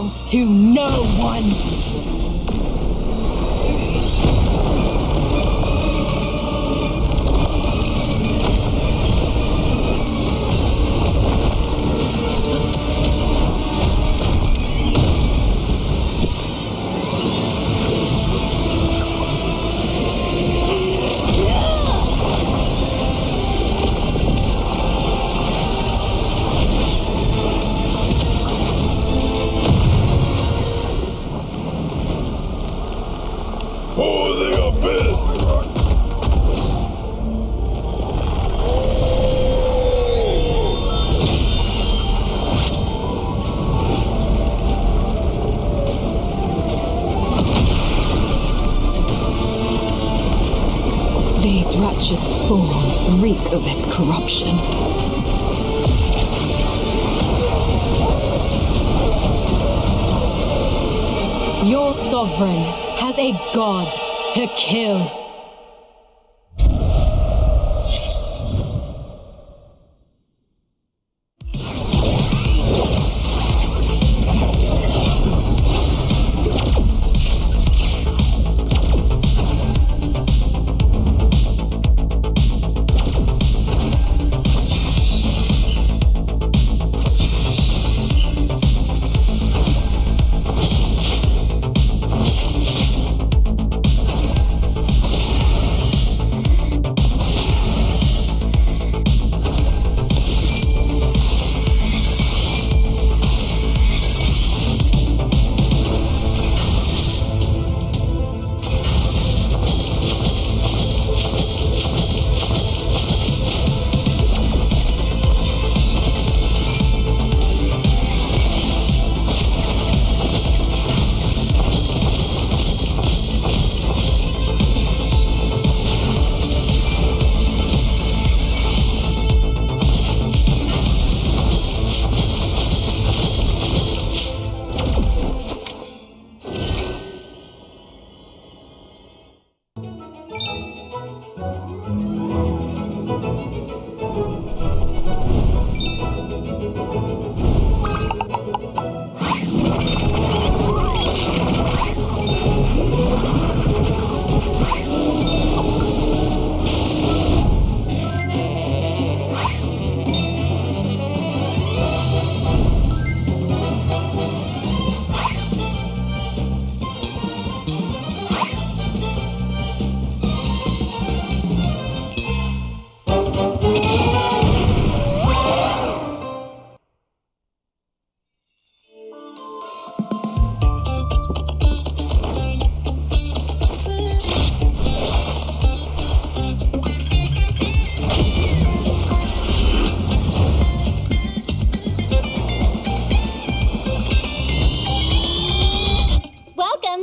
bows to no one. These wretched spawns reek of its corruption. Your sovereign has a god to kill.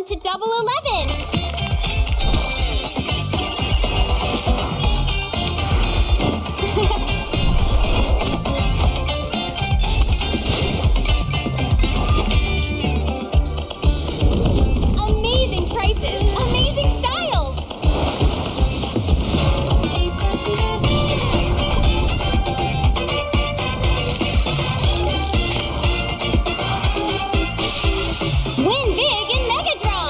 to Double 11. Amazing prices, amazing styles. Win big in Mega Draw.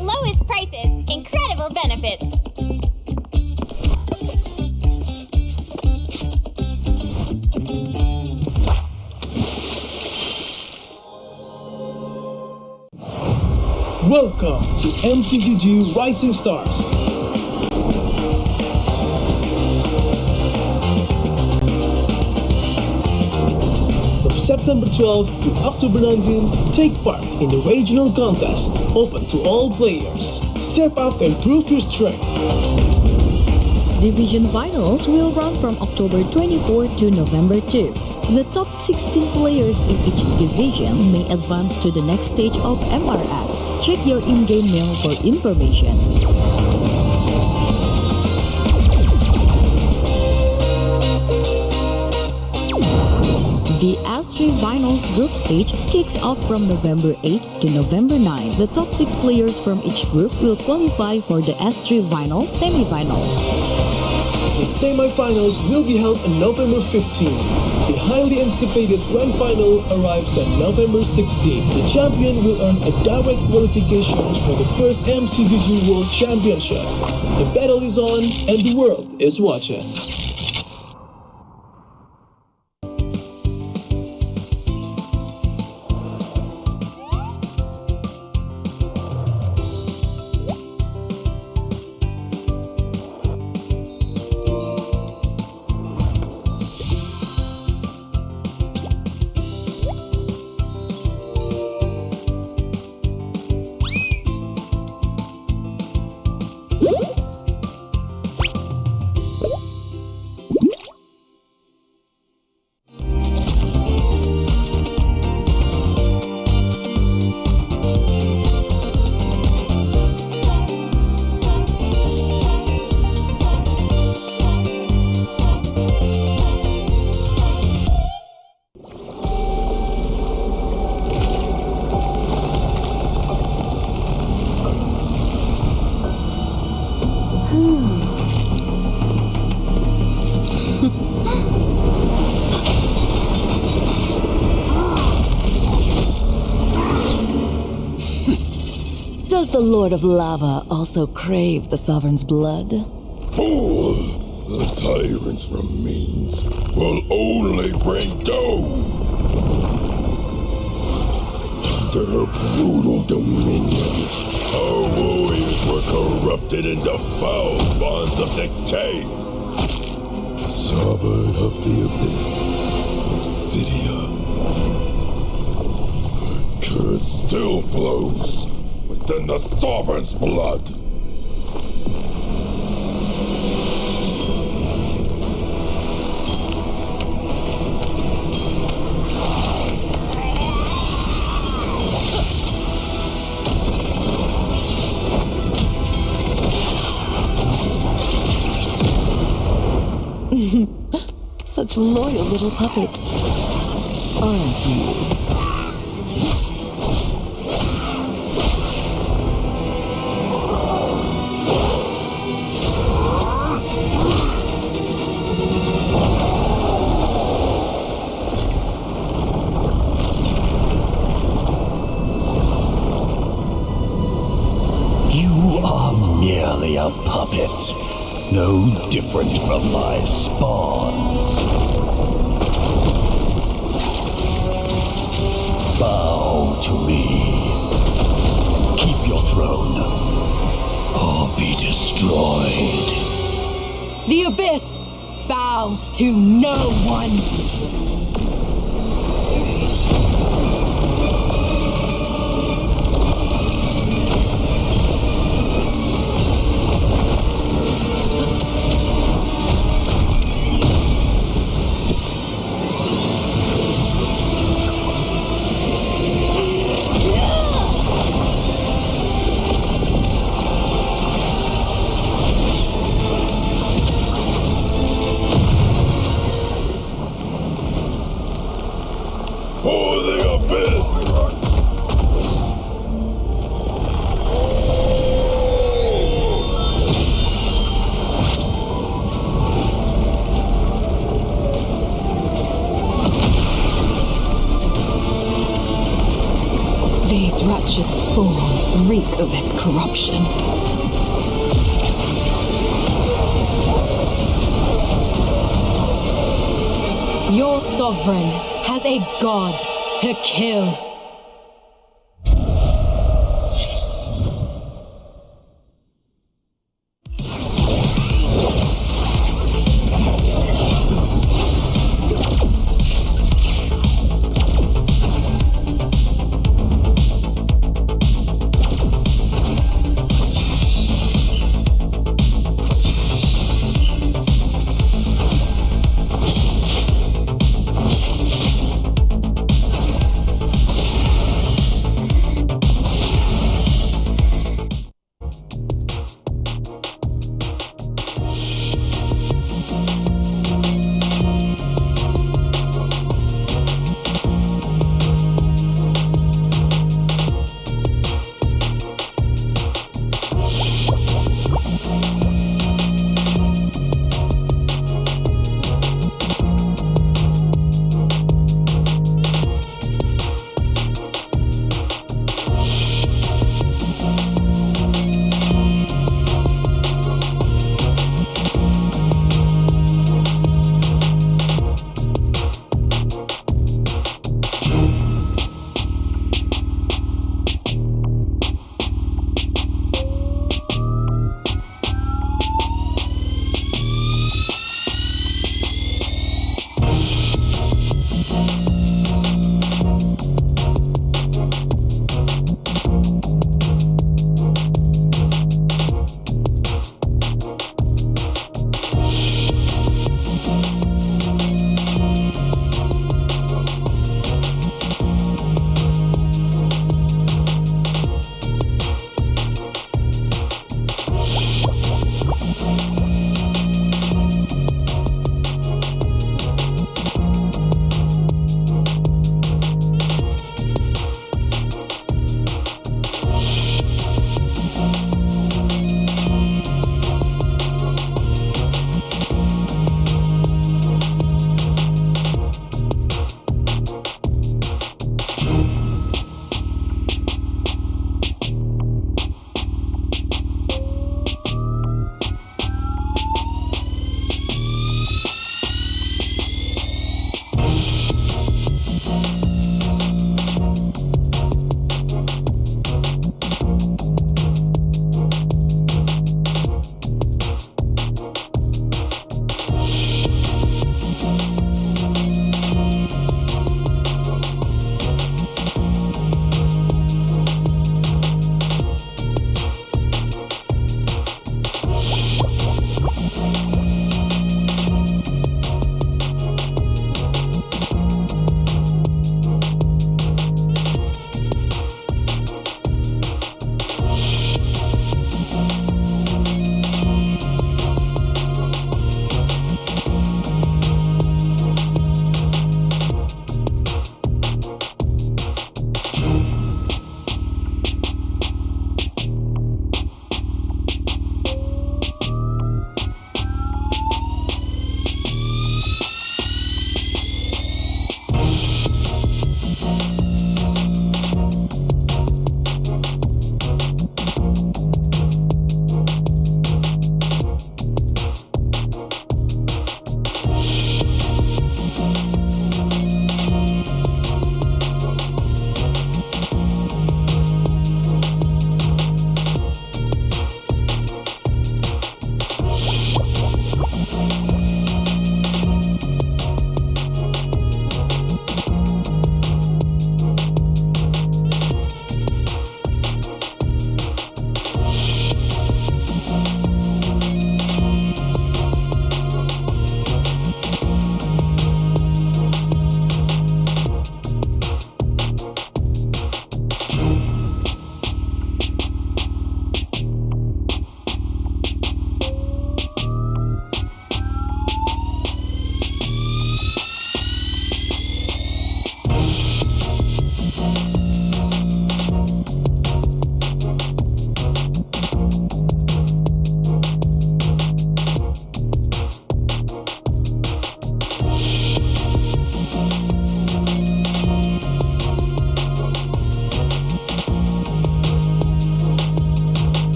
Lowest prices, incredible benefits. Welcome to MCGG Rising Stars. From September 12th to October 19th, take part in the regional contest, open to all players. Step up and prove your strength. Division finals will run from October 24 to November 2. The top 16 players in each division may advance to the next stage of MRS. Check your in-game mail for information. The S3 Finals group stage kicks off from November 8 to November 9. The top 6 players from each group will qualify for the S3 Finals semifinals. The semi-finals will be held on November 15. The highly anticipated grand final arrives on November 16. The champion will earn a direct qualification for the first MCDG World Championship. The battle is on and the world is watching. Does the Lord of Lava also crave the Sovereign's blood? Fool! The tyrant's remains will only bring doom! Their brutal dominion, our warriors were corrupted into foul bonds of decay. Sovereign of the Abyss, Obsidia. The curse still flows within the Sovereign's blood. Such loyal little puppets, aren't you? You are merely a puppet, no different from my spawns. Bow to me. Keep your throne, or be destroyed. The Abyss bows to no one. For the Abyss! These wretched spawns reek of its corruption. Your sovereign has a god to kill.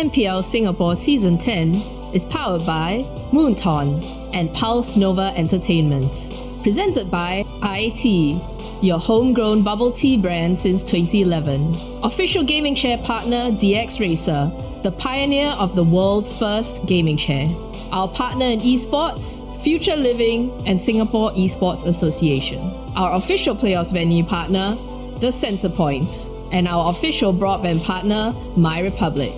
MPL Singapore Season 10 is powered by Moonton and Pulse Nova Entertainment. Presented by IT, your homegrown bubble tea brand since 2011. Official gaming chair partner DX Racer, the pioneer of the world's first gaming chair. Our partner in esports, Future Living and Singapore Esports Association. Our official playoffs venue partner, the Centrepoint. And our official broadband partner, My Republic.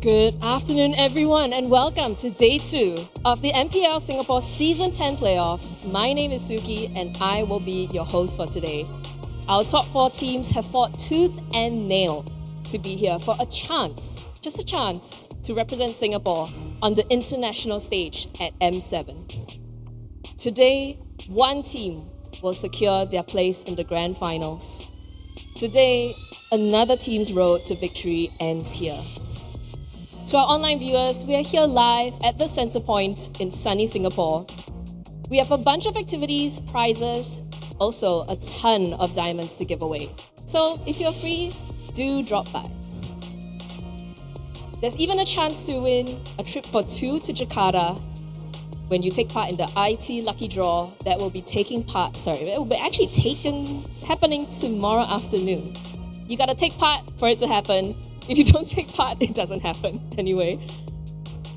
Good afternoon, everyone, and welcome to Day 2 of the MPL Singapore Season 10 playoffs. My name is Suki, and I will be your host for today. Our top 4 teams have fought tooth and nail to be here for a chance, just a chance, to represent Singapore on the international stage at M7. Today, one team will secure their place in the grand finals. Today, another team's road to victory ends here. To our online viewers, we are here live at the Centrepoint in sunny Singapore. We have a bunch of activities, prizes, also a ton of diamonds to give away. So if you're free, do drop by. There's even a chance to win a trip for 2 to Jakarta when you take part in the IT Lucky Draw that will be happening tomorrow afternoon. You gotta take part for it to happen. If you don't take part, it doesn't happen anyway.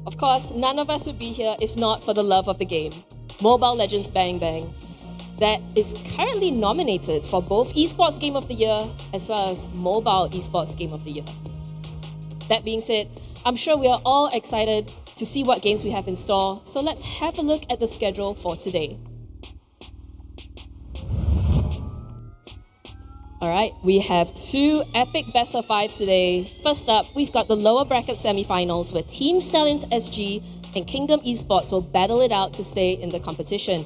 Of course, none of us would be here if not for the love of the game, Mobile Legends Bang Bang, that is currently nominated for both Esports Game of the Year as well as Mobile Esports Game of the Year. That being said, I'm sure we are all excited to see what games we have in store, so let's have a look at the schedule for today. Alright, we have 2 epic best of 5s today. First up, we've got the lower bracket semi-finals where Team Stallions SG and Kingdom Esports will battle it out to stay in the competition.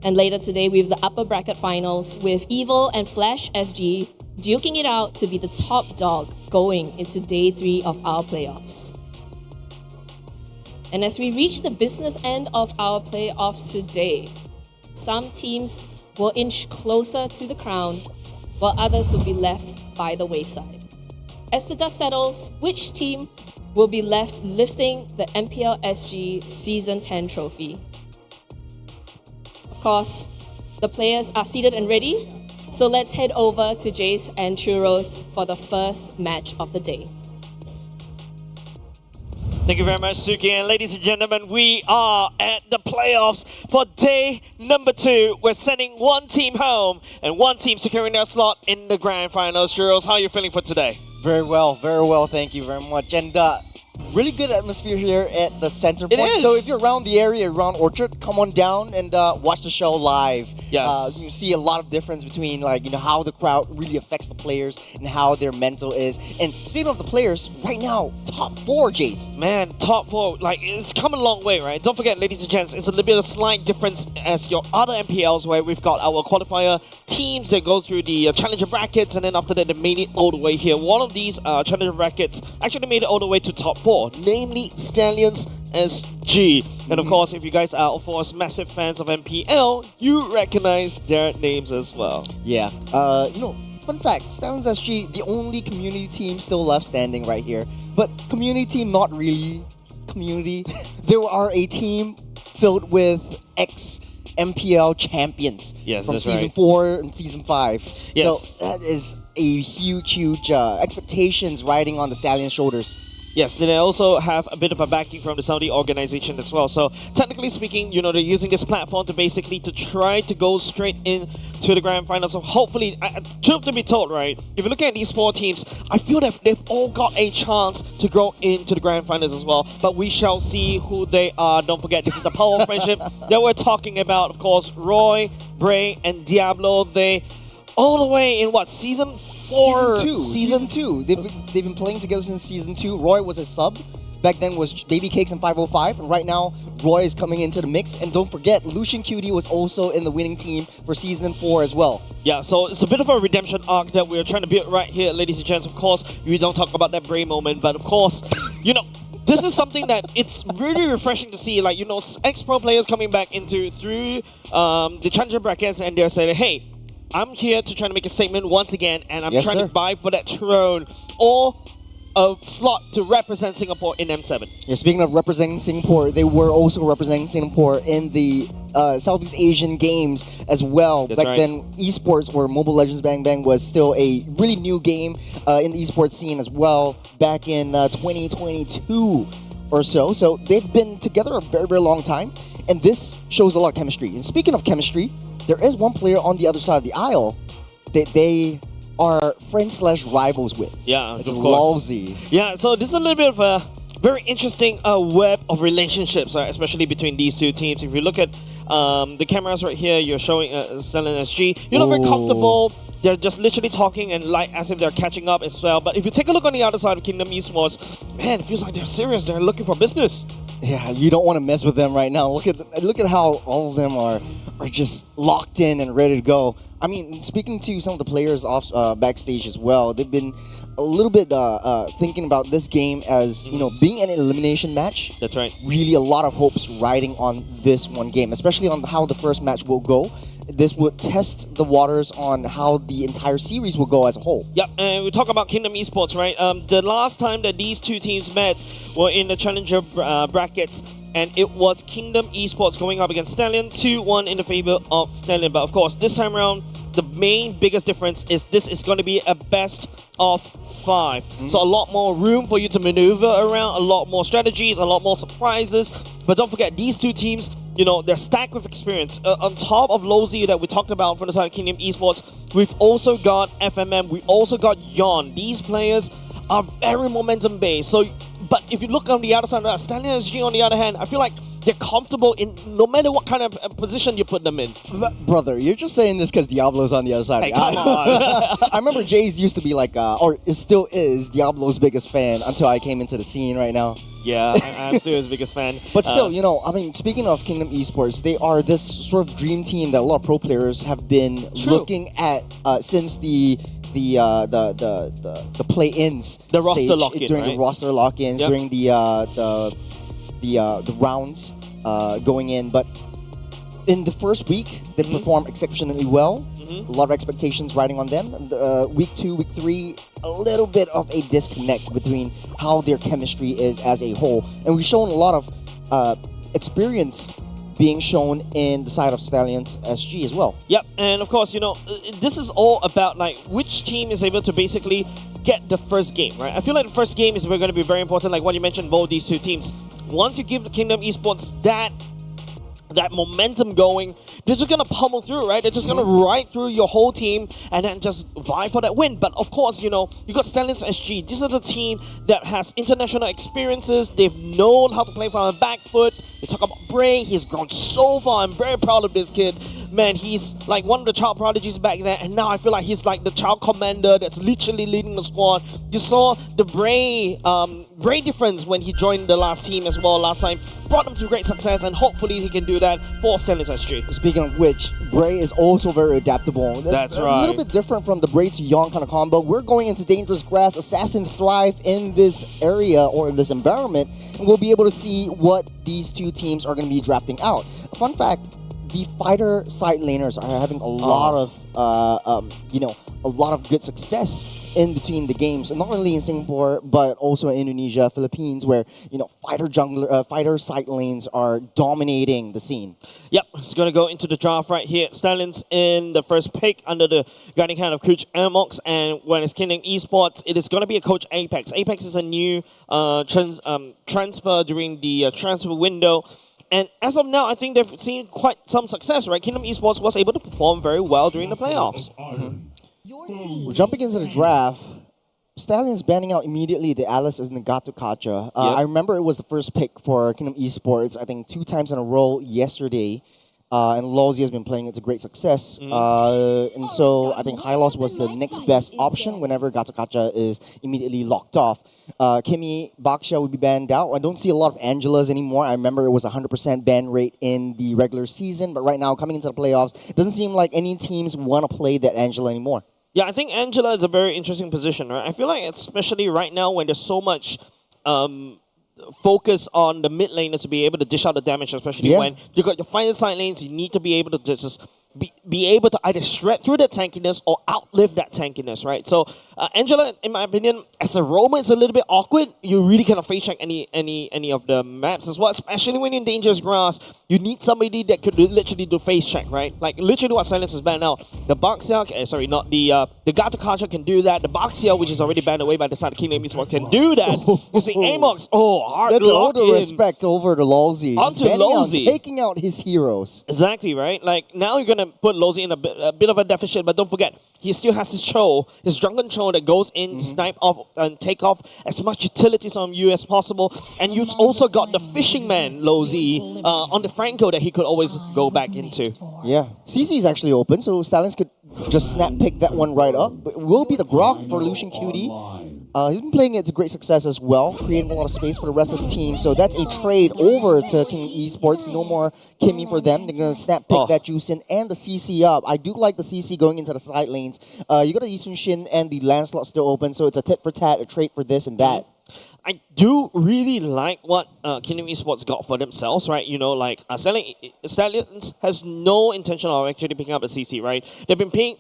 And later today, we have the upper bracket finals with Evil and Flash SG duking it out to be the top dog going into Day 3 of our playoffs. And as we reach the business end of our playoffs today, some teams will inch closer to the crown, while others will be left by the wayside. As the dust settles, which team will be left lifting the MPL SG Season 10 trophy? Of course, the players are seated and ready, so let's head over to Jace and Churros for the first match of the day. Thank you very much, Suki. And ladies and gentlemen, we are at the playoffs for day number 2. We're sending one team home and one team securing their slot in the grand finals. Girls, how are you feeling for today? Very well, thank you very much. And really good atmosphere here at the Centrepoint. It is. So if you're around the area, around Orchard, come on down and watch the show live. Yes. You see a lot of difference between how the crowd really affects the players and how their mental is. And speaking of the players, right now, top 4, Jace. Man, top 4, it's come a long way, right? Don't forget, ladies and gents, it's a little bit of a slight difference as your other MPLs where we've got our qualifier teams that go through the challenger brackets, and then after that they made it all the way here. One of these challenger brackets actually made it all the way to top 4, namely Stallions SG. And of course, if you guys are, of course, massive fans of MPL, you recognize their names as well. Yeah. Fun fact, Stallions SG, the only community team still left standing right here. But community team, not really community. There are a team filled with ex-MPL champions from Season 4 and Season 5. Yes. So that is a huge expectations riding on the Stallion's shoulders. Yes, and they also have a bit of a backing from the Saudi organization as well. So technically speaking, they're using this platform to try to go straight into the grand final. So hopefully, truth to be told, right, if you look at these 4 teams, I feel that they've all got a chance to go into the grand finals as well. But we shall see who they are. Don't forget, this is the power of friendship that we're talking about. Of course, Roy, Bray, and Diablo, they all the way in Season 4? Season 2. They've been playing together since Season 2. Roy was a sub. Back then was Baby Cakes and 505. And right now, Roy is coming into the mix. And don't forget, Lucian Cutie was also in the winning team for Season 4 as well. Yeah, so it's a bit of a redemption arc that we're trying to build right here, ladies and gents. Of course, we don't talk about that Bray moment. But of course, this is something that it's really refreshing to see. Ex-pro players coming back through the challenger brackets. And they're saying, hey, I'm here to try to make a statement once again, and I'm Yes, trying sir. to vie for that throne or a slot to represent Singapore in M7. Yeah, speaking of representing Singapore, they were also representing Singapore in the Southeast Asian Games as well. That's Back right. then, esports or Mobile Legends Bang Bang was still a really new game in the esports scene as well. Back in 2022 or so. So they've been together a very, very long time, and this shows a lot of chemistry. And speaking of chemistry, there is one player on the other side of the aisle that they are friends/rivals with. Yeah, It's of course. Lawsy. Yeah, so this is a little bit of a very interesting web of relationships, especially between these two teams. If you look at the cameras right here, you're showing Stellan SG. You're not very Ooh. comfortable. They're just literally talking and like as if they're catching up as well. But if you take a look on the other side of Kingdom Esports, man, it feels like they're serious. They're looking for business. Yeah, you don't want to mess with them right now. Look at how all of them are just locked in and ready to go. I mean, speaking to some of the players off backstage as well, they've been a little bit thinking about this game as being an elimination match. That's right. Really, a lot of hopes riding on this one game, especially on how the first match will go. This would test the waters on how the entire series will go as a whole. Yep, and we talk about Kingdom Esports, right? The last time that these two teams met were in the Challenger brackets, and it was Kingdom Esports going up against Stallion, 2-1 in the favor of Stallion. But of course, this time around, the main biggest difference is this is going to be a best of 5. So a lot more room for you to maneuver around, a lot more strategies, a lot more surprises. But don't forget, these two teams, they're stacked with experience. On top of Lozy that we talked about from the side of Kingdom Esports, we've also got FMM, we also got Yon. These players are very momentum based. So, but if you look on the other side of that, Stallion SG on the other hand, I feel like they're comfortable in no matter what kind of position you put them in. Brother, you're just saying this because Diablo's on the other side. Hey, come on. I remember Jays used to be like, or it still is, Diablo's biggest fan until I came into the scene right now. Yeah, I'm still his biggest fan. But still, I mean, speaking of Kingdom Esports, they are this sort of dream team that a lot of pro players have been looking at since the play-ins, the roster stage, lock-in, during right? the roster lock-ins, Yep. during the rounds going in. But in the first week, they performed exceptionally well. A lot of expectations riding on them. Week 2, week 3, a little bit of a disconnect between how their chemistry is as a whole. And we've shown a lot of experience being shown in the side of Stallions SG as well. Yep, and of course, this is all about like which team is able to basically get the first game, right? I feel like the first game is going to be very important, like what you mentioned, both these two teams. Once you give the Kingdom Esports that momentum going, they're just going to pummel through, right? They're just going to ride through your whole team and then just vie for that win. But of course, you got Stallions SG. This is a team that has international experiences. They've known how to play from a back foot. They talk about Bray. He's grown so far. I'm very proud of this kid. Man, he's like one of the child prodigies back then, and now I feel like he's like the child commander that's literally leading the squad. You saw the Bray difference when he joined the last team as well last time. Brought him to great success, and hopefully he can do that for Stallions SG. Speaking of which, Bray is also very adaptable. That's a right. A little bit different from the Bray to Yon kind of combo. We're going into dangerous grass. Assassins thrive in this area or in this environment, and we'll be able to see what these two teams are going to be drafting out. A fun fact, the fighter side laners are having a lot of, a lot of good success in between the games, and not only in Singapore but also in Indonesia, Philippines, where fighter side lanes are dominating the scene. Yep, it's going to go into the draft right here. Stallions in the first pick under the guiding hand of Coach Amox, and when it's Kingdom Esports, it is going to be a Coach Apex. Apex is a new transfer during the transfer window. And as of now, I think they've seen quite some success, right? Kingdom Esports was able to perform very well during the playoffs. We're jumping into the draft. Stallions banning out immediately the Alice and the Gato Kacha. I remember it was the first pick for Kingdom Esports, I think 2 times in a row yesterday. And Lozy has been playing it to great success. And so I think High Loss was the next best option whenever Gato Kacha is immediately locked off. Kimi Baksha will be banned out. I don't see a lot of Angelas anymore. I remember it was 100% ban rate in the regular season, but right now, coming into the playoffs, it doesn't seem like any teams want to play that Angela anymore. Yeah, I think Angela is a very interesting position, right? I feel like especially right now when there's so much focus on the mid laners to be able to dish out the damage, especially when you got your final side lanes, you need to be able to just be able to either shred through that tankiness or outlive that tankiness, right? So Angela, in my opinion, as a roamer, it's a little bit awkward. You really cannot face check any of the maps as well, especially when you're in dangerous grass. You need somebody that could literally do face check, right? Like literally what Silence is banned now. The Baxia, sorry, not the Gato Kacha can do that. The Baxia, which is already banned away by the side of Kingdom Esports, can do that. You see Amox, hard That's lock all the in. respect over to Lolzy. Onto Lolzy. Taking out his heroes. Exactly, right? Like, now you're going to put Lolzy in a bit of a deficit, but don't forget, he still has his Cho, his Drunken Cho that goes in, snipe off and take off as much utilities from you as possible. And you've also got the Fishing Man, Lolzy, on the Franco that he could always go back into. Yeah. CC is actually open, so Stallions could just snap pick that one right up. It will be the Grok for Lucian Cutie. He's been playing it to great success as well, creating a lot of space for the rest of the team. So that's a trade over to King Esports. No more Kimmy for them. They're going to snap pick that juice in and the CC up. I do like the CC going into the side lanes. You got the Yisun Shin and the Lancelot still open, so it's a tit for tat, a trade for this and that. I do really like what Kingdom Esports got for themselves, right? You know, like Stallions has no intention of actually picking up the CC, right? They've been playing,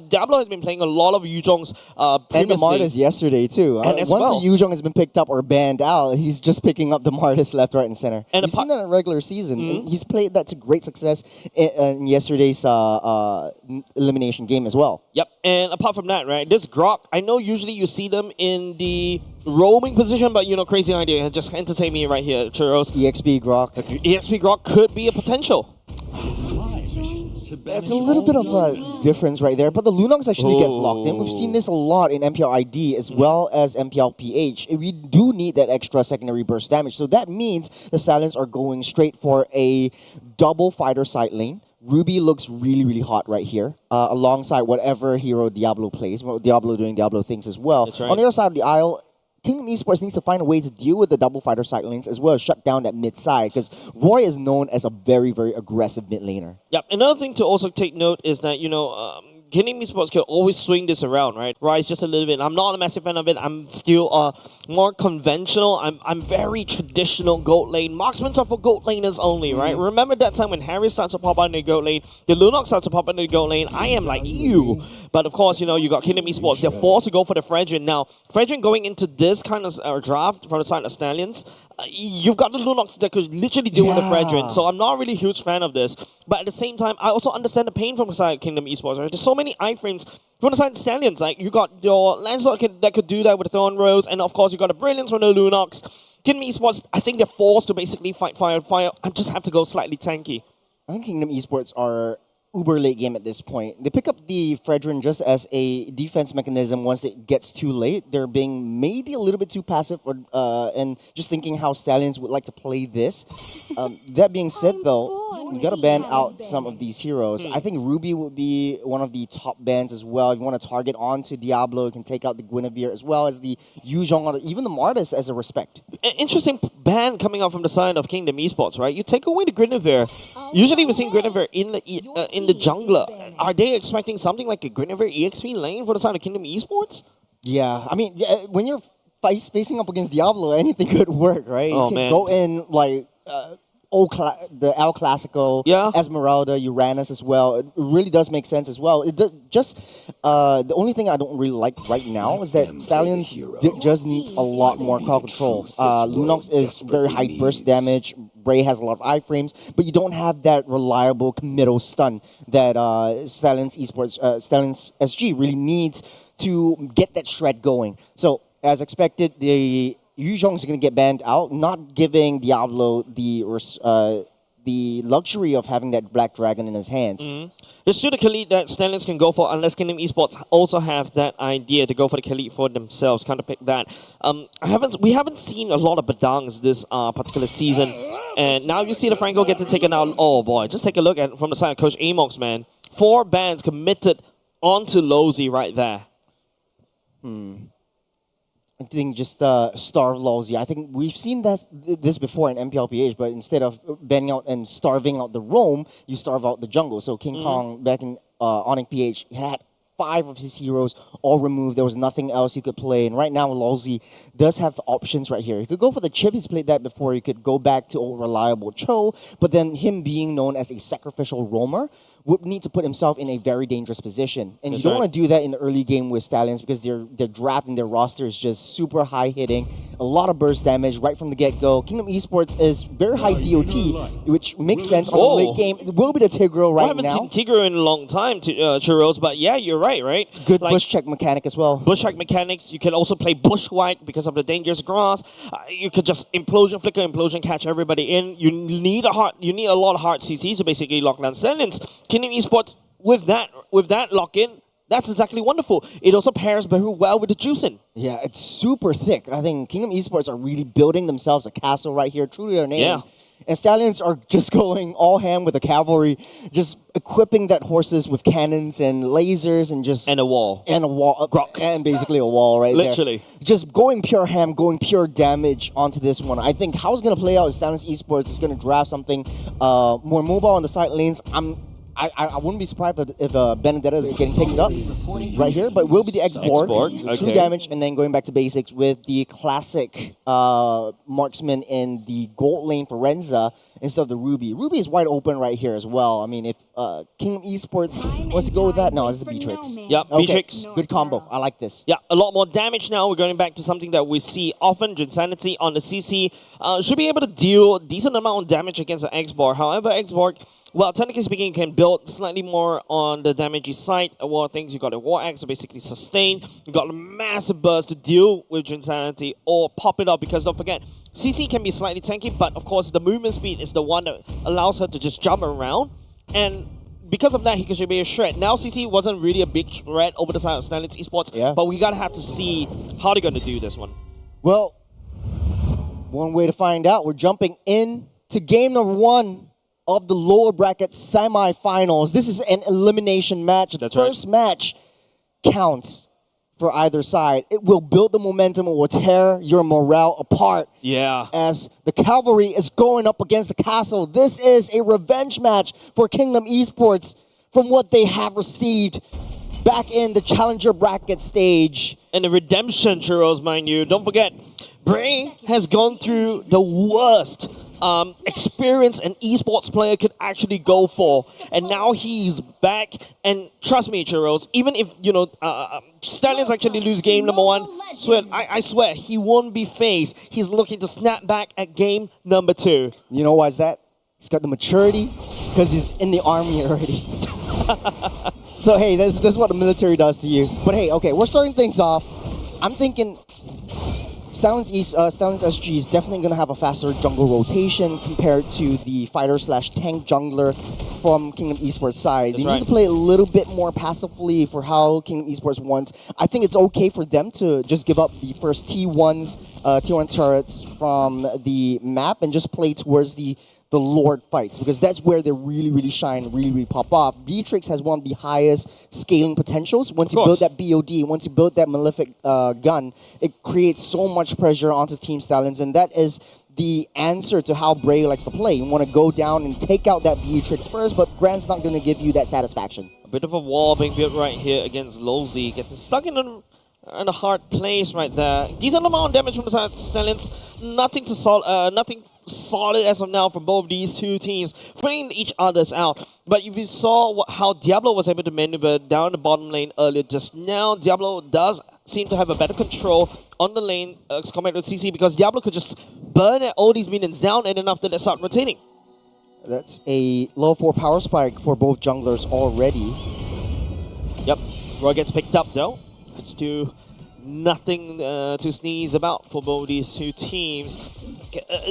Diablo has been playing a lot of Yuzhong's previously. And the Martis yesterday too. And once the Yuzhong has been picked up or banned out, he's just picking up the Martis left, right, and center. And we've seen that in a regular season. He's played that to great success in yesterday's elimination game as well. Yep, and apart from that, right, this Grok, I know usually you see them in the roaming position, but you know, crazy idea. Just entertain me right here, Churros. EXP Grok. EXP Grok could be a potential. That's a little bit of a difference right there, but the Lunox actually gets locked in. We've seen this a lot in MPL ID as well as MPL PH. We do need that extra secondary burst damage, so that means the Stallions are going straight for a double fighter side lane. Ruby looks really, really hot right here, alongside whatever hero Diablo plays. Diablo doing Diablo things as well. That's right. On the other side of the aisle, Kingdom Esports needs to find a way to deal with the double fighter side lanes as well as shut down that mid side, because Roy is known as a very, very aggressive mid laner. Yep. Another thing to also take note is that, you know, Kingdom Esports can always swing this around, right? Rise just a little bit. I'm not a massive fan of it. I'm still more conventional. I'm very traditional gold lane. Marksmen are for gold laners only, right? Remember that time when Harry starts to pop out in the gold lane, the Lunox starts to pop out in the gold lane. I am like, ew. But of course, you know, you got Kingdom Esports. They're forced to go for the Fredrin. Now, Fredrin going into this kind of draft from the side of Stallions, you've got the Lunox that could literally deal with the Fredrin. So I'm not really a huge fan of this. But at the same time, I also understand the pain from the side of Kingdom Esports, right? There's so many iframes from the side of Stallions. Like, you got your Lancelot that could do that with the Thorn Rose, and of course, you got the Brilliance from the Lunox. Kingdom Esports, I think they're forced to basically fight fire. I just have to go slightly tanky. I think Kingdom Esports are uber late game at this point. They pick up the Fredrin just as a defense mechanism once it gets too late. They're being maybe a little bit too passive and just thinking how Stallions would like to play this. That being said, though, you gotta ban out some of these heroes. I think Ruby would be one of the top bans as well. If you want to target onto Diablo, you can take out the Guinevere as well as the Yuzhong or even the Martis as a respect. Interesting ban coming out from the side of Kingdom Esports, right? You take away the Guinevere. Usually we're seeing Guinevere in the jungler. Are they expecting something like a Guinevere EXP lane for the side of Kingdom Esports? Yeah, I mean, when you're facing up against Diablo, anything could work, right? Oh, you can man. go in like the El Clasico, Esmeralda, Uranus as well. It really does make sense as well. The only thing I don't really like right now is that Stallions just needs a lot more crowd control. Lunox is very high burst damage. Bray has a lot of iframes, but you don't have that reliable committal stun that Stallions Esports, Stallions SG really needs to get that shred going. So, as expected, the Yuzhong is going to get banned out, not giving Diablo the luxury of having that Black Dragon in his hands. There's still the Khalid that Stallions can go for, unless Kingdom Esports also have that idea to go for the Khalid for themselves, kind of pick that. We haven't seen a lot of Badangs this particular season, and now you see the Franco get to take it out. Oh boy, just take a look at from the side of Coach Amox, man. 4 bans committed onto Lolzy right there. I think just starve Lolzy. I think we've seen this before in MPLPH, but instead of banning out and starving out the roam, you starve out the jungle. So King Kong back in Onyx PH had 5 of his heroes all removed. There was nothing else he could play. And right now, Lolzy does have options right here. He could go for the chip. He's played that before. He could go back to old reliable Cho. But then him being known as a sacrificial roamer would need to put himself in a very dangerous position. And you don't want to do that in the early game with Stallions because their draft and their roster is just super high hitting, a lot of burst damage right from the get-go. Kingdom Esports is very high DOT, which makes sense on the late game. It will be the Tigro right now. I haven't seen Tigro in a long time, Churros, but yeah, you're right? Good bush check mechanic as well. Bush check mechanics. You can also play Bushwhack because of the dangerous grass. You could just implosion flicker, implosion catch everybody in. You need a lot of hard CCs to basically lock down Stallions. Kingdom Esports with that lock in, that's exactly wonderful. It also pairs very well with the juicing. Yeah, it's super thick. I think Kingdom Esports are really building themselves a castle right here, true to their name. Yeah. And Stallions are just going all ham with the cavalry, just equipping that horses with cannons and lasers and just... And a wall. And basically a wall right Literally. there. Just going pure ham, going pure damage onto this one. I think how it's going to play out is Stallions Esports is going to draft something more mobile on the side lanes. I wouldn't be surprised if Benedetta is getting picked up right here, but will be the X-Borg. True damage, and then going back to basics with the classic marksman in the gold lane for Renza instead of the Ruby. Ruby is wide open right here as well. I mean, if Kingdom Esports wants to go with that, no, it's the Beatrix. Yep, okay. Beatrix. Good combo. I like this. Yeah, a lot more damage now. We're going back to something that we see often. Jinsanity on the CC should be able to deal a decent amount of damage against the X-Borg. However, X-Borg, well, technically speaking, you can build slightly more on the damagey side. One things you got a War Axe to basically sustain. You got a massive burst to deal with Jinsanity or pop it up because don't forget, CC can be slightly tanky, but of course the movement speed is the one that allows her to just jump around. And because of that, he should be a shred. Now CC wasn't really a big threat over the side of Stallions Esports, but we gotta have to see how they're gonna do this one. Well, one way to find out, we're jumping in to game number 1 of the lower bracket semifinals. This is an elimination match. The first match counts for either side. It will build the momentum. It will tear your morale apart. Yeah. As the cavalry is going up against the castle. This is a revenge match for Kingdom Esports from what they have received back in the challenger bracket stage. And the redemption, Churros, mind you. Don't forget, Bray has gone through the worst experience an esports player could actually go for, and now he's back. And trust me, Churros, even if Stallions actually lose game number 1, I swear he won't be phased. He's looking to snap back at game number 2. You know why is that? He's got the maturity because he's in the army already. So hey, this is what the military does to you. But hey, okay, we're starting things off. I'm thinking Stallions SG is definitely going to have a faster jungle rotation compared to the fighter/tank jungler from Kingdom Esports side. They need to play a little bit more passively for how Kingdom Esports wants. I think it's okay for them to just give up the first T1 turrets from the map and just play towards the Lord fights, because that's where they really shine, really pop off. Beatrix has one of the highest scaling potentials. Once you build that BOD, once you build that Malefic gun, it creates so much pressure onto Team Stallions, and that is the answer to how Bray likes to play. You want to go down and take out that Beatrix first, but Grant's not going to give you that satisfaction. A bit of a wall being built right here against Lolzy. Gets stuck in a hard place right there. Decent amount of damage from the side of Stallions. Nothing solid as of now from both these two teams, putting each other's out. But if you saw how Diablo was able to maneuver down the bottom lane earlier just now, Diablo does seem to have a better control on the lane as compared to CC, because Diablo could just burn all these minions down and then after that start rotating. That's a level 4 power spike for both junglers already. Yep, Roy gets picked up though. It's nothing to sneeze about for both these two teams.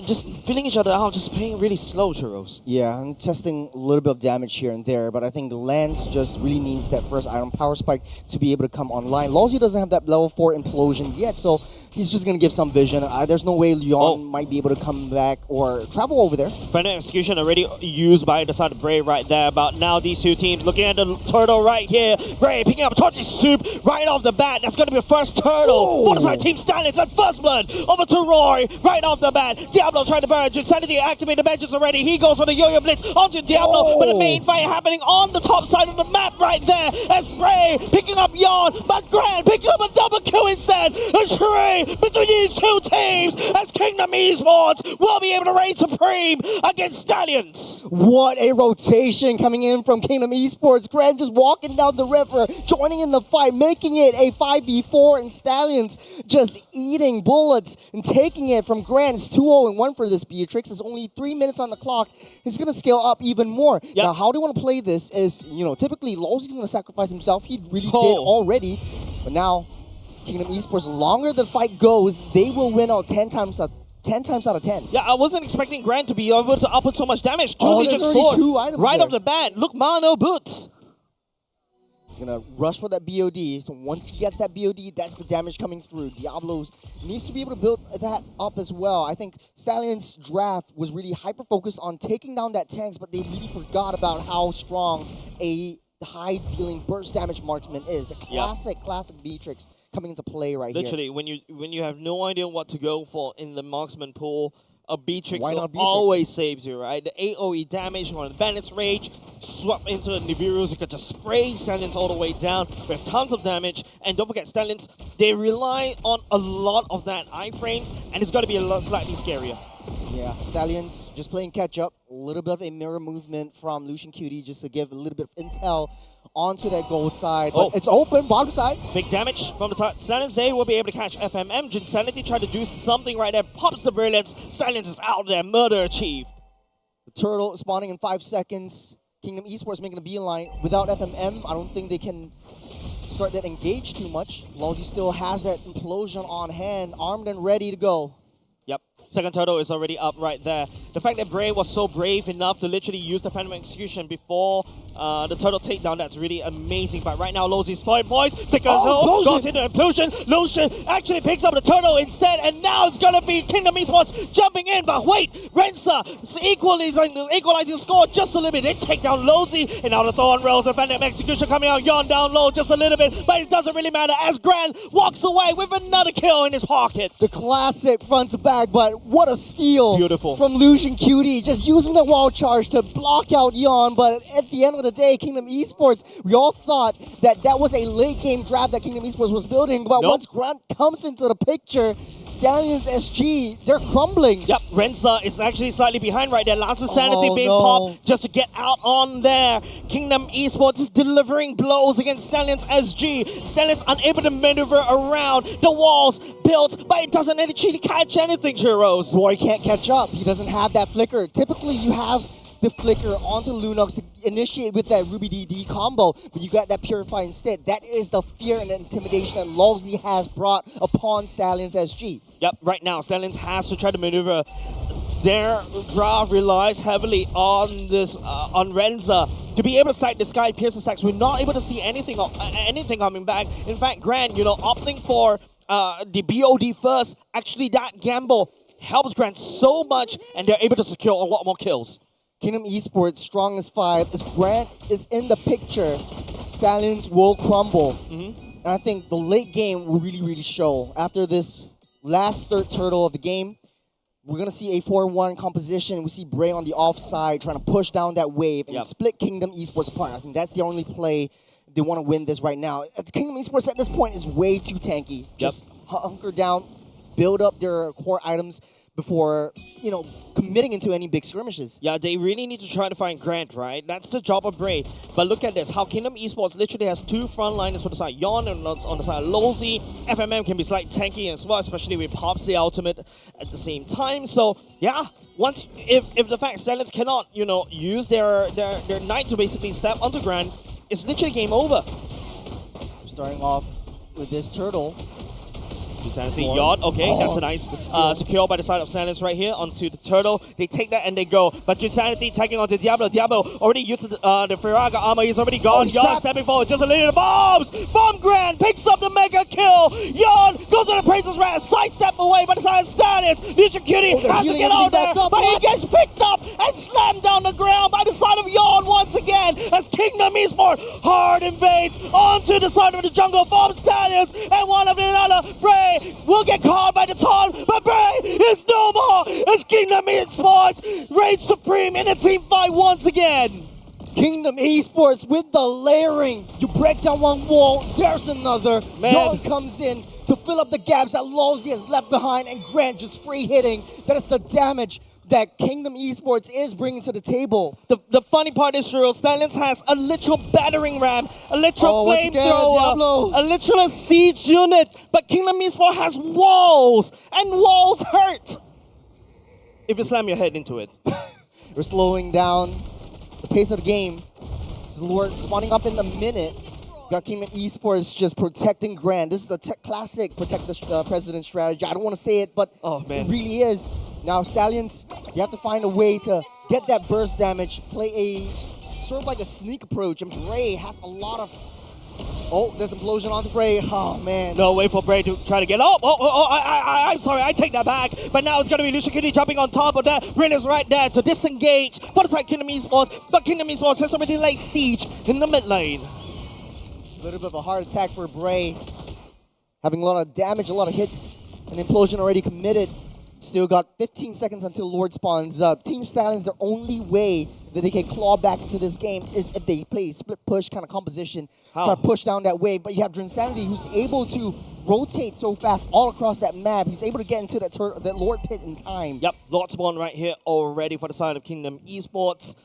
Just filling each other out, just playing really slow, Churros. Yeah, I'm testing a little bit of damage here and there, but I think Lance just really needs that first item power spike to be able to come online. Lolzy doesn't have that level 4 implosion yet, so he's just going to give some vision. There's no way Leon might be able to come back or travel over there. Friendly execution already used by the side of Bray right there, but now these two teams looking at the turtle right here. Bray picking up Torchy Soup right off the bat. That's going to be a first turtle for the side Team Stallions, and first blood over to Roy right off the bat. instead. Diablo trying to burn. Insanity activate the benches already. He goes for the yo-yo blitz onto Diablo, but the main fight happening on the top side of the map right there. As Spray picking up Yawn, but Grant picks up a double kill instead. A trade between these two teams as Kingdom Esports will be able to reign supreme against Stallions. What a rotation coming in from Kingdom Esports. Grant just walking down the river, joining in the fight, making it a 5v4, and Stallions just eating bullets and taking it from Grant. It's 2-0-1 for this Beatrix. There's only 3 minutes on the clock. He's going to scale up even more. Yep. Now, how do you want to play this is, typically Lowsy's going to sacrifice himself. He really did already. But now, Kingdom Esports, longer the fight goes, they will win out 10 times out of 10. Yeah, I wasn't expecting Grant to be able to output so much damage. Two Legion Sword right off the bat. Look, Mono Boots. He's going to rush for that BOD. So once he gets that BOD, that's the damage coming through. Diablos needs to be able to build that up as well. I think Stallion's draft was really hyper-focused on taking down that tanks, but they really forgot about how strong a high-dealing burst damage marksman is. The classic Beatrix coming into play right Literally, here. when you have no idea what to go for in the marksman pool, a Beatrix Beatrix always saves you, right? The AoE damage on the Bandit's Rage, swap into the Nibiru's, you could just spray Stallions all the way down with tons of damage. And don't forget, Stallions, they rely on a lot of that iframes, and it's got to be a lot slightly scarier. Yeah, Stallions just playing catch-up. A little bit of a mirror movement from Lucian Cutie just to give a little bit of intel onto that gold side. But it's open, bottom side. Big damage from the side. Stallions, they will be able to catch FMM. Jinsanity tried to do something right there. Pops the brilliance. Stallions is out there. Murder achieved. The turtle spawning in 5 seconds. Kingdom Esports making a beeline. Without FMM, I don't think they can start that engage too much. Lowsy still has that implosion on hand, armed and ready to go. Yep. Second turtle is already up right there. The fact that Bray was so brave enough to literally use the Phantom Execution before the turtle takedown, that's really amazing. But right now, Lozy's point boys, goes into Implosion. Lucian actually picks up the turtle instead, and now it's gonna be Kingdom Esports jumping in. But wait, Rensa equalizing score just a little bit. They take down Lozy, and now the Thorn Rose, the Phantom Execution coming out, Yawn down low just a little bit, but it doesn't really matter as Grand walks away with another kill in his pocket. The classic front to back, but what a steal. Beautiful. From Lucian Cutie, just using the wall charge to block out Yawn, but at the end of the day, Kingdom Esports, we all thought that that was a late game draft that Kingdom Esports was building, but once Grant comes into the picture, Stallions SG, they're crumbling. Yep, Rensa is actually slightly behind right there. Lots of sanity being popped just to get out on there. Kingdom Esports is delivering blows against Stallions SG. Stallions unable to maneuver around the walls built, but it doesn't actually catch anything, Heroes. Roy can't catch up. He doesn't have that flicker. Typically, you have the flicker onto Lunox to initiate with that Ruby DD combo, but you got that Purify instead. That is the fear and the intimidation that Lovesy has brought upon Stallions SG. Yep, right now, Stallions has to try to maneuver. Their draft relies heavily on this, on Renza to be able to sight the sky, pierce the stacks. We're not able to see anything coming back. In fact, Grant, opting for the BOD first, actually that gamble helps Grant so much, and they're able to secure a lot more kills. Kingdom Esports, strong as 5. If Grant is in the picture, Stallions will crumble. And I think the late game will really show. After this last third turtle of the game, we're going to see a 4-1 composition. We see Bray on the offside trying to push down that wave and split Kingdom Esports apart. I think that's the only play they want to win this right now. Kingdom Esports at this point is way too tanky. Just hunker down, build up their core items before, committing into any big skirmishes. Yeah, they really need to try to find Grant, right? That's the job of Bray. But look at this, how Kingdom Esports literally has 2 frontliners for the side. Yawn and on the side Lozy. FMM can be slightly tanky as well, especially with Pops the ultimate at the same time. So, yeah, if the fact Stallions cannot, use their knight to basically step onto Grant, it's literally game over. Starting off with this turtle. Insanity Yacht, okay, that's a nice secure by the side of Stallions right here onto the turtle. They take that and they go. But Insanity tagging onto Diablo. Diablo already used the Firaga armor. He's already gone. Yacht stepping forward, just a little bombs. Bomb Grand picks up the mega kill. Yacht goes to the Princess Rat, sidestep away by the side of Stallions. Lucian Cutie has to get out there, but he gets picked up and slammed down the ground by the side of Yawn once again as Kingdom Esports hard invades onto the side of the jungle from Stallions, and one of another, Bray will get caught by the taunt, but Bray is no more as Kingdom Esports reigns supreme in a team fight once again. Kingdom Esports with the layering. You break down one wall, there's another. Yawn comes in to fill up the gaps that Lawsy has left behind, and Grant just free hitting. That is the damage that Kingdom Esports is bringing to the table. The funny part is, Shiro, Stallions has a literal battering ram, a literal flamethrower, a literal siege unit, but Kingdom Esports has walls, and walls hurt if you slam your head into it. We're slowing down the pace of the game. Lord spawning up in a minute. Got Kingdom Esports just protecting Grand. This is the classic protect the president strategy. I don't want to say it, but it really is. Now Stallions, you have to find a way to get that burst damage, play a sort of like a sneak approach, and Bray has a lot of... Oh, there's implosion onto Bray. Oh, man. No, wait for Bray to try to get up. I'm sorry, I take that back. But now it's going to be Lucia Kitty jumping on top of that. Rin is right there to disengage for the side Kingdom Esports. But Kingdom Esports has already laid siege in the mid lane. A little bit of a heart attack for Bray. Having a lot of damage, a lot of hits. An implosion already committed. Still got 15 seconds until Lord spawns up. Team Stallions, their only way that they can claw back into this game is if they play split push kind of composition. Try to push down that wave. But you have Drinsanity, who's able to rotate so fast all across that map. He's able to get into that Lord pit in time. Yep, Lord spawn right here already for the side of Kingdom Esports.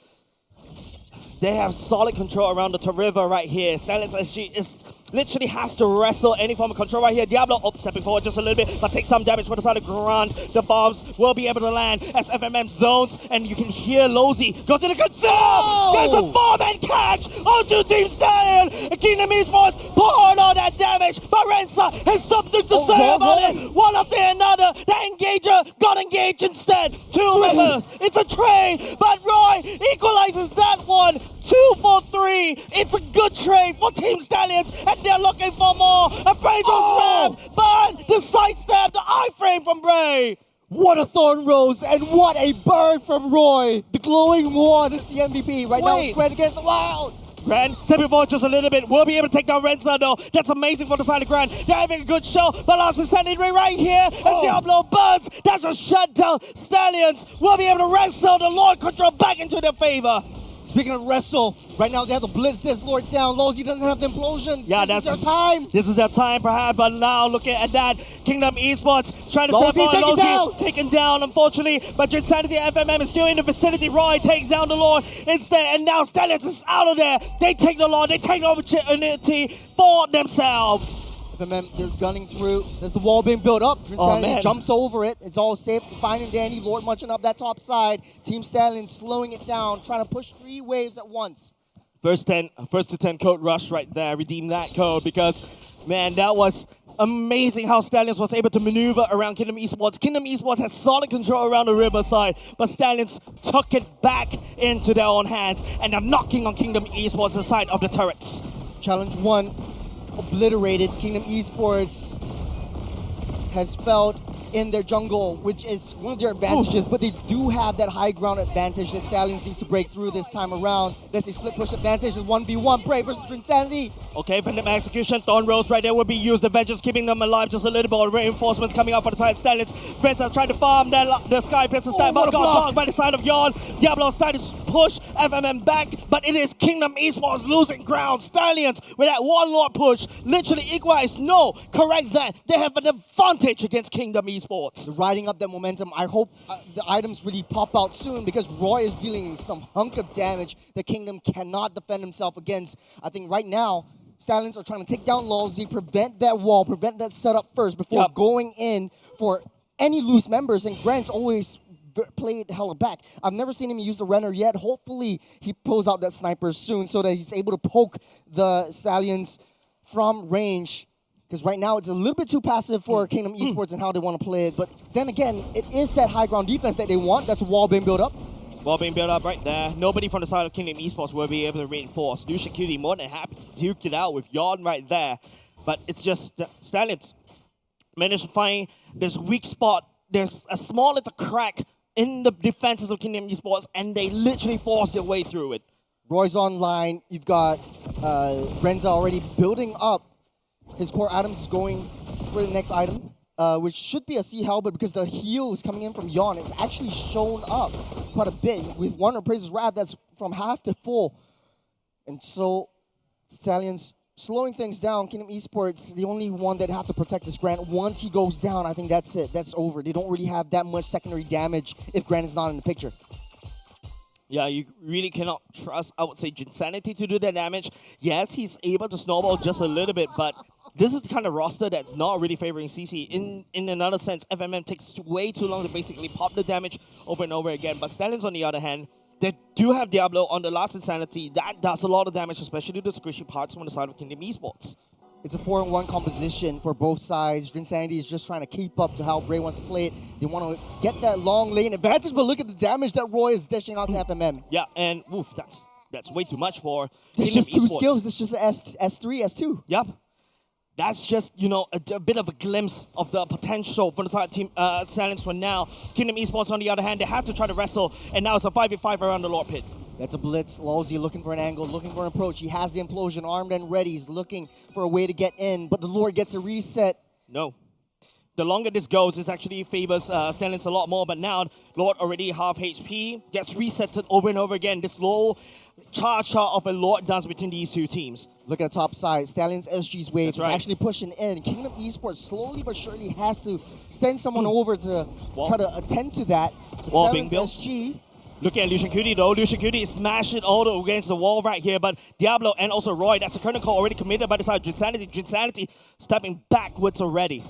They have solid control around the river right here. Stallions SG is literally has to wrestle any form of control right here. Diablo stepping forward just a little bit, but takes some damage for the side of Grand. The bombs will be able to land as FMM zones, and you can hear Losey go to the control. There's a 4-man catch onto Team Stallion. Kingdom Esports pouring all that damage, but Rensa has something to say about it. One after another, the engager got engaged instead. Two members, it's a trade, but Roy equalizes that one. 2 for 3. It's a good trade for Team Stallions, and they're looking for more. Appraisal's grab, but the sidestep, the iframe from Bray. What a Thorn Rose, and what a burn from Roy. The glowing one is the MVP. Right now, it's Grand against the Wild. Grand, stepping forward just a little bit. We'll be able to take down Renza, though. That's amazing for the side of Grand. They're having a good show, but Lars is standing right here as Diablo burns. That's a shutdown. Stallions will be able to wrestle the Lord control back into their favor. Speaking of wrestle, right now they have to blitz this Lord down. Losey doesn't have the implosion. Yeah, this is their time. This is their time, perhaps, but now looking at that, Kingdom Esports trying to step on Losey, taken down, unfortunately, but Insanity FMM is still in the vicinity. Roy takes down the Lord instead, and now Stallions is out of there. They take the Lord, they take the opportunity for themselves. FMM, they're gunning through. There's the wall being built up. Insanity jumps over it. It's all safe. Finding Danny, Lord munching up that top side. Team Stallions slowing it down, trying to push 3 waves at once. First to 10 code rush right there. Redeem that code because, man, that was amazing how Stallions was able to maneuver around Kingdom Esports. Kingdom Esports has solid control around the riverside, but Stallions took it back into their own hands, and they're knocking on Kingdom Esports' side of the turrets. Challenge 1 obliterated. Kingdom Esports has felt in their jungle, which is one of their advantages, but they do have that high ground advantage that Stallions need to break through this time around. There's a split push advantage, is 1v1, Bray versus Insanity. Okay, Venom execution, Thorn Rose right there will be used. The Avengers keeping them alive just a little bit. Reinforcements coming up for the side. Stallions, Prince trying to farm the Sky Prince stand, but got blocked by the side of Yawn. Diablo started to push FMM back, but it is Kingdom Esports losing ground. Stallions with that one Lord push, literally equalized. No, correct that. They have an advantage against Kingdom Esports. Riding up that momentum. I hope the items really pop out soon because Roy is dealing some hunk of damage that Kingdom cannot defend himself against. I think right now, Stallions are trying to take down Lolzy, prevent that wall, prevent that setup first before going in for any loose members, and Grant's always played hella back. I've never seen him use the Renner yet. Hopefully, he pulls out that sniper soon so that he's able to poke the Stallions from range. Because right now, it's a little bit too passive for Kingdom Esports and how they want to play it. But then again, it is that high ground defense that they want. That's a wall being built up. Wall being built up right there. Nobody from the side of Kingdom Esports will be able to reinforce. Lucian Cutie more than happy to duke it out with Yawn right there. But it's just Stallions managed to find this weak spot. There's a small little crack in the defenses of Kingdom Esports, and they literally forced their way through it. Roy's online. You've got Renza already building up. His core items is going for the next item, which should be a Sea Helmet because the heal is coming in from Yon. It's actually shown up quite a bit with Warner Praise's Wrath that's from half to full. And so Stallions slowing things down. Kingdom Esports, the only one that have to protect is Grant. Once he goes down, I think that's it. That's over. They don't really have that much secondary damage if Grant is not in the picture. Yeah, you really cannot trust, I would say, Jinsanity to do that damage. Yes, he's able to snowball just a little bit, but this is the kind of roster that's not really favoring CC. In another sense, FMM takes way too long to basically pop the damage over and over again. But Stallions, on the other hand, they do have Diablo on the last Insanity. That does a lot of damage, especially to the squishy parts from the side of Kingdom Esports. It's a 4-in-1 composition for both sides. Drinsanity is just trying to keep up to how Bray wants to play it. They want to get that long lane advantage, but look at the damage that Roy is dishing out to FMM. Yeah, and oof, that's way too much for It's Kingdom just two Esports. skills. It's just S3, S2. Yep. That's just, you know, a bit of a glimpse of the potential for the side team Silence for now. Kingdom Esports, on the other hand, they have to try to wrestle, and now it's a 5v5 around the Lord Pit. That's a blitz. Lawsy looking for an angle, looking for an approach. He has the implosion armed and ready. He's looking for a way to get in, but the Lord gets a reset. No. The longer this goes, it actually favors Stallions a lot more, but now Lord already half HP, gets resetted over and over again. This low charge of a Lord dance between these two teams. Look at the top side. Stallions SG's wave is right. actually pushing in. Kingdom Esports slowly but surely has to send someone over to try to attend to that. Wall being built. SG. Look at Lucian Cutie though. Lucian Cutie is smashing all against the wall right here, but Diablo and also Roy, that's a current call already committed by the side of Jinsanity. Jinsanity stepping backwards already.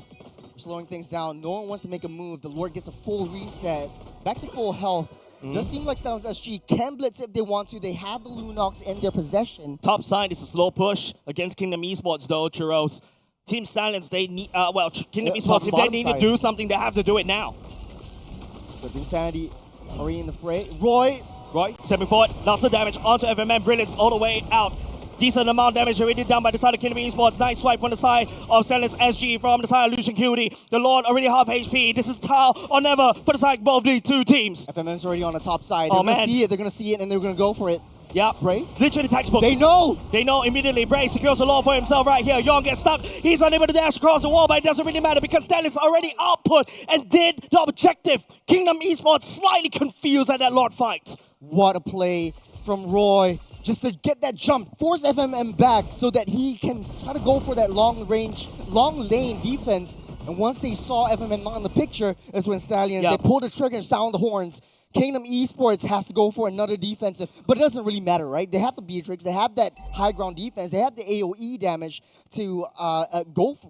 Slowing things down. No one wants to make a move. The Lord gets a full reset. Back to full health. Does seem like Stallions SG can blitz if they want to. They have the Lunox in their possession. Top side is a slow push against Kingdom Esports though, Churros. Team Stallions, they need, Kingdom Esports, if they need to do something, they have to do it now. But Insanity already in the fray. Roy, stepping forward, lots of damage onto FMM, Brilliance all the way out. Decent amount of damage already done by the side of Kingdom Esports. Nice swipe on the side of Stallions SG from the side of Lucian Cutie. The Lord already half HP. This is Tao or never for the side of both these two teams. FMM's already on the top side. They're gonna see it. They're gonna see it and they're gonna go for it. Yeah, Bray. Literally textbook. They know. They know immediately. Bray secures the Lord for himself right here. Yon gets stuck. He's unable to dash across the wall, but it doesn't really matter because Stallions already output and did the objective. Kingdom Esports slightly confused at that Lord fight. What a play from Roy. Just to get that jump, force FMM back so that he can try to go for that long lane defense. And once they saw FMM not in the picture, is when Stallions, they pull the trigger and sound the horns. Kingdom Esports has to go for another defensive, but it doesn't really matter, right? They have the Beatrix, they have that high ground defense, they have the AoE damage to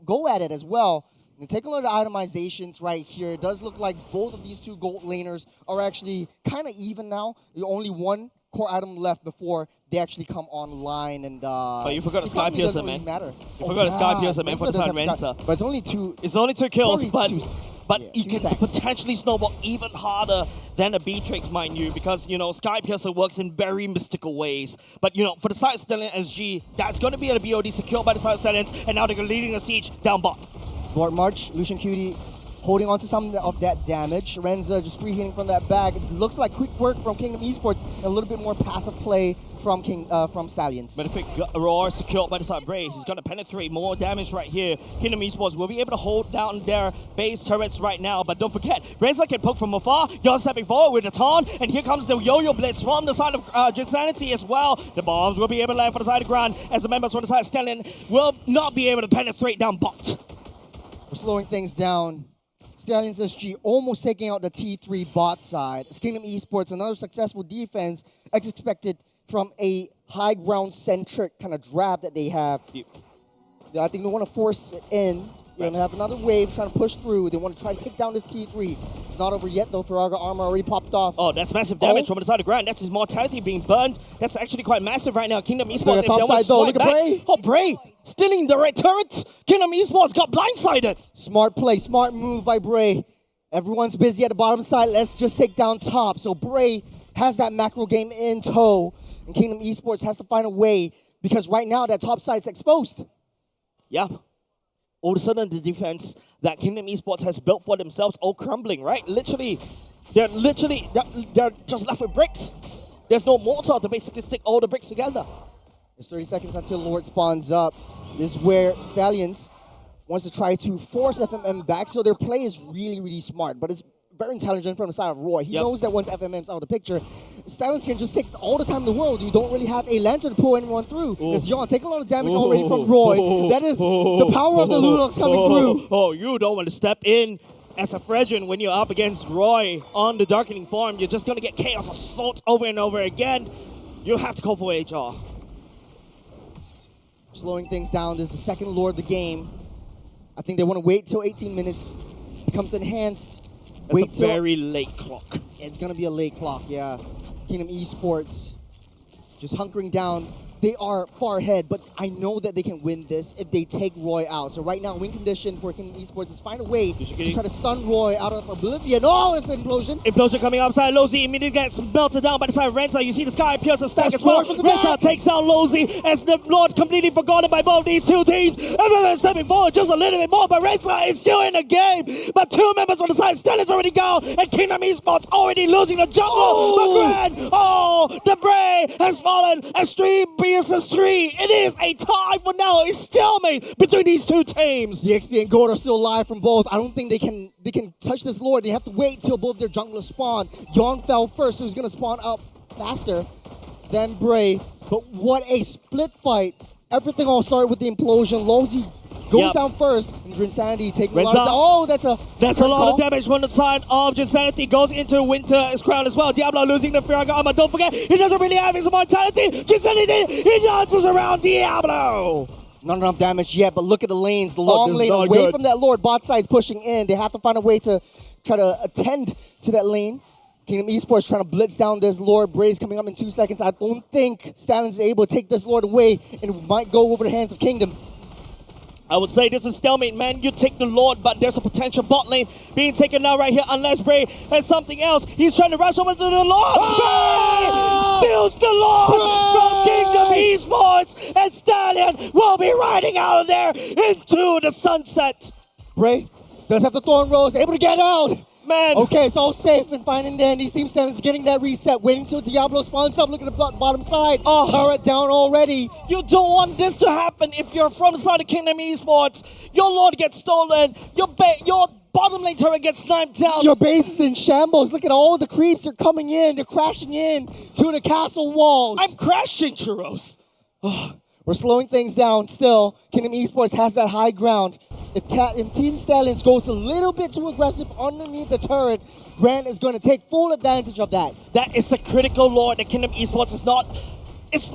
go at it as well. And take a look at the itemizations right here. It does look like both of these two gold laners are actually kind of even now. There's only one core item left before they actually come online, and but you forgot the Sky Piercer, man. Matter. You forgot the Sky Piercer, man, for the side Renza. But it's only two. It's only two kills, but you two can potentially snowball even harder than a Beatrix, mind you, because, you know, Sky Piercer works in very mystical ways. But, you know, for the side of Stallion SG, that's going to be a BOD secured by the side of Stallions, and now they're leading the siege down bot. Lord March, Lucian Cutie holding on to some of that damage. Renza just free hitting from that bag. It looks like quick work from Kingdom Esports and a little bit more passive play from Stallions. But if it Roar secured by the side of Bray, he's going to penetrate more damage right here. Kingdom Esports will be able to hold down their base turrets right now, but don't forget, Renza can poke from afar. You're stepping forward with the taunt, and here comes the Yo-Yo Blitz from the side of Jinsanity as well. The bombs will be able to land for the side of Grand, as the members from the side of Stallion will not be able to penetrate down bot. We're slowing things down. Stallions SG almost taking out the T3 bot side. It's Kingdom Esports, another successful defense, as expected from a high ground centric kind of draft that they have. I think they want to force it in. They're going to have another wave trying to push through. They want to try to take down this T3. It's not over yet though. Faraga armor already popped off. Oh, that's massive damage from the side of Grand. That's his mortality being burned. That's actually quite massive right now. Kingdom Esports, if they want to look at Bray. Oh, Bray stealing the red turrets. Kingdom Esports got blindsided. Smart play, smart move by Bray. Everyone's busy at the bottom side. Let's just take down top. So Bray has that macro game in tow. And Kingdom Esports has to find a way because right now that top side is exposed. Yeah. All of a sudden, the defense that Kingdom Esports has built for themselves all crumbling, right? They're just left with bricks. There's no mortar to basically stick all the bricks together. There's 30 seconds until Lord spawns up. This is where Stallions wants to try to force FMM back, so their play is really, really smart, but it's very intelligent from the side of Roy. He knows that once FMM's out of the picture, Stallions can just take all the time in the world. You don't really have a lantern to pull anyone through. Because Yon take a lot of damage already from Roy. That is the power of the Lunox coming through. Oh, you don't want to step in as a Fredrin when you're up against Roy on the Darkening Form. You're just going to get Chaos Assault over and over again. You have to call for HR. Slowing things down. This is the second lore of the game. I think they want to wait till 18 minutes. Becomes enhanced. It's a very late clock. It's going to be a late clock, yeah. Kingdom Esports just hunkering down. They are far ahead, but I know that they can win this if they take Roy out. So right now, win condition for Kingdom Esports is find a way to try to stun Roy out of oblivion. Oh, it's an implosion. Implosion coming outside. Lozy immediately gets melted down by the side of Renza. You see the sky appears to stack as well. Renza takes down Lozy as the Lord completely forgotten by both these two teams. Everyone stepping forward just a little bit more, but Renza is still in the game. But two members on the side, Stellan's already gone, and Kingdom Esports already losing the jungle. But the Bray has fallen. Extreme versus 3. It is a tie for now. It's stalemate between these two teams. The XP and Gold are still alive from both. I don't think they can touch this Lord. They have to wait till both their junglers spawn. Yon fell first, so he's going to spawn up faster than Bray. But what a split fight. Everything all started with the implosion. Lozy goes down first, and Drinsanity taking a lot of that's a lot of damage from the side of Drinsanity. Goes into Winter's crown as well. Diablo losing the Firaga armor. Don't forget, he doesn't really have his immortality. Drinsanity, he dances around Diablo. Not enough damage yet, but look at the lanes. The long lane away from that Lord. Bot side's pushing in. They have to find a way to try to attend to that lane. Kingdom Esports trying to blitz down this Lord. Bray's coming up in 2 seconds. I don't think Stallions is able to take this Lord away, and it might go over the hands of Kingdom. I would say this is stalemate, man. You take the Lord, but there's a potential bot lane being taken now right here unless Bray has something else. He's trying to rush over to the Lord. Bray steals the Lord from Kingdom Esports, and Stallion will be riding out of there into the sunset. Bray does have the Thorn Rose, able to get out. Man. Okay, it's all safe and fine and dandy. Team Stallions getting that reset, waiting till Diablo spawns up. Look at the bottom side. Turret down already. You don't want this to happen if you're from the side of Kingdom Esports. Your Lord gets stolen. Your bottom lane turret gets sniped down. Your base is in shambles. Look at all the creeps. They're coming in. They're crashing in to the castle walls. I'm crashing, Churros. We're slowing things down still. Kingdom Esports has that high ground. If Team Stallions goes a little bit too aggressive underneath the turret, Grant is going to take full advantage of that. That is a critical Lord that Kingdom Esports is not. It's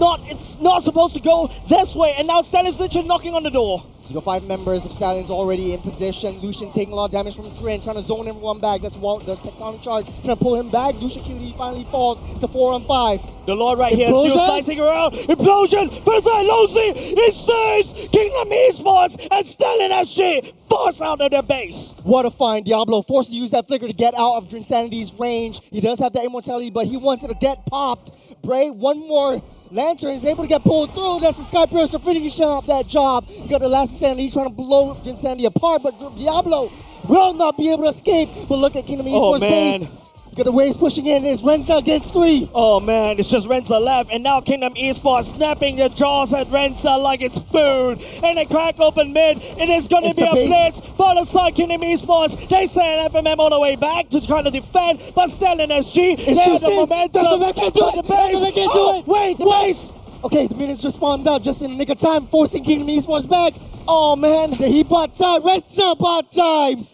not supposed to go this way, and now Stallions literally knocking on the door. So you got 5 members of Stallions already in position. Lucian taking a lot of damage from Trin, trying to zone everyone back. That's what the tectonic charge trying to pull him back. Lucian QD finally falls to 4-on-5. The Lord right here is still slicing around. Implosion! First side, Lozy! He saves Kingdom Esports and Stallion SG force out of their base. What a find. Diablo forced to use that flicker to get out of Drinsanity's range. He does have that immortality, but he wants it to get popped. Bray, one more lantern is able to get pulled through. That's the Sky Piercer finishing up that job. You got the last Insanity trying to blow Insanity apart, but Diablo will not be able to escape. But look at Kingdom Esports base. You got the waves pushing in. It's Renza against 3. Oh man, it's just Renza left, and now Kingdom Esports snapping their jaws at Renza like it's food. And they crack open mid. It is going to be a blitz for the side Kingdom Esports. They send FMM all the way back to try to defend, but Stallion SG, they have the momentum. The base. Wait, the base. Okay, the minions just spawned up just in the nick of time, forcing Kingdom Esports back. Oh man. He bought time. Renza bought time.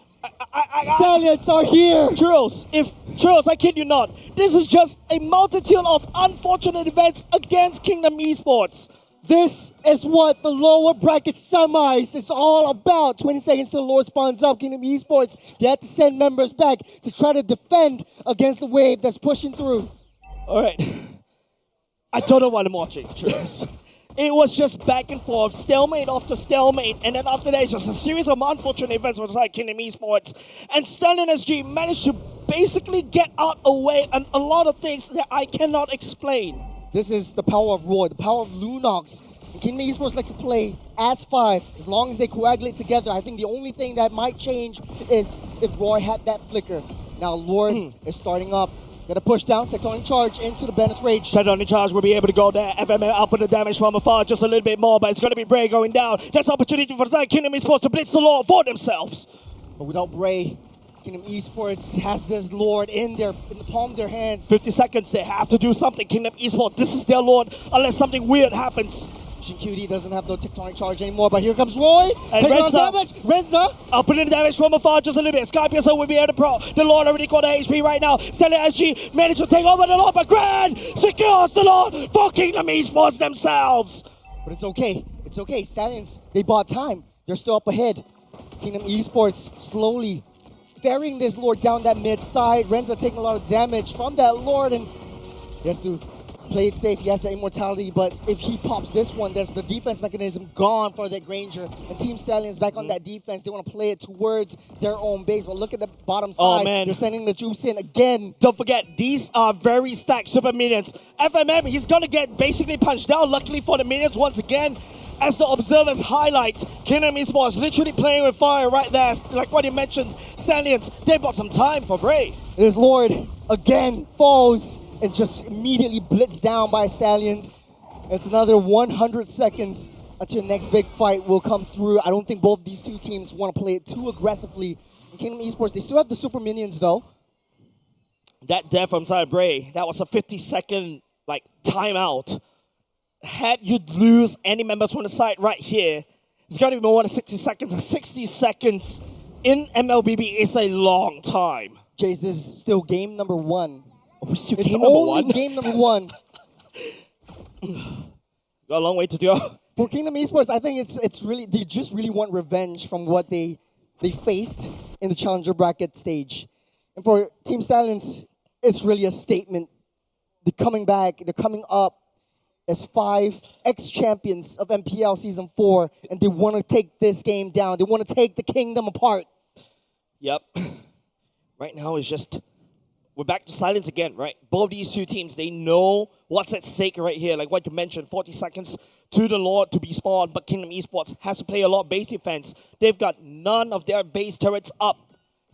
Stallions are here. Churros, I kid you not. This is just a multitude of unfortunate events against Kingdom Esports. This is what the lower bracket semis is all about. 20 seconds till the Lord spawns up. Kingdom Esports, they have to send members back to try to defend against the wave that's pushing through. All right. I don't know what I'm watching, Churros. It was just back and forth, stalemate after stalemate, and then after that, it's just a series of unfortunate events with Kingdom Esports. And Stallion SG managed to basically get out away and a lot of things that I cannot explain. This is the power of Roy, the power of Lunox. And Kingdom Esports likes to play as 5, as long as they coagulate together. I think the only thing that might change is if Roy had that flicker. Now Lord is starting up. Gonna push down, tectonic charge into the Bennett's Rage. Tectonic charge will be able to go there. FMM up with the damage from afar just a little bit more, but it's going to be Bray going down. There's opportunity for Zai Kingdom Esports to blitz the Lord for themselves. But without Bray, Kingdom Esports has this Lord in the palm of their hands. 50 seconds, they have to do something. Kingdom Esports, this is their Lord, unless something weird happens. QD doesn't have the tectonic charge anymore, but here comes Roy. And taking on damage. Renza. Up in the damage from afar just a little bit. Skypiercer will be able to pro. The Lord already got the HP right now. Stellar SG managed to take over the Lord, but Grand secures the Lord for Kingdom Esports themselves. But it's okay. It's okay. Stallions, they bought time. They're still up ahead. Kingdom Esports slowly ferrying this Lord down that mid side. Renza taking a lot of damage from that Lord, and he has to play it safe. He has the immortality, but if he pops this one, there's the defense mechanism gone for that Granger. And Team Stallions back on that defense. They want to play it towards their own base. But look at the bottom side. Oh, man. They're sending the juice in again. Don't forget, these are very stacked super minions. FMM, he's going to get basically punched down. Luckily for the minions, once again, as the observers highlight, Kingdom Esports literally playing with fire right there. Like what you mentioned, Stallions, they bought some time for Bray. This Lord again falls and just immediately blitzed down by Stallions. It's another 100 seconds until the next big fight will come through. I don't think both these two teams want to play it too aggressively. In Kingdom Esports, they still have the super minions though. That death from Side Bray, that was a 50-second timeout. Had you lose any members from the side right here, it's going to be more than 60 seconds. 60 seconds in MLBB is a long time. Jace, this is still game number one. It's game number one. Got a long way to go. For Kingdom Esports, I think it's really, they just really want revenge from what they faced in the challenger bracket stage. And for Team Stallions, it's really a statement. They're coming back, they're coming up as 5 ex-champions of MPL Season 4, and they want to take this game down. They want to take the kingdom apart. Yep. Right now it's just, we're back to silence again, right? Both these two teams, they know what's at stake right here. Like what you mentioned, 40 seconds to the Lord to be spawned, but Kingdom Esports has to play a lot of base defense. They've got none of their base turrets up.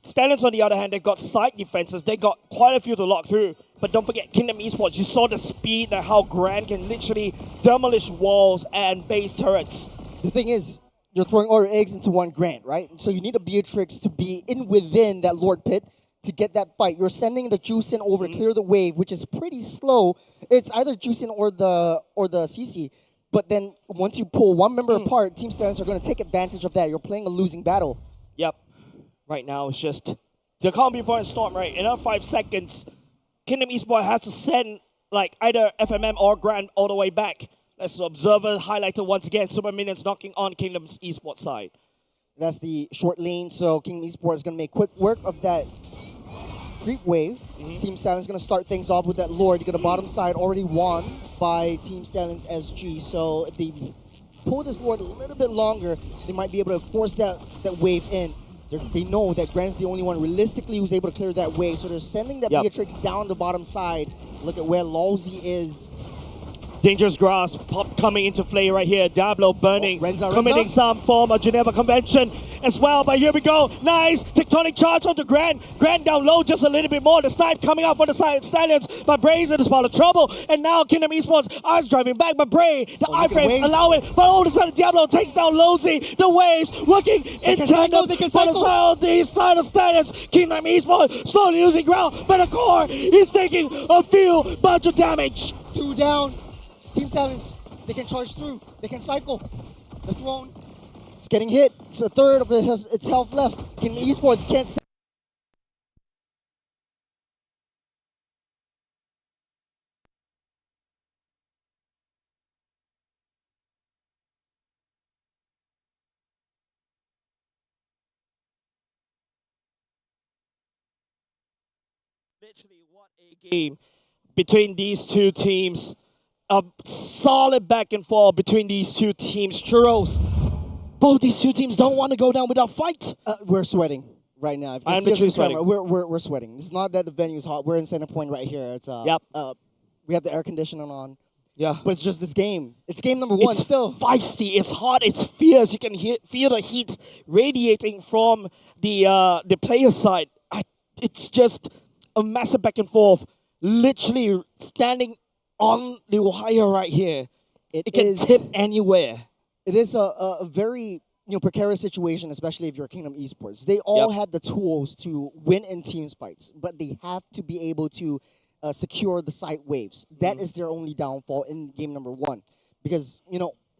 Stallions, on the other hand, they've got side defenses. They got quite a few to lock through. But don't forget, Kingdom Esports, you saw the speed and how Grand can literally demolish walls and base turrets. The thing is, you're throwing all your eggs into one Grand, right? So you need a Beatrix to be in within that Lord pit to get that fight. You're sending the juice in over, clear the wave, which is pretty slow. It's either juice in or the CC. But then once you pull one member apart, Team Stallions are going to take advantage of that. You're playing a losing battle. Yep. Right now, it's just the calm before a storm, right? In another 5 seconds, Kingdom Esports has to send either FMM or Grand all the way back. Let's observer highlighted once again. Super Minions knocking on Kingdom's Esports side. That's the short lane, so Kingdom Esports is going to make quick work of that creep wave. Team Stallions is going to start things off with that Lord. You got the bottom side already won by Team Stallions SG, so if they pull this Lord a little bit longer, they might be able to force that wave in. They know that Grant's the only one realistically who's able to clear that wave, so they're sending that Beatrix down the bottom side. Look at where Lawsy is. Dangerous Grasp coming into play right here. Diablo burning, committing some form of Geneva Convention as well. But here we go. Nice tectonic charge onto Grand. Grand down low just a little bit more. The snipe coming out for the side Stallions. But Bray's in a spot of trouble. And now Kingdom Esports are driving back. But Bray, the iframes allow it. But all of a sudden Diablo takes down Lowsy. The waves working in tandem for the side of Stallions. Kingdom Esports slowly losing ground. But the core is taking a few bunch of damage. 2 down. Team Stallions, they can charge through. They can cycle. The throne, it's getting hit. It's a third of its health left. Kingdom Esports can't stay. Literally, what a game between these two teams. A solid back and forth between these two teams. Churros, both these two teams don't want to go down without fight. We're sweating right now. I'm literally sweating. We're sweating. It's not that the venue's hot. We're in Centrepoint right here. It's we have the air conditioning on. Yeah. But it's just this game. It's game number 1 it's still. Feisty. It's hot. It's fierce. You can feel the heat radiating from the player side. It's just a massive back and forth. literally standing on the wire right here. It can is- tip anywhere. It is a very precarious situation, especially if you're Kingdom Esports. They all had the tools to win in teams fights, but they have to be able to secure the side waves. That is their only downfall in game number 1, because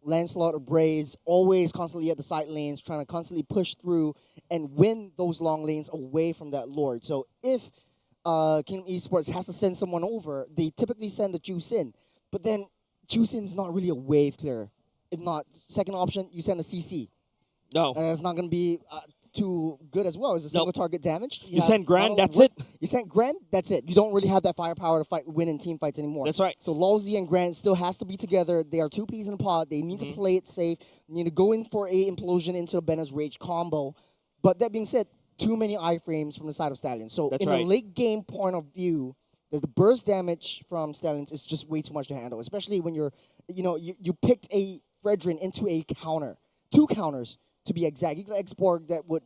Lancelot or Bray is always constantly at the side lanes, trying to constantly push through and win those long lanes away from that Lord. So if Kingdom Esports has to send someone over, they typically send the Juice in, but then Juice in is not really a wave clearer. If not, second option, you send a CC. No. And it's not going to be too good as well. It's a single target damage. You send Grand, that's it. it. You send Grand, that's it. You don't really have that firepower to win in team fights anymore. That's right. So Lolzy and Grand still has to be together. They are two peas in a pod. They need to play it safe. You need to go in for a implosion into a Benner's Rage combo. But that being said, too many iframes from the side of Stallions. So That's in right. a late game point of view, the burst damage from Stallions is just way too much to handle, especially when you picked a Fredrin into a counter. 2 counters, to be exact. You got X-Borg that would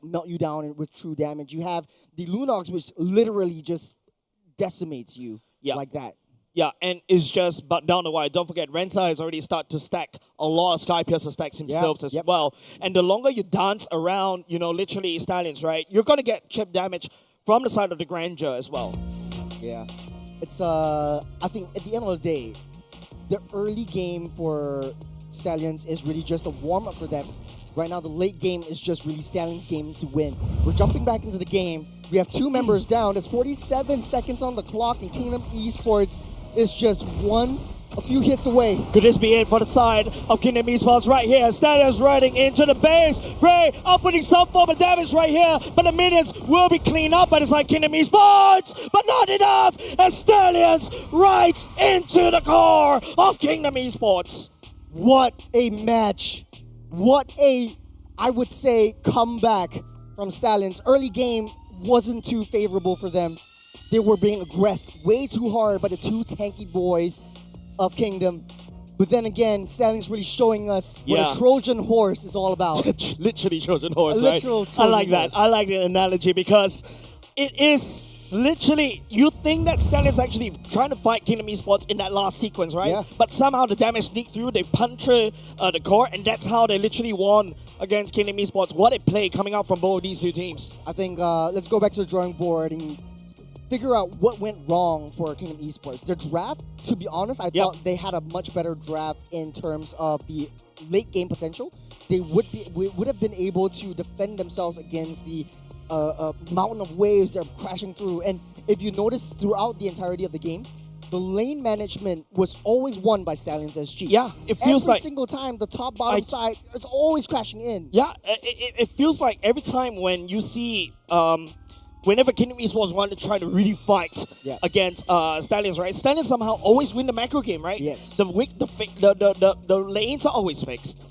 melt you down with true damage. You have the Lunox, which literally just decimates you like that. Yeah, and it's just but down the wire. Don't forget, Renta has already started to stack a lot of Sky Piercer stacks himself as well. And the longer you dance around, literally Stallions, right, you're going to get chip damage from the side of the Grandeur as well. Yeah. It's, I think at the end of the day, the early game for Stallions is really just a warm-up for them. Right now, the late game is just really Stallions' game to win. We're jumping back into the game. We have 2 members down. There's 47 seconds on the clock, and Kingdom Esports is just a few hits away. Could this be it for the side of Kingdom Esports right here? Stallions riding into the base. Ray outputting some form of damage right here, but the minions will be cleaned up by the side Kingdom Esports, but not enough as Stallions rides into the core of Kingdom Esports. What a match. What a, I would say, comeback from Stallions. Early game wasn't too favorable for them. They were being aggressed way too hard by the 2 tanky boys of Kingdom. But then again, Stallions really showing us what a Trojan horse is all about. Literally Trojan horse, A right? literal I like Trojan that. horse. I like the analogy because it is literally, you think that Stallions actually trying to fight Kingdom Esports in that last sequence, right? Yeah. But somehow the damage sneaked through, they punctured the core, and that's how they literally won against Kingdom Esports. What a play coming out from both of these 2 teams. I think let's go back to the drawing board and figure out what went wrong for Kingdom Esports. Their draft, to be honest, I thought they had a much better draft in terms of the late game potential. They would have been able to defend themselves against the mountain of waves they're crashing through. And if you notice throughout the entirety of the game, the lane management was always won by Stallions SG. Yeah, it feels every like single time the top bottom side is always crashing in. Yeah, it feels like every time when you see whenever Kingdom Esports want to try to really fight against Stallions, right? Stallions somehow always win the macro game, right? Yes. The lanes are always fixed.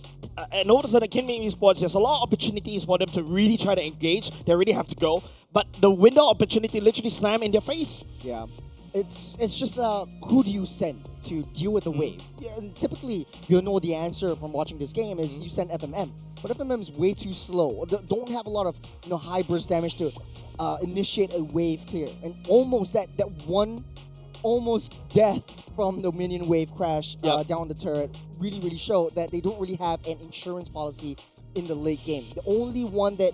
And all of a sudden, Kingdom Esports, there's a lot of opportunities for them to really try to engage. They really have to go. But the window opportunity literally slam in their face. Yeah. It's just who do you send to deal with the wave? Yeah, and typically, you'll know the answer from watching this game is you send FMM. But FMM is way too slow. Don't have a lot of high burst damage to initiate a wave clear. And almost that one almost death from the minion wave crash down the turret really showed that they don't really have an insurance policy in the late game. The only one that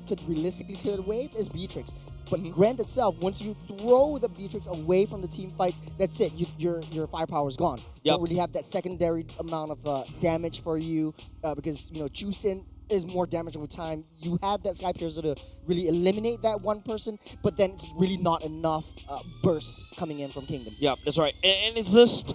could realistically clear the wave is Beatrix. But Grand itself, once you throw the Beatrix away from the team fights, that's it. Your firepower is gone. You don't really have that secondary amount of damage for you because Chusin is more damage over time. You have that Sky Piercer to really eliminate that one person, but then it's really not enough burst coming in from Kingdom. Yeah, that's right. And it's just,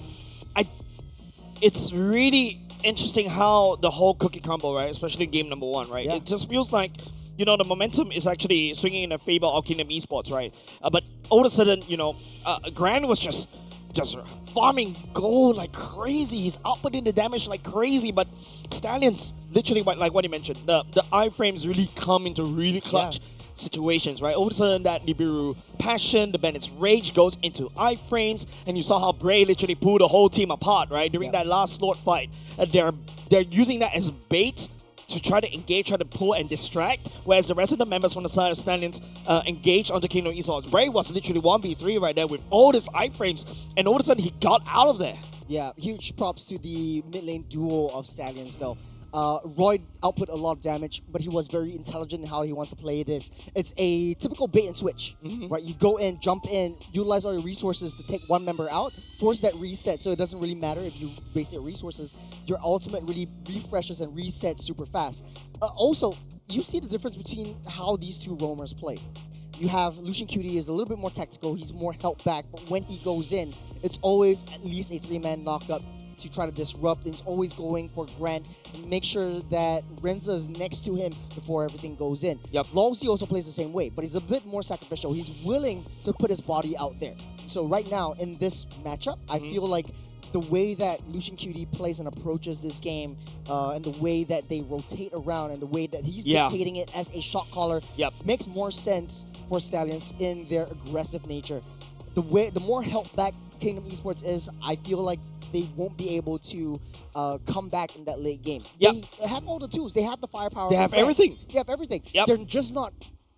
it's really interesting how the whole cookie combo, right, especially in game number 1, right? It just feels like the momentum is actually swinging in the favor of Kingdom Esports, right? But all of a sudden, Grand was just farming gold like crazy. He's outputting the damage like crazy, but Stallions, literally, like what you mentioned, the iframes really come into really clutch situations, right? All of a sudden, that Nibiru Passion, the Bennett's Rage goes into iframes, and you saw how Bray literally pulled the whole team apart, right? During that last Lord fight. They're using that as bait to try to engage, try to pull and distract, whereas the rest of the members from the side of Stallions engaged onto Kingdom Esports. Ray was literally 1v3 right there with all his iframes, and all of a sudden he got out of there. Yeah, huge props to the mid lane duo of Stallions though. Roy output a lot of damage, but he was very intelligent in how he wants to play this. It's a typical bait and switch, right? You go in, jump in, utilize all your resources to take one member out, force that reset, so it doesn't really matter if you waste your resources. Your ultimate really refreshes and resets super fast. Also, you see the difference between how these two roamers play. You have Lucian Cutie is a little bit more tactical, he's more held back, but when he goes in, it's always at least a 3-man knockup to try to disrupt, and he's always going for Grant and make sure that Renza is next to him before everything goes in. Yep. Lawsy also plays the same way, but he's a bit more sacrificial. He's willing to put his body out there. So right now, in this matchup, I feel like the way that Lucian Cutie plays and approaches this game, and the way that they rotate around, and the way that he's dictating it as a shot caller, makes more sense for Stallions in their aggressive nature. The more held back Kingdom Esports is, I feel like they won't be able to come back in that late game. They have all the tools. They have the firepower. They have everything. They have everything. They're just not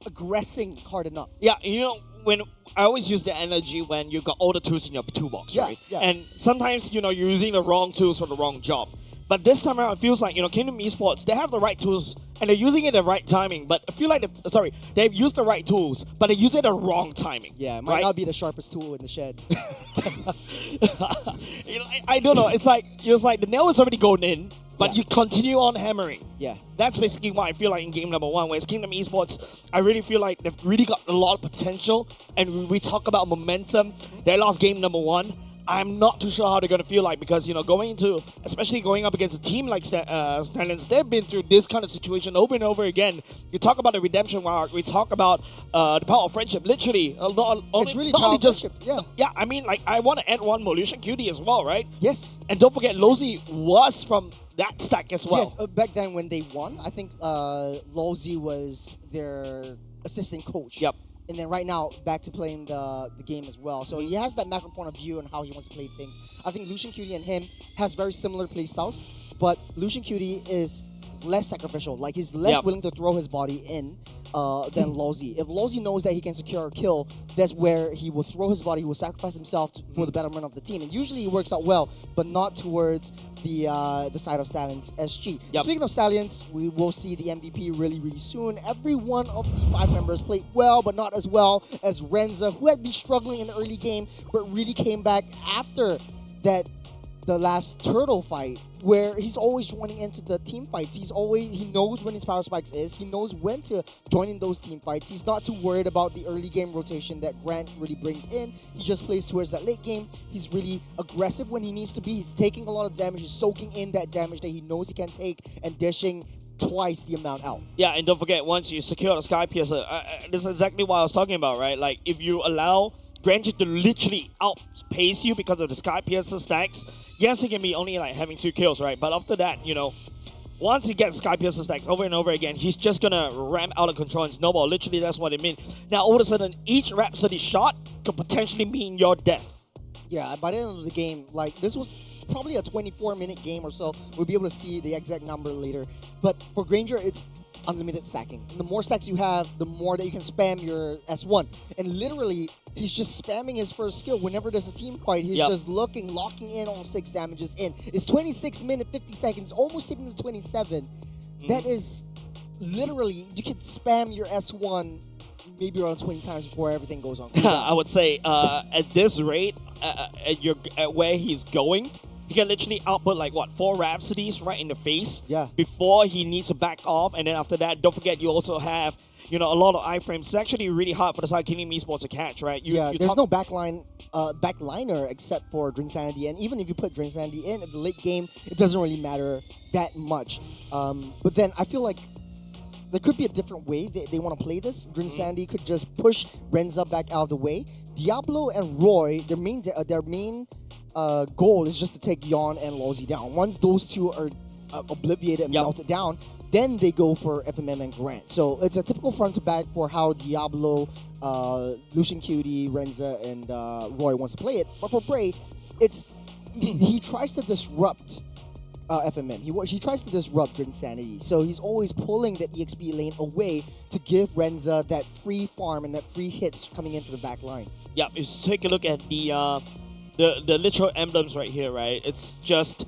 aggressing hard enough. Yeah, you know, when I always use the energy when you got all the tools in your toolbox, right? Yeah. And sometimes, you know, you're using the wrong tools for the wrong job. But this time around, it feels like, you know, Kingdom Esports, they have the right tools and they're using it at the right timing. But I feel like, they've used the right tools, but they use it at the wrong timing. Yeah, it might not be the sharpest tool in the shed. You know, I don't know. It's like the nail is already going in, but you continue on hammering. Yeah. That's basically what I feel like in game number 1. Whereas Kingdom Esports, I really feel like they've really got a lot of potential. And we talk about momentum. They lost game number 1. I'm not too sure how they're going to feel like, because, you know, especially going up against a team like Stallions, they've been through this kind of situation over and over again. You talk about the redemption arc, we talk about the power of friendship, literally. It's really power of friendship, yeah, I mean, like, I want to add one more, Lucian Cutie as well, right? Yes. And don't forget, Losey was from that stack as well. Yes, back then when they won, I think Losey was their assistant coach. Yep. And then right now, back to playing the game as well. So he has that macro point of view on how he wants to play things. I think Lucian Cutie and him has very similar play styles, but Lucian Cutie is less sacrificial. Like, he's less willing to throw his body in than Lawsy. If Lawsy knows that he can secure a kill, that's where he will throw his body, he will sacrifice himself for the betterment of the team. And usually it works out well, but not towards the side of Stallions SG. Speaking of Stallions, we will see the MVP really, really soon. Every one of the 5 members played well, but not as well as Renza, who had been struggling in the early game, but really came back after the last turtle fight, where he's always joining into the team fights. He knows when his power spikes is. He knows when to join in those team fights. He's not too worried about the early game rotation that Grant really brings in. He just plays towards that late game. He's really aggressive when he needs to be. He's taking a lot of damage. He's soaking in that damage that he knows he can take and dishing twice the amount out. Yeah, and don't forget, once you secure the Sky Piercer, this is exactly what I was talking about, right? Like, if you allow Grant to literally outpace you because of the Sky Piercer stacks, yes, he can be only like having 2 kills, right? But after that, you know, once he gets Sky Piercer stacks over and over again, he's just gonna ram out of control and snowball. Literally, that's what it means. Now, all of a sudden, each Rhapsody shot could potentially mean your death. Yeah, by the end of the game, like, this was probably a 24-minute game or so. We'll be able to see the exact number later. But for Granger, it's unlimited stacking. And the more stacks you have, the more that you can spam your S1. And literally, he's just spamming his first skill. Whenever there's a team fight, he's just locking in on 6 damages in. It's 26 minutes, 50 seconds, almost hitting to 27. That is literally, you can spam your S1 maybe around 20 times before everything goes on. I would say at this rate, at where he's going, he can literally output like, what, 4 Rhapsodies right in the face before he needs to back off. And then after that, don't forget, you also have, you know, a lot of iframes. It's actually really hard for the side Kingdom Esports to catch, right? There's no backliner except for Drink Sanity. And even if you put Drink Sanity in at the late game, it doesn't really matter that much. But then I feel like there could be a different way they want to play this. Drink Sanity could just push Renza back out of the way. Diablo and Roy, their main goal is just to take Yon and Lawsy down. Once those two are obliviated and melted down, then they go for FMM and Grant. So it's a typical front to back for how Diablo, Lucian Cutie, Renza, and Roy wants to play it. But for Bray, it's he tries to disrupt FMM. He tries to disrupt Insanity, so he's always pulling that EXP lane away to give Renza that free farm and that free hits coming into the back line. Yeah, if you take a look at the literal emblems right here, right? It's just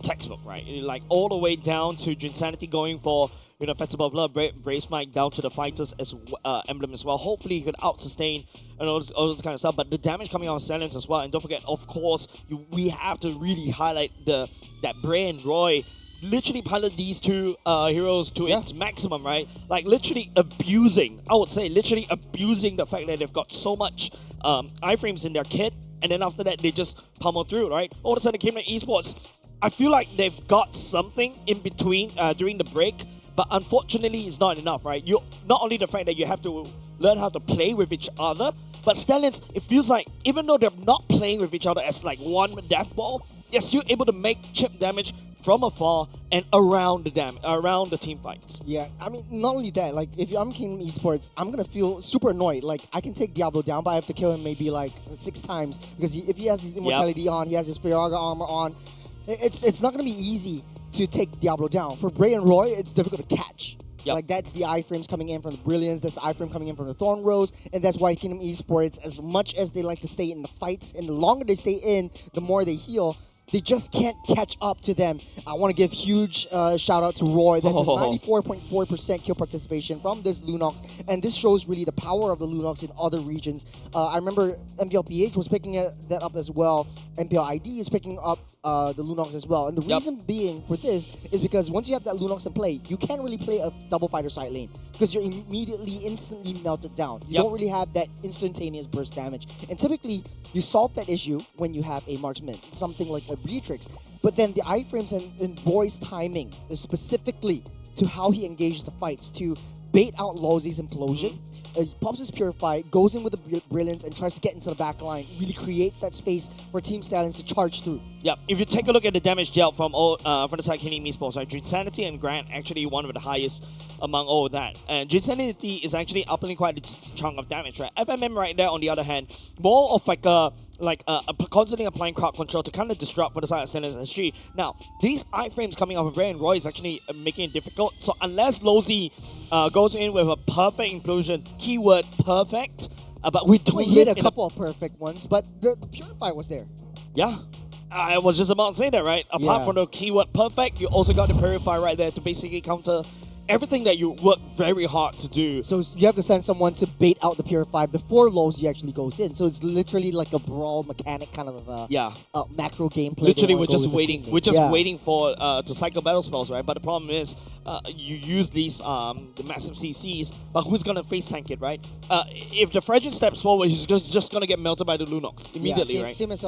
textbook, right? Like all the way down to Insanity going for Festival of Blood, Brace Mike down to the Fighters as emblem as well. Hopefully he could out-sustain and all this kind of stuff. But the damage coming out of Stallions as well. And don't forget, of course, we have to really highlight that Bray and Roy literally pilot these two heroes to its maximum, right? Like literally abusing, I would say, literally abusing the fact that they've got so much iframes in their kit. And then after that, they just pummel through, right? All of a sudden, Cayman Esports, I feel like they've got something in between during the break, but unfortunately, it's not enough, right? You not only the fact that you have to learn how to play with each other, but Stallions, it feels like even though they're not playing with each other as like one death ball, they're still able to make chip damage from afar and around the team fights. Yeah, I mean, not only that, like if I'm Kingdom Esports, I'm gonna feel super annoyed. Like I can take Diablo down, but I have to kill him maybe like 6 times because if he has his immortality on, he has his Firaga armor on. It's not gonna be easy to take Diablo down. For Bray and Roy, it's difficult to catch. Yep. Like that's the iframes coming in from the Brilliance, that's the iframe coming in from the Thorn Rose, and that's why Kingdom Esports, as much as they like to stay in the fights, and the longer they stay in, the more they heal, they just can't catch up to them. I want to give huge shout out to Roy. That's a 94.4% kill participation from this Lunox, and this shows really the power of the Lunox in other regions. I remember MPL PH was picking that up as well. MPL ID is picking up the Lunox as well. And the reason being for this is because once you have that Lunox in play, you can't really play a double fighter side lane because you're instantly melted down. You don't really have that instantaneous burst damage. And typically, you solve that issue when you have a marksman, something like a Beatrix. But then the iframes and Roy's timing is specifically to how he engages the fights to bait out Lozy's implosion. Pops his Purify, goes in with the Brilliance and tries to get into the back line, really create that space for Team Stallions to charge through. Yeah, if you take a look at the damage dealt from the side Kingdom Esports, right, Insanity and Grant actually one of the highest among all of that. And Insanity is actually upping quite a chunk of damage, right? FMM right there, on the other hand, more of like a constantly applying crowd control to kind of disrupt for the side of Stallions SG. Now, these iframes coming off of Ray and Roy is actually making it difficult. So unless Lozy goes in with a perfect implosion, keyword perfect, but we don't hit a couple of perfect ones, but the Purify was there. Yeah. I was just about to say that, right? Apart from the keyword perfect, you also got the Purify right there to basically counter everything that you work very hard to do. So you have to send someone to bait out the Purify before Lozy actually goes in. So it's literally like a brawl mechanic kind of macro gameplay. Literally, we're just waiting. We're just waiting for to cycle battle spells, right? But the problem is, you use these the massive CCs, but who's gonna face tank it, right? If the Frederick steps forward, he's just gonna get melted by the Lunox immediately, right? Same as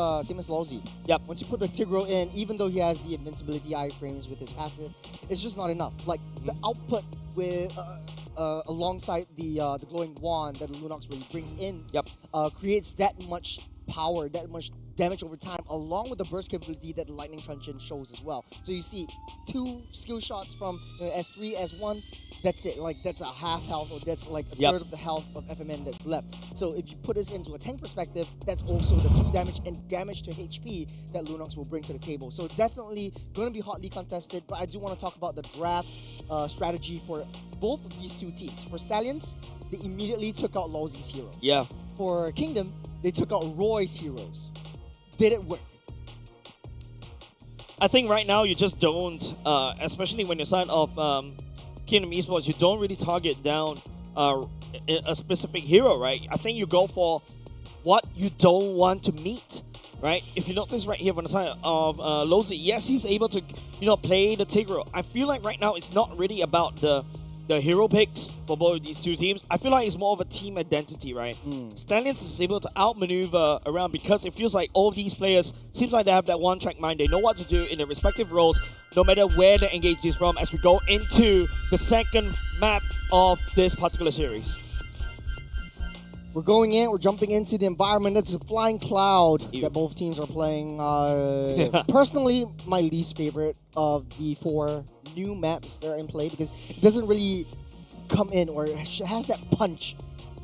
Lozy. Yep. Once you put the Tigro in, even though he has the invincibility iframes with his passive, it's just not enough. Like the output with alongside the glowing wand that the Lunox really brings in, creates that much power, that much damage over time, along with the burst capability that the Lightning Truncheon shows as well. So you see 2 skill shots from S3, S1, that's it. Like that's a half health, or that's like a third of the health of FMM that's left. So if you put this into a tank perspective, that's also the true damage and damage to HP that Lunox will bring to the table. So definitely going to be hotly contested, but I do want to talk about the draft strategy for both of these two teams. For Stallions, they immediately took out Lozy's heroes. Yeah. For Kingdom, they took out Roy's heroes. Did it work? I think right now you just don't, especially when you're side of Kingdom Esports, you don't really target down a specific hero, right? I think you go for what you don't want to meet, right? If you notice right here from the side of Lozy, yes, he's able to, play the Tigro. I feel like right now it's not really about the hero picks for both of these two teams. I feel like it's more of a team identity, right? Stallions is able to outmaneuver around because it feels like all these players seems like they have that one-track mind. They know what to do in their respective roles, no matter where they engage this from, as we go into the second map of this particular series. We're jumping into the environment. That's a flying cloud that both teams are playing. Personally, my least favorite of the 4 new maps that are in play because it doesn't really come in or has that punch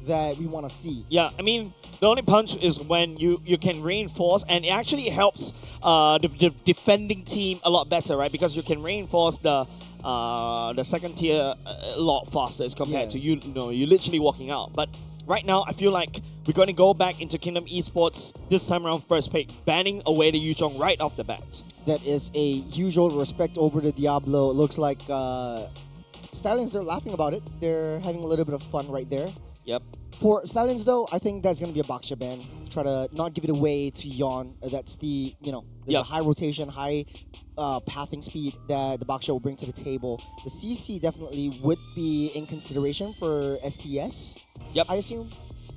that we want to see. Yeah, I mean, the only punch is when you can reinforce, and it actually helps the defending team a lot better, right? Because you can reinforce the second tier a lot faster as compared to you literally walking out. But right now, I feel like we're going to go back into Kingdom Esports this time around first pick, banning away the Yuzhong right off the bat. That is a usual respect over the Diablo. It looks like Stallions, they're laughing about it. They're having a little bit of fun right there. Yep. For Stallions, though, I think that's going to be a Baksha ban. Try to not give it away to Yon. That's the, there's a high rotation, high pathing speed that the Baksha will bring to the table. The CC definitely would be in consideration for STS, I assume.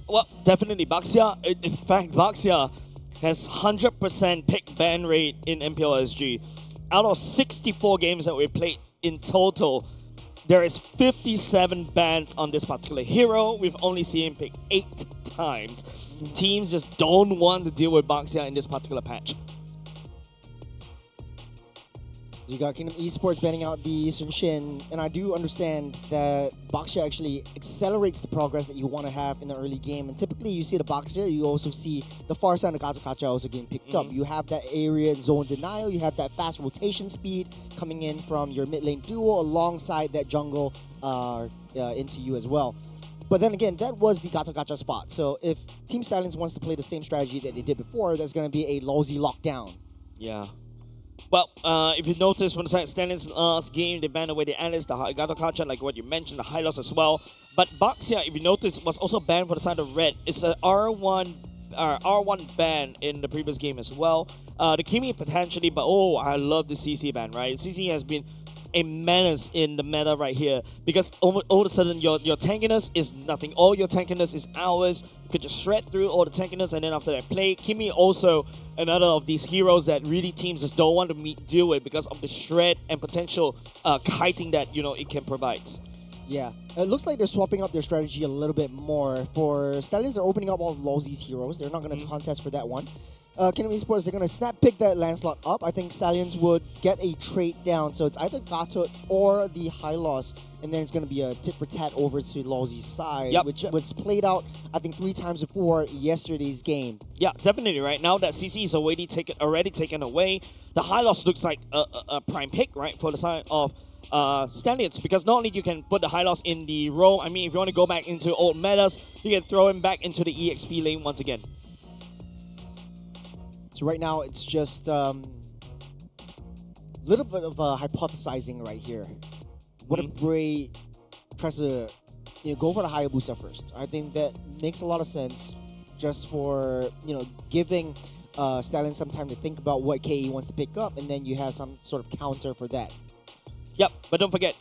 Well, definitely. Baxia, in fact, Baxia has 100% pick ban rate in MPL SG. Out of 64 games that we played in total, there is 57 bans on this particular hero. We've only seen him pick 8 times. Teams just don't want to deal with Baxia in this particular patch. You got Kingdom Esports banning out the Eastern Shin, and I do understand that Baksha actually accelerates the progress that you want to have in the early game. And typically, you see the Baksha, you also see the far side of Gato Kacha also getting picked up. You have that area zone denial, you have that fast rotation speed coming in from your mid lane duo alongside that jungle into you as well. But then again, that was the Gato Gacha spot. So if Team Stallions wants to play the same strategy that they did before, that's going to be a lousy lockdown. Yeah. Well, if you notice, when the Stallions last game, they banned away the Alice, the Gato Kacha, like what you mentioned, the high loss as well. But Baxia, if you notice, was also banned for the side of red. It's a R1 ban in the previous game as well. The Kimi potentially, but I love the CC ban, right? CC has been a menace in the meta right here because all of a sudden your tankiness is nothing. All your tankiness is ours. You could just shred through all the tankiness and then after that play. Kimi also another of these heroes that really teams just don't want to deal with because of the shred and potential kiting that it can provide. Yeah, it looks like they're swapping up their strategy a little bit more. For Stallions, they're opening up all of Lowsy's heroes. They're not going to contest for that one. Kingdom Esports, they're going to snap pick that Lancelot up. I think Stallions would get a trait down. So it's either Gato or the high loss. And then it's going to be a tit for tat over to Lowsy's side, which was played out, I think, 3 times before yesterday's game. Yeah, definitely. Right now that CC is already taken away. The high loss looks like a prime pick, right, for the side of Stallions, because not only you can put the high loss in the row, I mean, if you want to go back into old metas, you can throw him back into the EXP lane once again. So right now, it's just little bit of hypothesizing right here. What if Bray tries to go for the Hayabusa first? I think that makes a lot of sense just for giving Stallions some time to think about what KE wants to pick up, and then you have some sort of counter for that. Yep, but don't forget,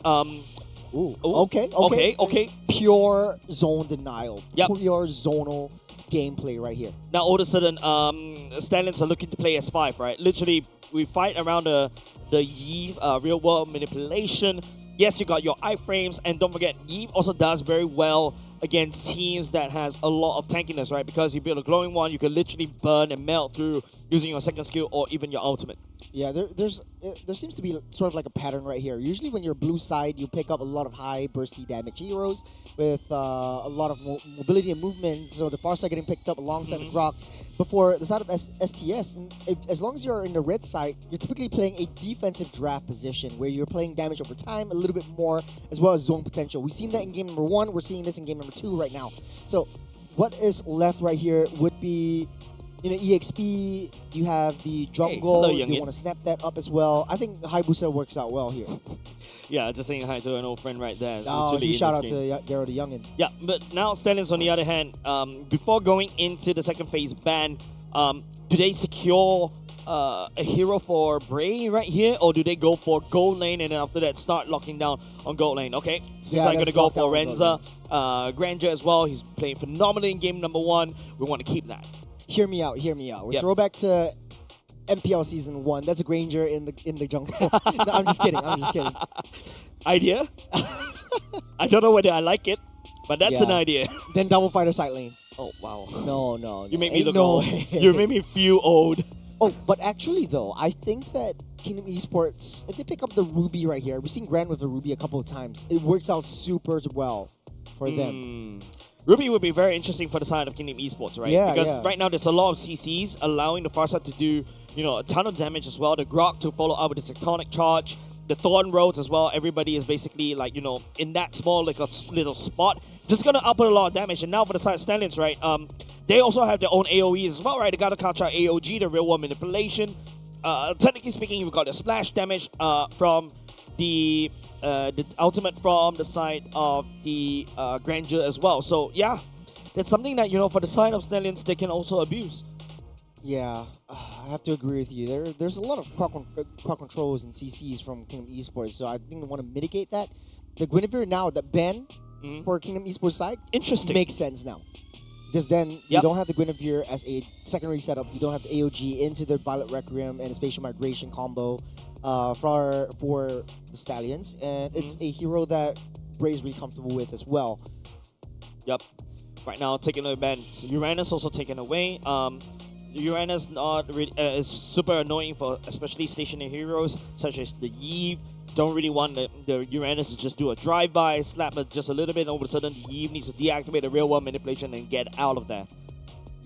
Okay. Pure zone denial. Yep. Pure zonal gameplay right here. Now all of a sudden, Stallions are looking to play S5, right? Literally, we fight around the Eve real world manipulation. Yes, you got your iframes, and don't forget, Eve also does very well against teams that has a lot of tankiness, right? Because you build a glowing one, you can literally burn and melt through using your second skill or even your ultimate. Yeah, there seems to be sort of like a pattern right here. Usually when you're blue side, you pick up a lot of high bursty damage heroes with a lot of mobility and movement. So the far side getting picked up alongside the Grok. Before the side of STS, as long as you're in the red side, you're typically playing a defensive draft position where you're playing damage over time a little bit more, as well as zone potential. We've seen that in game number 1. We're seeing this in game number 2 right now. So what is left right here would be, EXP. You have the jungle. Hey, you want to snap that up as well. I think the Hayabusa works out well here. Yeah, just saying hi to an old friend right there. Oh, shout out to Garo the Youngin. Yeah, but now Stallions on the other hand, before going into the second phase ban, do they secure a hero for Bray right here, or do they go for gold lane and then after that start locking down on gold lane? Okay, seems like going to go for Renza, Granger as well. He's playing phenomenally in game number 1. We want to keep that. Hear me out. We throw back to MPL Season 1. That's a Granger in the jungle. No, I'm just kidding. Idea? I don't know whether I like it, but that's an idea. Then double fighter side lane. Oh, wow. No. You make me look old. You make me feel old. Oh, but actually though, I think that Kingdom Esports, if they pick up the Ruby right here, we've seen Grand with the Ruby a couple of times. It works out super well for them. Ruby would be very interesting for the side of Kingdom Esports, right? Yeah, because yeah. right now there's a lot of CCs allowing the far side to do, a ton of damage as well. The Grok to follow up with the Tectonic Charge, the Thorn Roads as well. Everybody is basically in that small little spot, just gonna output a lot of damage. And now for the side of Stallions, right? They also have their own AOEs as well, right? They got to catch out AOG, the real world manipulation. Technically speaking, you've got the splash damage from the ultimate from the side of the Grandeur as well. So yeah, that's something that for the side of Stallions they can also abuse. Yeah, I have to agree with you. There's a lot of crowd controls and CCs from Kingdom Esports, so I think they want to mitigate that. The Guinevere now, the ban for Kingdom Esports side, interesting, makes sense now. Because then you don't have the Guinevere as a secondary setup. You don't have the AOG into the Violet Requiem and the Spatial Migration combo for the Stallions. And it's a hero that Bray's really comfortable with as well. Yep. Right now, taking away ban. Uranus also taken away. Uranus not really, is super annoying for especially stationary heroes such as the Eve. Don't really want the Uranus to just do a drive-by, slap it just a little bit, and all of a sudden the Eve needs to deactivate the real-world manipulation and get out of there.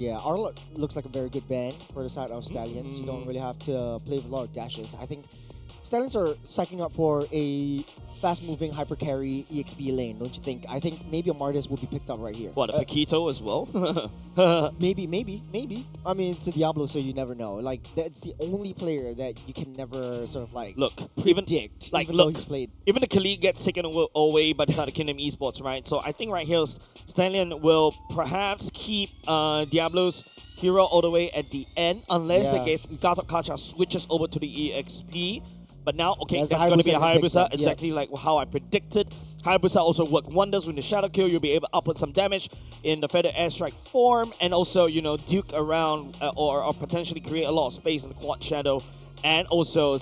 Yeah, Arla looks like a very good ban for the side of Stallions. You don't really have to play with a lot of dashes. I think Stallions are psyching up for a fast-moving hyper carry EXP lane, don't you think? I think maybe a Martis will be picked up right here. What, a Paquito as well? Maybe. I mean, it's a Diablo, so you never know. Like, that's the only player that you can never sort of like predict. Though he's played. Even the Khalid gets taken away by the side of Kingdom Esports, right? So I think right here, Stallion will perhaps keep Diablo's hero all the way at the end, unless they get Gato Kacha switches over to the EXP. But now, okay, that's going to be a Hayabusa, exactly like how I predicted. Hayabusa also work wonders with the Shadow Kill. You'll be able to output some damage in the Feather Airstrike form, and also, duke around or potentially create a lot of space in the Quad Shadow, and also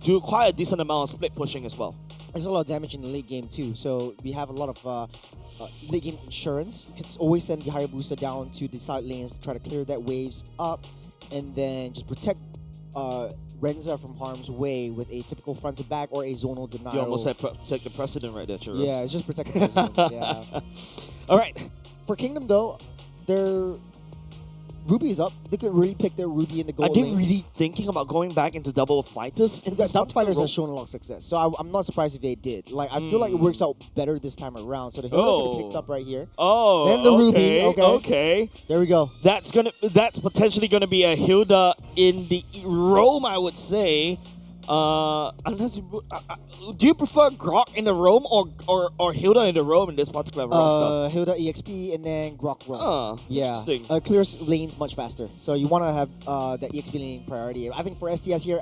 do quite a decent amount of split pushing as well. There's a lot of damage in the late game too, so we have a lot of late game insurance. You can always send the Hayabusa down to the side lanes to try to clear that waves up, and then just protect Renza from harm's way with a typical front to back or a zonal denial. You almost said protect the precedent right there, Churros. Yeah, it's just protect the precedent. Yeah. All right. For Kingdom though, their Ruby's up. They could really pick their Ruby in the gold lane. Are they really thinking about going back into double fighters? Double fighters has shown a lot of success, so I'm not surprised if they did. Like, I feel like it works out better this time around. So the Hilda could have picked up right here. Oh, then the Ruby. Okay. There we go. That's potentially gonna be a Hilda in the Rome, I would say. Unless do you prefer Grok in the Rome or Hilda in the Rome in this particular roster? Hilda EXP and then Grok Rome. Interesting. Clears lanes much faster, so you want to have that EXP lane priority. I think for STS here,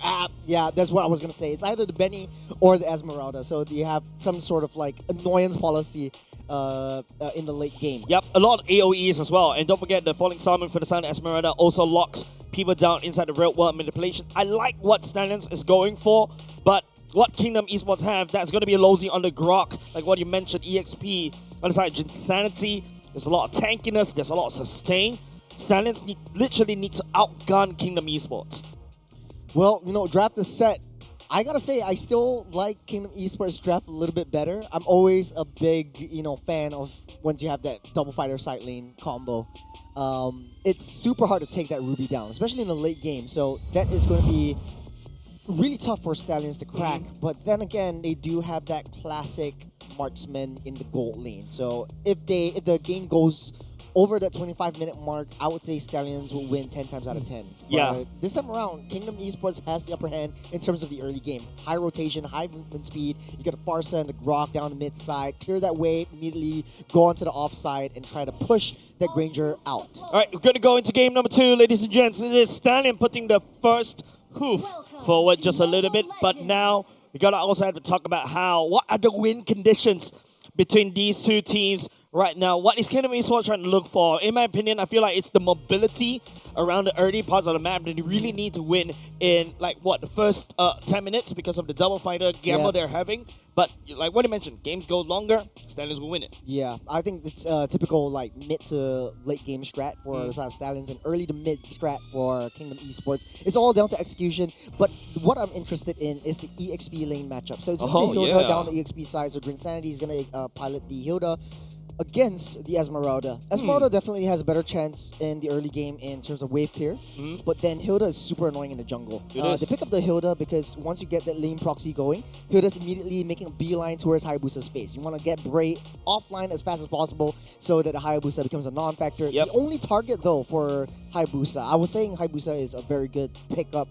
that's what I was gonna say. It's either the Benny or the Esmeralda, so you have some sort of like annoyance policy in the late game. Yep, a lot of AoEs as well, and don't forget the Falling Salmon for the Sun Esmeralda also locks people down inside the real world manipulation. I like what Stallions is going for, but what Kingdom Esports have, that's going to be a low-Z on the Grok, like what you mentioned, EXP, on the side, Insanity, there's a lot of tankiness, there's a lot of sustain. Stallions literally need to outgun Kingdom Esports. Well, draft is set. I gotta say, I still like Kingdom Esports draft a little bit better. I'm always a big, fan of once you have that double fighter side lane combo. It's super hard to take that Ruby down, especially in the late game. So that is going to be really tough for Stallions to crack. But then again, they do have that classic marksman in the gold lane. So if the game goes over that 25-minute mark, I would say Stallions will win 10 times out of 10. But this time around, Kingdom Esports has the upper hand in terms of the early game. High rotation, high movement speed. You got a Farsa and the Grok down the mid side. Clear that wave, immediately go onto the offside and try to push that Granger out. All right, we're going to go into game number 2, ladies and gents. It is Stallion putting the first hoof forward just a little bit. But now we got to also have to talk about what are the win conditions between these two teams right now. What is Kingdom Esports trying to look for? In my opinion, I feel like it's the mobility around the early parts of the map that you really need to win in, the first 10 minutes because of the double fighter gamble they're having. But like what you mentioned, games go longer, Stallions will win it. Yeah, I think it's typical mid to late game strat for the side of Stallions and early to mid strat for Kingdom Esports. It's all down to execution, but what I'm interested in is the EXP lane matchup. So it's going to be Hilda down the EXP side, so Drinsanity is going to pilot the Hilda. against the Esmeralda. Esmeralda definitely has a better chance in the early game in terms of wave clear, but then Hilda is super annoying in the jungle. They pick up the Hilda because once you get that lane proxy going, Hilda's immediately making a beeline towards Hayabusa's space. You want to get Bray offline as fast as possible so that the Hayabusa becomes a non-factor. The only target though for Hayabusa, I was saying Hayabusa is a very good pickup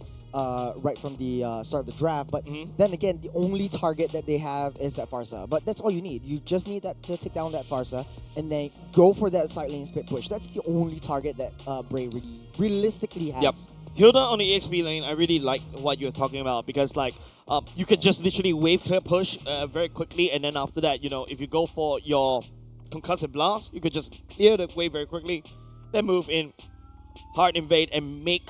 right from the start of the draft, but then again, the only target that they have is that Farsa. But that's all you need. You just need that to take down that Farsa, and then go for that side lane split push. That's the only target that Bray really realistically has. Hilda on the EXP lane, I really like what you're talking about because like you could just literally wave clear push very quickly, and then after that, you know, if you go for your concussive blast, you could just clear the wave very quickly, then move in, hard invade, and make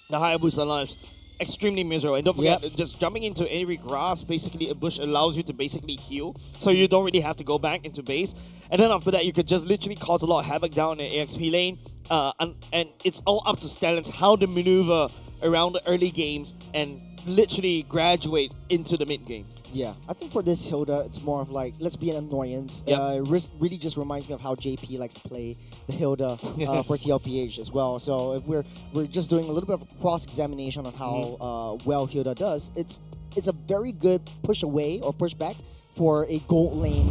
the Hayabusa lives extremely miserable. And don't forget, just jumping into every grass, basically a bush allows you to basically heal, so you don't really have to go back into base. And then after that, you could just literally cause a lot of havoc down in the AXP lane. And it's all up to Stallions how to maneuver around the early games and literally graduate into the mid game. Yeah, I think for this Hilda, it's more of like, let's be an annoyance. It really just reminds me of how JP likes to play the Hilda for TLPH as well. So if we're just doing a little bit of cross-examination on how well Hilda does, it's a very good push away or push back for a gold lane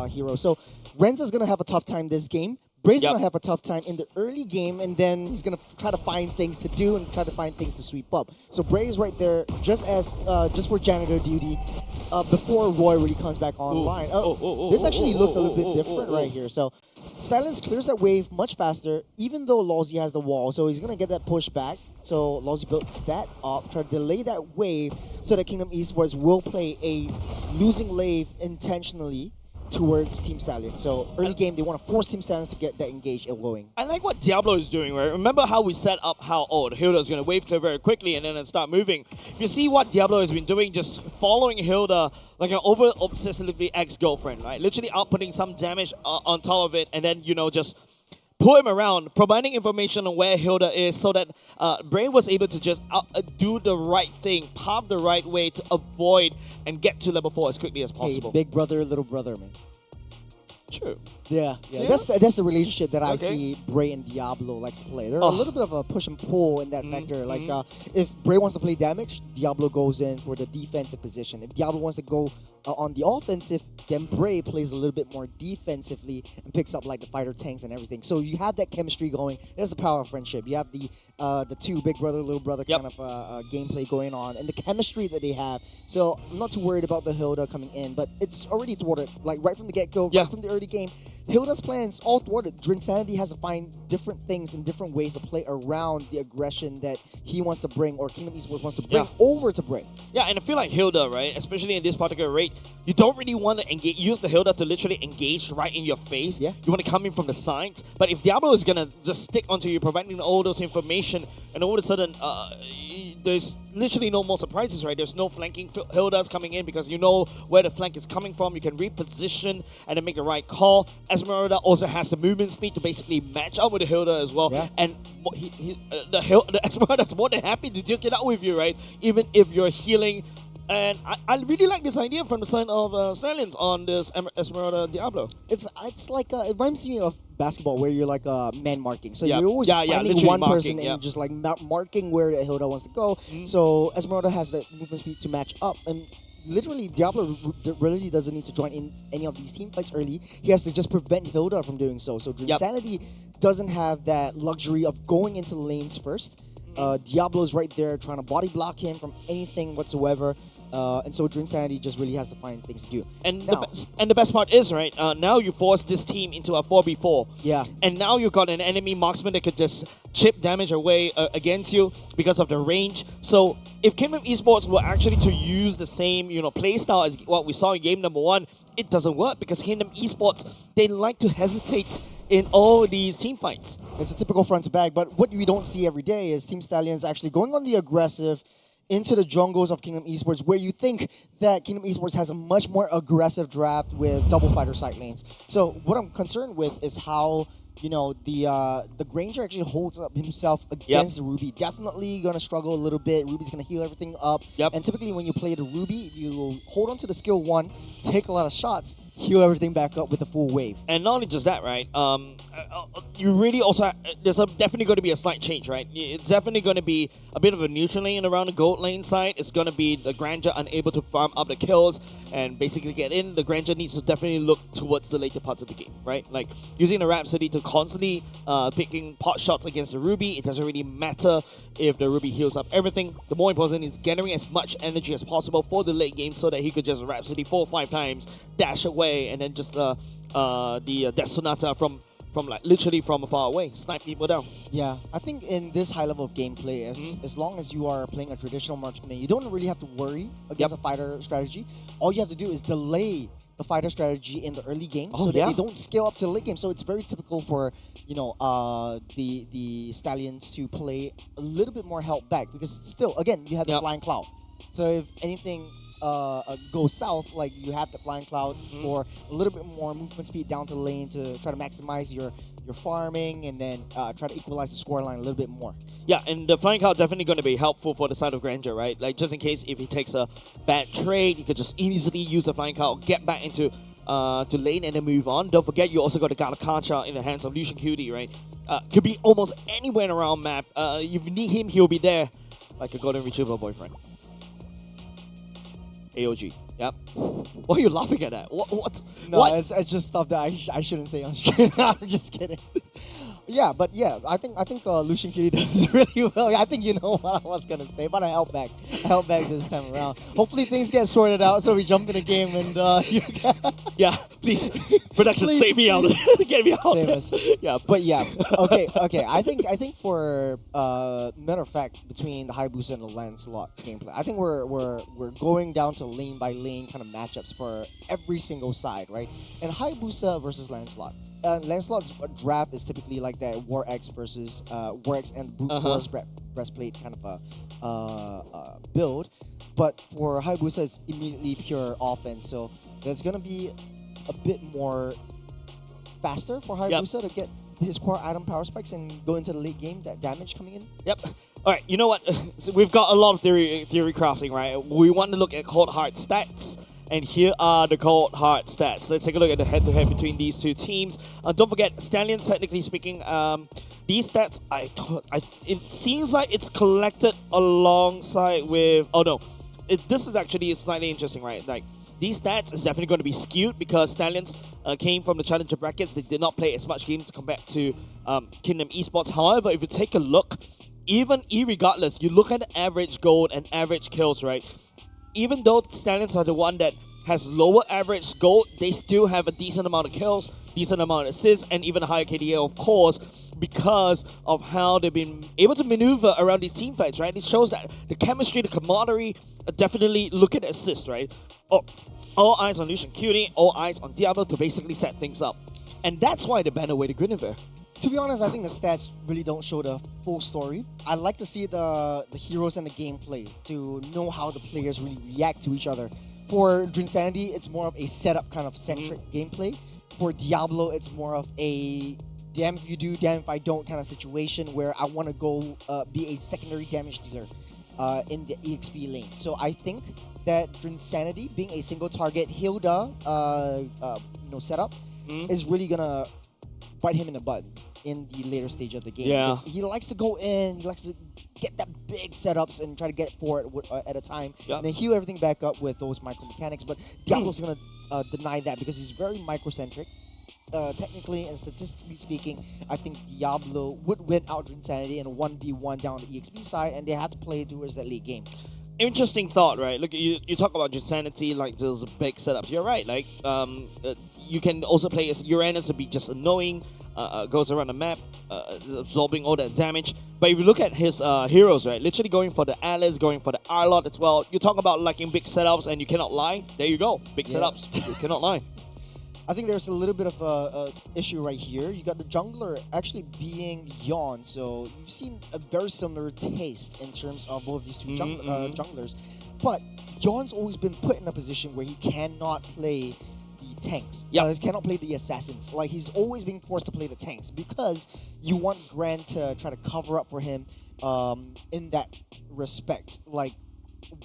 hero. So Renza's going to have a tough time this game. Bray's going to have a tough time in the early game, and then he's going to try to find things to do and try to find things to sweep up. So Bray is right there just for janitor duty before Roy really comes back online. This actually looks a little bit different right here. So Stallions clears that wave much faster, even though Lawsy has the wall. So he's going to get that push back. So Lawsy builds that up, try to delay that wave so that Kingdom Esports will play a losing wave intentionally towards Team Stallion. So early game, they want to force Team Stallions to get that engage and going. I like what Diablo is doing, right? Remember how we set up how, the Hilda is going to wave clear very quickly and then start moving. If you see what Diablo has been doing, just following Hilda like an over-obsessively ex-girlfriend, right? Literally outputting some damage on top of it, and then, you know, just pull him around, providing information on where Hilda is so that Bray was able to just do the right thing, path the right way to avoid and get to level 4 as quickly as possible. Hey, big brother, little brother, man. True. Yeah. That's the relationship that I see Bray and Diablo likes to play. They're a little bit of a push and pull in that factor. Like if Bray wants to play damage, Diablo goes in for the defensive position. If Diablo wants to go on the offensive, then Bray plays a little bit more defensively and picks up like the fighter tanks and everything. So you have that chemistry going. That's the power of friendship. You have the two big brother, little brother kind of gameplay going on, and the chemistry that they have. So I'm not too worried about the Hilda coming in, but it's already thwarted. Like right from the get-go, right from the early game, Hilda's plans all thwarted. Drinsanity has to find different things and different ways to play around the aggression that he wants to bring, or Kingdom Esports wants to bring over to Bray. Yeah, and I feel like Hilda, right, especially in this particular raid, you don't really want to use the Hilda to literally engage right in your face. Yeah. You want to come in from the sides. But if Diablo is going to just stick onto you, providing all those information, and all of a sudden, there's literally no more surprises, right? There's no flanking Hildas coming in because you know where the flank is coming from. You can reposition and then make the right call. Esmeralda also has the movement speed to basically match up with the Hilda as well. Yeah. And the Esmeralda's more than happy to duke it out with you, right? Even if you're healing. And I really like this idea from the side of Stallions on this Esmeralda Diablo. It's like it reminds me of basketball where you're like man marking. So you're always finding literally one marking, person and just like marking where Hilda wants to go. So Esmeralda has that movement speed to match up, and literally Diablo really doesn't need to join in any of these team fights early. He has to just prevent Hilda from doing so. So Insanity doesn't have that luxury of going into the lanes first. Diablo's right there trying to body block him from anything whatsoever. And so Drinsanity just really has to find things to do. And the best part is, right, now you force this team into a 4v4. Yeah. And now you've got an enemy marksman that could just chip damage away against you because of the range. So if Kingdom Esports were actually to use the same, playstyle as what we saw in game number 1, it doesn't work because Kingdom Esports, they like to hesitate in all these team fights. It's a typical front to back, but what we don't see every day is Team Stallions actually going on the aggressive into the jungles of Kingdom Esports, where you think that Kingdom Esports has a much more aggressive draft with double fighter side lanes. So what I'm concerned with is how the Granger actually holds up himself against the Ruby. Definitely gonna struggle a little bit. Ruby's gonna heal everything up. And typically when you play the Ruby, you hold on to the skill 1, take a lot of shots, heal everything back up with a full wave. And not only just that, right? You really also definitely going to be a slight change, right? It's definitely going to be a bit of a neutral lane around the gold lane side. It's going to be the Granger unable to farm up the kills and basically get in. The Granger needs to definitely look towards the later parts of the game, right? Like using the Rhapsody to constantly picking pot shots against the Ruby. It doesn't really matter if the Ruby heals up everything. The more important is gathering as much energy as possible for the late game so that he could just Rhapsody 4 or 5 times, dash away, and then just the Death Sonata from like literally from far away, snipe people down. Yeah, I think in this high level of gameplay, as long as you are playing a traditional marksman, you don't really have to worry against a fighter strategy. All you have to do is delay the fighter strategy in the early game so that they don't scale up to the late game. So it's very typical for the Stallions to play a little bit more held back because still, again, you have the Flying Cloud. So if anything goes south, like you have the Flying Cloud for a little bit more movement speed down to the lane to try to maximize your farming and then try to equalize the scoreline a little bit more. Yeah, and the Flying Cloud definitely going to be helpful for the side of Granger, right? Like just in case if he takes a bad trade, you could just easily use the Flying Cloud, get back into to lane and then move on. Don't forget you also got the Galakacha in the hands of Lucian Cutie, right? Could be almost anywhere around map. If you need him, he'll be there like a golden retriever boyfriend. AOG. Yep. Why are you laughing at that? What? No, what? It's just stuff that I shouldn't say on stream. I'm just kidding. Yeah, but yeah, I think Lucian Kitty does really well. I think you know what I was gonna say, but I held back. This time around. Hopefully things get sorted out so we jump in the game and yeah, please, production, please, save me out. Get me out. Save us. Yeah, but yeah, okay. I think for matter of fact, between the Hayabusa and the Lancelot gameplay, I think we're going down to lane by lane kind of matchups for every single side, right? And Hayabusa versus Lancelot. Lancelot's draft is typically like that War X versus War X and Brute Force breastplate kind of build, but for Hayabusa it's immediately pure offense, so that's gonna be a bit more faster for Hayabusa to get his core item power spikes and go into the late game, that damage coming in. Yep. All right, you know what? So we've got a lot of theory crafting, right? We want to look at Cold Hard stats. And here are the Cold Hard stats. Let's take a look at the head-to-head between these two teams. Don't forget, Stallions, technically speaking, these stats, it seems like it's collected alongside with... Oh, no. This is actually slightly interesting, right? Like, these stats is definitely going to be skewed because Stallions came from the Challenger brackets. They did not play as much games compared to Kingdom Esports. However, if you take a look, even irregardless, you look at the average gold and average kills, right? Even though Stallions are the one that has lower average gold, they still have a decent amount of kills, decent amount of assists, and even a higher KDA, of course, because of how they've been able to maneuver around these team fights, right? It shows that the chemistry, the camaraderie, definitely look at assist, right? Oh, all eyes on Lucian Cutie, all eyes on Diablo to basically set things up. And that's why they banned away the Guinevere. To be honest, I think the stats really don't show the full story. I like to see the heroes and the gameplay to know how the players really react to each other. For Drinsanity, it's more of a setup kind of centric gameplay. For Diablo, it's more of a damn if you do, damn if I don't kind of situation where I want to go be a secondary damage dealer in the EXP lane. So I think that Drinsanity, being a single target Hilda setup, is really gonna bite him in the butt in the later stage of the game. Yeah. He likes to go in, he likes to get that big setups and try to get forward at a time, and then heal everything back up with those micro mechanics. But Diablo's gonna deny that because he's very microcentric. Technically and statistically speaking, I think Diablo would win out Drinsanity in a 1v1 down the EXP side, and they have to play towards that late game. Interesting thought, right? Look, you talk about Drinsanity, like those big setups. You're right. Like, you can also play as Uranus to be just annoying, goes around the map, absorbing all that damage. But if you look at his heroes, right, literally going for the Alice, going for the Arlott as well. You talk about liking big setups, and you cannot lie. There you go, big setups. You cannot lie. I think there's a little bit of a issue right here. You got the jungler actually being Yawn, so you've seen a very similar taste in terms of both of these two junglers. But Yawn's always been put in a position where he cannot play the tanks. He cannot play the assassins. Like, he's always being forced to play the tanks because you want Grant to try to cover up for him in that respect. Like,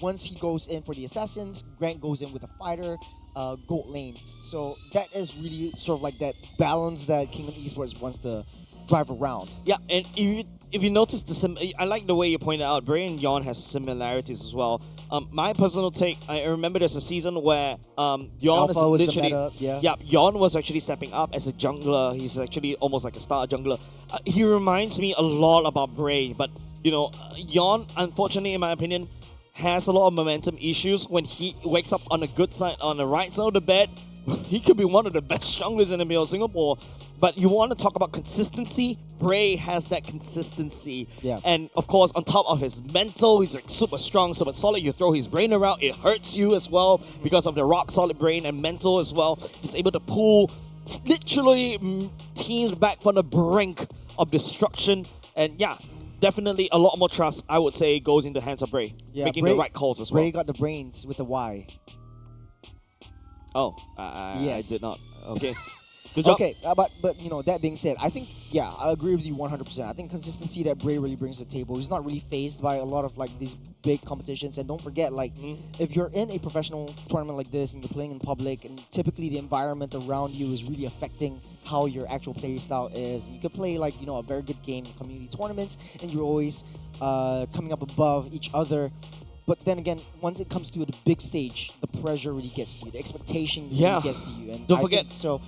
once he goes in for the assassins, Grant goes in with a fighter, gold lanes. So that is really sort of like that balance that Kingdom Esports wants to drive around. Yeah, and if you notice I like the way you pointed out, Bray and Yon has similarities as well. My personal take, I remember there's a season where Yon Alpha was the literally, meta, yeah. Yon was actually stepping up as a jungler. He's actually almost like a star jungler. He reminds me a lot about Bray, but Yon, unfortunately, in my opinion, has a lot of momentum issues. When he wakes up on the good side, on the right side of the bed, he could be one of the best junglers in MPL Singapore. But you want to talk about consistency, Bray has that consistency. Yeah. And of course, on top of his mental, he's like super strong, super solid. You throw his brain around, it hurts you as well because of the rock solid brain and mental as well. He's able to pull literally teams back from the brink of destruction. And yeah, definitely a lot more trust, I would say, goes into the hands of Bray. Yeah, making Bray, the right calls as well. Bray got the brains with a Y. Oh, Yes. I did not. Okay. Good job. Okay, but that being said, I think I agree with you 100%. I think consistency that Bray really brings to the table. He's not really phased by a lot of like these big competitions. And don't forget, like if you're in a professional tournament like this and you're playing in public, and typically the environment around you is really affecting how your actual play style is. And you could play like a very good game in community tournaments, and you're always coming up above each other. But then again, once it comes to the big stage, the pressure really gets to you. The expectation really gets to you. And don't forget. So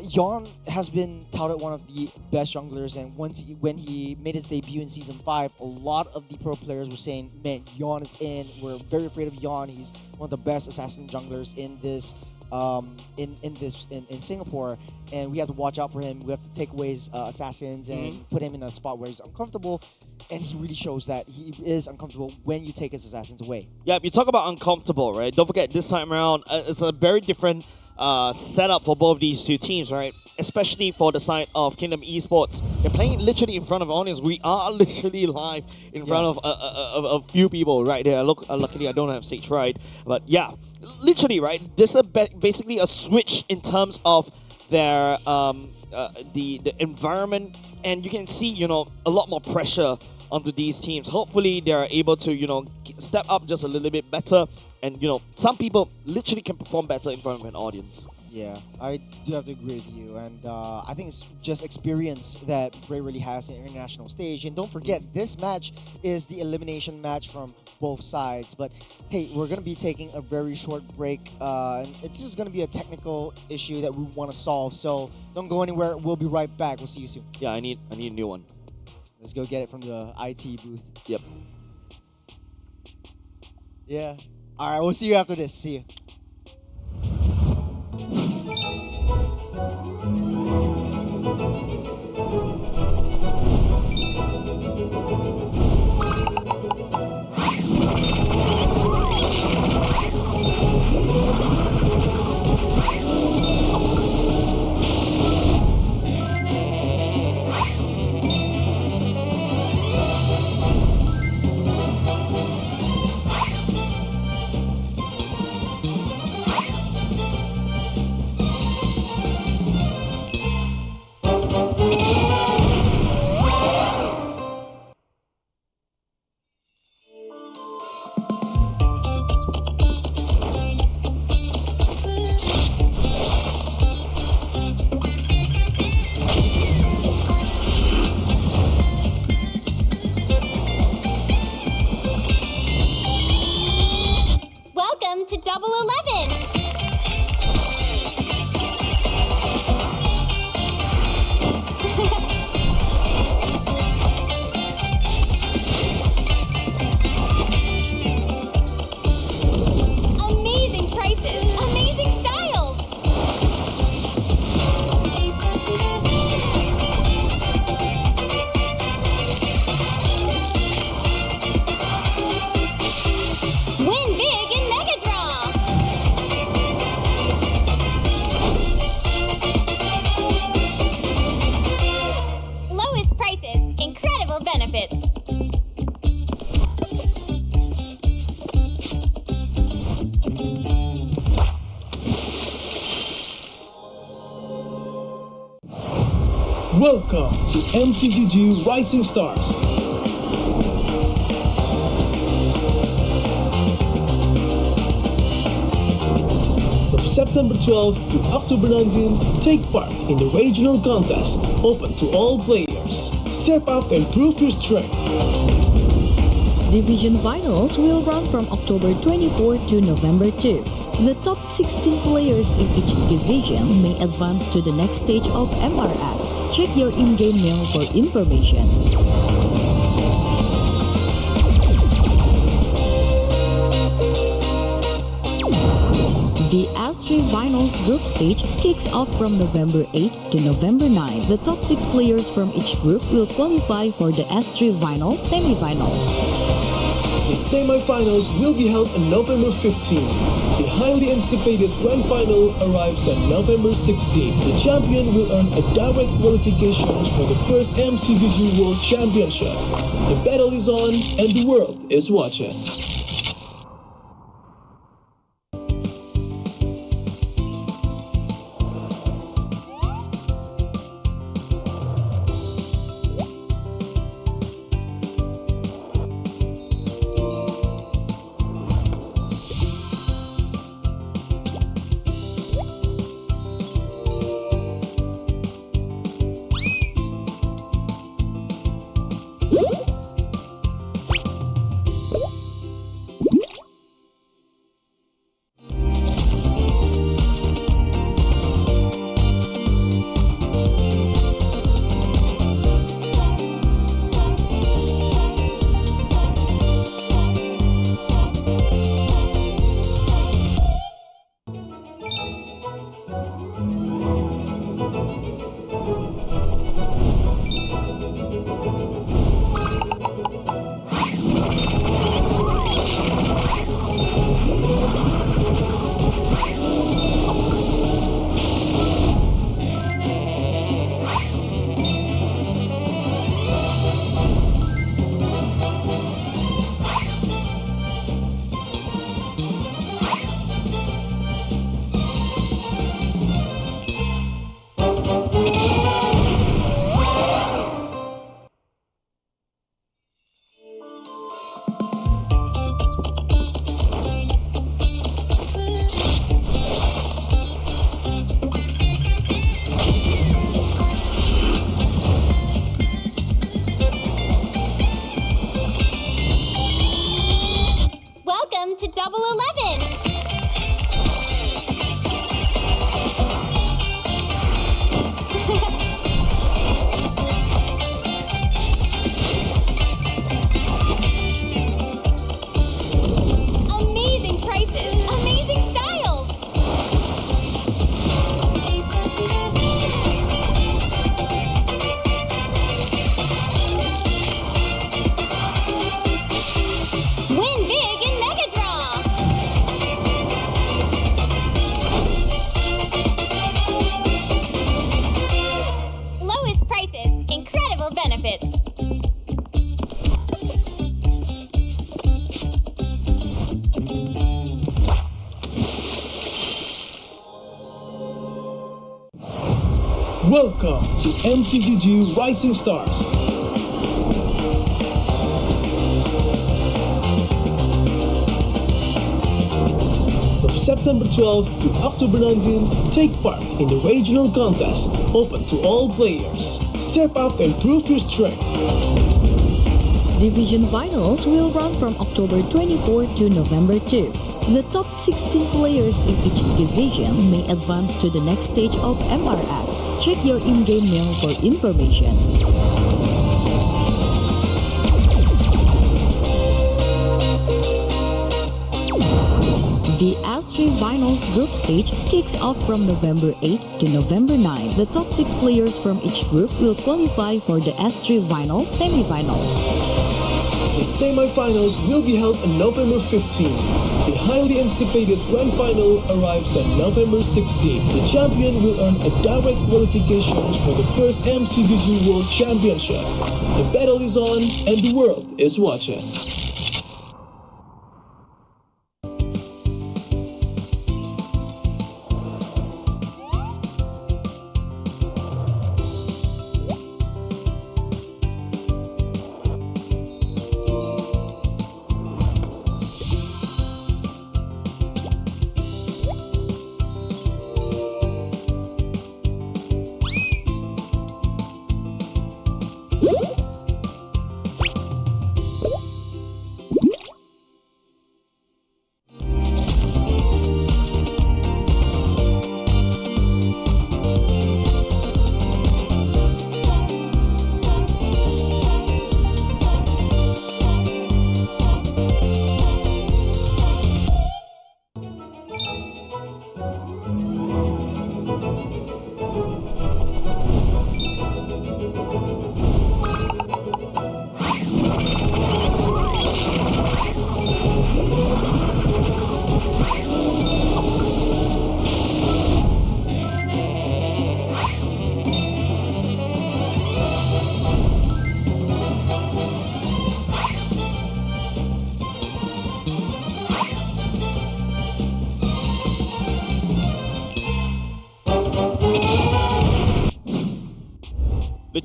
Yon has been touted one of the best junglers, and when he made his debut in Season 5, a lot of the pro players were saying, man, Yon is in. We're very afraid of Yon. He's one of the best assassin junglers in this in Singapore, and we have to watch out for him. We have to take away his assassins and put him in a spot where he's uncomfortable, and he really shows that he is uncomfortable when you take his assassins away. Yeah, you talk about uncomfortable, right? Don't forget, this time around, it's a very different setup for both these two teams, right? Especially for the side of Kingdom Esports. They're playing literally in front of an audience. We are literally live in front of a few people right there. Look, luckily I don't have stage fright, but yeah, literally, right? This is basically a switch in terms of their the environment, and you can see a lot more pressure onto these teams. Hopefully they are able to step up just a little bit better, and some people literally can perform better in front of an audience. Yeah, I do have to agree with you, and I think it's just experience that Bray really has in the international stage. And don't forget, this match is the elimination match from both sides. But hey, we're going to be taking a very short break. And it's just going to be a technical issue that we want to solve. So don't go anywhere. We'll be right back. We'll see you soon. Yeah, I need a new one. Let's go get it from the IT booth. Yep. Yeah. All right, we'll see you after this. See you. Welcome to Double 11. Amazing prices, amazing styles. Win big in Mega Draw. Lowest prices, incredible benefits. Welcome to MCGG Rising Stars. From September 12th to October 19th, take part in the regional contest, open to all players. Step up and prove your strength. Division finals will run from October 24 to November 2. The top 16 players in each division may advance to the next stage of MRS. Check your in-game mail for information. The S3 Finals group stage kicks off from November 8 to November 9. The top 6 players from each group will qualify for the S3 Finals semifinals. The semi-finals will be held on November 15. The highly anticipated grand final arrives on November 16. The champion will earn a direct qualifications for the first MCDG World Championship. The battle is on and the world is watching. To Double 11. Amazing prices, amazing styles. Win big in Mega Draw. Lowest prices, incredible benefits. Welcome to MCGG Rising Stars. From September 12th to October 19th, take part in the regional contest, open to all players. Step up and prove your strength. Division finals will run from October 24 to November 2. The top 16 players in each division may advance to the next stage of MRS. Check your in-game mail for information. The S3 Finals group stage kicks off from November 8 to November 9. The top 6 players from each group will qualify for the S3 Finals semifinals. The semi-finals will be held on November 15. The highly anticipated grand final arrives on November 16. The champion will earn a direct qualifications for the first MCDG World Championship. The battle is on and the world is watching.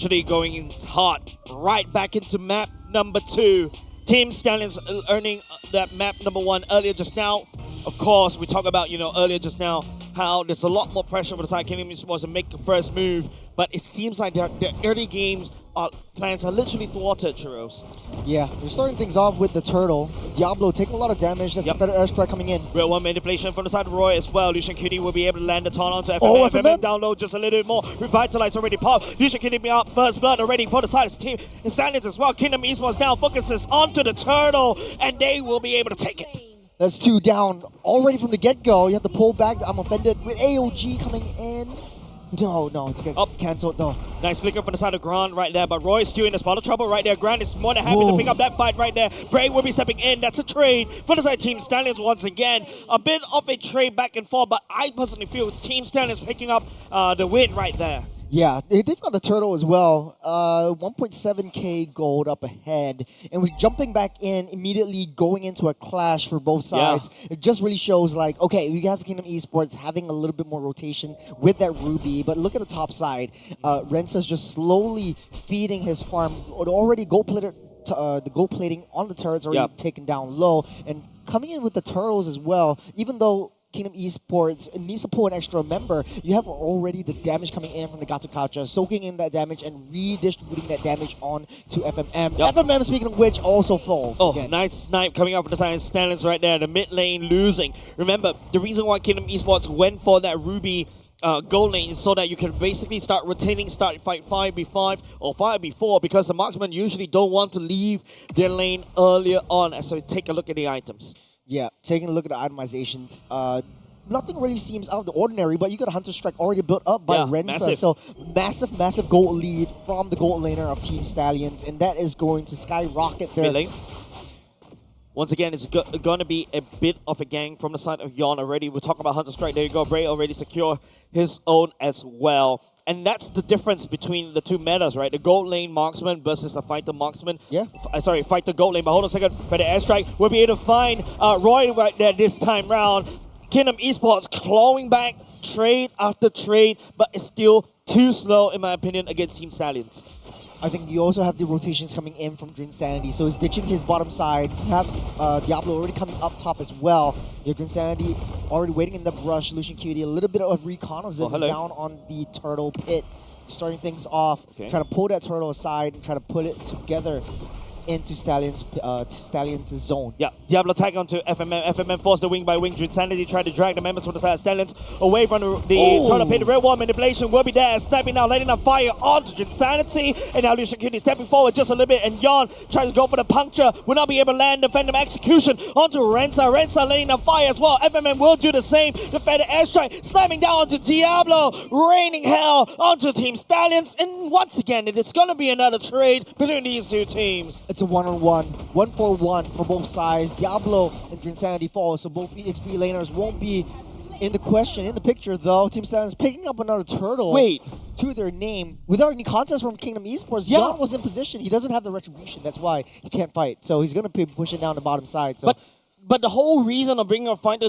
literally going in hot right back into map number 2. Team Stallions earning that map number 1 earlier just now. Of course, we talked about, earlier just now how there's a lot more pressure for the side Kingdom Esports to make the first move, but it seems like their early games plans are literally thwarted, Churros. Yeah, they're starting things off with the turtle. Diablo taking a lot of damage. That's the better airstrike coming in. Real one manipulation from the side of Roy as well. Lucian Cutie will be able to land the taunt onto FMM. Oh, FMM download just a little bit more. Revitalize already popped. Lucian Cutie be out first blood already for the side of his team. And Stallions as well. Kingdom Esports now focuses onto the turtle, and they will be able to take it. That's 2 down already from the get-go. You have to pull back. I'm offended with AOG coming in. No, it's cancelled though. Nice flicker from the side of Grant right there, but Roy is still in a spot of trouble right there. Grant is more than happy to pick up that fight right there. Bray will be stepping in. That's a trade for the side Team Stallions once again. A bit of a trade back and forth, but I personally feel it's Team Stallions picking up the win right there. Yeah, they've got the turtle as well. 1.7k gold up ahead. And we're jumping back in, immediately going into a clash for both sides. Yeah. It just really shows like, okay, we have Kingdom Esports having a little bit more rotation with that Ruby. But look at the top side. Rensa's just slowly feeding his farm. Already gold plated, the gold plating on the turrets already taken down low. And coming in with the turtles as well, even though Kingdom Esports needs to pull an extra member, you have already the damage coming in from the Gato Coucher, soaking in that damage and redistributing that damage on to FMM. FMM, speaking of which, also falls. Oh, again. Nice snipe coming up from the side. Stallions right there, the mid lane losing. Remember, the reason why Kingdom Esports went for that Ruby gold lane is so that you can basically start rotating, start fight 5v5 or 5v4, because the marksmen usually don't want to leave their lane earlier on. So take a look at the items. Yeah, taking a look at the itemizations, nothing really seems out of the ordinary, but you got a Hunter Strike already built up by Rensa. Massive. So massive gold lead from the gold laner of Team Stallions, and that is going to skyrocket their... Mid lane. Once again, it's going to be a bit of a gang from the side of Yon already. We'll talk about Hunter Strike. There you go. Bray already secure his own as well. And that's the difference between the two metas, right? The gold lane marksman versus the fighter marksman. Yeah. Sorry, fighter gold lane. But hold on a second. For the airstrike, we'll be able to find Roy right there this time round. Kingdom Esports clawing back trade after trade, but it's still too slow, in my opinion, against Team Stallions. I think you also have the rotations coming in from Drinsanity, so he's ditching his bottom side. You have Diablo already coming up top as well. You have Drinsanity already waiting in the brush. Lucian Cutie, a little bit of reconnaissance down on the turtle pit, starting things off. Trying to pull that turtle aside and try to put it together into Stallions' zone. Yeah, Diablo tag onto FMM. FMM forced the wing by wing. Drinsanity tried to drag the members from the side of Stallions away from the turtle pit. The real wall manipulation will be there. Sniping now, letting them fire onto Drinsanity. And now Lucian Cutie stepping forward just a little bit. And Yon tries to go for the puncture. Will not be able to land the Phantom Execution onto Rensa. Rensa letting them fire as well. FMM will do the same. The Phantom Airstrike sniping down onto Diablo. Raining hell onto Team Stallions. And once again, it is going to be another trade between these two teams. It's a one-on-one, 1-for-1 for both sides. Diablo and Drinsanity fall, so both EXP laners won't be in the picture, though. Team Stallions picking up another turtle to their name without any contest from Kingdom Esports. Yon was in position. He doesn't have the retribution. That's why he can't fight. So he's going to be pushing down the bottom side. So. But the whole reason of bringing a fighter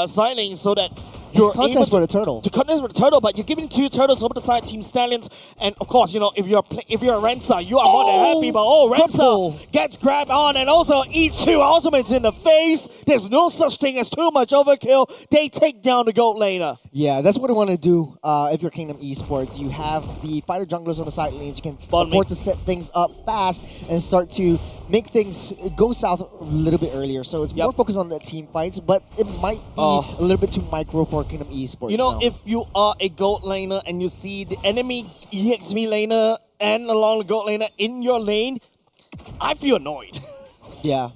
side lane so that you're contest for the turtle. To contest with the turtle, but you're giving 2 turtles over the side, Team Stallions, and of course, if you're a Rensa, you are more than happy. But Rensa gets grabbed on and also eats 2 ultimates in the face. There's no such thing as too much overkill. They take down the gold laner. Yeah, that's what I want to do. If you're Kingdom Esports, you have the fighter junglers on the side lanes. You can afford to set things up fast and start to make things go south a little bit earlier. So it's more focused on the team fights, but it might be a little bit too micro for Kingdom Esports. If you are a gold laner and you see the enemy EXP laner and along the gold laner in your lane, I feel annoyed. Yeah,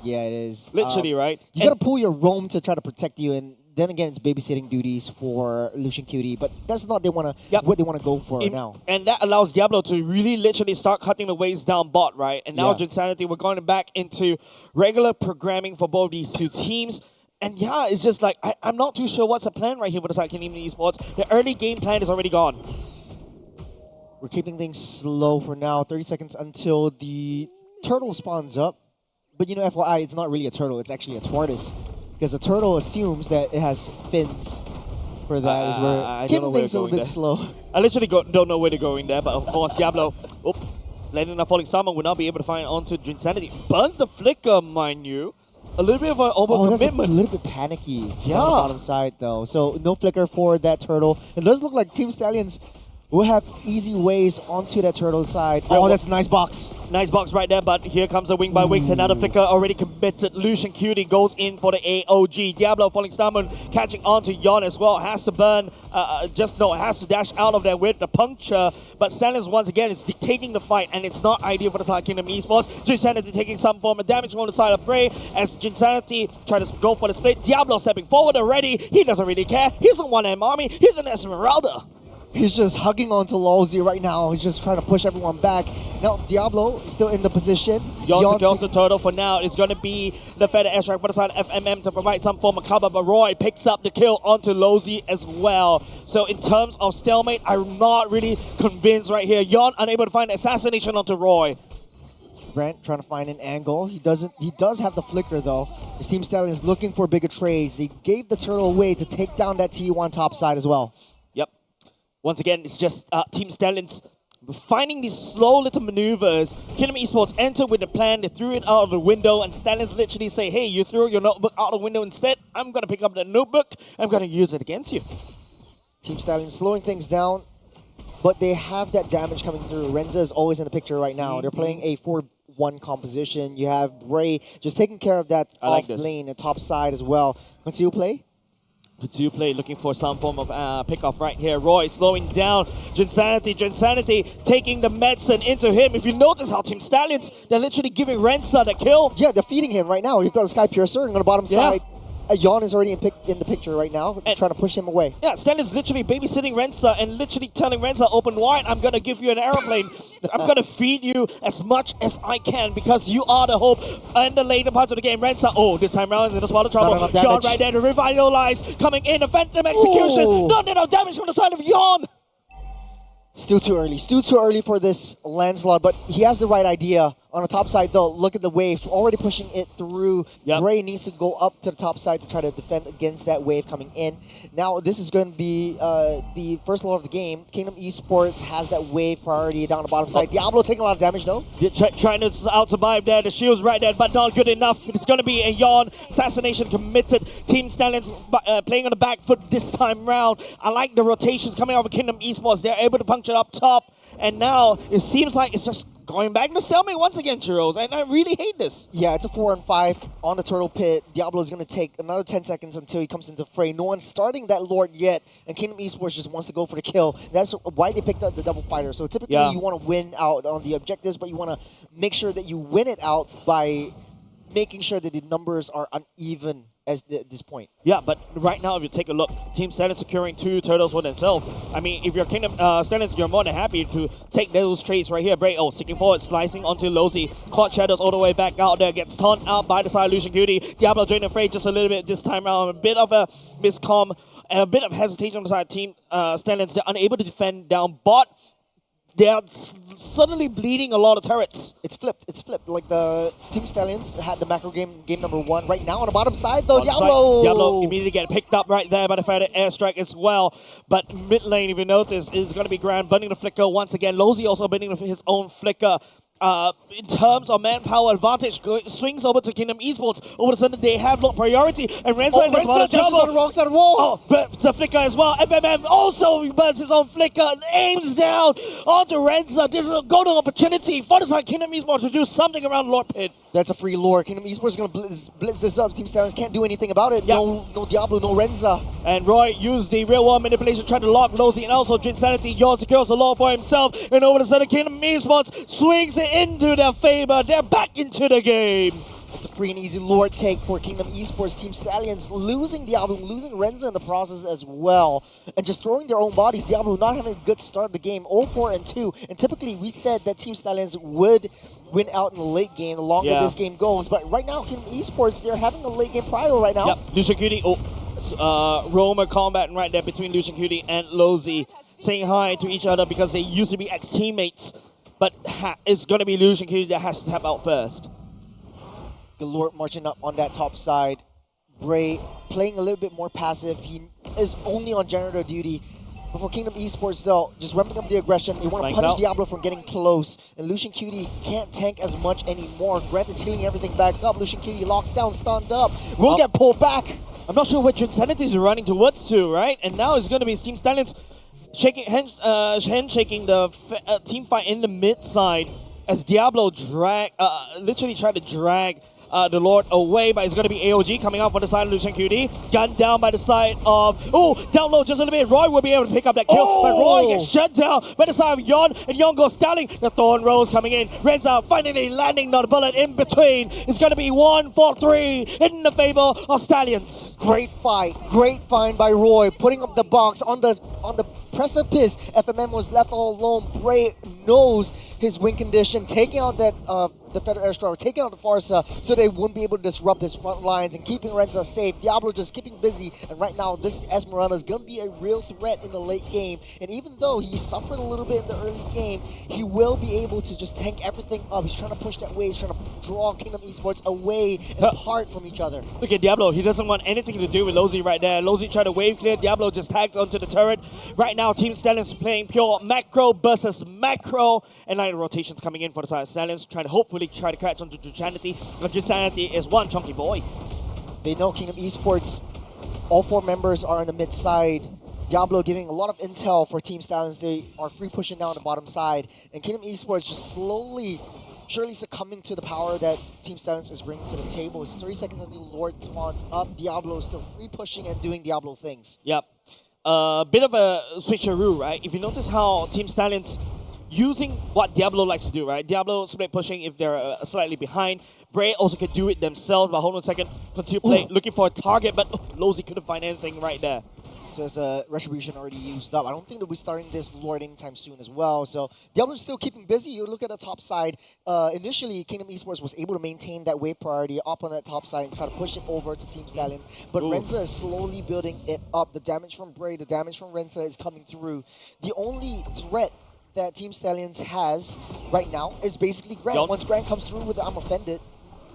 it is. Literally, right? You gotta pull your roam to try to protect you, and then again, it's babysitting duties for Lucian Cutie, but that's not what they want to go for now. And that allows Diablo to really literally start cutting the waves down bot, right? And now Drinsanity, we're going back into regular programming for both these two teams. And yeah, it's just like, I'm not too sure what's the plan right here for the side Kingdom Esports. The early game plan is already gone. We're keeping things slow for now. 30 seconds until the turtle spawns up. But FYI, it's not really a turtle. It's actually a tortoise. Because the turtle assumes that it has fins for that is where I don't know Kim where thinks a we're little going bit slow. I literally don't know where they're going there, but of course Diablo, landing a falling star will not be able to find onto Insanity. Burns the flicker, mind you. A little bit of an overcommitment. That's a little bit panicky Yeah. on the bottom side though. So no flicker for that turtle. It does look like Team Stallions will have easy ways onto that turtle side. Oh, that's a nice box. Nice box right there, but here comes a wing by Wings. Another flicker already committed. Lucian Cutie goes in for the AOG. Diablo Falling Starman catching on to Yon as well. Has to burn, has to dash out of there with the puncture. But Stallions once again is dictating the fight, and it's not ideal for the side Kingdom Esports. Jinsanity taking some form of damage on the side of Bray as Jinsanity tries to go for the split. Diablo stepping forward already. He doesn't really care. He's a one-man army. He's an Esmeralda. He's just hugging onto Lolzy right now. He's just trying to push everyone back. Now, Diablo is still in the position. Yon secures the turtle for now. It's going to be the Feather Airstrike by the side of FMM to provide some form of cover, but Roy picks up the kill onto Lolzy as well. So in terms of stalemate, I'm not really convinced right here. Yon unable to find assassination onto Roy. Brent trying to find an angle. He does have the flicker though. His Team Stallion is looking for bigger trades. They gave the turtle away to take down that T1 top side as well. Yep. Once again, it's just Team Stallions finding these slow little maneuvers. Kingdom Esports enter with a plan. They threw it out of the window, and Stallions literally say, hey, you threw your notebook out the window instead. I'm going to pick up the notebook. I'm going to use it against you. Team Stallions slowing things down, but they have that damage coming through. Renza is always in the picture right now. They're playing a 4-1 composition. You have Bray just taking care of that off lane and top side as well. Continue play. Continue play, looking for some form of pickoff right here. Roy slowing down Jinsanity taking the medicine into him. If you notice how Team Stallions, they're literally giving Renza the kill. Yeah, they're feeding him right now. You've got the Sky Piercer on the bottom side. Yon is already in the picture right now, trying to push him away. Yeah, Stallions literally babysitting Renza and literally telling Renza, open wide, I'm going to give you an aeroplane. I'm going to feed you as much as I can because you are the hope. And the later part of the game, Renza, this time around, in a spot of trouble. Yon right there to revitalize, coming in, a Phantom Execution. Not enough damage from the side of Yon. Still too early for this landslide, but he has the right idea. On the top side though, look at the wave, already pushing it through. Bray needs to go up to the top side to try to defend against that wave coming in. Now this is going to be the first lore of the game. Kingdom Esports has that wave priority down the bottom side. Diablo taking a lot of damage though. Trying to out-survive there, the shield's right there, but not good enough. It's going to be a Yon assassination committed. Team Stallions playing on the back foot this time round. I like the rotations coming out of Kingdom Esports. They're able to puncture up top, and now it seems like it's just going back to stalemate once again, Churros, and I really hate this. Yeah, it's a 4-on-5 on the turtle pit. Diablo is going to take another 10 seconds until he comes into fray. No one's starting that Lord yet, and Kingdom Esports just wants to go for the kill. That's why they picked up the double fighter. So typically you want to win out on the objectives, but you want to make sure that you win it out by making sure that the numbers are uneven at this point. Yeah, but right now, if you take a look, Team Stallions securing 2 turtles for themselves. I mean, if you're Kingdom Stallions, you're more than happy to take those trades right here. Bray, sticking forward, slicing onto Lolzy. Caught Shadows all the way back out there, gets turned out by the side of Lucian Cutie. Diablo joining the fray just a little bit this time around. A bit of a miscomm and a bit of hesitation on the side of Team Stallions. They're unable to defend down bot. They are suddenly bleeding a lot of turrets. It's flipped. Like the Team Stallions had the macro game number 1. Right now on the bottom side though, Diablo immediately get picked up right there by the Feather Airstrike as well. But mid lane, if you notice, is going to be Grand burning the flicker once again. Lolzy also burning his own flicker. In terms of manpower advantage, swings over to Kingdom Esports. All of a sudden, they have low priority, and Renza is on the wrong side of the wall. But the flicker as well. FMM also burns his own flicker, aims down onto Renza. This is a golden opportunity for the side Kingdom Esports to do something around Lord Pit. That's a free lore. Kingdom Esports is going to blitz this up. Team Stallions can't do anything about it. No Diablo, no Renza. And Roy used the real world manipulation, trying to lock Lolzy and also Jinsanity. Yon secures the lore for himself, and over the sudden, Kingdom Esports swings it into their favor. They're back into the game. It's a free and easy lore take for Kingdom Esports. Team Stallions losing Diablo, losing Renza in the process as well, and just throwing their own bodies. Diablo not having a good start of the game, 0-4-2. And typically we said that Team Stallions would win out in the late game the longer this game goes. But right now, Kingdom Esports, they're having a late game prior right now. Yep, Lucian Cutie, Roma combat right there between Lucian Cutie and Lolzy, saying hi to each other because they used to be ex-teammates. But it's going to be Lucian Cutie that has to tap out first. Galore marching up on that top side. Bray playing a little bit more passive. He is only on janitor duty. But for Kingdom Esports, though, just ramping up the aggression. You want to Flank punish out. Diablo from getting close. And Lucian Cutie can't tank as much anymore. Grant is healing everything back up. Lucian Cutie locked down, stunned up. Will get pulled back. I'm not sure which Insanity is running towards to, right? And now it's going to be Team Stallions handshaking the team fight in the mid side as Diablo literally tried to drag the Lord away, but it's going to be AOG coming out for the side of Lucian QD. Gun down by the side of... Oh, down low just a little bit. Roy will be able to pick up that kill, but Roy gets shut down by the side of Yon, and Yon goes styling. The Thorn Rose coming in. Renza finally landing the bullet in between. It's going to be 1-4-3 in the favor of Stallions. Great fight by Roy, putting up the box on the precipice. FMM was left all alone. Bray knows his win condition, taking out that the Federal Airstrike, taking out the Farsa so they wouldn't be able to disrupt his front lines and keeping Renza safe. Diablo just keeping busy, and right now this Esmeralda is going to be a real threat in the late game. And even though he suffered a little bit in the early game, he will be able to just tank everything up. He's trying to push that way. He's trying to draw Kingdom Esports away and apart from each other. Look at Diablo. He doesn't want anything to do with Lozy right there. Lozy tried to wave clear. Diablo just tags onto the turret. Right now, Team Stallions playing pure macro versus macro. And now the rotations coming in for the side of Stallions, trying to hopefully try to catch onto Drusanity. But Drusanity is one chunky boy. They know Kingdom Esports. All 4 members are on the mid side. Diablo giving a lot of intel for Team Stallions. They are free pushing down the bottom side. And Kingdom Esports just slowly, surely succumbing to the power that Team Stallions is bringing to the table. It's 3 seconds until Lord spawns up. Diablo is still free pushing and doing Diablo things. Yep. A bit of a switcheroo, right? If you notice how Team Stallions using what Diablo likes to do, right? Diablo split pushing if they're slightly behind. Bray also could do it themselves, but hold on a second. Continue play, looking for a target, but Lozy couldn't find anything right there. So there's a Retribution already used up. I don't think they'll be starting this Lord anytime soon as well. So Diablo's still keeping busy. You look at the top side. Initially, Kingdom Esports was able to maintain that wave priority up on that top side and try to push it over to Team Stallions. But Renza is slowly building it up. The damage from Bray, the damage from Renza is coming through. The only threat that Team Stallions has right now is basically Grant. Once Grant comes through with the I'm offended,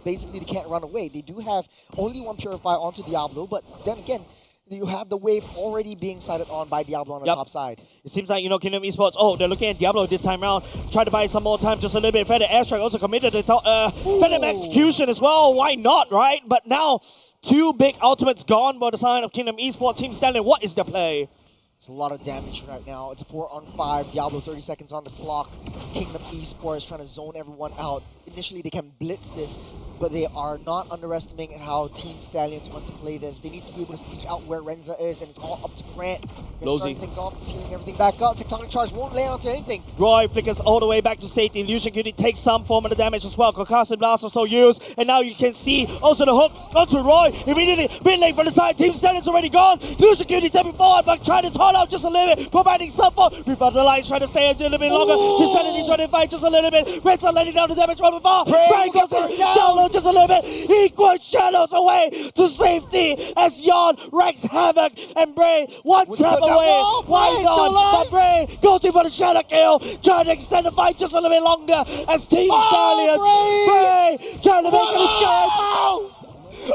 basically they can't run away. They do have only one Purify onto Diablo, but then again, you have the wave already being sighted on by Diablo on the top side. It seems like, Kingdom Esports, they're looking at Diablo this time around. Try to buy some more time, just a little bit. Federal Airstrike also committed to Federal Execution as well. Why not, right? But now, 2 big ultimates gone by the side of Kingdom Esports. Team Stanley, what is the play? It's a lot of damage right now. It's a 4-on-5. Diablo 30 seconds on the clock. Kingdom Esports trying to zone everyone out. Initially, they can blitz this, but they are not underestimating how Team Stallions wants to play this. They need to be able to siege out where Renza is, and it's all up to Grant. They're starting things off, just healing everything back up. Tectonic Charge won't land onto anything. Roy flickers all the way back to safety. Lucian Cutie takes some form of the damage as well. Concussive Blast also used, and now you can see also the hook onto Roy. Immediately, mid lane from the side. Team Stallions already gone. Lucian Cutie stepping forward, but trying to turn out just a little bit, providing some form. Revitalize, trying to stay a little bit longer. Insanity trying to fight just a little bit. Renza letting down the damage from afar. Brian goes in, down low just a little bit. Equal shadows away to safety as Yon wreaks havoc, and Bray one tap away. Why not? But Bray goes in for the shadow kill, trying to extend the fight just a little bit longer as Team Stallions. Bray trying to make an escape.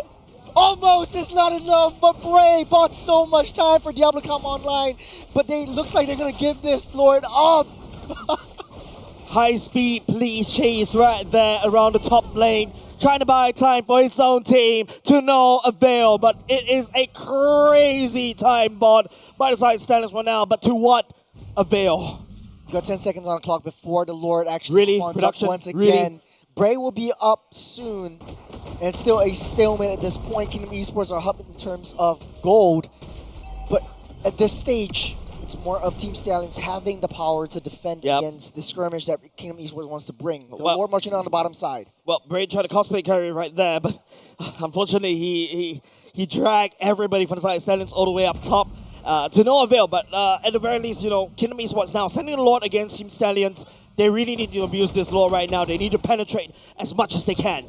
Almost is not enough, but Bray bought so much time for Diablo to come online, but looks like they're going to give this Lord up. High speed police chase right there around the top lane, trying to buy time for his own team to no avail, but it is a crazy time bought by the side Stallions for now, but to what avail? You got 10 seconds on the clock before the Lord actually spawns up once again. Really? Bray will be up soon, and it's still a stalemate at this point. Kingdom Esports are up in terms of gold, but at this stage, it's more of Team Stallions having the power to defend against the skirmish that Kingdom Esports wants to bring. The Lord marching on the bottom side. Well, Bray tried to cosplay carry right there, but unfortunately he dragged everybody from the side of Stallions all the way up top to no avail. But at the very least, Kingdom Esports now sending the Lord against Team Stallions. They really need to abuse this Lord right now. They need to penetrate as much as they can.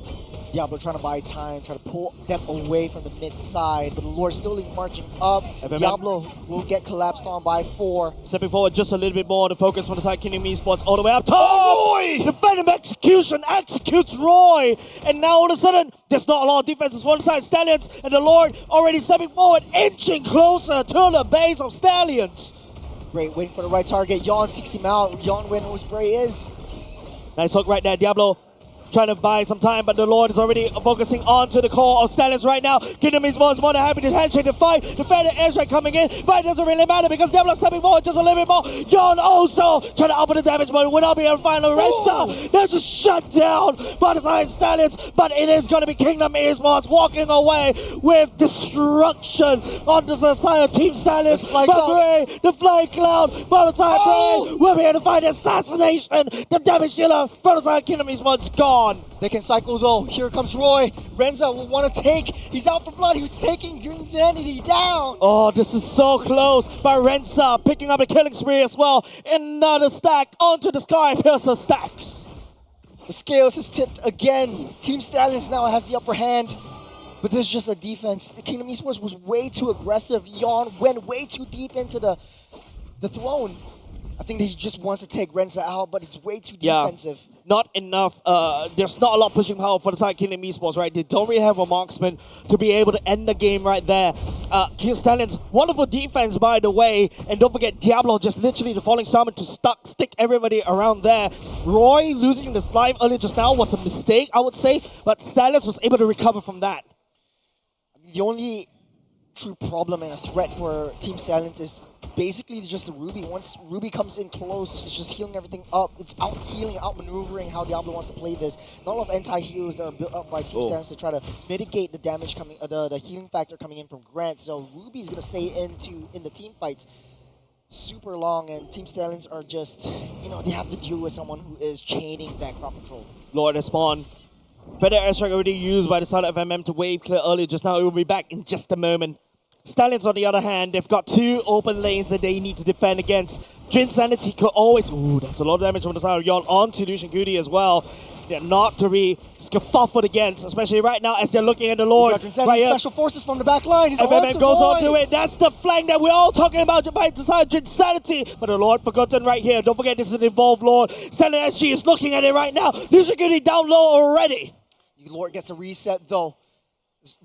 Diablo trying to buy time, trying to pull them away from the mid side, but the Lord still marching up. Diablo will get collapsed on by 4. Stepping forward just a little bit more. The focus from the side, Kingdom Esports all the way up top. The Phantom execution executes Roy. And now all of a sudden, there's not a lot of defenses for the side. Stallions and the Lord already stepping forward, inching closer to the base of Stallions. Great, waiting for the right target. Yawn seeks him out. Yawn knows where he is. Nice hook right there. Diablo trying to buy some time, but the Lord is already focusing on to the core of Stallions right now. Kingdom Esports more than happy to handshake the fight. The Phantom airstrike coming in, but it doesn't really matter because Diablo stepping forward just a little bit more. Yawn also trying to up the damage, but will not be able to find Lorenza. There's a shutdown by the side Stallions, but it is going to be Kingdom Esports walking away with destruction on the side of Team Stallions. But Bray, the flying cloud, by the side Bray, will be able to find assassination. The damage dealer from the side Kingdom Esports gone. They can cycle though. Here comes Roy. Renza will want to take. He's out for blood. He's taking Insanity down. Oh, this is so close. By Renza picking up a killing spree as well. Another stack onto the Sky Piercer stacks. The scales is tipped again. Team Stallions now has the upper hand. But this is just a defense. The Kingdom Esports was way too aggressive. Yawn went way too deep into the throne. I think that he just wants to take Renza out, but it's way too defensive. Not enough. There's not a lot of pushing power for the side Kingdom Esports, right? They don't really have a marksman to be able to end the game right there. King Stallions, wonderful defense, by the way. And don't forget, Diablo just literally the falling summon to stick everybody around there. Roy losing this life earlier just now was a mistake, I would say, but Stallions was able to recover from that. The only true problem and a threat for Team Stallions is basically just the Ruby. Once Ruby comes in close, it's just healing everything up. It's out healing, out maneuvering how Diablo wants to play this. Not a lot of anti-heals that are built up by Team Stallions to try to mitigate the damage coming, the healing factor coming in from Grant. So Ruby's gonna stay in the team fights super long, and Team Stallions are just, they have to deal with someone who is chaining that crowd control. Lord has spawned. Feather airstrike already used by the side of MM to wave clear earlier just now. It will be back in just a moment. Stallions, on the other hand, they've got 2 open lanes that they need to defend against. Insanity could always... Ooh, that's a lot of damage from the side of Yon onto Lucian Goody as well. They're not to be scuffled against, especially right now as they're looking at the Lord. Right special forces from the back line. He's FMM goes on to it. That's the flank that we're all talking about by the side of Insanity. But the Lord forgotten right here. Don't forget, this is an involved Lord. Selling SG is looking at it right now. Lucian Goody down low already. The Lord gets a reset though.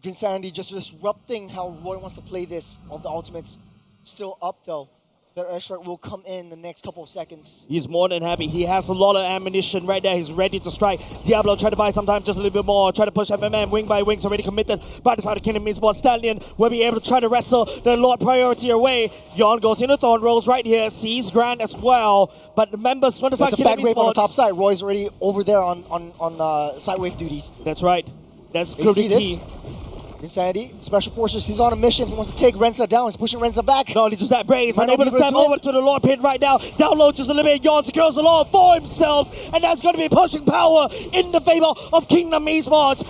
Insanity just disrupting how Roy wants to play this. All the ultimates still up though. That airstrike will come in the next couple of seconds. He's more than happy. He has a lot of ammunition right there. He's ready to strike. Diablo try to buy some time, just a little bit more. Try to push FMM wing by wings. Already committed by the side of Kingdom Esports. Stallion will be able to try to wrestle the Lord priority away. Yon goes into Thorn Rolls right here. Sees Grant as well. But remember, when the side Kingdom Esports. That's a back wave on the top side. Roy's already over there on side wave duties. That's right. That's key. Insanity, Special Forces, he's on a mission. He wants to take Renza down. He's pushing Renza back. No, just that Bray is unable to step over to the Lord pit right now. Down low just a little bit. Yon secures the Lord for himself. And that's going to be pushing power in the favor of Kingdom Esports.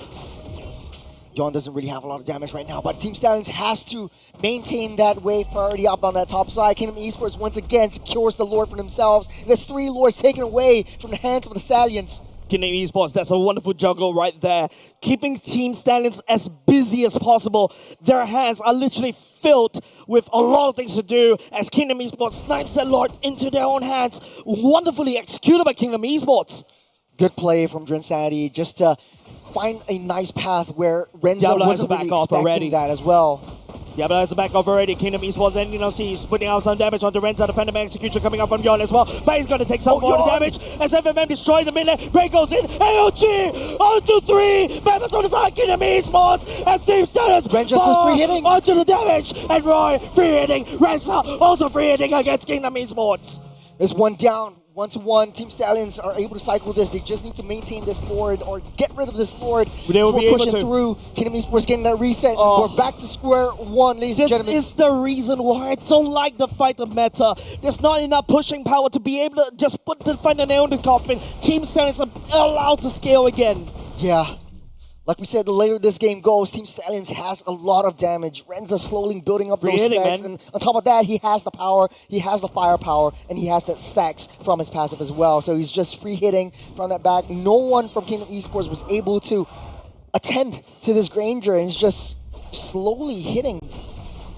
Yon doesn't really have a lot of damage right now, but Team Stallions has to maintain that wave priority up on that top side. Kingdom Esports once again secures the Lord for themselves. There's 3 Lords taken away from the hands of the Stallions. Kingdom Esports, that's a wonderful juggle right there. Keeping Team Stallions as busy as possible. Their hands are literally filled with a lot of things to do as Kingdom Esports snipes that Lord into their own hands. Wonderfully executed by Kingdom Esports. Good play from Drensanity just to find a nice path where Renza wasn't really expecting that as well. Diablo has a back off already. Kingdom Esports then, he's putting out some damage onto Renza. The Phantom execution coming up from Yon as well. But he's going to take some more damage as FMM destroys the mid lane. Ray goes in. AOG onto 3. Members on the side. Kingdom Esports as Team Stallions. Ren just is free hitting. Onto the damage. And Roy free hitting. Renza also free hitting against Kingdom Esports. There's one down. 1-to-1, Team Stallions are able to cycle this. They just need to maintain this Lord or get rid of this Lord before pushing through. Kingdom Esports getting that reset. We're back to square one, ladies and gentlemen. This is the reason why I don't like the fight of meta. There's not enough pushing power to be able to just find the nail in the coffin. Team Stallions are allowed to scale again. Yeah. Like we said, the later this game goes, Team Stallions has a lot of damage. Renza slowly building up those stacks. And on top of that, he has the power, he has the firepower, and he has the stacks from his passive as well. So he's just free hitting from that back. No one from Kingdom Esports was able to attend to this Granger and is just slowly hitting.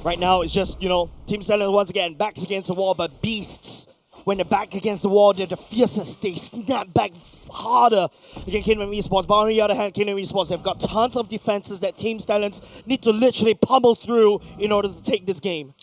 Right now, it's just, Team Stallions once again, backs against the wall, but beasts, when they're back against the wall, they're the fiercest. They snap back harder against Kingdom Esports. But on the other hand, Kingdom Esports, they've got tons of defenses that Team Stallions need to literally pummel through in order to take this game.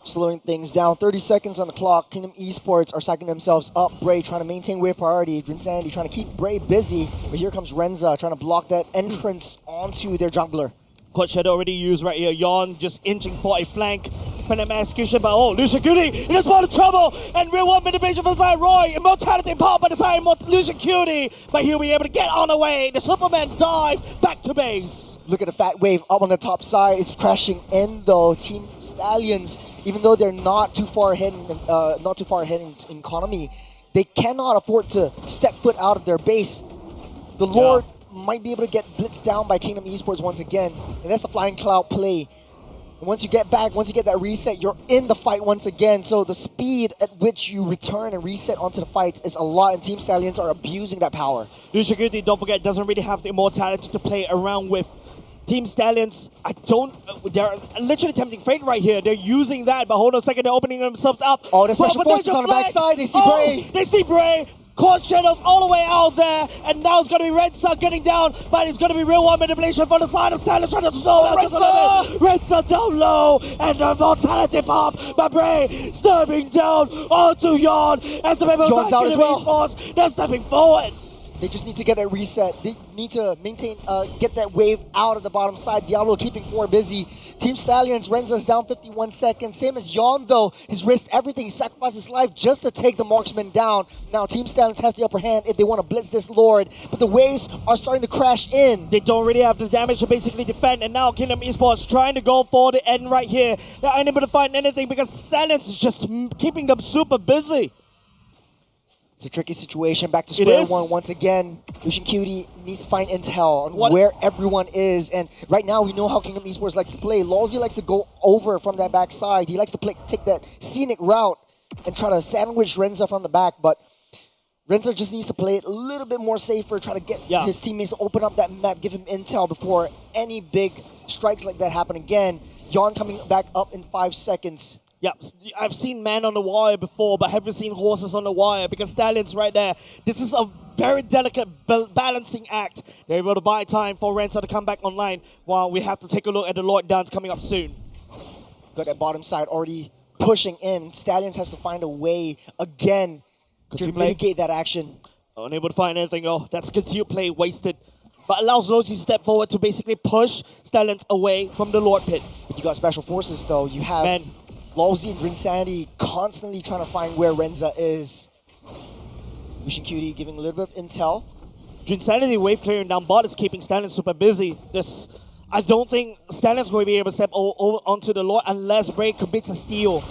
Slowing things down. 30 seconds on the clock. Kingdom Esports are stacking themselves up. Bray trying to maintain wave priority. Drinsanity trying to keep Bray busy. But here comes Renza trying to block that entrance onto their jungler. Coach Shadow already used right here. Yawn just inching for a flank. Phenom execution, but Lucian Cutie in a spot of trouble. And real one manipulation from the side. Roy, immortality powered by the side. Lucian Cutie. But he'll be able to get on the way. The Superman dive back to base. Look at the fat wave up on the top side. It's crashing in though. Team Stallions, even though they're not too far ahead in economy, they cannot afford to step foot out of their base. The Lord might be able to get blitzed down by Kingdom Esports once again, and that's a flying cloud play. And once you get back, once you get that reset, you're in the fight once again. So the speed at which you return and reset onto the fights is a lot, and Team Stallions are abusing that power. Lucian, don't forget, doesn't really have the immortality to play around with. Team Stallions, they're literally tempting fate right here. They're using that, but hold on a second, they're opening themselves up. Oh, the special forces on the backside, they see Bray. They see Bray. Court Shadows all the way out there, and now it's going to be Renza getting down, but it's going to be real one manipulation from the side of Stallions trying to slow down just a little bit. Renza down low, and the mortality pop by Bray stepping down onto Yawn as the members of Kingdom Esports, they're stepping forward. They just need to get that reset. They need to maintain, get that wave out of the bottom side. Diablo keeping 4 busy. Team Stallions, Renza's down 51 seconds. Same as Yon though. He's risked everything. He sacrificed his life just to take the marksman down. Now Team Stallions has the upper hand if they want to blitz this Lord. But the waves are starting to crash in. They don't really have the damage to basically defend. And now Kingdom Esports trying to go for the end right here. They're unable to find anything because Stallions is just keeping them super busy. It's a tricky situation. Back to square one once again. Lucian Cutie needs to find intel on where everyone is. And right now, we know how Kingdom Esports likes to play. Lawsy likes to go over from that backside. He likes to take that scenic route and try to sandwich Renza from the back. But Renza just needs to play it a little bit more safer, try to get his teammates to open up that map, give him intel before any big strikes like that happen again. Yawn coming back up in 5 seconds. Yeah, I've seen men on the wire before, but haven't seen horses on the wire because Stallions right there. This is a very delicate balancing act. They're able to buy time for Renza to come back online while we have to take a look at the Lord Dance coming up soon. Got that bottom side already pushing in. Stallions has to find a way again to mitigate that action. Unable to find anything though. That's concealed play wasted. But allows Logi to step forward to basically push Stallions away from the Lord Pit. But you got special forces though. You have Lawsy and Drinsanity constantly trying to find where Renza is. Lucian Cutie giving a little bit of intel. Drinsanity wave clearing down bot is keeping Stallions super busy. I don't think Stallions going to be able to step onto the Lord unless Bray commits a steal.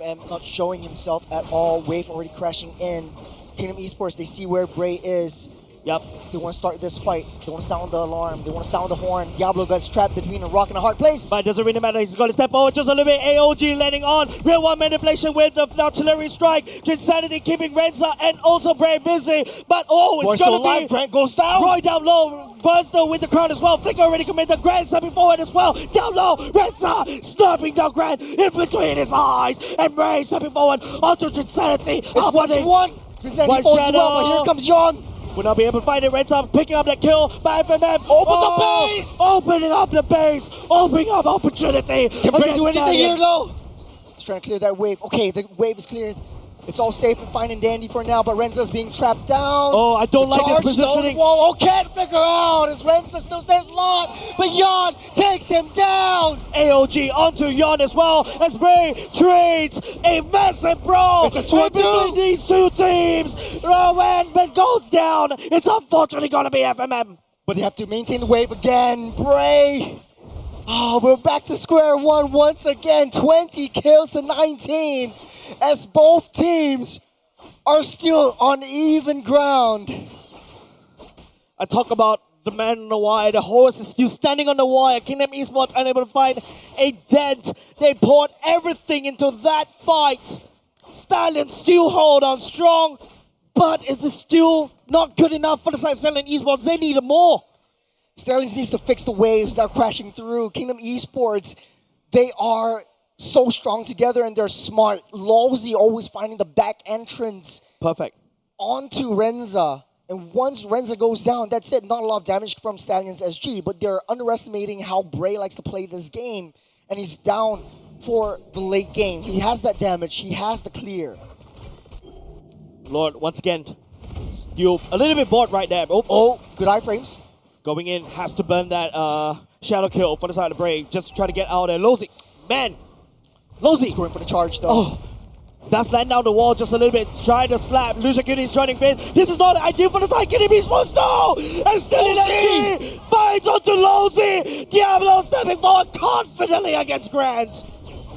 M not showing himself at all. Wave already crashing in. Kingdom Esports, they see where Bray is. Yep. They want to start this fight. They want to sound the alarm. They want to sound the horn. Diablo gets trapped between a rock and a hard place. But it doesn't really matter. He's going to step forward just a little bit. AOG landing on. Real one manipulation with the artillery strike. Drinsanity keeping Renza and also Bray busy. But it's going to be... Grant goes down. Roy down low. Buzzdo with the crown as well. Flicker already committed. Grant stepping forward as well. Down low. Renza snapping down Grant in between his eyes. And Bray stepping forward onto Drinsanity. It's 1-1. Drinsanity falls as well, but here comes Yon. Will not be able to find it. Renza picking up that kill by FMM. The base! Opening up the base. Opening up opportunity. Can Bray do anything here though? He's trying to clear that wave. Okay, the wave is cleared. It's all safe and fine and dandy for now, but Renza's being trapped down. Oh, I don't like this positioning. Whoa, can't figure out. As Renza still stays locked, but Yon takes him down. AOG onto Yon as well as Bray trades a massive brawl between these two teams. When Ben goes down, it's unfortunately going to be FMM. But they have to maintain the wave again. Bray. Oh, we're back to square one once again. 20 kills to 19 as both teams are still on even ground. I talk about the man on the wire. The horse is still standing on the wire. Kingdom Esports unable to find a dent. They poured everything into that fight. Stallions still hold on strong. but it is still not good enough for the side of Stallion Esports. They need more. Stallions needs to fix the waves that are crashing through. Kingdom Esports, they are so strong together and they're smart. Lawsy always finding the back entrance. Perfect. Onto Renza. And once Renza goes down, that's it. Not a lot of damage from Stallions SG, but they're underestimating how Bray likes to play this game. And he's down for the late game. He has that damage. He has the clear. Lord, once again, still a little bit bored right there. Oh, good iframes. Going in, has to burn that shadow kill for the side of Bray, just to try to get out there. Lozy, man. Lozy. He's going for the charge though. Oh. That's land down the wall just a little bit. Try to slap. Lucia Cutie is joining in. This is not ideal for the side. Kitty Beast wants no! And still in SG finds onto Lozy. Diablo stepping forward confidently against Grant.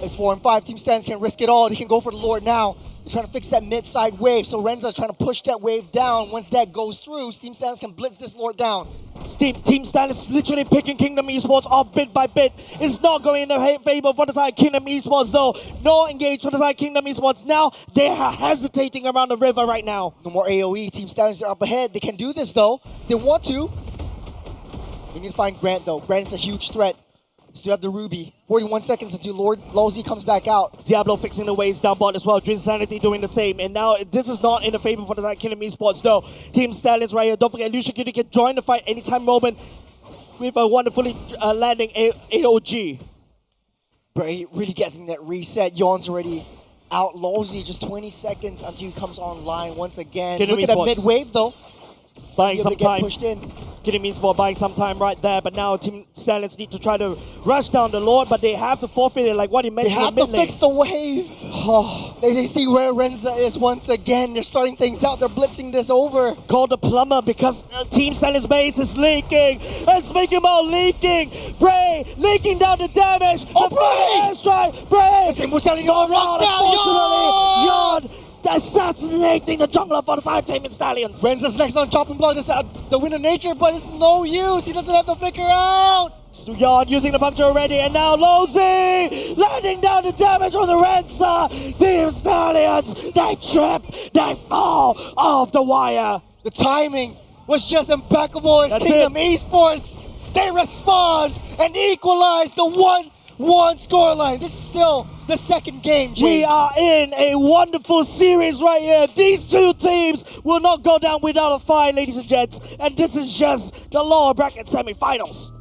It's 4 and 5. Team Stans can risk it all. They can go for the Lord now. They're trying to fix that mid-side wave. So Renza's trying to push that wave down. Once that goes through, Team Stans can blitz this Lord down. Team Stan is literally picking Kingdom Esports off bit by bit. It's not going in the favor for the side Kingdom Esports though. No engage for the side Kingdom Esports. Now they are hesitating around the river right now. No more AoE. Team Stans are up ahead. They can do this though. They want to. They need to find Grant though. Grant is a huge threat. Still have the Ruby. 41 seconds until Lord Lozy comes back out. Diablo fixing the waves down bot as well. Drin Sanity doing the same. And now this is not in the favor for the side Kingdom Esports though. Team Stallions right here. Don't forget, Lucia Cutie can join the fight anytime moment with a wonderfully landing AOG. Bray really getting that reset. Yawn's already out. Lozy just 20 seconds until he comes online once again. Kingdom Look at that Esports. mid-wave though. Buying some time. Pushed in. Kingdom Esports buying some time right there, but now Team Stallions need to try to rush down the Lord, but they have to forfeit it like what he mentioned. They have to fix the wave. Oh. They see where Renza is once again. They're starting things out. They're blitzing this over. Call the plumber because Team Stallions base is leaking. It's making more leaking. Bray leaking down the damage. Oh, Bray! Airstrike. Bray! The same was telling you all right now. Yawn assassinating the jungler for the side Team Stallions. Renza's next on chopping block. That's the Wind of Nature, but it's no use. He doesn't have the flicker out. Yawn using the puncture already, and now Lozy landing down the damage on the Renza. Team Stallions, they trip, they fall off the wire. The timing was just impeccable as Kingdom Esports. They respond and equalize the 1-1 scoreline. This is still the second game, James. We are in a wonderful series right here. These two teams will not go down without a fight, ladies and gents. And this is just the lower bracket semifinals.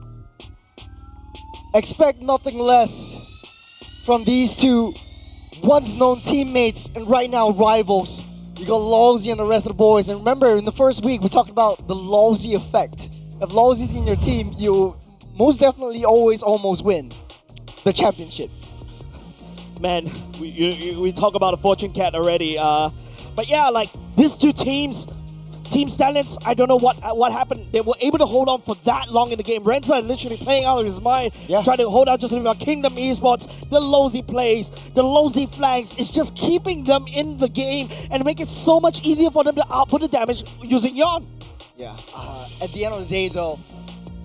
Expect nothing less from these two once known teammates and right now rivals. You got Lozy and the rest of the boys. And remember, in the first week, we talked about the Lozy effect. If Lozy's in your team, you most definitely always almost win the championship. Man, we talk about a fortune cat already. But yeah, like these two teams, Team Stallions, I don't know what happened. They were able to hold on for that long in the game. Renza literally playing out of his mind, trying to hold out just a little bit. Kingdom Esports, the Lozy plays, the Lozy flags, it's just keeping them in the game and make it so much easier for them to output the damage using Yawn. Yeah, at the end of the day though,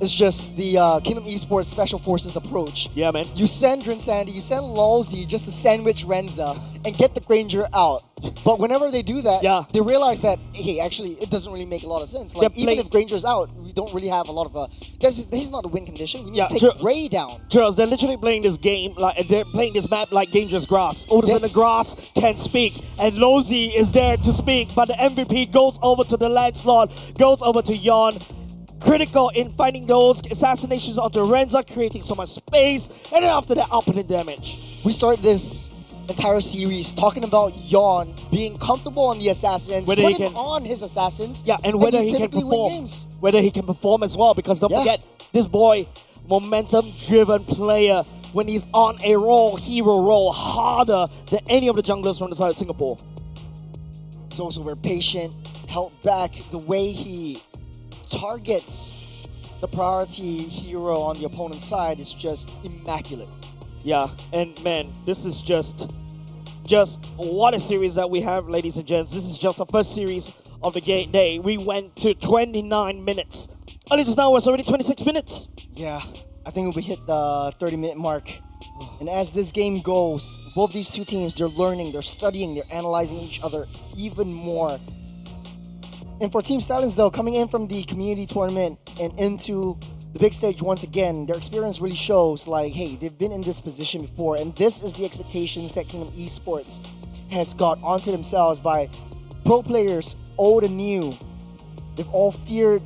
it's just the Kingdom Esports Special Forces approach. Yeah, man. You send Drin Sandy, you send Lozy just to sandwich Renza and get the Granger out. But whenever they do that, they realize that, hey, actually, it doesn't really make a lot of sense. Like, even if Granger's out, we don't really have a lot of this is not a win condition. We need to take Ray down. Charles, they're literally playing this game, like they're playing this map like dangerous grass. Otis in the grass can speak, and Lozy is there to speak, but the MVP goes over to the Lancelot, goes over to Yawn. Critical in finding those assassinations onto Renza, creating so much space, and then after that, outputting damage. We start this entire series talking about Yawn being comfortable on the assassins, put him on his assassins, and whether he can perform, whether he can perform as well. Because don't forget, this boy, momentum-driven player, when he's on a roll, hero roll, harder than any of the junglers from the side of Singapore. He's also very patient, held back. The way he targets the priority hero on the opponent's side is just immaculate. Yeah, and man, this is just what a series that we have, ladies and gents. This is just the first series of the day. We went to 29 minutes. Only just now, it's already 26 minutes. Yeah, I think we hit the 30-minute mark. And as this game goes, both these two teams, they're learning, they're studying, they're analyzing each other even more. And for Team Stallions, though, coming in from the community tournament and into the big stage once again, their experience really shows like, hey, they've been in this position before, and this is the expectations that Kingdom Esports has got onto themselves by pro players, old and new. They've all feared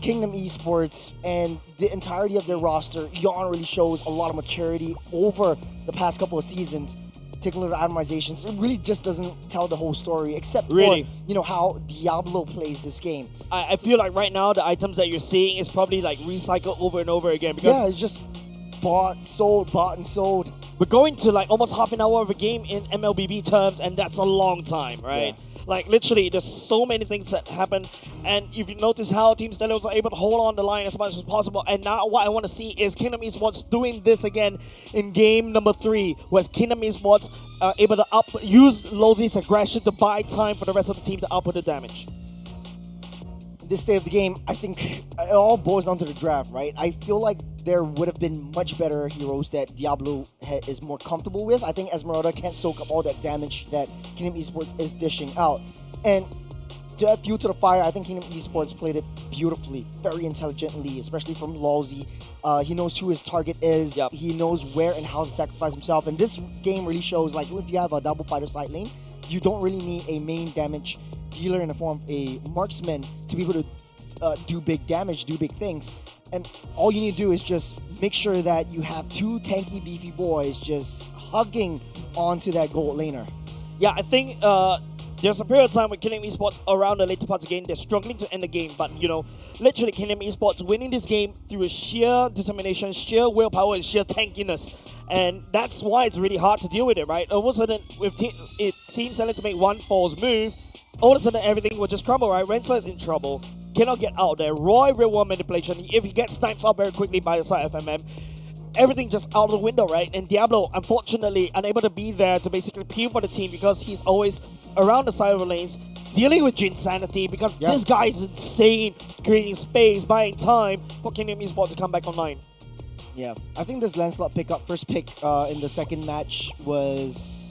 Kingdom Esports, and the entirety of their roster, Yawn really shows a lot of maturity over the past couple of seasons. Taking a little itemizations, it really just doesn't tell the whole story, except for how Diablo plays this game. I feel like right now the items that you're seeing is probably like recycled over and over again because it's just bought and sold. We're going to like almost half an hour of a game in MLBB terms, and that's a long time, right? Yeah. Like literally, there's so many things that happen, and if you notice how Team Stallions are able to hold on the line as much as possible, and now what I want to see is Kingdom Esports doing this again in game number 3, where Kingdom Esports are able to use Lozi's aggression to buy time for the rest of the team to output the damage. This state of the game, I think it all boils down to the draft, right? I feel like there would have been much better heroes that Diablo is more comfortable with. I think Esmeralda can't soak up all that damage that Kingdom Esports is dishing out. And to add fuel to the fire, I think Kingdom Esports played it beautifully, very intelligently, especially from Lawsy. He knows who his target is. Yep. He knows where and how to sacrifice himself. And this game really shows, like, if you have a double fighter side lane, you don't really need a main damage dealer in the form of a marksman to be able to do big damage, do big things. And all you need to do is just make sure that you have 2 tanky, beefy boys just hugging onto that gold laner. Yeah, I think there's a period of time with Kingdom Esports around the later parts of the game, they're struggling to end the game, but literally Kingdom Esports winning this game through a sheer determination, sheer willpower, and sheer tankiness. And that's why it's really hard to deal with it, right? All of a sudden, with it seems to make one false move, all of a sudden everything will just crumble, right? Rensa is in trouble, cannot get out there. Roy real world manipulation, if he gets sniped up very quickly by the side of MM, everything just out of the window, right? And Diablo, unfortunately, unable to be there to basically peel for the team because he's always around the side of the lanes, dealing with Jinsanity because this guy is insane, creating space, buying time for Kingdom Esports to come back online. Yeah, I think this Lancelot first pick in the second match was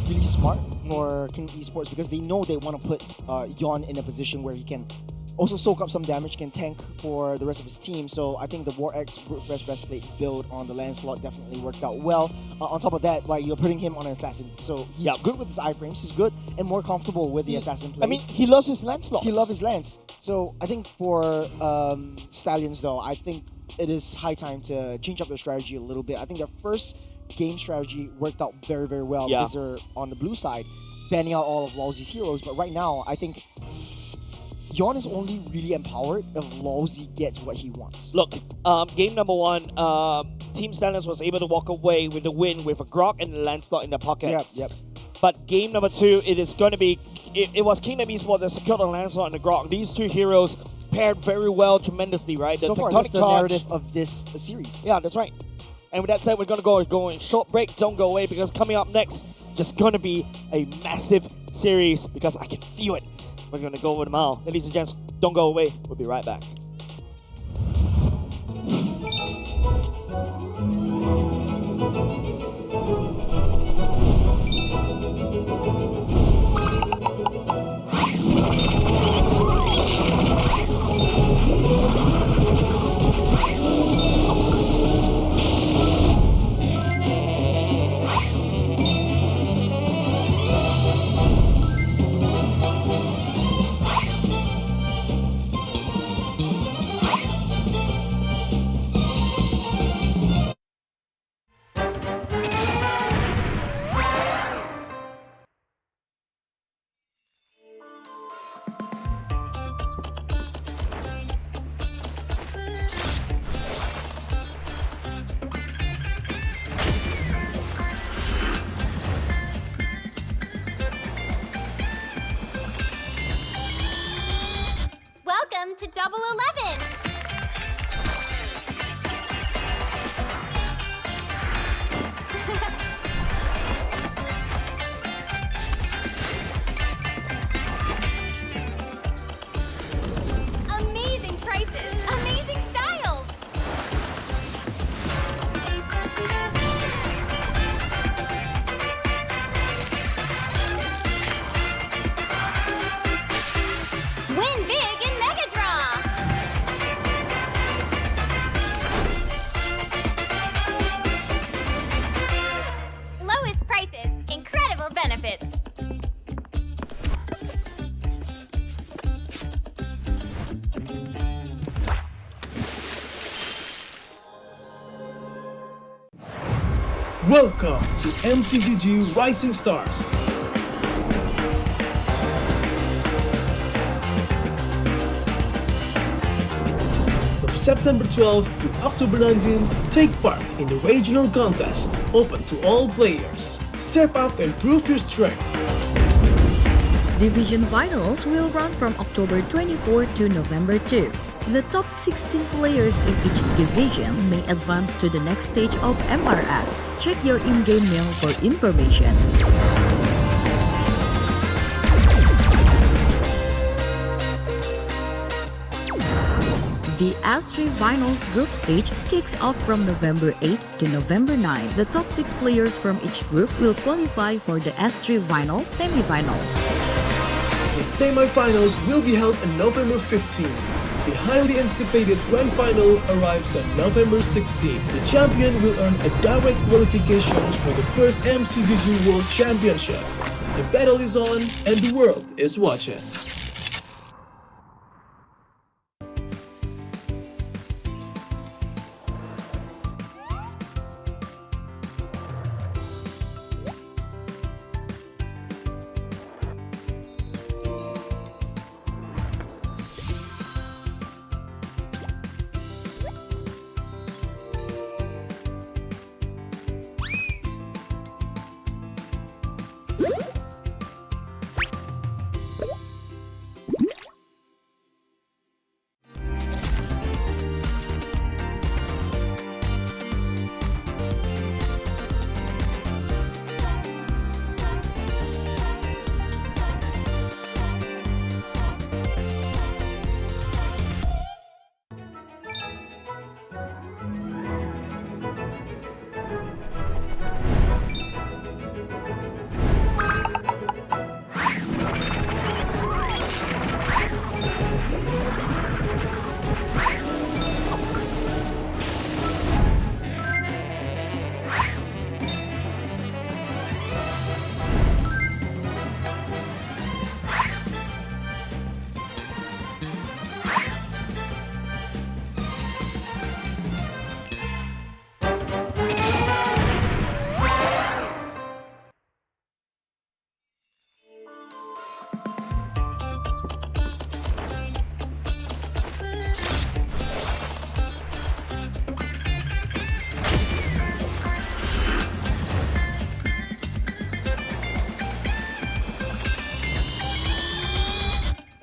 really smart for Kingdom Esports because they know they want to put Yawn in a position where he can also soak up some damage, can tank for the rest of his team. So I think the War X Brute Fresh Breastplate build on the Lancelot definitely worked out well. On top of that, like, you're putting him on an assassin, so he's good with his iframes. He's good and more comfortable with the assassin plays. I mean, he loves his Lancelot. He loves his lance. So I think for Stallions, though, I think it is high time to change up their strategy a little bit. I think their first game strategy worked out very, very well because they're on the blue side, banning out all of Lawsy's heroes. But right now, I think Yawn is only really empowered if Lawsy gets what he wants. Look, game number 1, Team Stallions was able to walk away with the win with a Grok and a Lancelot in their pocket. Yep. But game number 2, it is going to be, it was Kingdom Esports that secured the Lancelot and the Grok. These 2 heroes paired very well, tremendously, right? So far, that's the narrative of this series. Yeah, that's right. And with that said, we're going to go in short break. Don't go away because coming up next, just going to be a massive series because I can feel it. We're going to go over the mile. Ladies and gents, don't go away. We'll be right back. Welcome to MCGG Rising Stars. From September 12th to October 19th, take part in the regional contest, open to all players. Step up and prove your strength. Division finals will run from October 24 to November 2. The top 16 players in each division may advance to the next stage of MRS. Check your in-game mail for information. The S3 Finals group stage kicks off from November 8 to November 9. The top 6 players from each group will qualify for the S3 Finals semifinals. The semi-finals will be held on November 15. The highly anticipated grand final arrives on November 16. The champion will earn a direct qualification for the first MCGG World Championship. The battle is on and the world is watching.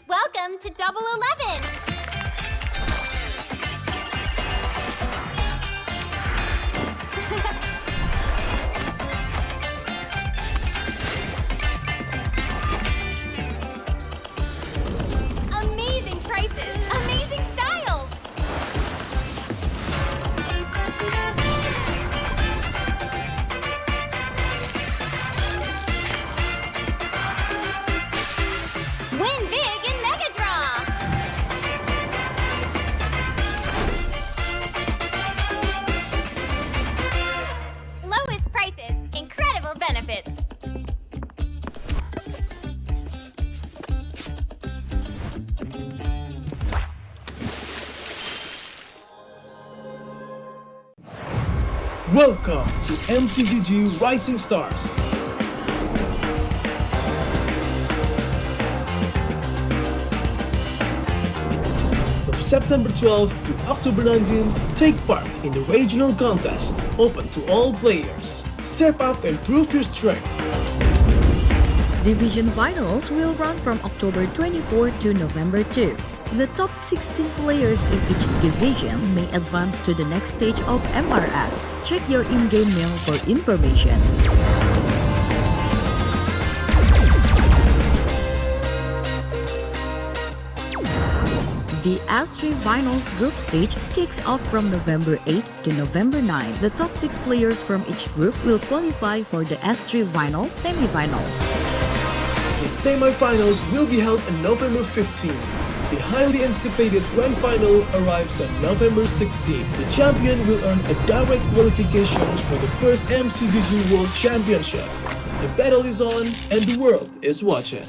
Welcome to Double 11! Amazing prices, amazing styles! Win big in Mega Draw! Lowest prices, incredible benefits. Welcome to MCGG Rising Stars. From September 12th to October 19th, take part in the regional contest, open to all players. Step up and prove your strength. Division finals will run from October 24 to November 2. The top 16 players in each division may advance to the next stage of MRS. Check your in-game mail for information. The S3 Finals group stage kicks off from November 8 to November 9. The top 6 players from each group will qualify for the S3 Finals semifinals. The semi-finals will be held on November 15. The highly anticipated grand final arrives on November 16. The champion will earn a direct qualification for the first MCGG World Championship. The battle is on and the world is watching.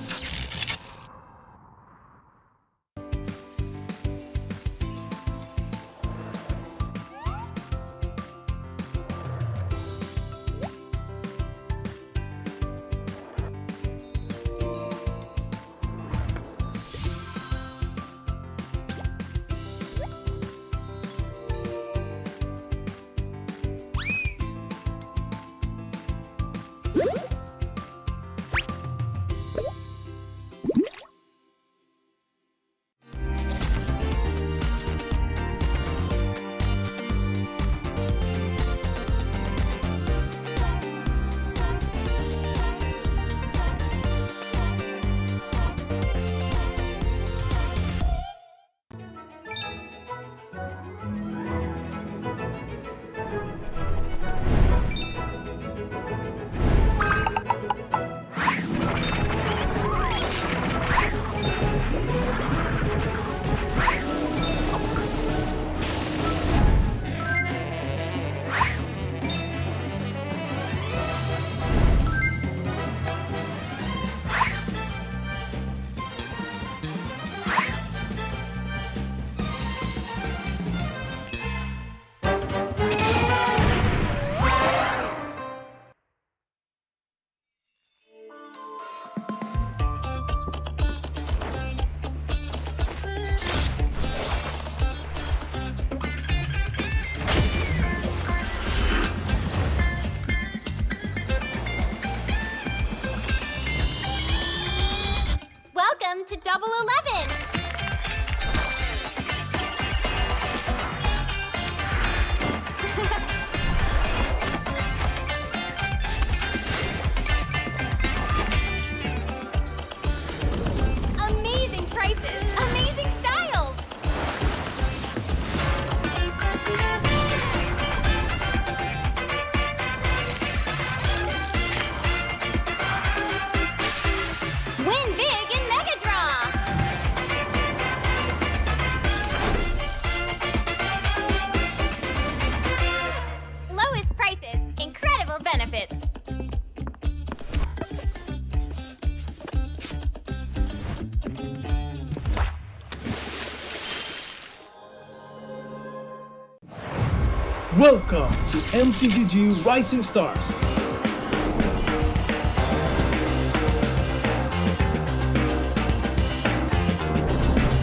Welcome to MCGG Rising Stars.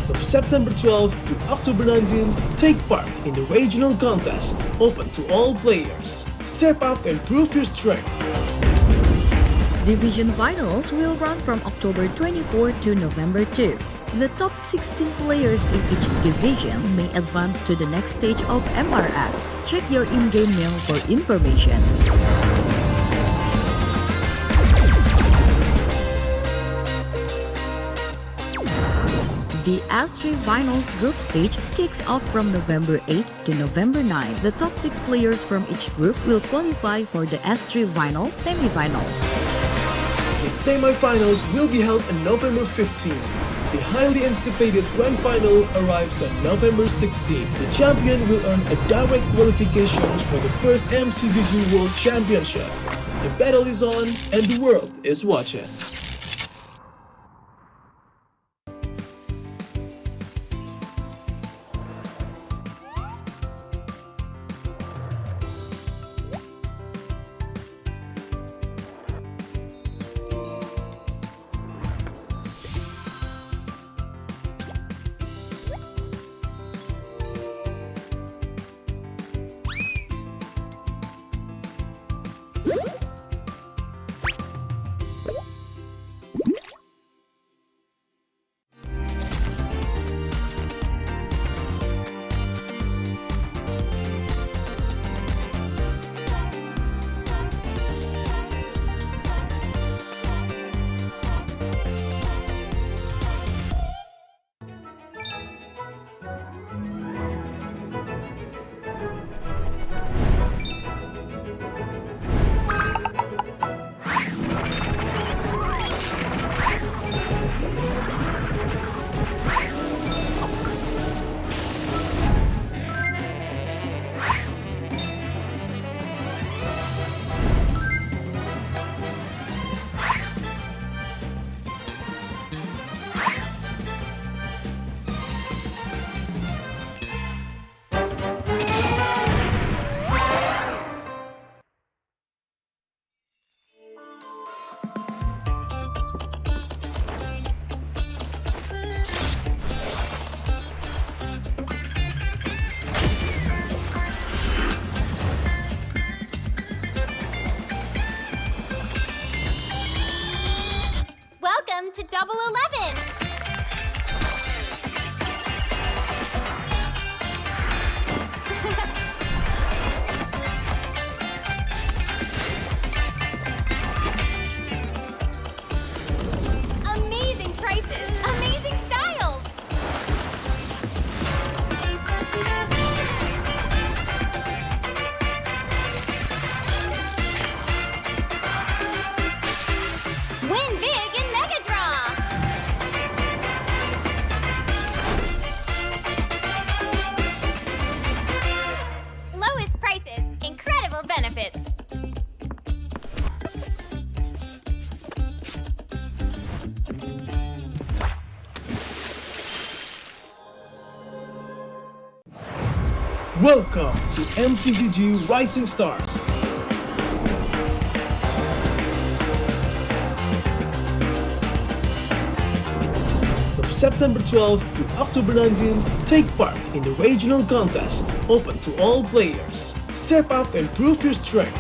From September 12th to October 19th, take part in the regional contest, open to all players. Step up and prove your strength. Division finals will run from October 24 to November 2. The top 16 players in each division may advance to the next stage of MRS. Check your in-game mail for information. The S3 Finals group stage kicks off from November 8 to November 9. The top 6 players from each group will qualify for the S3 Finals semifinals. The semifinals will be held on November 15. The highly anticipated grand final arrives on November 16. The champion will earn a direct qualification for the first MCGG World Championship. The battle is on and the world is watching. Welcome to Double 11! Amazing prices, amazing styles! Win big in Mega Draw! Lowest prices, incredible benefits. Welcome to MCGG Rising Stars. From September 12th to October 19th, take part in the regional contest, open to all players. Step up and prove your strength.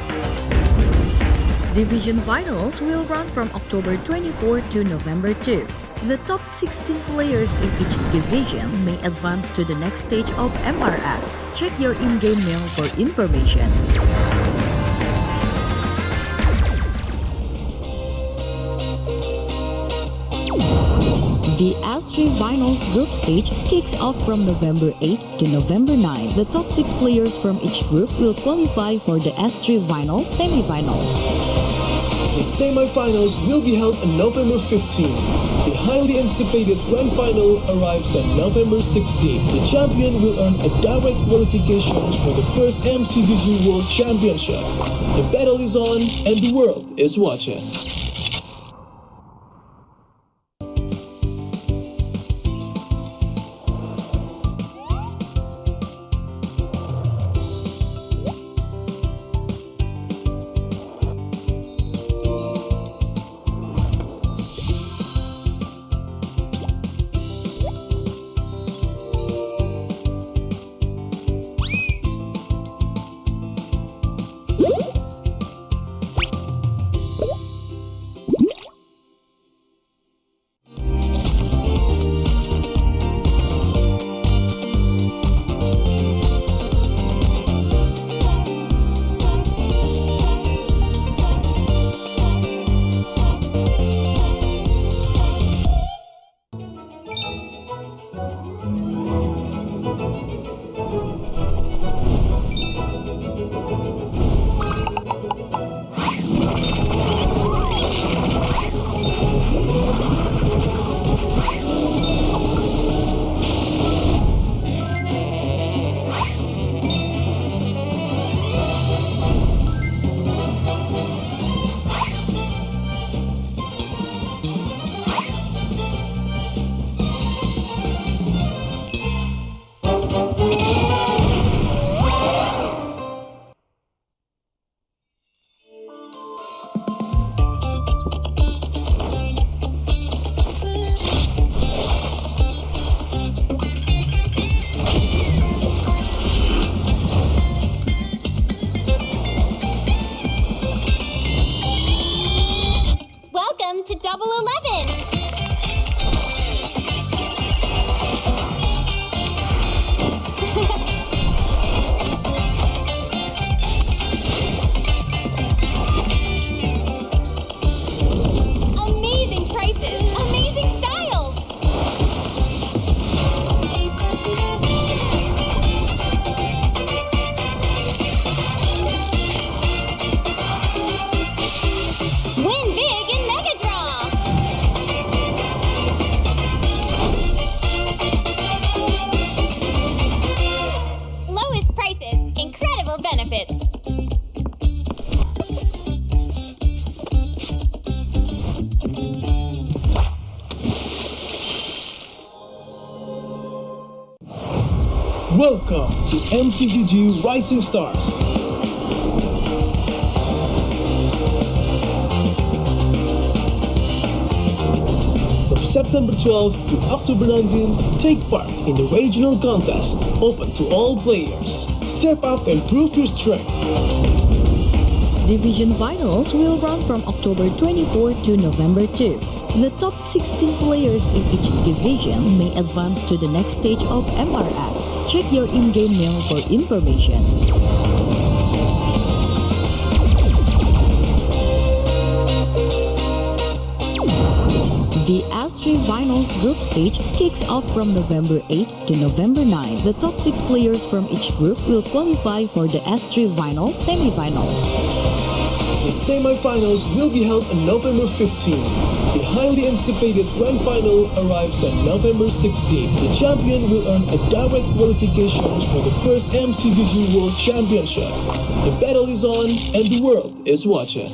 Division finals will run from October 24 to November 2. The top 16 players in each division may advance to the next stage of MRS. Check your in-game mail for information. The S3 Finals group stage kicks off from November 8 to November 9. The top 6 players from each group will qualify for the S3 Finals semifinals. The semifinals will be held on November 15. The highly anticipated grand final arrives on November 16. The champion will earn a direct qualification for the first MCGG World Championship. The battle is on and the world is watching. benefits. Welcome to MCGG Rising Stars. From September 12th to October 19th, take part in the regional contest, open to all players. Step up and prove your strength. Division finals will run from October 24 to November 2. The top 16 players in each division may advance to the next stage of MRS. Check your in-game mail for information. The S3 Finals group stage kicks off from November 8 to November 9. The top 6 players from each group will qualify for the S3 Finals semifinals. The semi-finals will be held on November 15. The highly anticipated grand final arrives on November 16. The champion will earn a direct qualifications for the first MCGG World Championship. The battle is on and the world is watching.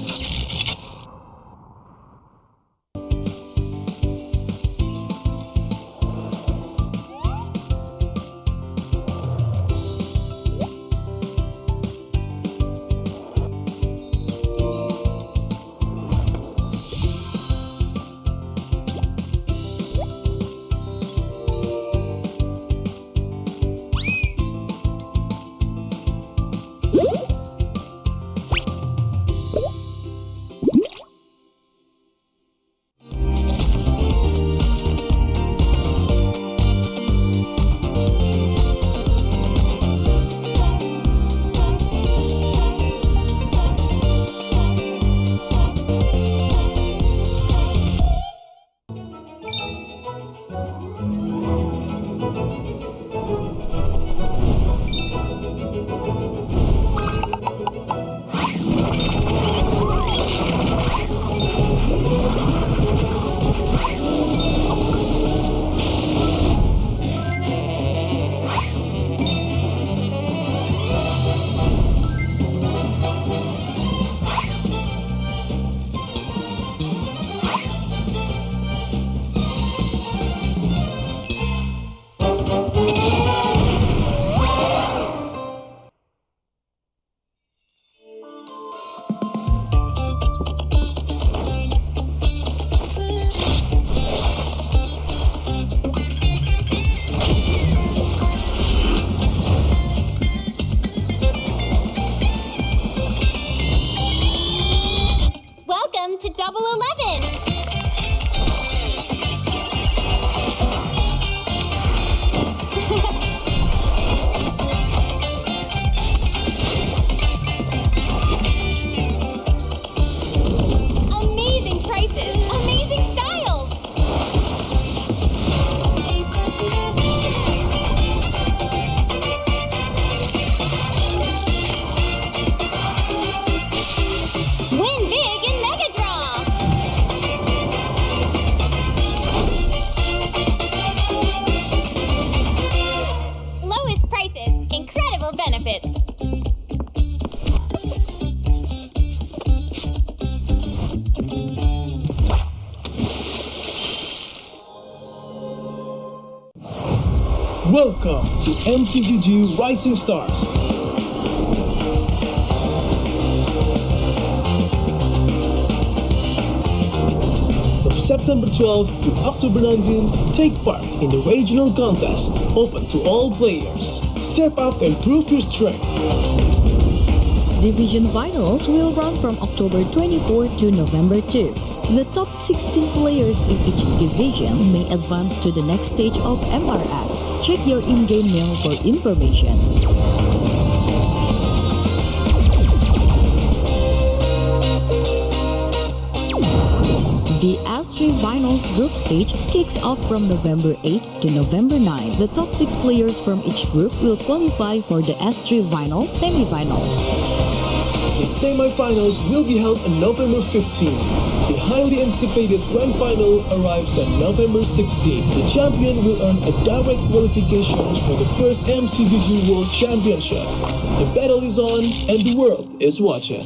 To Double 11. Amazing prices, amazing styles. Win big in Mega Draw. Lowest prices, incredible benefits. Welcome to MCGG Rising Stars. From September 12th to October 19th, take part in the regional contest, open to all players. Step up and prove your strength. Division finals will run from October 24 to November 2. The top 16 players in each division may advance to the next stage of MRS. Check your in-game mail for information. The S3 Finals group stage kicks off from November 8 to November 9. The top 6 players from each group will qualify for the S3 Finals semifinals. The semi-finals will be held on November 15. The The highly anticipated Grand Final arrives on November 16. The champion will earn a direct qualifications for the first MCDG World Championship. The battle is on and the world is watching.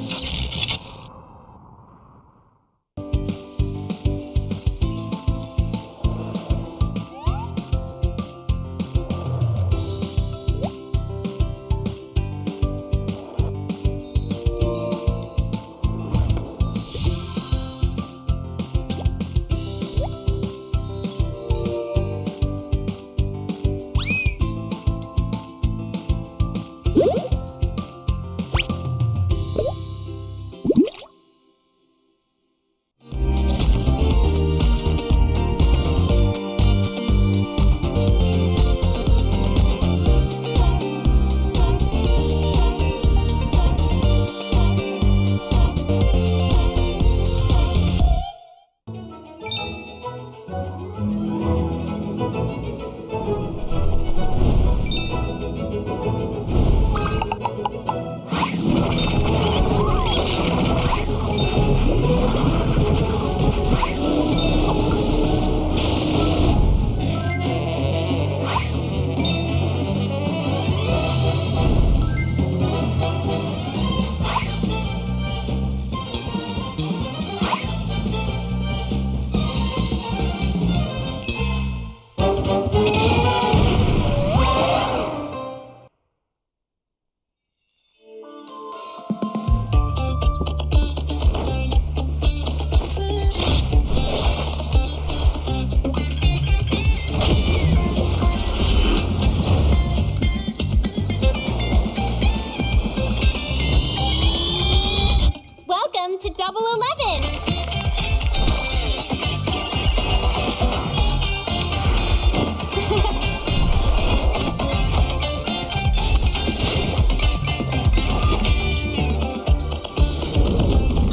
To Double 11!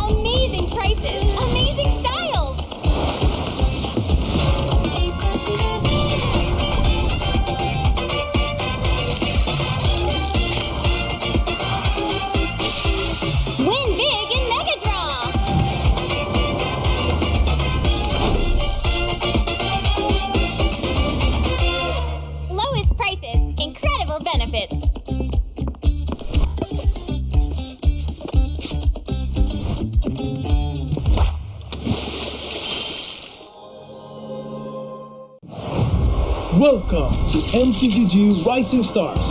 Amazing prices, amazing styles! Win big in Mega Draw! Lowest prices, incredible benefits. Welcome to MCGG Rising Stars.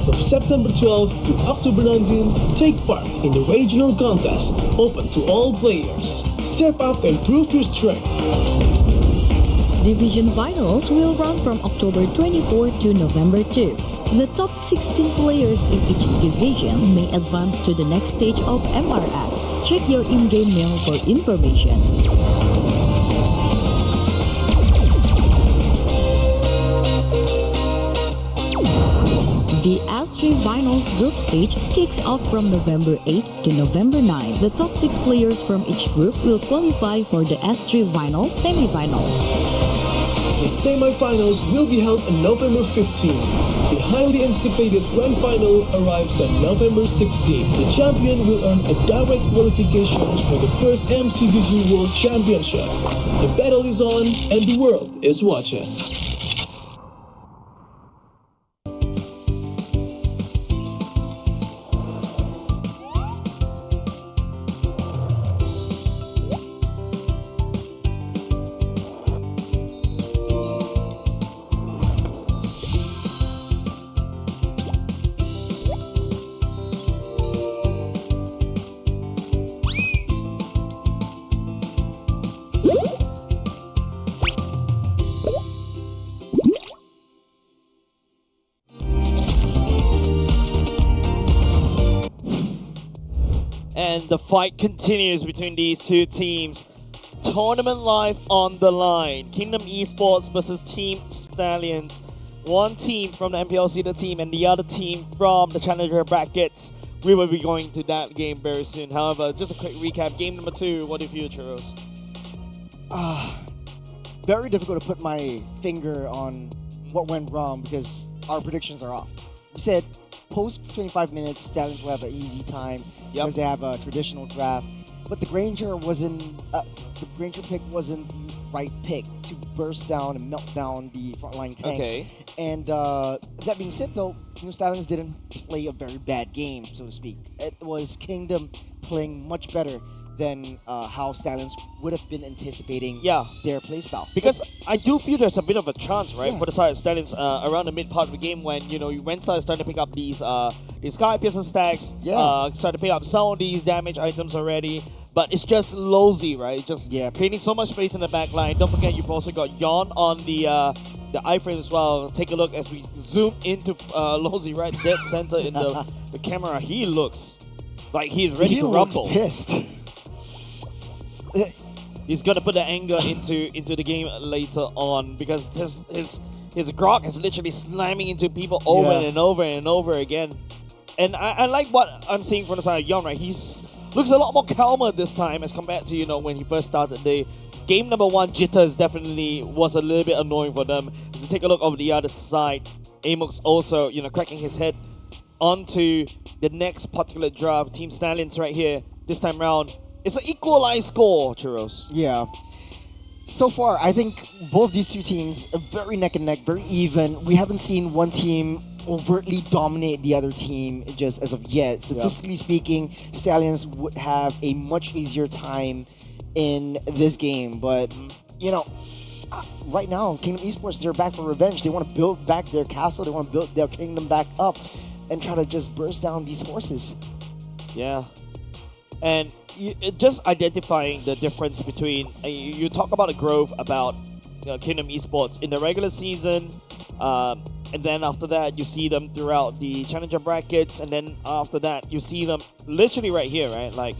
From September 12th to October 19th, take part in the regional contest, open to all players. Step up and prove your strength. Division finals will run from October 24 to November 2. The top 16 players in each division may advance to the next stage of MRS. Check your in-game mail for information. The S3 Finals group stage kicks off from November 8 to November 9. The top 6 players from each group will qualify for the S3 Finals semifinals. The semi-finals will be held on November 15. The highly anticipated Grand Final arrives on November 16. The champion will earn a direct qualifications for the first MCDG World Championship. The battle is on and the world is watching. And the fight continues between these two teams. Tournament life on the line. Kingdom Esports versus Team Stallions. One team from the MPL SG team and the other team from the Challenger brackets. We will be going to that game very soon. However, just a quick recap. Game number 2, what do you feel, Churros? Very difficult to put my finger on what went wrong because our predictions are off. We said post 25 minutes, Stallions will have an easy time because they have a traditional draft. But the Granger pick wasn't the right pick to burst down and melt down the frontline tanks. Okay. And that being said, though, Stallions didn't play a very bad game, so to speak. It was Kingdom playing much better than how Stallions would have been anticipating their playstyle. Because I do feel there's a bit of a chance, right, for the side of Stallions around the mid part of the game when, Wensa is starting to pick up these Sky Piercer stacks, starting to pick up some of these damage items already. But it's just Lozy, right? Just creating so much space in the back line. Don't forget, you've also got Yon on the iframe as well. Take a look as we zoom into Lozy right dead center in the camera. He looks like he's ready to rumble. He looks pissed. He's gonna put the anger into the game later on because his grok is literally slamming into people over and over and over again. And I like what I'm seeing from the side of Yon, right? He's looks a lot more calmer this time as compared to, when he first started the game. Number one, jitters definitely was a little bit annoying for them. So take a look over the other side. Amok's also, cracking his head onto the next particular draft. Team Stallions right here. This time round, it's an equalized score, Churros. Yeah. So far, I think both these two teams are very neck and neck, very even. We haven't seen one team overtly dominate the other team just as of yet. Statistically speaking, Stallions would have a much easier time in this game. But, right now, Kingdom Esports, they're back for revenge. They want to build back their castle. They want to build their kingdom back up and try to just burst down these horses. Yeah. And just identifying the difference between, you talk about the growth about Kingdom Esports in the regular season, and then after that you see them throughout the challenger brackets, and then after that you see them literally right here, right? Like,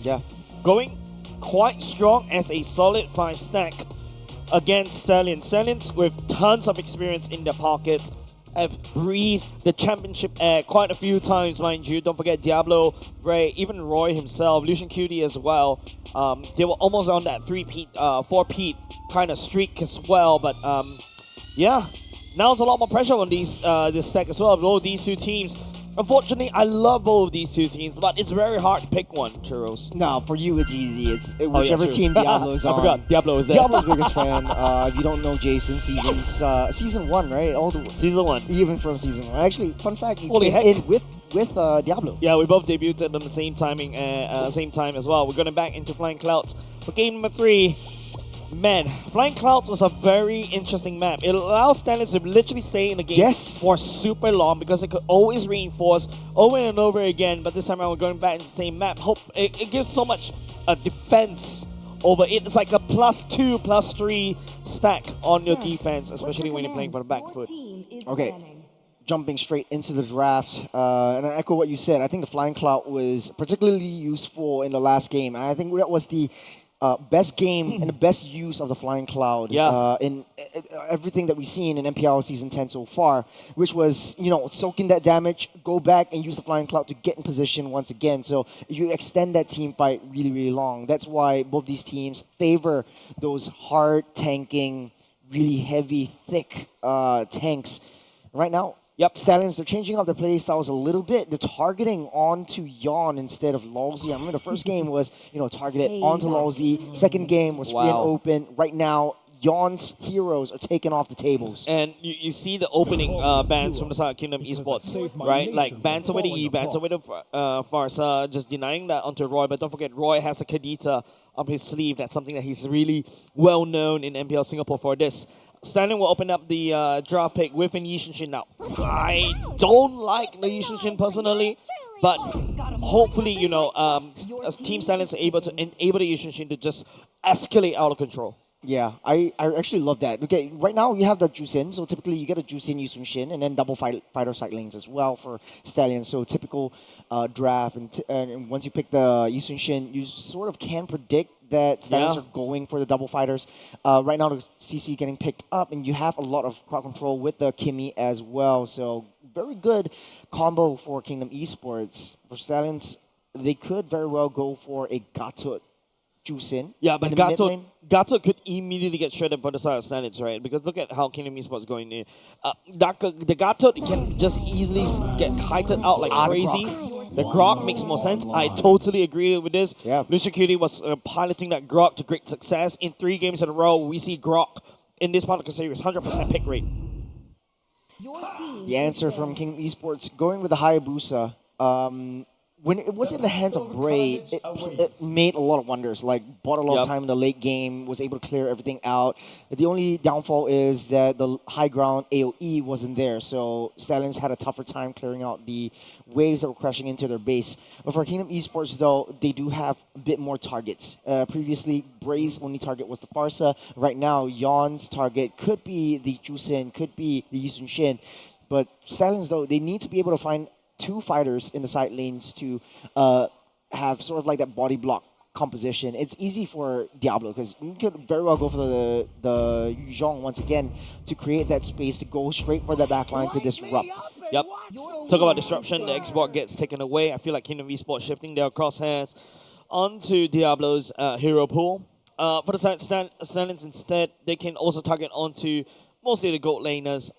going quite strong as a solid 5 stack against Stallions. Stallions with tons of experience in their pockets have breathed the championship air quite a few times, mind you. Don't forget Diablo, Ray, even Roy himself, Lucian Cutie as well. They were almost on that 3-peat, 4-peat kind of streak as well. But yeah, now there's a lot more pressure on this stack as well. Both these two teams. Unfortunately, I love both of these two teams, but it's very hard to pick one, Churros. No, for you it's easy. It's whichever team Diablo's on. I forgot, Diablo is there. Diablo's biggest fan. If you don't know Jason, season 1, right? Season 1. Even from season 1. Actually, fun fact, you Holy came heck. in with Diablo. Yeah, we both debuted at the same timing, same time as well. We're going back into Flying Clouds for game number 3. Man, Flying Clouds was a very interesting map. It allows Stallions to literally stay in the game for super long because it could always reinforce over and over again. But this time around, we're going back into the same map. It gives so much defense over it. It's like a +2, +3 stack on your defense, especially when you're playing for the back foot. Okay. Jumping straight into the draft, and I echo what you said. I think the Flying Cloud was particularly useful in the last game. And I think that was the best game and the best use of the Flying Cloud in everything that we've seen in MPL Season 10 so far, which was, soak in that damage, go back and use the Flying Cloud to get in position once again. So you extend that team fight really, really long. That's why both these teams favor those hard tanking, really heavy, thick tanks. Right now, Stallions, they're changing up their play styles a little bit. They're targeting onto Yon instead of Lozy. I remember the first game was, targeted onto Lozy. Second game was free and open. Right now, Yon's heroes are taken off the tables. And you see the opening bans from the side of Kingdom Esports, right? Like bans away the E, bans away the Farsa, just denying that onto Roy. But don't forget, Roy has a Kadita up his sleeve. That's something that he's really well known in MPL Singapore for this. Stallion will open up the draft pick with an Yishin now. I don't like the Yishin personally, but hopefully, Team Stallions are able to enable the Yishin to just escalate out of control. Yeah, I actually love that. Okay, right now you have the Juicin, so typically you get a Juicin, Yusun Shin, and then double fighter side lanes as well for Stallion. So typical draft, and once you pick the Yusun Shin, you sort of can predict that Stallions are going for the double fighters. Right now the CC getting picked up, and you have a lot of crowd control with the Kimmy as well. So very good combo for Kingdom Esports. For Stallions, they could very well go for a Gatot Juicin. Yeah, but in the mid Gato, lane. Gato could immediately get shredded by the side of Stallions, right? Because look at how Kingdom Esports going in. The Gato can just easily get kited out like crazy. The Grok makes more sense. I totally agree with this. Yeah. Lucian Cutie was piloting that Grok to great success. In 3 games in a row, we see Grok in this part of the series, 100% pick rate. The answer from King Esports going with the Hayabusa. When it was in the hands of Bray, it made a lot of wonders. Like, bought a lot of time in the late game, was able to clear everything out. The only downfall is that the high ground AoE wasn't there, so Stallions had a tougher time clearing out the waves that were crashing into their base. But for Kingdom Esports, though, they do have a bit more targets. Previously, Bray's only target was the Farsa. Right now, Yon's target could be the Juicin, could be the Yusun Shin. But Stallions, though, they need to be able to find 2 fighters in the side lanes to have sort of like that body block composition. It's easy for Diablo because you could very well go for the Yuzhong once again to create that space to go straight for the backline to disrupt. Yep. Talk about disruption. The Xbox gets taken away. I feel like Kingdom Esports shifting their crosshairs onto Diablo's hero pool. For the side Stallions instead, they can also target onto mostly the gold laners.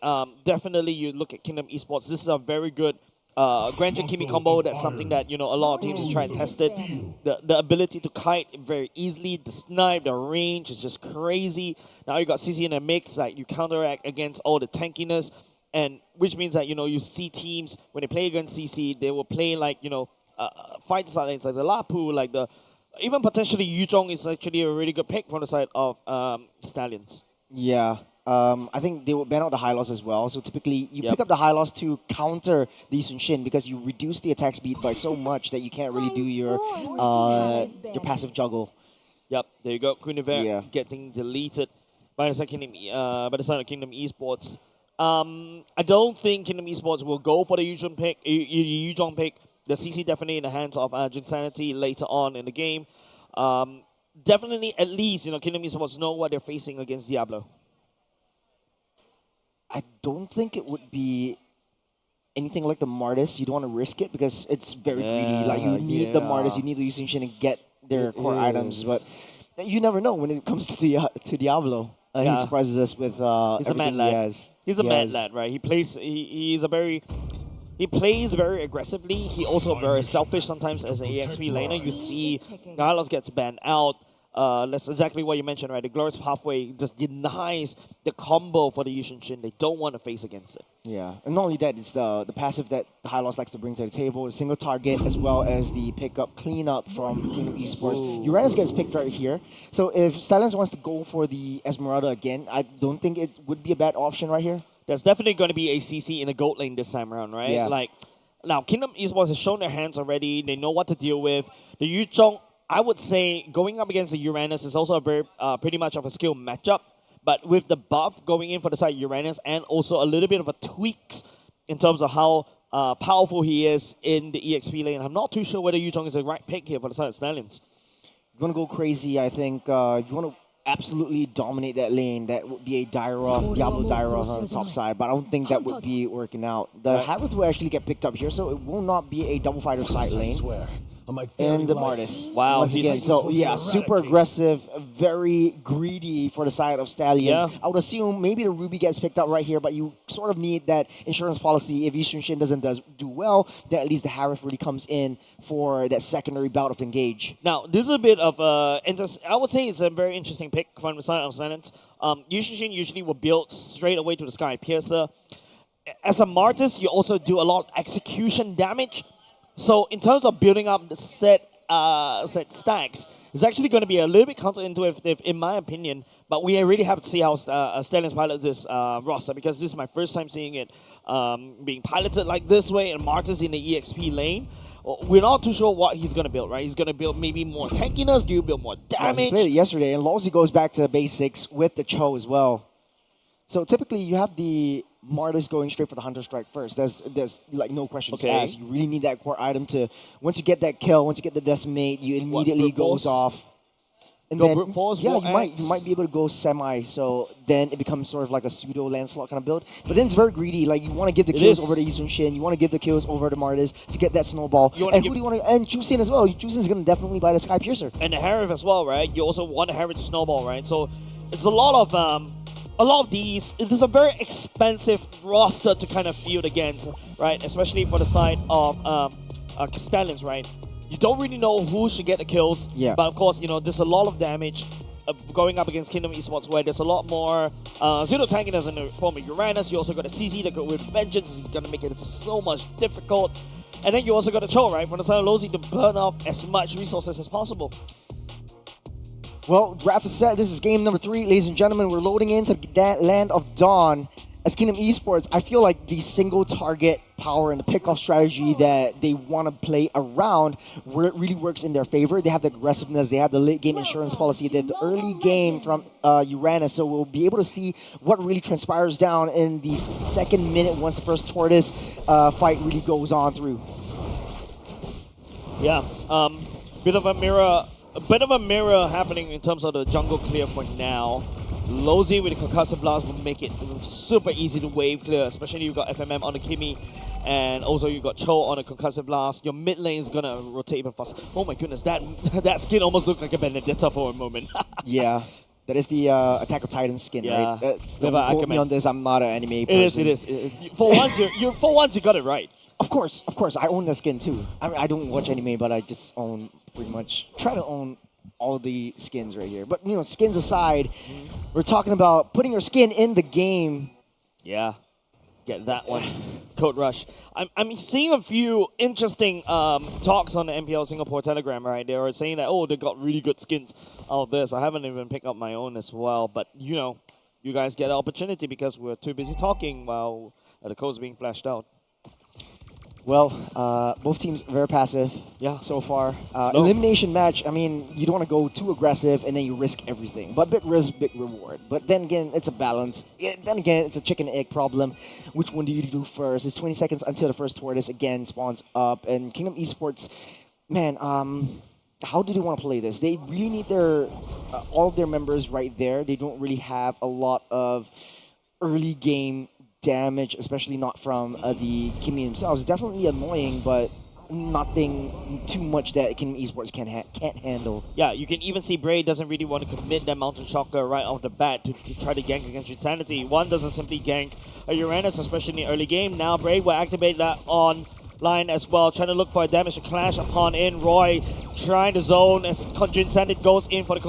Definitely, you look at Kingdom Esports. This is a very good Granjin Kimi combo. That's something that, you know, a lot of teams is trying to test it. The ability to kite very easily, the snipe, the range is just crazy. Now you got CC in a mix, like you counteract against all the tankiness, and which means that, you know, you see teams when they play against CC, they will play like, you know, fight sides like the Lapu, like the even potentially Yuzhong is actually a really good pick from the side of Stallions. Yeah. I think they would ban out the high loss as well. So typically, you pick up the high loss to counter the Sun Shin because you reduce the attack speed by so much that you can't really do your passive juggle. Yep, there you go. Kuniver getting deleted by the side of Kingdom Esports. I don't think Kingdom Esports will go for the Yuzhong pick. The CC definitely in the hands of Jinsanity later on in the game. Definitely, at least, you know, Kingdom Esports know what they're facing against Diablo. I don't think it would be anything like the Martis. You don't want to risk it because it's very greedy. Like, you need the Martis, you need the Yusin Shin to get their core items. But you never know when it comes to Diablo. He surprises us with he's a mad lad. He's a mad lad, right? He plays very aggressively. He also very selfish sometimes as an EXP laner. You see Gylos gets banned out. That's exactly what you mentioned, right? The Glorious Pathway just denies the combo for the Yushin Shin. They don't want to face against it. Yeah, and not only that, it's the passive that the High Loss likes to bring to the table, a single target, as well as the pickup cleanup from Kingdom Esports. Uranus gets picked right here. So if Stallions wants to go for the Esmeralda again, I don't think it would be a bad option right here. There's definitely going to be a CC in the gold lane this time around, right? Yeah. Like, now, Kingdom Esports has shown their hands already. They know what to deal with. The Yuzhong, I would say going up against the Uranus is also a very pretty much of a skill matchup. But with the buff going in for the side of Uranus and also a little bit of a tweaks in terms of how powerful he is in the EXP lane, I'm not too sure whether Yuzhong is the right pick here for the side of Stallions. You want to go crazy, I think. If you want to absolutely dominate that lane, that would be a Diablo Daira on the top side, but I don't think that would be working out. The Havers will actually get picked up here, so it will not be a double fighter side lane. And the Martis. Wow. Once again, so yeah, super aggressive, very greedy for the side of Stallions. I would assume maybe the Ruby gets picked up right here, but you sort of need that insurance policy. If Yushin Shin doesn't do well, then at least the Harif really comes in for that secondary bout of engage. Now, this is a bit of I would say it's a very interesting pick from the side of Stallions. Yushin Shin usually will build straight away to the Sky Piercer. As a Martis, you also do a lot of execution damage. So in terms of building up the set stacks, it's actually going to be a little bit counterintuitive in my opinion, but we really have to see how Stallions pilot this roster, because this is my first time seeing it being piloted like this way, and Martis in the EXP lane. We're not too sure what he's going to build, right? He's going to build maybe more tankiness, do you build more damage? He played it yesterday, and Lawsy goes back to basics with the Cho as well. So typically you have the Martis going straight for the Hunter Strike first. There's like no questions asked. You really need that core item to, once you get that kill, once you get the decimate, you immediately goes off. And Go then, brute force, yeah, go you X. might be able to go semi. So then it becomes sort of like a pseudo Lancelot kind of build. But then it's very greedy. Like you want to give the kills over to Isun Shin. You want to give the kills over to Martis to get that snowball. And who do you want to? And Chusin as well. Chusin's gonna definitely buy the Sky Piercer. And the Harif as well, right? You also want the Harif to snowball, right? So it's a lot of these. It's a very expensive roster to kind of field against, right? Especially for the side of Castellans, right? You don't really know who should get the kills. Yeah. But of course, you know, there's a lot of damage going up against Kingdom Esports where there's a lot more zero tankiness in the form of Uranus. You also got a CC that with Vengeance is going to make it so much difficult. And then you also got a Cho, right? From the side of Lozi to burn off as much resources as possible. Well, draft is set. This is game number 3, ladies and gentlemen. We're loading into that Land of Dawn. As Kingdom Esports, I feel like the single target power and the pickoff strategy that they want to play around really works in their favor. They have the aggressiveness, they have the late game insurance policy, they have the early game from Uranus, so we'll be able to see what really transpires down in the second minute once the first Tortoise fight really goes on through. Yeah, bit of a mirror happening in terms of the jungle clear for now. Lozi with the Concussive Blast will make it super easy to wave clear, especially you've got FMM on the Kimi, and also you got Cho on the Concussive Blast. Your mid lane is gonna rotate even faster. Oh my goodness, that skin almost looked like a Benedetta for a moment. Yeah, that is the Attack of Titan skin, yeah. right? Don't quote me on this, I'm not an anime person. It is. For once you got it right. Of course, I own the skin too. I mean, I don't watch anime, but I just own try to own all the skins right here. But, you know, skins aside, we're talking about putting your skin in the game. Yeah, get that one. Code Rush. I'm seeing a few interesting talks on the MPL Singapore Telegram, right? They were saying that, oh, they got really good skins out of this. I haven't even picked up my own as well. But, you know, you guys get the opportunity because we're too busy talking while the code's being flashed out. Well, both teams very passive so far. Elimination match, I mean, you don't want to go too aggressive and then you risk everything. But big risk, big reward. But then again, it's a balance. Then again, it's a chicken and egg problem. Which one do you do first? It's 20 seconds until the first Tortoise again spawns up. And Kingdom Esports, man, how do they want to play this? They really need their all of their members right there. They don't really have a lot of early game damage, especially not from the Kimi themselves. Definitely annoying, but nothing too much that Kingdom Esports can't handle. Yeah, you can even see Bray doesn't really want to commit that Mountain Shocker right off the bat to try to gank against Insanity. One doesn't simply gank a Uranus, especially in the early game. Now Bray will activate that on line as well, trying to look for a damage to clash upon in. Roy trying to zone as Insanity goes in for the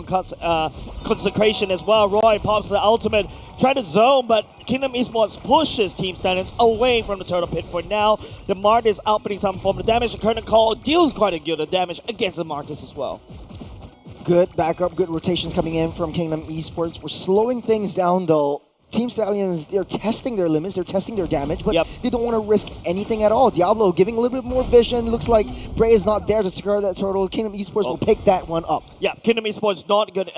consecration as well. Roy pops the ultimate, trying to zone, but Kingdom Esports pushes Team Stallions away from the turtle pit for now. The Martis outputting some form of damage. The Curtain Call deals quite a good damage against the Martis as well. Good backup, good rotations coming in from Kingdom Esports. We're slowing things down though. Team Stallions, they're testing their limits, they're testing their damage, but they don't want to risk anything at all. Diablo giving a little bit more vision. Looks like Bray is not there to secure that turtle. Kingdom Esports will pick that one up. Yeah, Kingdom Esports not good.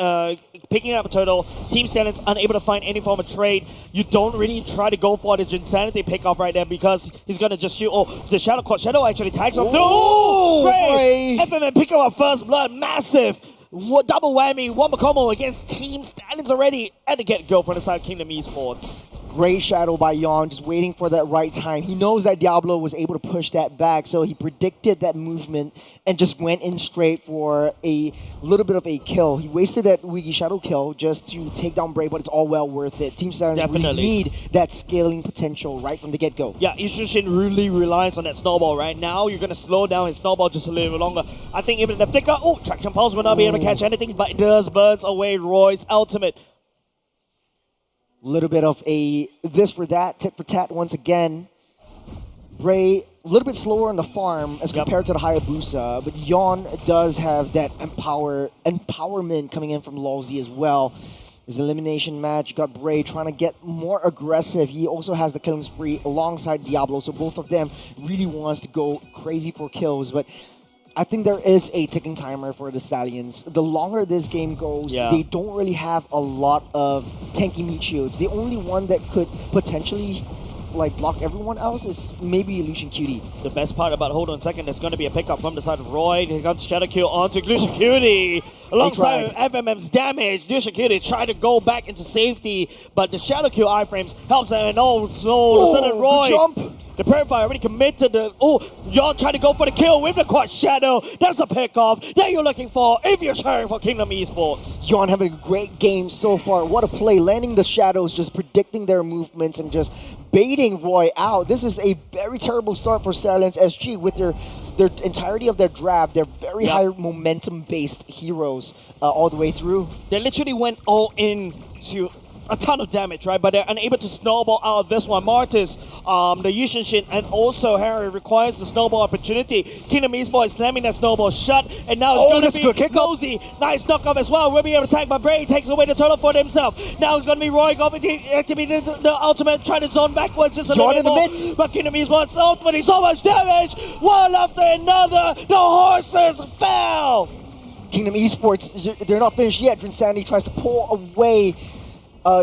Picking up a turtle. Team Stallions unable to find any form of trade. You don't really try to go for this Insanity pickoff right there because he's going to just shoot. Oh, the Shadow Court. Shadow actually tags off. No! Bray! FMM pick up first blood. Massive. Double whammy, one combo against Team Stallions already at the get-go from the side of Kingdom Esports. Great shadow by Yon, just waiting for that right time. He knows that Diablo was able to push that back, so he predicted that movement and just went in straight for a little bit of a kill. He wasted that Wiggy Shadow kill just to take down Bray, but it's all well worth it. Team Stallions really need that scaling potential right from the get-go. Yeah, Ishushin really relies on that snowball right now. You're going to slow down his snowball just a little bit longer. I think even the flicker, Traction Pulse will not be able to catch anything, but it does burns away Roy's ultimate. Little bit of a this for that, tit for tat once again. Bray, a little bit slower on the farm as compared to the Hayabusa, but Yon does have that empowerment coming in from Lolzy as well. His elimination match, you got Bray trying to get more aggressive. He also has the killing spree alongside Diablo, so both of them really wants to go crazy for kills, but I think there is a ticking timer for the Stallions. The longer this game goes, they don't really have a lot of tanky meat shields. The only one that could potentially like block everyone else is maybe Lucian Cutie. The best part about hold on second, there's going to be a pickup from the side of Roy. Here comes Shadow Kill onto Lucian Cutie. Alongside FMM's damage, Lucian Cutie tried to go back into safety, but the Shadow Kill iframes helps him. And Lieutenant Roy. The jump. The Purifier already committed the... Yon trying to go for the kill with the Quad Shadow. That's a pick-off that you're looking for if you're cheering for Kingdom Esports. Yon having a great game so far. What a play. Landing the shadows, just predicting their movements and just baiting Roy out. This is a very terrible start for Stallions SG with their entirety of their draft. They're very high momentum-based heroes all the way through. They literally went all in to a ton of damage, right? But they're unable to snowball out of this one. Martis, the Yushin Shin, and also Harry requires the snowball opportunity. Kingdom Esports slamming that snowball shut, and now it's going to be Nosy. Nice knockoff as well. Will be able to tag, but Bray takes away the turtle for himself. Now it's going to be Roy going to activate the ultimate, trying to zone backwards just a little bit more. But Kingdom Esports ultimately so much damage. One after another. The horses fell. Kingdom Esports, they're not finished yet. Drinsanity tries to pull away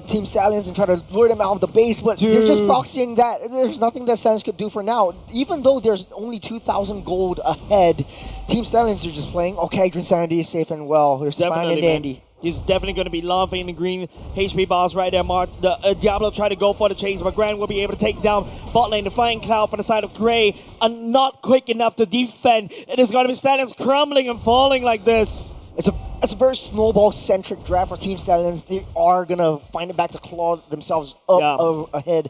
Team Stallions and try to lure them out of the base, but they're just proxying that. There's nothing that Stallions could do for now. Even though there's only 2,000 gold ahead, Team Stallions are just playing, okay, Drinsanity is safe and well. They're fine and dandy. He's definitely going to be laughing the green HP bars right there, Mark. Diablo tried to go for the chase, but Grand will be able to take down bot lane. The Flying Cloud from the side of Gray and not quick enough to defend. It is going to be Stallions crumbling and falling like this. It's a very snowball-centric draft for Team Stallions. They are going to find it back to claw themselves up ahead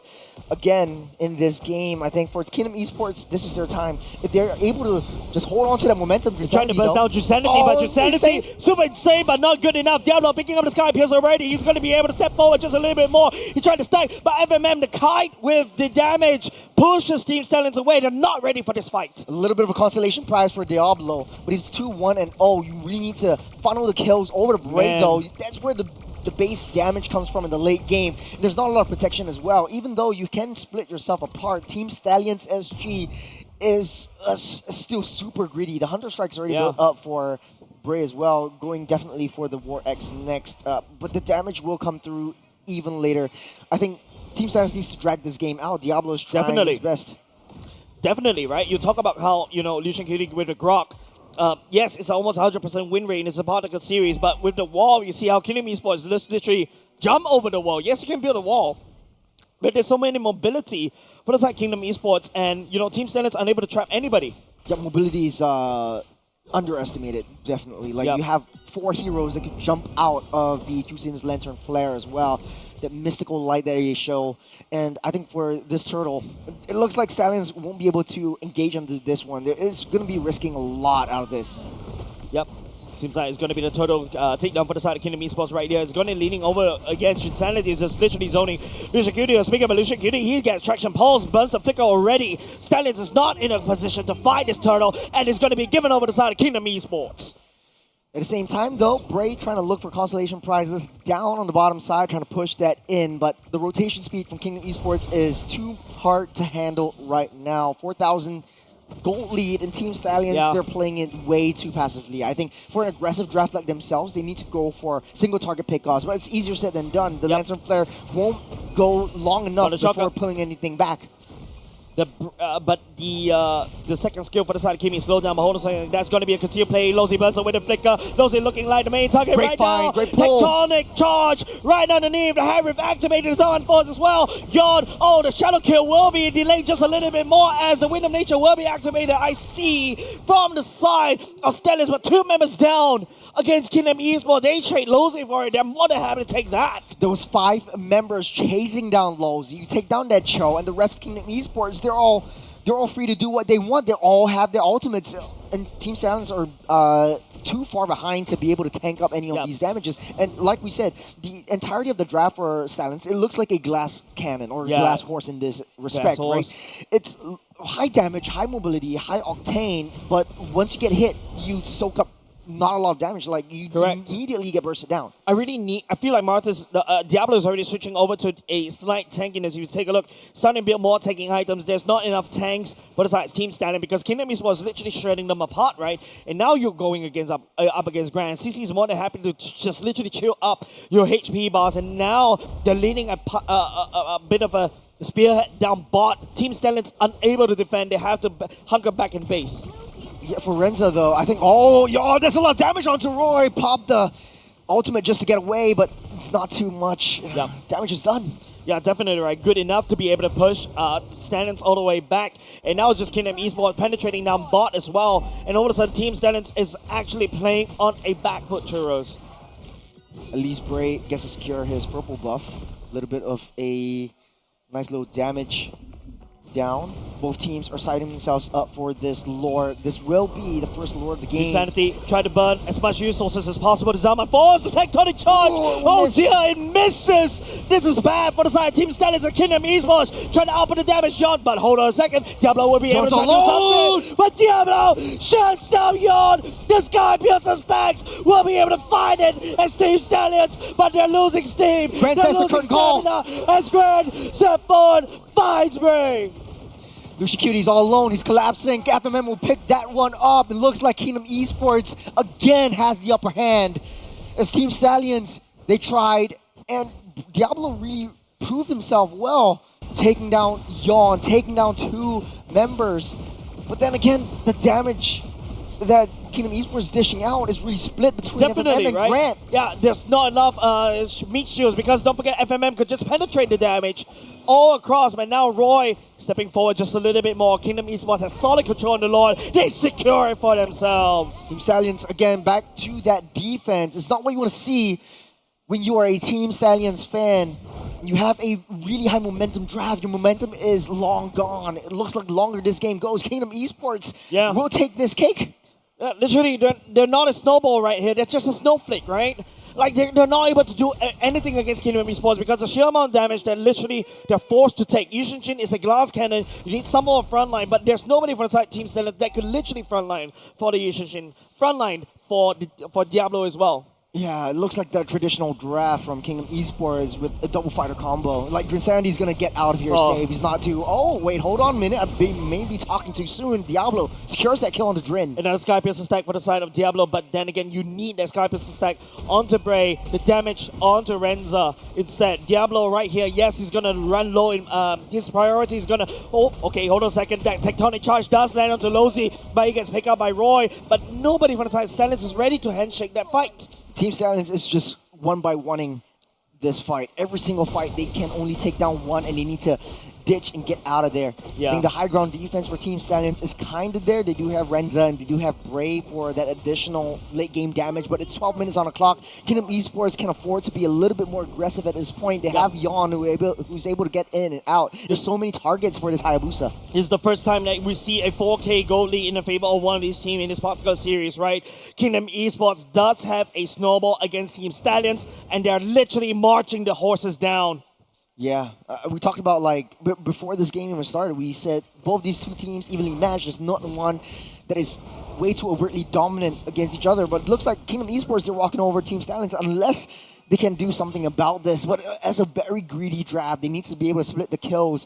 again in this game. I think for Kingdom Esports, this is their time. If they're able to just hold on to that momentum, trying to burst down Drinsanity, but Drinsanity super insane, but not good enough. Diablo picking up the Sky Pierce already. He's going to be able to step forward just a little bit more. He tried to stack, but FMM, the kite with the damage, pushes Team Stallions away. They're not ready for this fight. A little bit of a consolation prize for Diablo, but he's 2-1 and you really need to funnel the kills over the break though. That's where the base damage comes from in the late game. There's not a lot of protection as well. Even though you can split yourself apart, Team Stallions SG is still super greedy. The Hunter Strike's already built up for Bray as well, going definitely for the War X next. But the damage will come through even later. I think Team Stallions needs to drag this game out. Diablo's trying his best. Definitely, right? You talk about how, Lucian Cutie with the Grok, yes, it's almost 100% win rate and it's a part of the series, but with the wall, you see how Kingdom Esports literally jump over the wall. Yes, you can build a wall, but there's so many mobility for the side Kingdom Esports, and, Team Stallions unable to trap anybody. Yeah, mobility is underestimated, definitely. Like, you have 4 heroes that can jump out of the Jusin's Lantern Flare as well. That mystical light that they show. And I think for this turtle, it looks like Stallions won't be able to engage on this one. There is going to be risking a lot out of this. Yep. Seems like it's going to be the turtle takedown for the side of Kingdom Esports right here. It's going to be leaning over against Drinsanity. It's just literally zoning Lucian Cutie. Speaking of Lucian Cutie, he gets traction pulse, burns the flicker already. Stallions is not in a position to fight this turtle, and is going to be given over to the side of Kingdom Esports. At the same time, though, Bray trying to look for consolation prizes down on the bottom side, trying to push that in, but the rotation speed from Kingdom Esports is too hard to handle right now. 4,000 gold lead, and Team Stallions, they're playing it way too passively. I think for an aggressive draft like themselves, they need to go for single target pickoffs, but it's easier said than done. The Lantern Flare won't go long enough before pulling anything back. But the second skill for the side of Kimi slowed down, but hold on a second. That's going to be a concealed play. Lozy burns away the flicker. Lozy looking like the main target now. Great pull. Tectonic charge right underneath. The Hybrid activated his own force as well. Yon, the shadow kill will be delayed just a little bit more as the Wind of Nature will be activated. I see from the side of Stellis, but 2 members down against Kingdom Esports. They trade Lozy for it. They're more than happy to take that. There was 5 members chasing down Lozy. You take down that Cho, and the rest of Kingdom Esports, they're all free to do what they want. They all have their ultimates, and Team Stallions are too far behind to be able to tank up any of these damages. And like we said, the entirety of the draft for Stallions, it looks like a glass cannon or glass horse in this respect, right? It's high damage, high mobility, high octane, but once you get hit, you soak up not a lot of damage. Like, you immediately get bursted down. I feel like Martis, Diablo is already switching over to a slight tankiness. You take a look, starting to build more tanking items. There's not enough tanks for the side's team standing because Kingdom Esports literally shredding them apart, right? And now you're going against up against Grand. CC's more than happy to just literally chill up your HP bars, and now they're leading a bit of a The spearhead down bot. Team Stallions unable to defend. They have to hunker back in base. Yeah, for Renza though, I think, oh, there's a lot of damage onto Roy. Popped the ultimate just to get away, but it's not too much. Yeah. Damage is done. Yeah, definitely right. Good enough to be able to push Stallions all the way back. And now it's just Kingdom Esports penetrating down bot as well. And all of a sudden, Team Stallions is actually playing on a back foot, Churros. At least Bray gets to secure his purple buff. A little bit of a nice little damage down. Both teams are setting themselves up for this lore. This will be the first lore of the game. Insanity try to burn as much resources as possible to Zaman. Force the tectonic charge! Oh dear, it misses! This is bad for the side. Team Stallions and Kingdom Esports trying to output the damage, Yon. But hold on a second. Diablo will be able to do something. But Diablo shuts down Yon. The Sky Piercer stacks will be able to find it as Team Stallions, but they're losing steam. They're losing stamina as Grand step forward finds Bray. Lucy Cutie's all alone. He's collapsing. FMM will pick that one up. It looks like Kingdom Esports again has the upper hand. As Team Stallions, they tried, and Diablo really proved himself well, taking down Yawn, taking down 2 members. But then again, the damage that Kingdom Esports is dishing out is really split between FMM and Grant. Yeah, there's not enough meat shields because don't forget FMM could just penetrate the damage all across, but now Roy stepping forward just a little bit more. Kingdom Esports has solid control on the Lord. They secure it for themselves. Team Stallions, again, back to that defense. It's not what you want to see when you are a Team Stallions fan. You have a really high momentum draft. Your momentum is long gone. It looks like the longer this game goes, Kingdom Esports will take this cake. Literally, they're not a snowball right here. They're just a snowflake, right? Like, they're not able to do anything against Kingdom Esports because the sheer amount of damage that literally they're forced to take. Yushin is a glass cannon. You need some more frontline, but there's nobody from the side Team Stallions that could literally frontline for the Yushin. Frontline for Diablo as well. Yeah, it looks like the traditional draft from Kingdom Esports with a double fighter combo. Like, Drinsanity's gonna get out of here safe. He's not too... Oh, wait, hold on a minute. I may be talking too soon. Diablo secures that kill on the Drin. Another Sky Piercer stack for the side of Diablo, but then again, you need that Sky Piercer stack onto Bray, the damage onto Renza. Instead, Diablo right here, yes, he's gonna run low. His priority is gonna... Oh, okay, hold on a second. That Tectonic Charge does land onto Lozy, but he gets picked up by Roy. But nobody from the side Stallions is ready to handshake that fight. Team Stallions is just one by one-ing this fight. Every single fight, they can only take down one, and they need to ditch and get out of there. Yeah. I think the high ground defense for Team Stallions is kind of there. They do have Renza, and they do have Bray for that additional late-game damage, but it's 12 minutes on the clock. Kingdom Esports can afford to be a little bit more aggressive at this point. They have Yawn, who's able to get in and out. There's so many targets for this Hayabusa. This is the first time that we see a 4K gold lead in the favor of one of these teams in this particular series, right? Kingdom Esports does have a snowball against Team Stallions, and they're literally marching the horses down. Yeah, we talked about, like, before this game even started, we said both these two teams evenly matched. There's not one that is way too overtly dominant against each other, but it looks like Kingdom Esports, they're walking over Team Stallions unless they can do something about this. But as a very greedy draft, they need to be able to split the kills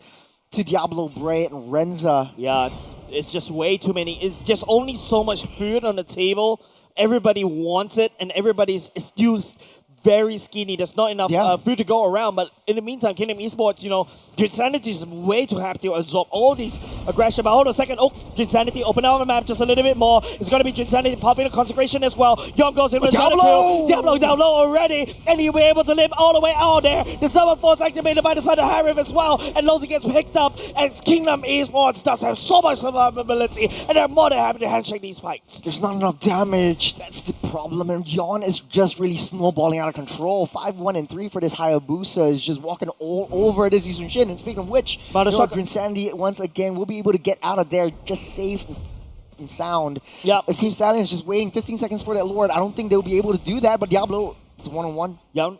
to Diablo, Bray, and Renza. Yeah, it's just way too many. It's just only so much food on the table. Everybody wants it, and everybody's still very skinny. There's not enough food to go around. But in the meantime, Kingdom Esports, you know, Drinsanity is way too happy to absorb all these aggression. But hold on a second. Oh, Drinsanity, open out the map just a little bit more. It's going to be Drinsanity popping a consecration as well. Young goes in with another kill. Diablo down low already. And he'll be able to live all the way out there. The Summon Force activated by the side of Harif as well. And Lozy gets picked up. And Kingdom Esports does have so much survivability. And they're more than happy to handshake these fights. There's not enough damage. That's the problem. And Yawn is just really snowballing out of control. 5-1 and 3 for this Hayabusa is just walking all over this Yuzun Shin. And speaking of which, Insanity once again will be able to get out of there just safe and sound. Yeah. As Team Stallion is just waiting 15 seconds for that Lord. I don't think they'll be able to do that, but Diablo, it's one-on-one. Yon,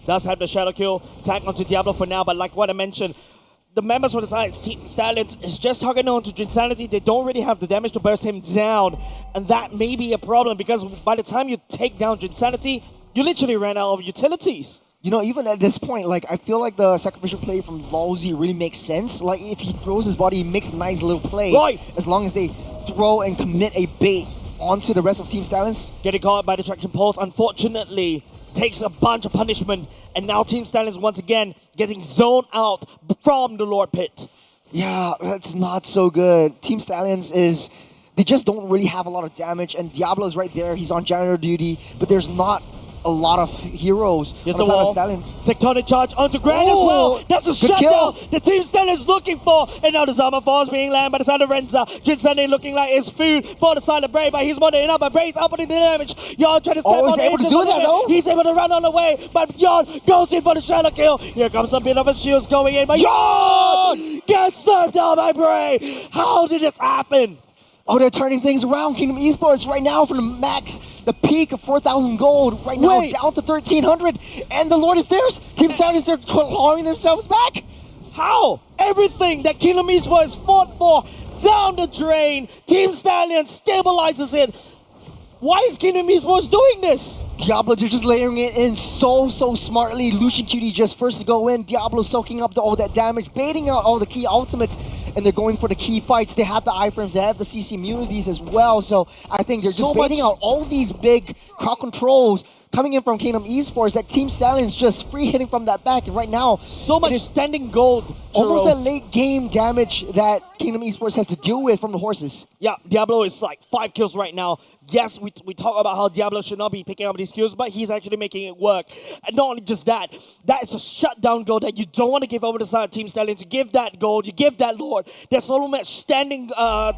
does have the shadow kill tag onto Diablo for now, but like what I mentioned, the members for the side Team Stallions is just targeting onto Drinsanity. They don't really have the damage to burst him down, and that may be a problem because by the time you take down Drinsanity, you literally ran out of utilities. You know, even at this point, like, I feel like the sacrificial play from Lozy really makes sense. Like, if he throws his body, he makes a nice little play. Right. As long as they throw and commit a bait onto the rest of Team Stallions. Getting caught by the traction pulse. Unfortunately, takes a bunch of punishment, and now Team Stallions once again getting zoned out from the Lord Pit. Yeah, that's not so good. Team Stallions they just don't really have a lot of damage, and Diablo's right there. He's on janitor duty, but there's not a lot of heroes on the side of Stallions. Tectonic charge onto Grand as well. That's a shutdown the Team Stallions looking for. And now the Zama Falls being landed by the side of Renza. Jinsane looking like it's food for the side of Brave, but he's modding up, but Brave's outputting the damage. Yarn trying to step on he's able to do that though. He's able to run on the way, but Yarn goes in for the shadow kill. Here comes a bit of a shields going in, but Yarn gets sniped down by Brave. How did this happen? Oh, they're turning things around. Kingdom Esports right now from the max, the peak of 4,000 gold, right now down to 1,300, and the Lord is theirs. Team Stallions are clawing themselves back. How? Everything that Kingdom Esports fought for down the drain. Team Stallions stabilizes it. Why is Kingdom Esports doing this? Diablo just layering it in so smartly. Lucian Cutie just first to go in. Diablo soaking up all that damage, baiting out all the key ultimates, and they're going for the key fights. They have the iframes, they have the CC immunities as well. So I think they're just baiting out all these big crowd controls coming in from Kingdom Esports. That Team Stallions just free hitting from that back. And right now, so much standing gold. Almost that late game damage that Kingdom Esports has to deal with from the horses. Yeah, Diablo is like 5 kills right now. Yes, we talk about how Diablo should not be picking up these kills, but he's actually making it work. And not only just that, that is a shutdown goal that you don't want to give over to side of Team Stallions. You give that gold, you give that Lord. There's so much standing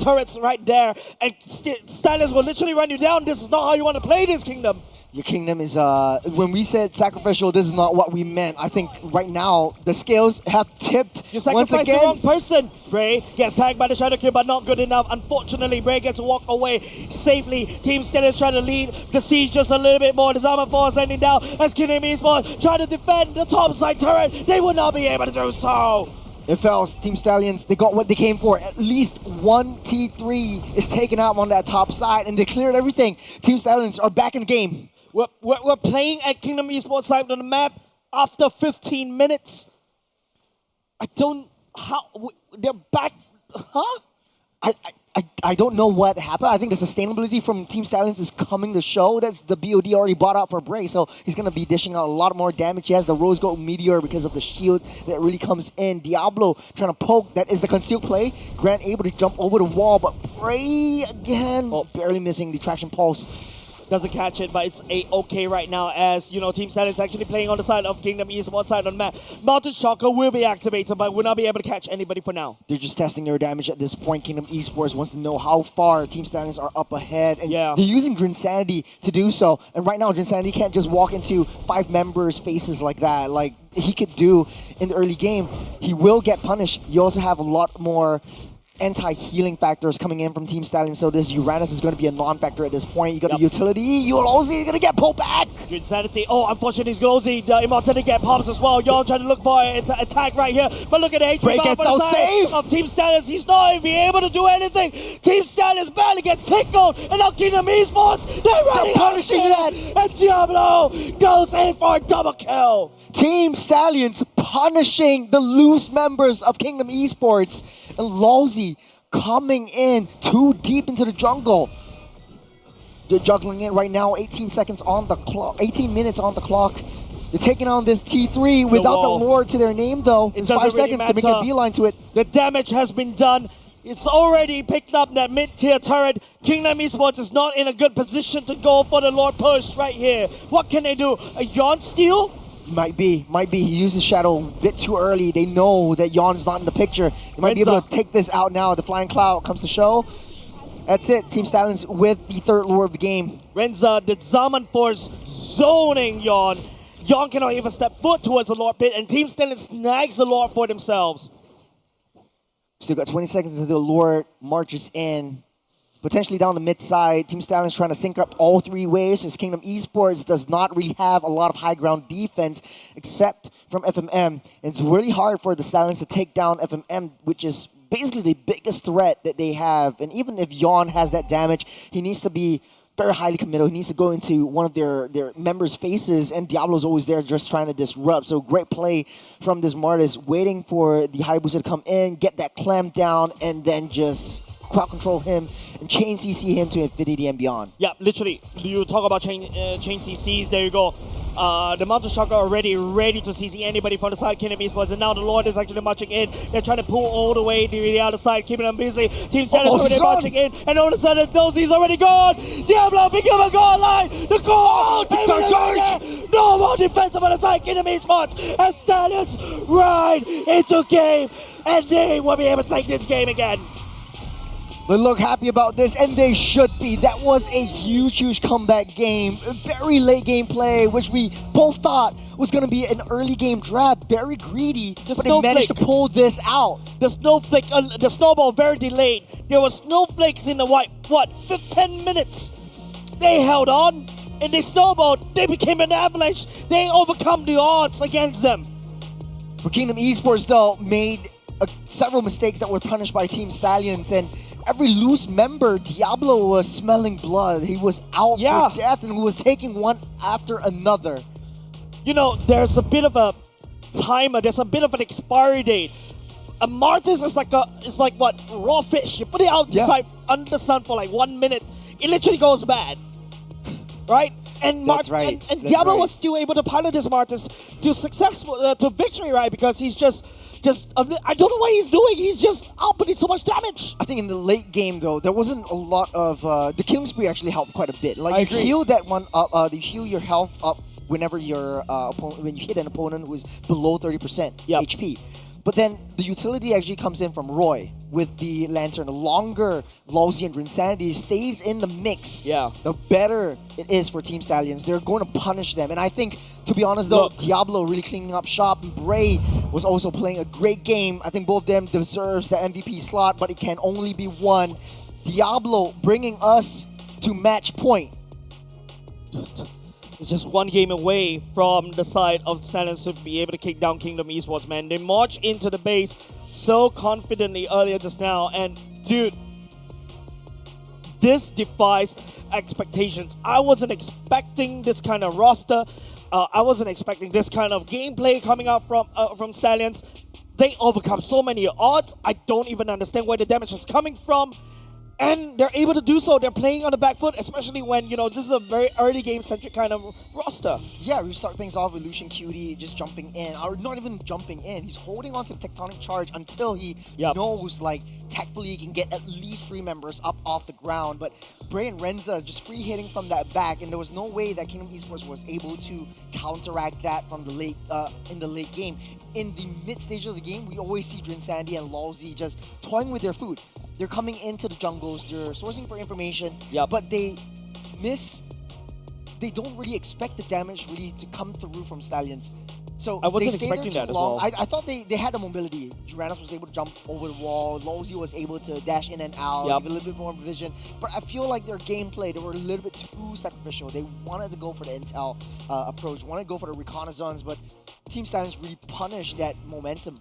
turrets right there, and Stallions will literally run you down. This is not how you want to play this kingdom. Your kingdom is, when we said sacrificial, this is not what we meant. I think right now, the scales have tipped You once sacrificed again. the wrong person. Bray gets tagged by the Shadow Kill, but not good enough. Unfortunately, Bray gets to walk away safely. Team Stallions trying to lead the siege just a little bit more. The Zama Force landing down as Kingdom Esports trying to defend the top side turret. They would not be able to do so. It fails. Team Stallions, they got what they came for. At least one T3 is taken out on that top side, and they cleared everything. Team Stallions are back in the game. We're playing at Kingdom Esports side on the map after 15 minutes. They're back, huh? I don't know what happened. I think the sustainability from Team Stallions is coming to show. That's the BOD already bought out for Bray, so he's going to be dishing out a lot more damage. He has the Rose Gold Meteor because of the shield that really comes in. Diablo trying to poke. That is the concealed play. Grant able to jump over the wall, but Bray again, barely missing the traction pulse. Doesn't catch it, but it's okay right now as, you know, Team Stallions actually playing on the side of Kingdom Esports side on the map. Mountain Shocker will be activated, but will not be able to catch anybody for now. They're just testing their damage at this point. Kingdom Esports wants to know how far Team Stallions are up ahead, and they're using Drinsanity to do so. And right now, Drinsanity can't just walk into 5 members' faces like that, like he could do in the early game. He will get punished. You also have a lot more anti-healing factors coming in from Team Stallions, so this Uranus is going to be a non-factor at this point. You got the utility, Ulozzi is going to get pulled back! Good sanity. Oh, unfortunately, Ulozzi, the Immortality get pops as well. Yarn trying to look for an attack right here, but look at the HP Break gets out safe! Of Team Stallions. He's not even able to do anything. Team Stallions barely gets tickled, and now Kingdom Esports, they're punishing that! And Diablo goes in for a double kill! Team Stallions punishing the loose members of Kingdom Esports, and Ulozzi coming in too deep into the jungle. They're juggling it right now, 18 seconds on the clock, 18 minutes on the clock. They're taking on this T3 without the Lord to their name though. It's 5 seconds to make a beeline to it. The damage has been done. It's already picked up that mid-tier turret. Kingdom Esports is not in a good position to go for the Lord push right here. What can they do? A Yawn steal? Might be. He uses Shadow a bit too early. They know that Yawn's not in the picture. They might be able to take this out now. The Flying Cloud comes to show. That's it. Team Stallions with the third lure of the game. Renza, the Zaman Force zoning Yawn. Yawn cannot even step foot towards the Lord Pit, and Team Stallions snags the Lord for themselves. Still got 20 seconds until the Lord marches in. Potentially down the mid side. Team Stallions trying to sync up all 3 waves as Kingdom Esports does not really have a lot of high ground defense except from FMM. It's really hard for the Stallions to take down FMM, which is basically the biggest threat that they have. And even if Yawn has that damage, he needs to be very highly committed. He needs to go into one of their members' faces, and Diablo's always there just trying to disrupt. So great play from this Martis, waiting for the Hayabusa to come in, get that clamp down, and then just crowd control him and chain CC him to infinity and beyond. Yeah, literally. You talk about chain CCs, there you go. The Mountain Shocker already ready to CC anybody from the side Kingdom Esports, and now the Lord is actually marching in. They're trying to pull all the way to the other side, keeping them busy. Team Stallions already marching in, and all of a sudden, Dosey's already gone. Diablo picking up a goal line. The goal! Charge! No more defensive on the side Kingdom Esports, and Stallions ride into game, and they will be able to take this game again. They look happy about this, and they should be. That was a huge comeback game. A very late game play, which we both thought was going to be an early game draft. Very greedy, but they managed to pull this out. The snowball very delayed. There were snowflakes in the 10 minutes. They held on, and they snowballed. They became an avalanche. They overcome the odds against them. For Kingdom Esports, though, made several mistakes that were punished by Team Stallions, and every loose member, Diablo was smelling blood. He was out for death and was taking one after another. You know, there's a bit of a timer. There's a bit of an expiry date. A Martis is like what, raw fish. You put it outside under the sun for like 1 minute, it literally goes bad, right? And Diablo was still able to pilot this Martis to victory, right? Because he's just I don't know what he's doing. He's just outputting so much damage. I think in the late game, though, there wasn't a lot of the killing spree actually helped quite a bit. Like you heal that one up, you heal your health up whenever your when you hit an opponent who is below 30% HP. But then the utility actually comes in from Roy with the Lantern. The longer Lawsy and Drinsanity stays in the mix, the better it is for Team Stallions. They're going to punish them. And I think, to be honest though, Diablo really cleaning up shop. Bray was also playing a great game. I think both of them deserves the MVP slot, but it can only be one. Diablo bringing us to match point. It's just one game away from the side of Stallions to be able to kick down Kingdom Esports, man. They march into the base so confidently earlier just now, and dude, this defies expectations. I wasn't expecting this kind of roster. I wasn't expecting this kind of gameplay coming out from Stallions. They overcome so many odds. I don't even understand where the damage is coming from. And they're able to do so. They're playing on the back foot, especially when, you know, this is a very early game-centric kind of roster. Yeah, we start things off with Lucian Cutie just jumping in, or not even jumping in. He's holding on to the Tectonic Charge until he knows, like, tactfully he can get at least 3 members up off the ground. But Bray and Renza just free hitting from that back, and there was no way that Kingdom Esports was able to counteract that from the late in the late game. In the mid stage of the game, we always see Drinsandy and Lawsy just toying with their food. They're coming into the jungles, they're sourcing for information, but they don't really expect the damage really to come through from Stallions. So I wasn't they stay expecting there that too long. as well. I thought they had the mobility. Juranos was able to jump over the wall, Lawsy was able to dash in and out, have a little bit more vision. But I feel like their gameplay, they were a little bit too sacrificial. They wanted to go for the intel approach, wanted to go for the reconnaissance, but Team Stallions really punished that momentum.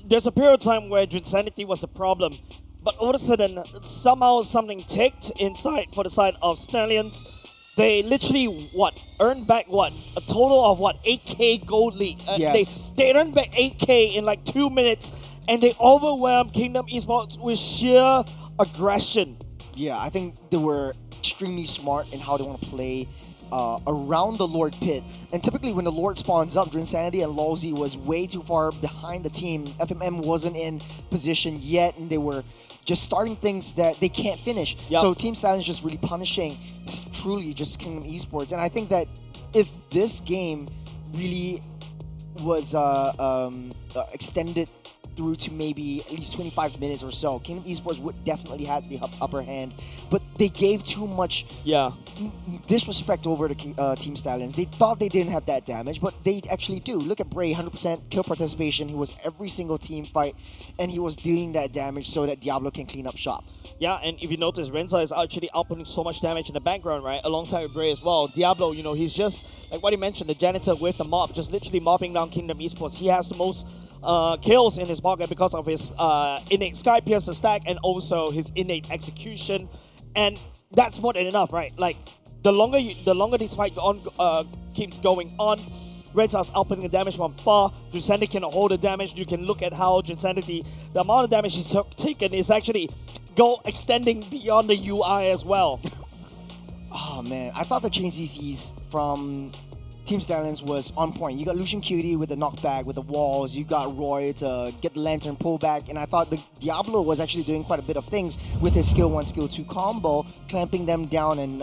There's a period of time where Drinsanity was the problem, but all of a sudden, somehow something ticked inside for the side of Stallions. They literally, earned back a total of 8k gold league. Yes. They earned back 8k in like 2 minutes, and they overwhelmed Kingdom Esports with sheer aggression. Yeah, I think they were extremely smart in how they want to play around the Lord pit. And typically when the Lord spawns up, Drinsanity and Lawsy was way too far behind the team. FMM wasn't in position yet, and they were just starting things that they can't finish. So Team Stallions just really punishing truly just Kingdom Esports. And I think that if this game really was extended through to maybe at least 25 minutes or so, Kingdom Esports would definitely have the upper hand. But they gave too much disrespect over to Team Stallions. They thought they didn't have that damage, but they actually do. Look at Bray, 100% kill participation. He was every single team fight, and he was dealing that damage so that Diablo can clean up shop. Yeah, and if you notice, Renza is actually outputting so much damage in the background, right? Alongside with Bray as well. Diablo, you know, he's just, like what you mentioned, the janitor with the mop, just literally mopping down Kingdom Esports. He has the most kills in his pocket because of his innate Sky Piercer stack and also his innate execution. And that's more than enough, right? Like, the longer this fight keeps going on, Renza's outputting the damage from far. Drinsanity can hold the damage. You can look at how Drinsanity, the amount of damage he's taken is actually extending beyond the UI as well. Oh man, I thought the chain CCs from Team Stallions was on point. You got Lucian Cutie with the knockback, with the walls. You got Roy to get the lantern pullback, and I thought the Diablo was actually doing quite a bit of things with his skill 1, skill 2 combo, clamping them down and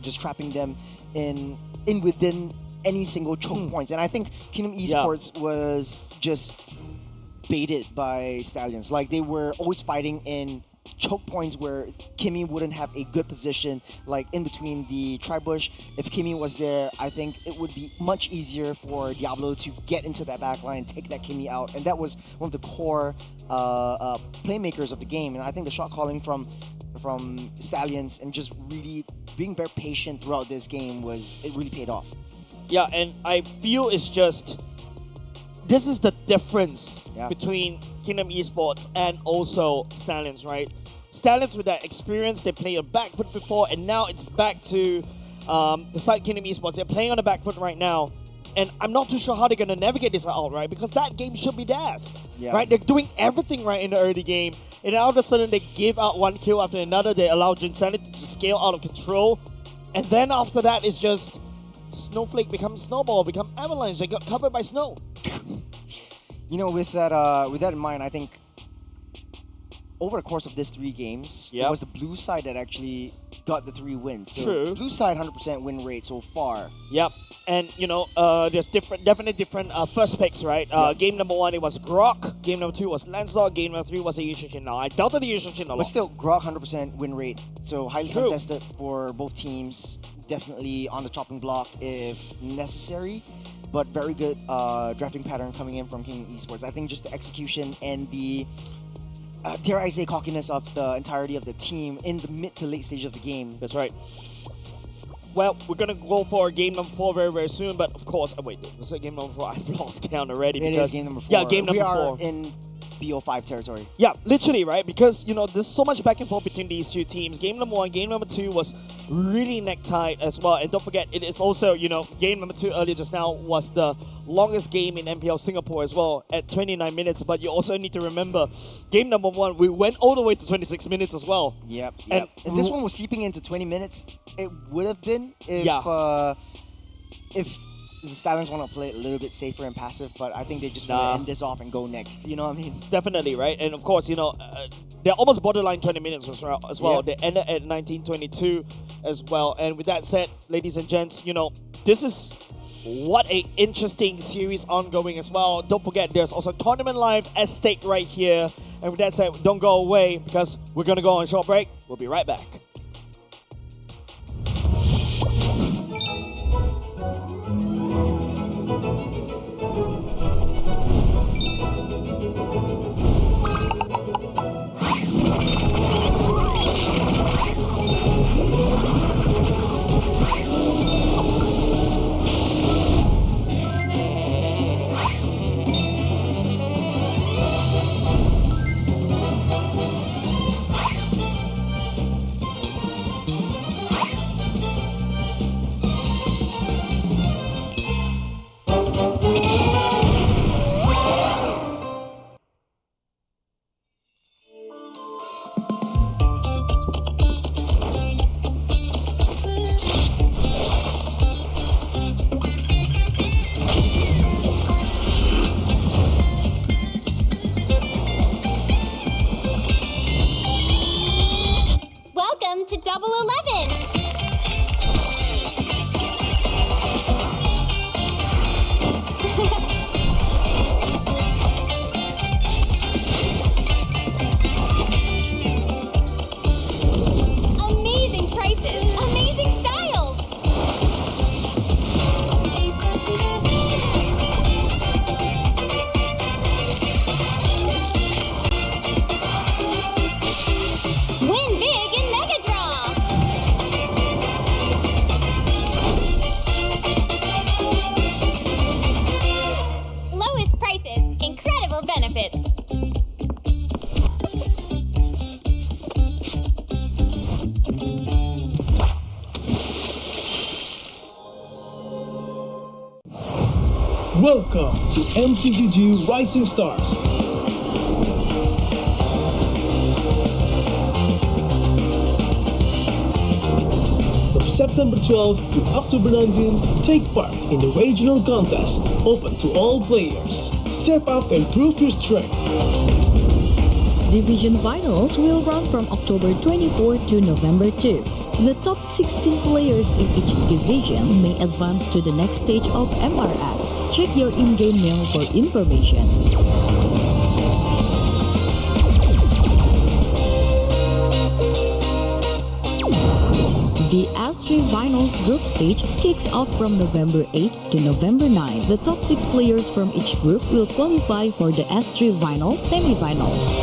just trapping them in within any single choke points. And I think Kingdom Esports was just baited by Stallions. Like, they were always fighting in choke points where Kimmy wouldn't have a good position, like in between the tri-bush. If Kimmy was there, I think it would be much easier for Diablo to get into that backline, take that Kimmy out, and that was one of the core playmakers of the game. And I think the shot calling from Stallions and just really being very patient throughout this game it really paid off. Yeah, and I feel it's just this is the difference between Kingdom Esports and also Stallions, right? Stallions with that experience, they played a back foot before, and now it's back to the side Kingdom Esports. They're playing on the back foot right now, and I'm not too sure how they're going to navigate this out, right? Because that game should be theirs, right? They're doing everything right in the early game, and all of a sudden they give out one kill after another. They allow Jinsanity to scale out of control, and then after that, it's just Snowflake becomes Snowball, become Avalanche. They got covered by snow. You know, with that in mind, I think over the course of these 3 games, it was the blue side that actually got the 3 wins. So True. Blue side 100% win rate so far. Yep. And you know, there's definitely different first picks, right? Game number 1 it was Grok. Game number 2 was Lancelot. Game number 3 was a Yushin. Now I doubted the Yushin a lot. But still, Grok 100% win rate. So highly contested for both teams. Definitely on the chopping block if necessary. But very good drafting pattern coming in from King Esports. I think just the execution and the, dare I say, cockiness of the entirety of the team in the mid to late stage of the game. That's right. Well, we're going to go for game number 4 very, very soon. But of course, wait, was it game number 4? I've lost count already. It is game number 4. Yeah, game number 4. We are in BO5 territory. Yeah, literally, right? Because, you know, there's so much back and forth between these two teams. Game number 1, game number 2 was really neck-tight as well. And don't forget, it is also, you know, game number 2 earlier just now was the longest game in MPL Singapore as well at 29 minutes. But you also need to remember, game number 1, we went all the way to 26 minutes as well. Yep. And this one was seeping into 20 minutes. It would have been if the Stallions want to play it a little bit safer and passive, but I think they just want to end this off and go next. You know what I mean? Definitely, right? And of course, you know, they're almost borderline 20 minutes as well. They ended at 19:22 as well. And with that said, ladies and gents, you know, this is what a interesting series ongoing as well. Don't forget, there's also tournament live at stake right here. And with that said, don't go away because we're going to go on a short break. We'll be right back. Welcome to Double 11! Amazing prices, amazing styles! Win big in Mega Draw! Lowest prices, incredible benefits. Welcome to MCGG Rising Stars. September 12th to October 19th, take part in the regional contest, open to all players. Step up and prove your strength. Division finals will run from October 24 to November 2. The top 16 players in each division may advance to the next stage of MRS. Check your in-game mail for information. The S3 Finals group stage kicks off from November 8 to November 9. The top 6 players from each group will qualify for the S3 Finals semifinals.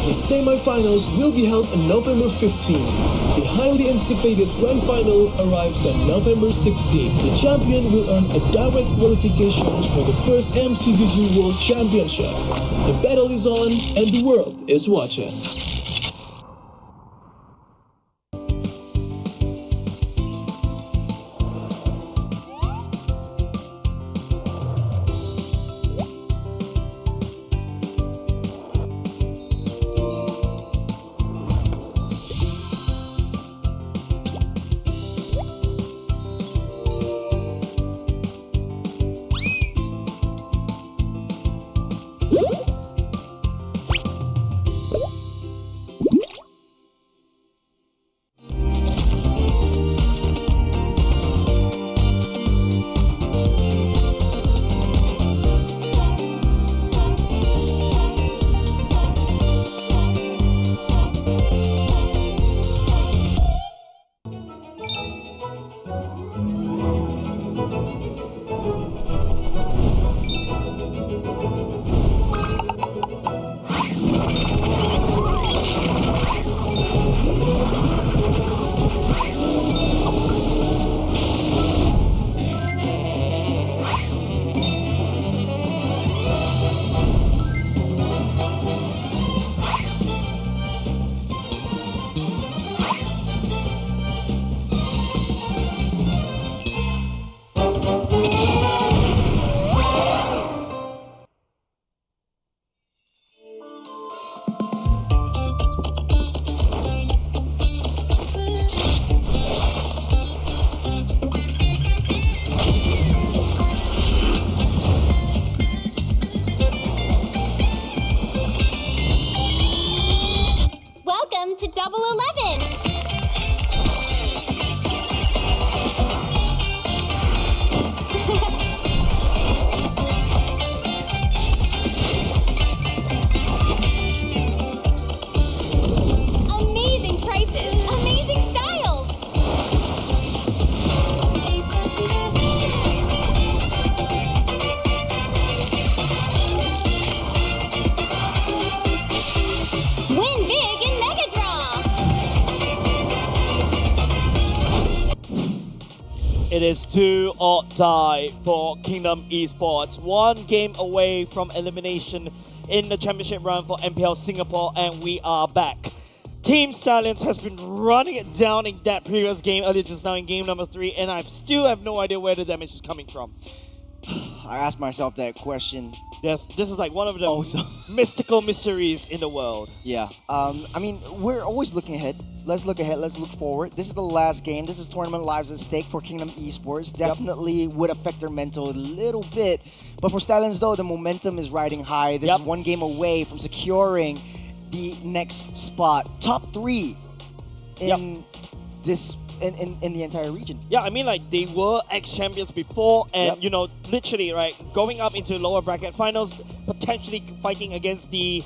The semi-finals will be held on November 15. The highly anticipated grand final arrives on November 16. The champion will earn a direct qualification for the first MCDZ World Championship. The battle is on and the world is watching. To Double 11. Amazing prices, amazing styles. Win big in Mega Draw. It is do or die for Kingdom Esports. One game away from elimination in the championship round for MPL Singapore, and we are back. Team Stallions has been running it down in that previous game earlier just now in game number 3, and I still have no idea where the damage is coming from. I asked myself that question. Yes, this is like one of the mystical mysteries in the world. Yeah. I mean, we're always looking ahead. Let's look ahead. Let's look forward. This is the last game. This is tournament lives at stake for Kingdom Esports. Definitely would affect their mental a little bit. But for Stallions, though, the momentum is riding high. This is one game away from securing the next spot. Top 3 in this in the entire region. Yeah, I mean, like, they were ex-champions before, and, you know, literally, right, going up into lower bracket finals, potentially fighting against the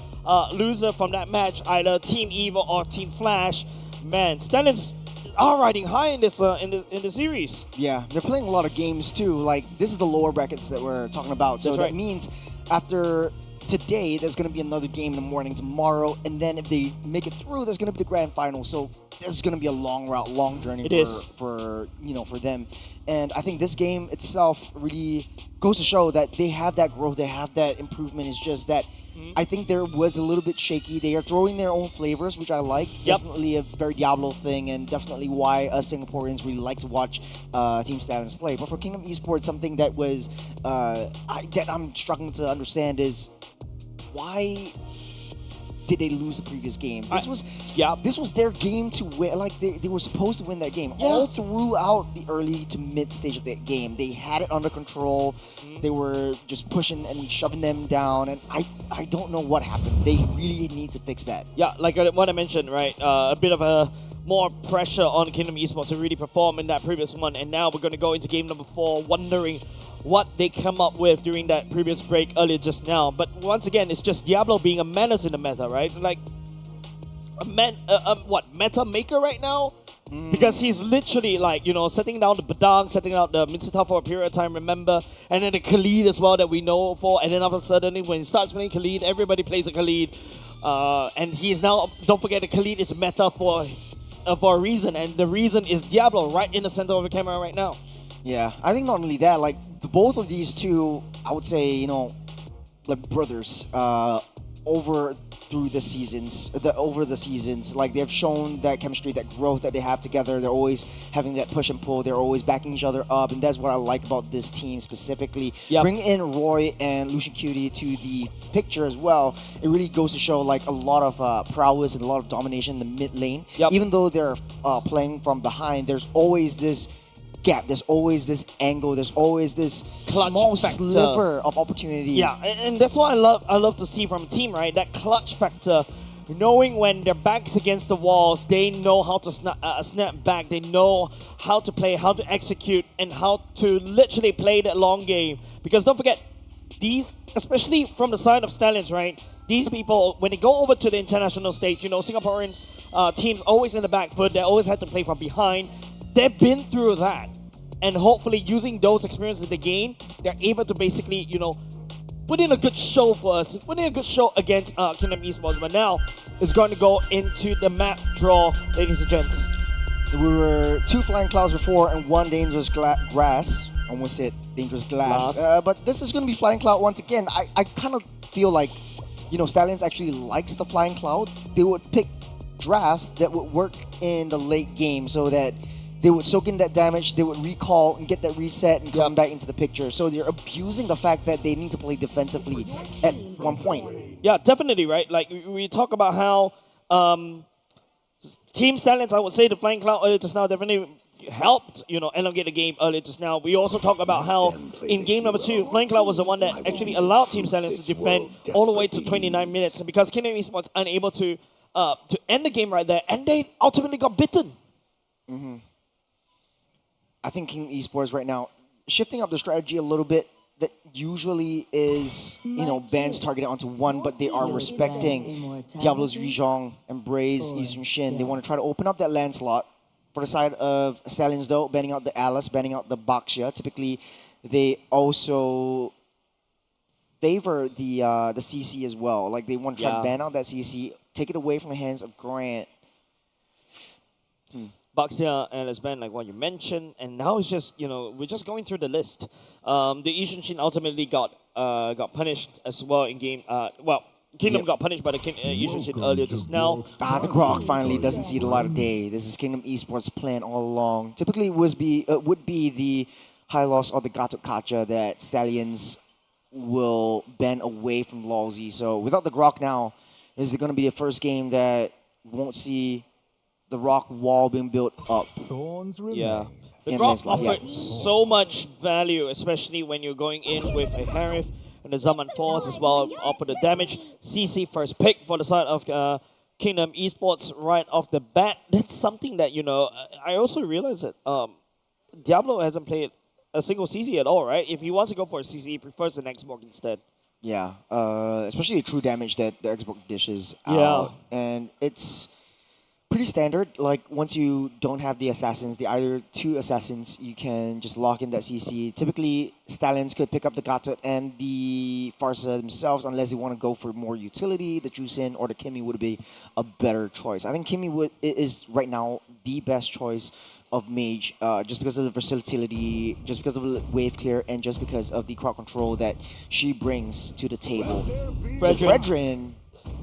loser from that match, either Team Evil or Team Flash. Man, Stallions are riding high in this in the series. Yeah, they're playing a lot of games too. Like, this is the lower brackets that we're talking about. So that means after today, there's going to be another game in the morning tomorrow, and then if they make it through, there's going to be the grand final. So this is going to be a long route, long journey for them. And I think this game itself really goes to show that they have that growth, they have that improvement. It's just that I think there was a little bit shaky. They are throwing their own flavors, which I like. Definitely a very Diablo thing, and definitely why us Singaporeans really like to watch Team Stallions play. But for Kingdom Esports, something that was that I'm struggling to understand is why did they lose the previous game. This was their game to win. Like they were supposed to win that game. Yeah. All throughout the early to mid stage of that game, they had it under control. They were just pushing and shoving them down, and I don't know what happened. They really need to fix that. Yeah, like what I mentioned, right? A bit of a more pressure on Kingdom Esports to really perform in that previous one, and now we're going to go into game number 4, wondering what they come up with during that previous break earlier just now. But once again, it's just Diablo being a menace in the meta, right? Like meta maker right now? Because he's literally like, setting down the Badang, setting out the Minsita for a period of time, remember? And then the Khalid as well that we know for. And then all of a sudden, when he starts playing Khalid, everybody plays a Khalid. And he's now, don't forget, the Khalid is a meta for a reason. And the reason is Diablo right in the center of the camera right now. Yeah, I think not only that, like both of these two, I would say, like brothers, over the seasons, like they've shown that chemistry, that growth that they have together. They're always having that push and pull. They're always backing each other up, and that's what I like about this team specifically. Yep. Bring in Roy and Lucian Cutie to the picture as well. It really goes to show like a lot of prowess and a lot of domination in the mid lane. Yep. Even though they're playing from behind, there's always this gap, there's always this angle, there's always this clutch small factor. sliver of opportunity. Yeah, and that's what I love to see from a team, right? That clutch factor, knowing when their backs against the walls, they know how to snap back, they know how to play, how to execute, and how to literally play that long game. Because don't forget, these, especially from the side of Stallions, right? These people, when they go over to the international stage, Singaporeans teams always in the back foot, they always had to play from behind. They've been through that, and hopefully using those experiences that they gain, they're able to basically, put in a good show for us, put in a good show against Kingdom Esports. But now it's going to go into the map draw, ladies and gents. We were 2 flying clouds before and 1 dangerous grass. Almost said dangerous glass. But this is going to be flying cloud once again. I kind of feel like, Stallions actually likes the flying cloud. They would pick drafts that would work in the late game so that they would soak in that damage, they would recall and get that reset and come back into the picture. So they're abusing the fact that they need to play defensively at one point. Yeah, definitely, right? Like, we talk about how Team Stallions, I would say the Flying Cloud earlier just now definitely helped, elongate the game earlier just now. We also talk about how in game number 2, Flying Cloud was the one that actually allowed Team Stallions to defend all the way to 29 minutes. And because Kingdom Esports unable to end the game right there, and they ultimately got bitten. I think King Esports right now, shifting up the strategy a little bit, that usually is, bans targeted onto one, but they are respecting Diablo's Yuzhong and Bray's Eastern Shin. They want to try to open up that land slot. For the side of Stallions, though, banning out the Alice, banning out the Baxia. Typically, they also favor the CC as well. Like, they want to try to ban out that CC, take it away from the hands of Grant. Baxia and Lisbon, like what you mentioned, and now it's just, we're just going through the list. The Yushin Shin ultimately got punished as well in game. Kingdom got punished by the Yushin Shin earlier just now. The Grok finally doesn't see the light of day. This is Kingdom Esports' plan all along. Typically, would be the high loss or the Gatot Kacha that Stallions will ban away from Lawsy. So without the Grok now, this is going to be the first game that won't see the rock wall being built up. Yeah. The Grok offered so much value, especially when you're going in with a Harif and the Zaman Force as well, offer the damage. CC first pick for the side of Kingdom Esports right off the bat. That's something that, I also realized that Diablo hasn't played a single CC at all, right? If he wants to go for a CC, he prefers an Xbox instead. Yeah, especially the true damage that the Xbox dishes out. And it's pretty standard. Like, once you don't have the assassins, the either 2 assassins, you can just lock in that CC. Typically, Stallions could pick up the Gatot and the Farsa themselves, unless they want to go for more utility. The Jusin or the Kimmy would be a better choice. I think Kimmy is right now the best choice of Mage, just because of the versatility, just because of the wave clear, and just because of the crowd control that she brings to the table. Fredrin,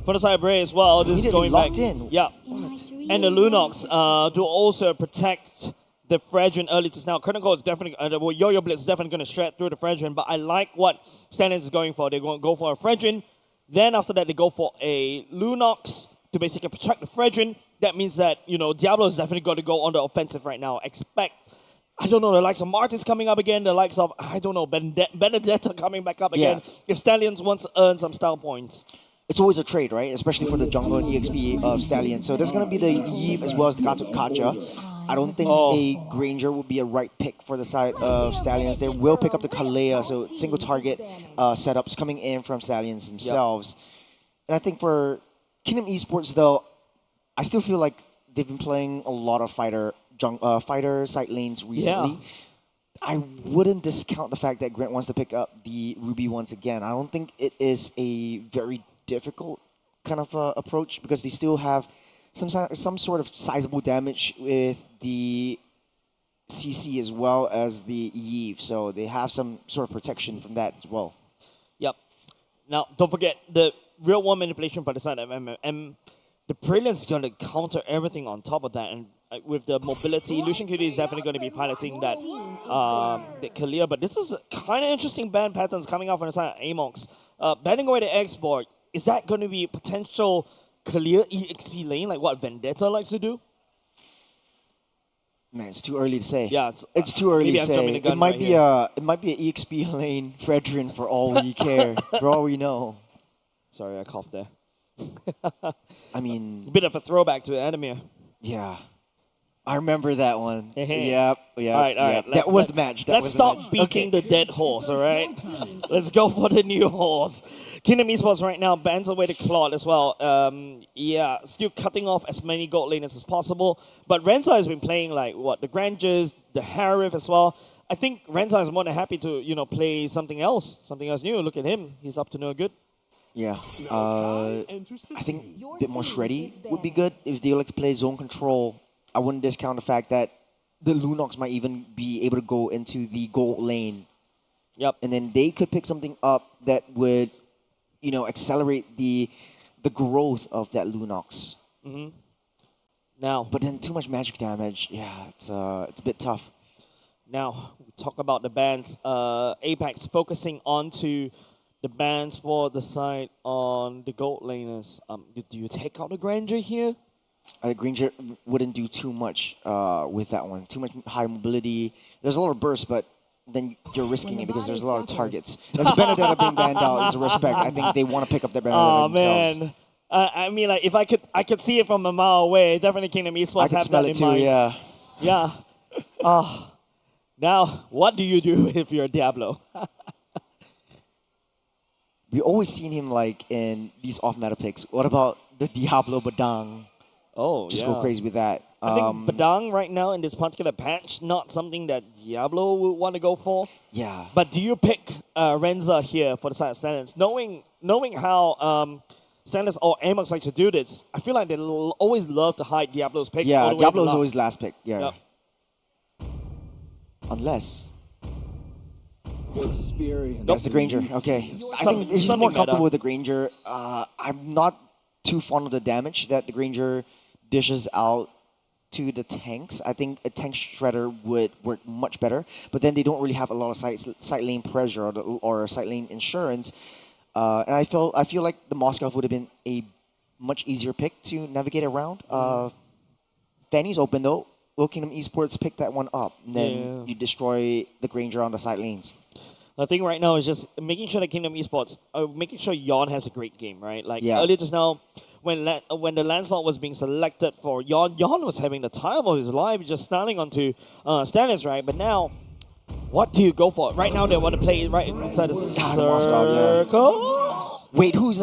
for the side of Bray as well, this is going locked back. in. Yeah. And the Lunox to also protect the Fredrin early just now. Curtain Call is definitely, Yo-Yo Blitz is definitely going to shred through the Fredrin, but I like what Stallions is going for. They're going to go for a Fredrin, Then after that, they go for a Lunox to basically protect the Fredrin. That means that, Diablo is definitely got to go on the offensive right now. Expect, I don't know, the likes of Martis coming up again, the likes of, I don't know, Benedetta coming back up again. If Stallions wants to earn some style points. It's always a trade, right? Especially for the jungle and EXP of Stallions. So there's going to be the Yeve as well as the Kacha. I don't think a Granger would be a right pick for the side of Stallions. They will pick up the Kalea, so single target setups coming in from Stallions themselves. And I think for Kingdom Esports, though, I still feel like they've been playing a lot of fighter side lanes recently. I wouldn't discount the fact that Grant wants to pick up the Ruby once again. I don't think it is a very difficult kind of approach because they still have some sort of sizable damage with the CC as well as the Yeve, so they have some sort of protection from that as well. Yep. Now, don't forget the real one manipulation by the side of MM. The Brilliance is going to counter everything on top of that, and with the mobility, Lucian Cutie is definitely going to be piloting that Kalia, but this is kind of interesting ban patterns coming out from the side of Amox. Banning away the export, is that going to be potential clear EXP lane, like what Vendetta likes to do? Man, it's too early to say. Yeah, it's too early to say. It might be a EXP lane Fredrin for all we care, for all we know. Sorry, I coughed there. I mean, a bit of a throwback to Adamir. Yeah. I remember that one. Yep. All right. That was the match. Let's stop beating the dead horse, all right? Let's go for the new horse. Kingdom Esports right now bans away the Claude as well. Still cutting off as many gold laners as possible. But Renza has been playing the Grangers, the Harif as well. I think Renza is more than happy to, play something else new. Look at him. He's up to no good. Yeah. I think a bit more shreddy would be good if they like to play zone control. I wouldn't discount the fact that the Lunox might even be able to go into the gold lane. Yep. And then they could pick something up that would, accelerate the growth of that Lunox. Now, but then too much magic damage. Yeah, it's a bit tough. Now we talk about the bans. Apex focusing onto the bans for the side on the gold laners. Do you take out the Granger here? Granger wouldn't do too much with that one. Too much high mobility. There's a lot of burst, but then you're risking it because there's a lot of targets. There's a Benedetta being banned out as a respect. I think they want to pick up their Benedetta themselves. Man. I mean, if I could see it from a mile away, definitely Kingdom Esports have that in mind. Yeah. Yeah. Now, what do you do if you're Diablo? We always seen him in these off-meta picks. What about the Diablo Badang? Oh, Just go crazy with that. I think Badang right now in this particular patch, not something that Diablo would want to go for. Yeah. But do you pick Renza here for the side of Stannis? Knowing how Stannis or Amox like to do this, I feel like they always love to hide Diablo's picks. Yeah, Diablo's always last pick. Yeah. Yep. Unless. Experience. That's the Granger. Okay. I think he's more comfortable with the Granger. I'm not too fond of the damage that the Granger dishes out to the tanks. I think a tank shredder would work much better, but then they don't really have a lot of side lane pressure or side lane insurance. And I feel like the Moskov would have been a much easier pick to navigate around. Fanny's open though. Will Kingdom Esports pick that one up? And then you destroy the Granger on the side lanes. The thing right now is just making sure that Kingdom Esports, making sure Yon has a great game, right? Earlier just now, when the Lancelot was being selected for Yon was having the time of his life, just standing onto Stannis, right? But now, what do you go for? Right now, they want to play right inside the circle. Wait, who's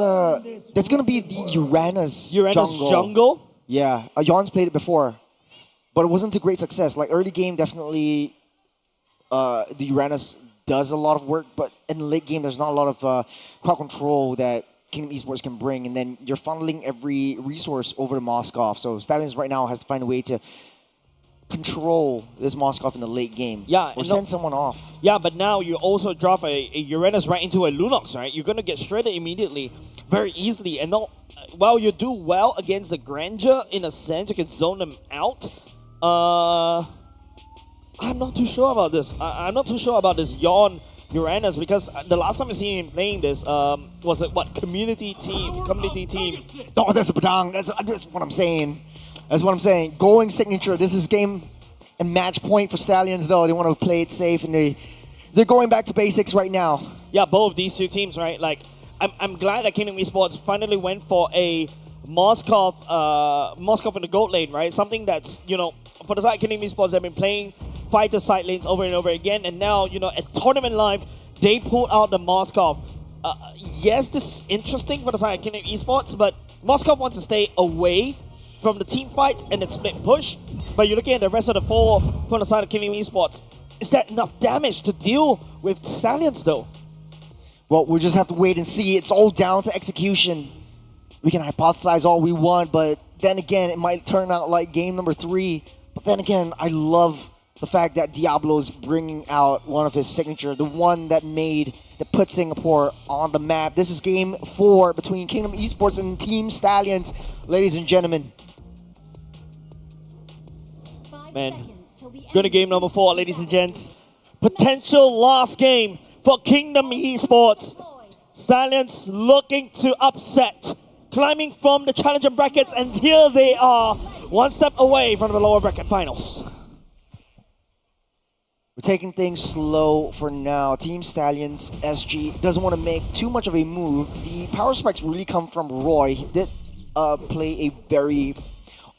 that's gonna be the Uranus jungle? Yeah, Yon's played it before, but it wasn't a great success. Early game, definitely, the Uranus does a lot of work, but in the late game, there's not a lot of crowd control that Kingdom Esports can bring, and then you're funneling every resource over to Moskov. So Stallions right now has to find a way to control this Moskov in the late game. Yeah, or send someone off. Yeah, but now you also drop a Uranus right into a Lunox, right? You're gonna get shredded immediately, very easily, and not while you do well against the Granger in a sense, you can zone them out. I'm not too sure about this. I'm not too sure about this Yon Uranus, because the last time I seen him playing this was it what community team? Oh, that's a Badang. That's what I'm saying. That's what I'm saying. Going signature. This is game and match point for Stallions, though. They want to play it safe, and they're going back to basics right now. Yeah, both of these two teams, right? Like, I'm glad that Kingdom Esports finally went for a Moskov in the gold lane, right? Something that's, you know, for the side of Kingdom Esports, they've been playing fighter side lanes over and over again, and now, you know, at Tournament Live, they pulled out the Moskov. Yes, this is interesting for the side of Kingdom Esports, but Moskov wants to stay away from the team fights and then split push. But you're looking at the rest of the four from the side of Kingdom Esports. Is that enough damage to deal with Stallions, though? Well, we'll just have to wait and see. It's all down to execution. We can hypothesize all we want, but then again, it might turn out like game number 3. But then again, I love the fact that Diablo's bringing out one of his signature, the one that put Singapore on the map. This is game 4 between Kingdom Esports and Team Stallions, ladies and gentlemen. Man, going to game number 4, ladies and gents. Potential last game for Kingdom Esports. Stallions looking to upset, climbing from the challenger brackets, and here they are, one step away from the lower bracket finals. We're taking things slow for now. Team Stallions SG doesn't want to make too much of a move. The power spikes really come from Roy. He did play a very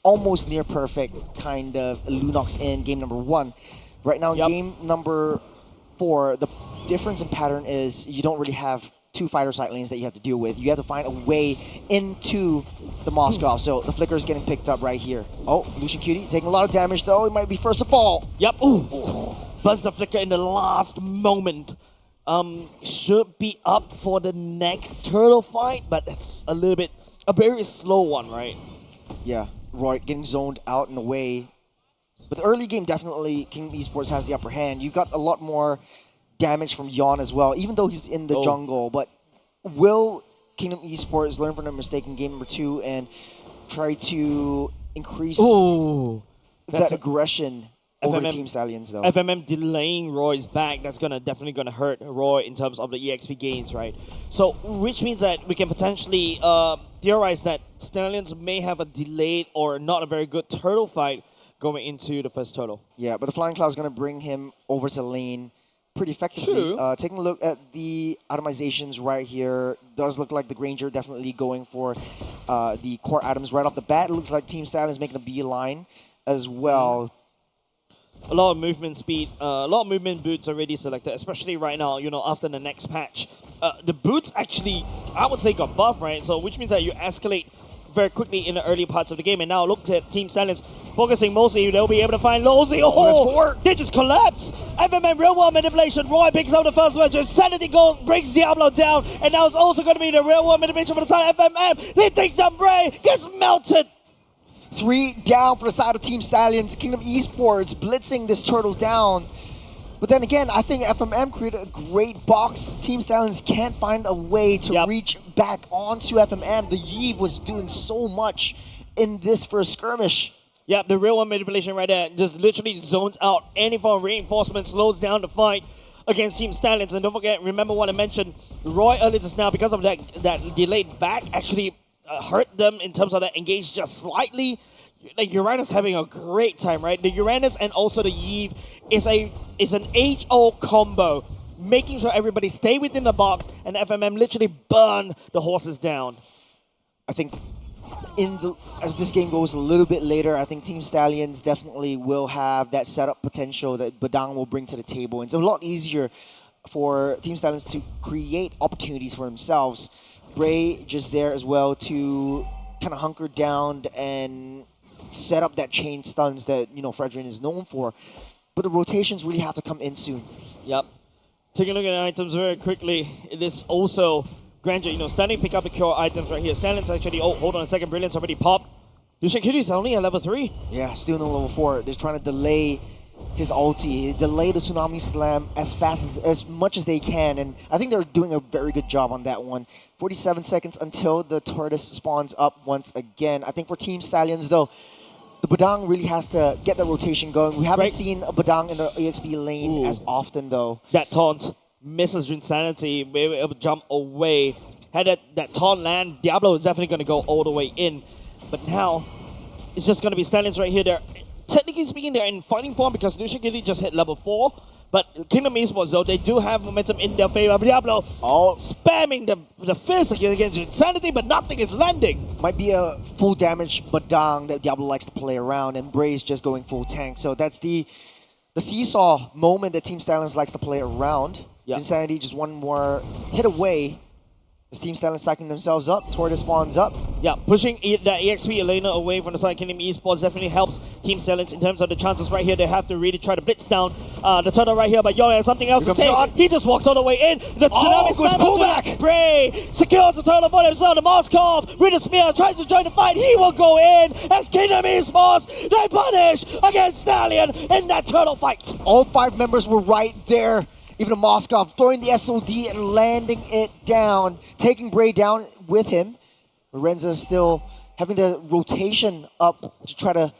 almost near perfect kind of Lunox in game number 1. Right now, game number 4, the difference in pattern is you don't really have 2 fighter side lanes that you have to deal with. You have to find a way into the Moskov. So the flicker is getting picked up right here. Oh, Lucian Cutie taking a lot of damage though. He might be first to fall. Yep. Ooh. Buzz the flicker in the last moment. Should be up for the next turtle fight, but it's a very slow one, right? Yeah. Roy getting zoned out and away. But the early game, definitely, Kingdom Esports has the upper hand. You got a lot more damage from Yon as well, even though he's in the jungle. But will Kingdom Esports learn from their mistake in game number 2 and try to increase that aggression over Team Stallions, though? FMM delaying Roy's back, that's definitely gonna hurt Roy in terms of the EXP gains, right? So, which means that we can potentially theorize that Stallions may have a delayed or not a very good turtle fight going into the first turtle. Yeah, but the Flying Cloud is gonna bring him over to lane pretty effectively. Taking a look at the atomizations right here, does look like the Granger definitely going for the core items right off the bat. It looks like Team Stallions making a beeline as well. A lot of movement speed, a lot of movement boots already selected, especially right now, you know, after the next patch. The boots actually, I would say, got buffed, right? So, which means that you escalate very quickly in the early parts of the game. And now look at Team Stallions focusing mostly, they'll be able to find Losey. Oh, they just collapse. FMM real world manipulation. Roy picks up the first one. Sanity Gold brings Diablo down. And now it's also going to be the real world manipulation for the side of FMM. They think Bray gets melted. 3 down for the side of Team Stallions. Kingdom Esports blitzing this turtle down. But then again, I think FMM created a great box. Team Stallions can't find a way to reach back onto FMM. The Yves was doing so much in this first skirmish. Yep, the real one manipulation right there just literally zones out any form of reinforcement, slows down the fight against Team Stallions. And don't forget, remember what I mentioned, Roy earlier just now, because of that delayed back, actually hurt them in terms of that engage just slightly. Like Uranus having a great time, right? The Uranus and also the Yves is an age-old combo, making sure everybody stay within the box and FMM literally burn the horses down. I think as this game goes a little bit later, I think Team Stallions definitely will have that setup potential that Badang will bring to the table. And it's a lot easier for Team Stallions to create opportunities for themselves. Bray just there as well to kind of hunker down and set up that chain stuns that, you know, Fredrin is known for. But the rotations really have to come in soon. Yep. Taking a look at the items very quickly. It is also Granger, you know, Standing pick up the cure items right here. Stanley's actually, oh, hold on a second, Brilliant's already popped. Lucian Kitty's only at level 3. Yeah, still no level 4. They're trying to delay his ulti, delay the Tsunami Slam as much as they can, and I think they're doing a very good job on that one. 47 seconds until the tortoise spawns up once again. I think for Team Stallions though, the Badang really has to get the rotation going. We haven't seen a Badang in the EXP lane as often though. That taunt. misses Insanity, we were able to jump away. Had that taunt land, Diablo is definitely going to go all the way in. But now, it's just going to be Stallions right here. They're, technically speaking, they're in fighting form because Lucian Giddy just hit level 4. But Kingdom Esports, though, they do have momentum in their favor. Diablo spamming the fist against Insanity, but nothing is landing. Might be a full damage Badang that Diablo likes to play around, and Bray's just going full tank. So that's the seesaw moment that Team Stallions likes to play around. Yep. Insanity just one more hit away. As Team Stallions psyching themselves up, Tortoise spawns up. Yeah, pushing that EXP Elena away from the side Kingdom Esports definitely helps Team Stallions in terms of the chances right here. They have to really try to blitz down the turtle right here, but Yon has something else to say. He just walks all the way in. The tsunami goes pullback! Bray secures the turtle for himself. The Moskov with a spear tries to join the fight. He will go in as Kingdom Esports. They punish against Stallion in that turtle fight. All 5 members were right there. Even Moskov throwing the SOD and landing it down, taking Bray down with him. Lorenza still having the rotation up to try to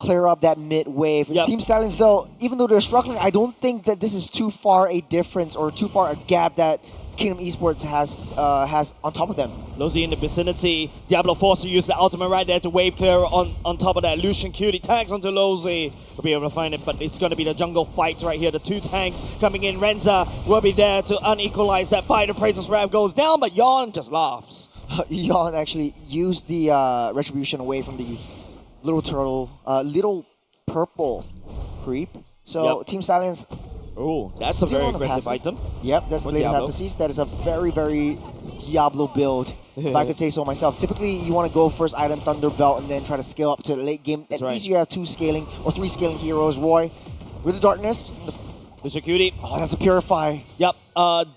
clear up that mid wave. Yep. Team Stallions, though, even though they're struggling, I don't think that this is too far a difference or too far a gap that Kingdom Esports has on top of them. Lozy in the vicinity. Diablo forced to use the ultimate right there to wave clear on top of that. Lucian Cutie tags onto Lozy. We'll be able to find it, but it's going to be the jungle fight right here. The 2 tanks coming in. Renza will be there to unequalize that fight. The Praises Rev goes down, but Yon just laughs. Yon actually used the retribution away from the little turtle, little purple creep. So Team Stallions. Oh, that's a very aggressive item. Yep, that's the Blade of Hephaestus. That is a very, very Diablo build, if I could say so myself. Typically, you want to go first item Thunderbelt and then try to scale up to the late game. At least you have 2 scaling or 3 scaling heroes. Roy, with the darkness. Lucian Cutie. Oh, that's a Purify. Yep,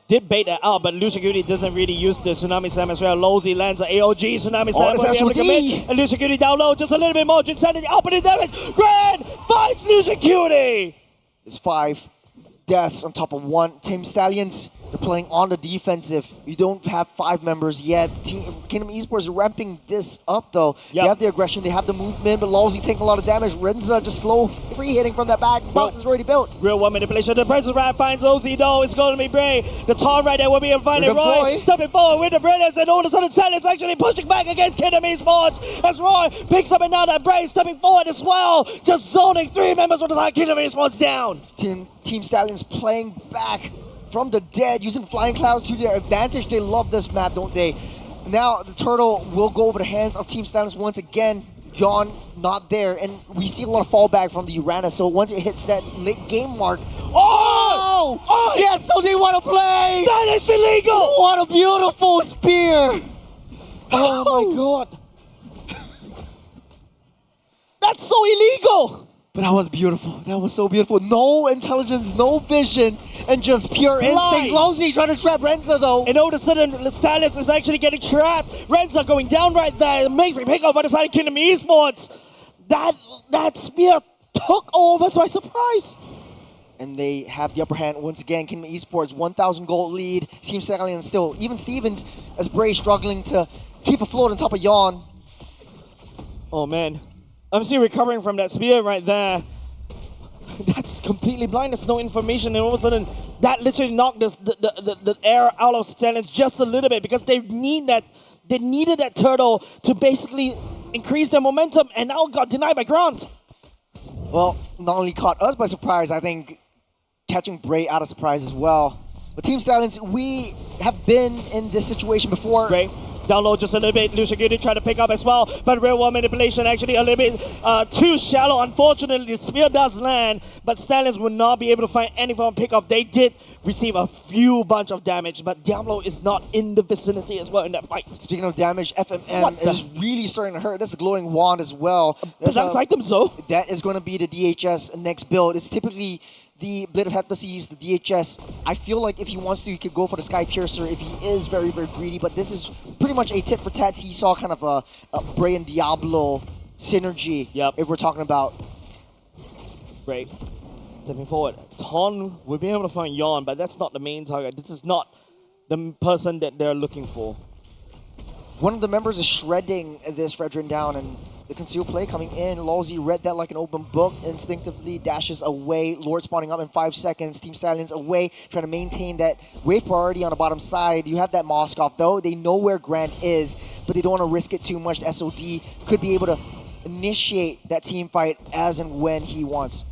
did bait that out, but Lucian Cutie doesn't really use the Tsunami Slam as well. Lozy lands an AOG Tsunami Slam. And Lucian Cutie down low, just a little bit more. Insanity, opening damage. Grand fights Lucian Cutie. It's 5 deaths on top of 1. Team Stallions, they're playing on the defensive. You don't have 5 members yet. Kingdom Esports are ramping this up, though. They have the aggression, they have the movement, but Lozy taking a lot of damage. Renza just slow free hitting from that back. Box is already built. Real 1 manipulation. The Praises Rev finds Lozy, though. It's going to be Bray. The taunt right there will be able to find it. Roy stepping forward with the brilliance, and all of a sudden Stallions actually pushing back against Kingdom Esports as Roy picks up and now that Bray stepping forward as well. Just zoning 3 members with the side Kingdom Esports down. Team Stallions playing back from the dead, using Flying Clouds to their advantage. They love this map, don't they? Now the turtle will go over the hands of Team Stallions once again. Yon not there, and we see a lot of fallback from the Uranus. So once it hits that late game mark, yes, so they want to play. That is illegal. What a beautiful spear! Oh my god, that's so illegal. But that was beautiful. That was so beautiful. No intelligence, no vision, and just pure instincts. Lozy trying to trap Renza, though. And all of a sudden, the Stallions is actually getting trapped. Renza going down right there. Amazing pickoff by the side of Kingdom Esports. That spear took over by surprise. And they have the upper hand once again. Kingdom Esports, 1,000 gold lead. Team Stallions still. Even Stevens, as Bray struggling to keep afloat on top of Yon. Oh, man. I'm still recovering from that spear right there. That's completely blind. There's no information, and all of a sudden, that literally knocked the air out of Stallions just a little bit because they needed that turtle to basically increase their momentum, and now got denied by Grant. Well, not only caught us by surprise, I think catching Bray out of surprise as well. But Team Stallions, we have been in this situation before. Bray. Down low just a little bit. Lucian Cutie trying to pick up as well, but real world manipulation actually a little bit too shallow. Unfortunately, the spear does land, but Stallions will not be able to find any form of pickoff. They did receive a few bunch of damage, but Diablo is not in the vicinity as well in that fight. Speaking of damage, FMM is really starting to hurt. That's a glowing wand as well. That's items though. That is going to be the DHS next build. It's typically the Blade of Hephaestus, the DHS. I feel like if he wants to, he could go for the Sky Piercer if he is very, very greedy. But this is pretty much a tit-for-tat seesaw kind of a Bray and Diablo synergy. Yep. If we're talking about Bray stepping forward. Ton will be able to find Yon, but that's not the main target. This is not the person that they're looking for. One of the members is shredding this Fredrin down, and the concealed play coming in. Lawsy read that like an open book, instinctively dashes away. Lord spawning up in 5 seconds. Team Stallions away, trying to maintain that wave priority on the bottom side. You have that Moskov, though. They know where Grant is, but they don't want to risk it too much. SOD could be able to initiate that team fight as and when he wants.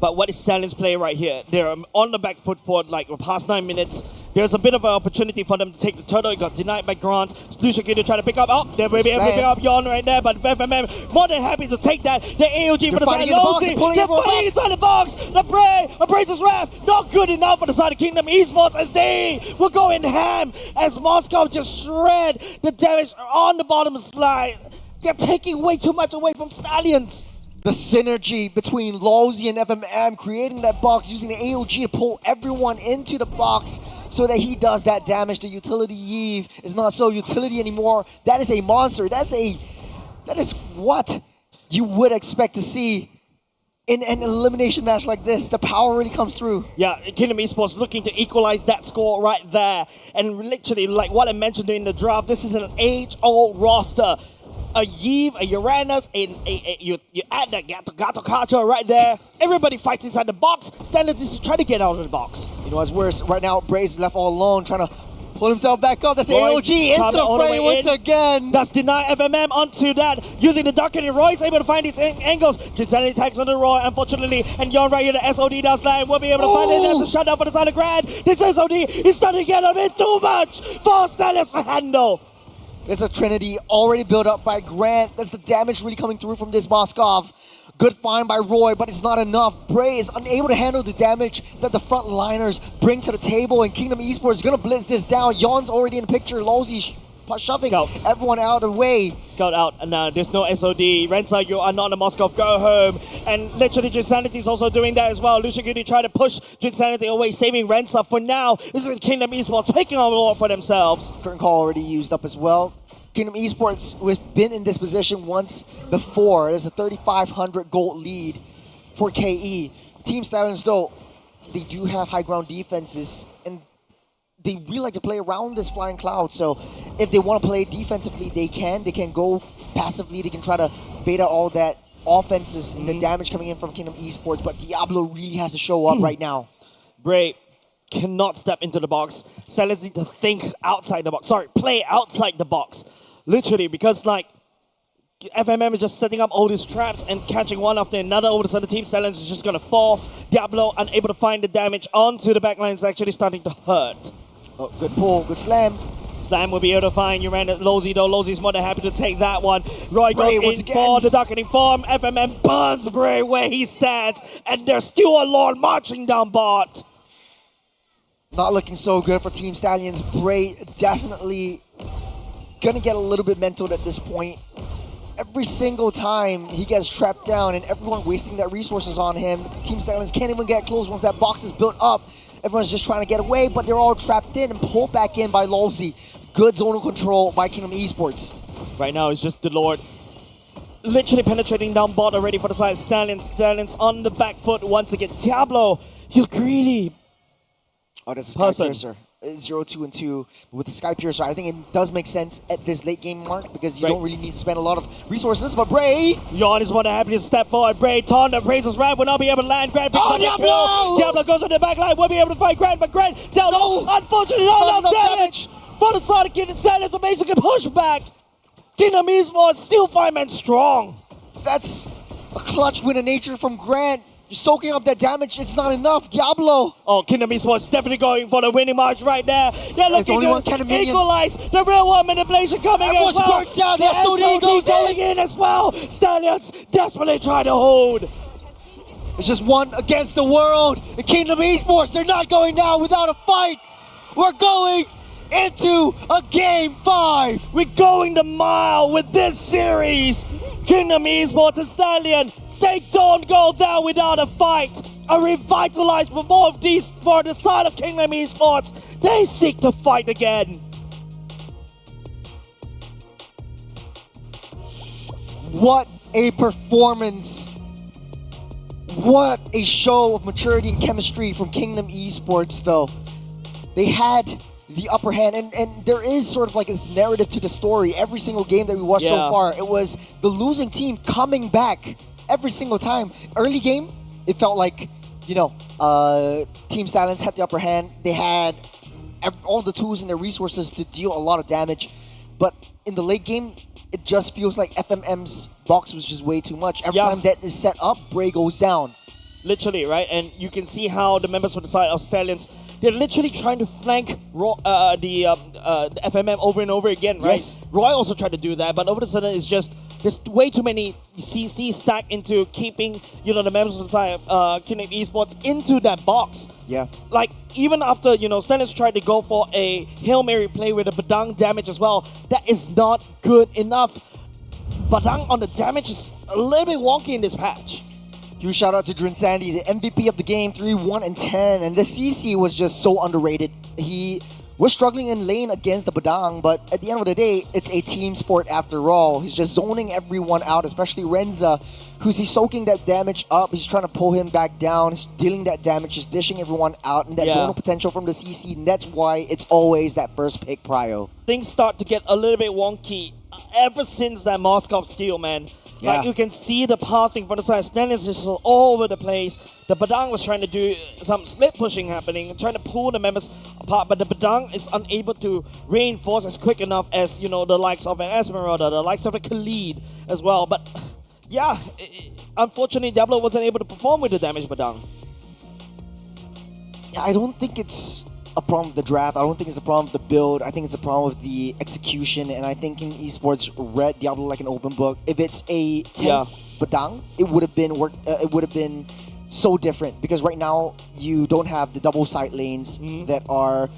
But what is Stallions' play right here? They're on the back foot for like the past 9 minutes. There's a bit of an opportunity for them to take the turtle. It got denied by Grant. Lucian to try to pick up. Oh, they may be able to pick up Yon right there, but FMM more than happy to take that. The AOG for the side of Losey. They're fighting inside the box. The Bray, Abraser's Wrath, not good enough for the side of Kingdom Esports as they will go in ham as Moscow just shred the damage on the bottom slide. They're taking way too much away from Stallions. The synergy between Lawsy and FMM creating that box, using the AOG to pull everyone into the box so that he does that damage. The utility Eve is not so utility anymore. That is a monster. That is what you would expect to see in an elimination match like this. The power really comes through. Yeah, Kingdom Esports looking to equalize that score right there. And literally, like what I mentioned in the draft, this is an age-old roster. A Yves, a Uranus, you add that Gato Kacho right there. Everybody fights inside the box. Stallions is trying to get out of the box. You know what's worse? Right now, Braze is left all alone, trying to pull himself back up. That's the AOG into the fray once again. That's deny FMM onto that. Using the Darkening, Roy's able to find these angles. Insanity attacks on the Roy, unfortunately. And Yon right here, the SOD does land. We'll be able to find it. That's a shutdown for the side of Grand. This SOD is starting to get a bit too much for Stallions to handle. There's a Trinity already built up by Grant. That's the damage really coming through from this Moskov. Good find by Roy, but it's not enough. Bray is unable to handle the damage that the front liners bring to the table, and Kingdom Esports is going to blitz this down. Yon's already in the picture. Lawsy shoving everyone out of the way. Scout out, and now there's no SOD. Rensa, you are not a Moskov. Go home. And literally, Jinsanity is also doing that as well. Lucian Cutie try to push Jinsanity away, saving Rensa for now. This is Kingdom Esports picking on the Lord for themselves. Curtain call already used up as well. Kingdom Esports has been in this position once before. There's a 3,500 gold lead for KE. Team Stallions, though, they do have high ground defenses, and they really like to play around this flying cloud. So if they want to play defensively, they can. They can go passively. They can try to bait out all that offenses and the damage coming in from Kingdom Esports. But Diablo really has to show up right now. Bray cannot step into the box. Stallions need to think outside the box. Sorry, play outside the box. Literally, because like FMM is just setting up all these traps and catching one after another. All of a sudden, Team Stallions is just going to fall. Diablo unable to find the damage onto the backline is actually starting to hurt. Oh, good pull, good slam. Slam will be able to find Uranus. Losey though. Losey's more than happy to take that one. Roy goes in for the darkening form. FMM burns Bray where he stands. And there's still a Lord marching down bot. Not looking so good for Team Stallions. Bray definitely gonna get a little bit mental at this point. Every single time he gets trapped down and everyone wasting their resources on him, Team Stallions can't even get close once that box is built up. Everyone's just trying to get away, but they're all trapped in and pulled back in by Lolzy. Good zonal control by Kingdom Esports. Right now it's just the Lord literally penetrating down bot already for the side. Stallions on the back foot once again. Diablo, you're greedy. Oh, that's a Sky Piercer. 0, 2, and 2 with the Sky Piercer. I think it does make sense at this late game mark because you don't really need to spend a lot of resources. But Bray, Yon is one happy to step forward. Bray, Tonda, Razor's Ram will not be able to land. Grant picks up the kill. Diablo goes on the back line. Will be able to fight Grant, but Grant dealt unfortunately not enough damage for the Sonic Kid. Stallions will basically push back. Kingdom Esports still 5-man strong. That's a clutch win of nature from Grant. You're soaking up that damage, it's not enough. Diablo! Oh, Kingdom Esports definitely going for the winning march right there. They're looking to equalize the real world manipulation coming as well. Everyone's down. The SOD goes going in as well. Stallions desperately try to hold. It's just one against the world. The Kingdom Esports, they're not going down without a fight. We're going into a game 5. We're going the mile with this series. Kingdom Esports and Stallion. They don't go down without a fight. A revitalized for more of these for the side of Kingdom Esports. They seek to fight again. What a performance. What a show of maturity and chemistry from Kingdom Esports, though. They had the upper hand, and there is sort of like this narrative to the story. Every single game that we watched so far, it was the losing team coming back every single time. Early game, it felt like, you know, Team Silence had the upper hand. They had all the tools and the resources to deal a lot of damage, but in the late game, it just feels like FMM's box was just way too much. Every time that is set up, Bray goes down. Literally, right? And you can see how the members from the side of Stallions, they're literally trying to flank the FMM over and over again, right? Yes. Roy also tried to do that, but over the sudden it's just, there's way too many CC stacked into keeping, you know, the members of the side of Kingdom Esports into that box. Yeah. Like, even after, you know, Stallions tried to go for a Hail Mary play with a Badang damage as well, that is not good enough. Badang on the damage is a little bit wonky in this patch. Huge shout out to Drin Sandy, the MVP of the game, 3-1-10, and the CC was just so underrated. He was struggling in lane against the Badang, but at the end of the day, it's a team sport after all. He's just zoning everyone out, especially Renza, who's he's soaking that damage up. He's trying to pull him back down. He's dealing that damage. He's dishing everyone out, and that zonal potential from the CC, and that's why it's always that first pick prio. Things start to get a little bit wonky ever since that Moscow steal, man. Yeah. Like, you can see the pathing from the side. Stanley's just all over the place. The Badang was trying to do some split pushing happening, trying to pull the members apart, but the Badang is unable to reinforce as quick enough as, you know, the likes of an Esmeralda, the likes of a Khalid as well. But yeah, unfortunately, Diablo wasn't able to perform with the damage Badang. I don't think it's a problem with the draft. I don't think it's a problem with the build. I think it's a problem with the execution, and I think Kingdom Esports read Diablo like an open book. If it's a 10 Badang, it would have been it would have been so different, because right now you don't have the double side lanes that are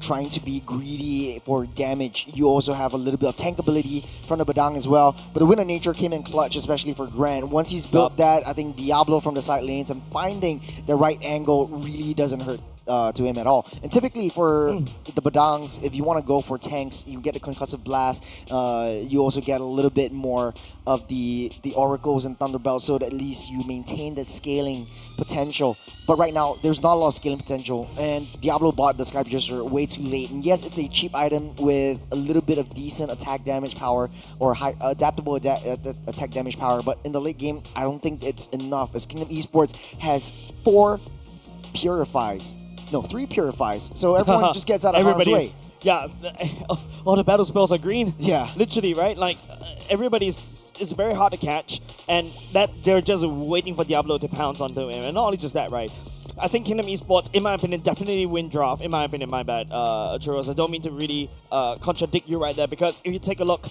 trying to be greedy for damage. You also have a little bit of tankability from the Badang as well. But the Wind of Nature came in clutch, especially for Grant. Once he's built that, I think Diablo from the side lanes and finding the right angle really doesn't hurt to him at all. And typically for the Badangs, if you want to go for tanks, you get the concussive blast. You also get a little bit more of the oracles and thunderbolts, so that at least you maintain that scaling potential. But right now, there's not a lot of scaling potential, and Diablo bought the Sky Producer way too late. And yes, it's a cheap item with a little bit of decent attack damage power or high adaptable attack damage power, but in the late game, I don't think it's enough, as Kingdom Esports has 3 purifies. So everyone just gets out of harm's way. Yeah, all the battle spells are green. Yeah. Literally, right? Like, it's very hard to catch, and that they're just waiting for Diablo to pounce onto him. And not only just that, right? I think Kingdom Esports, in my opinion, definitely win draft. In my opinion, my bad, Churros. I don't mean to really contradict you right there, because if you take a look,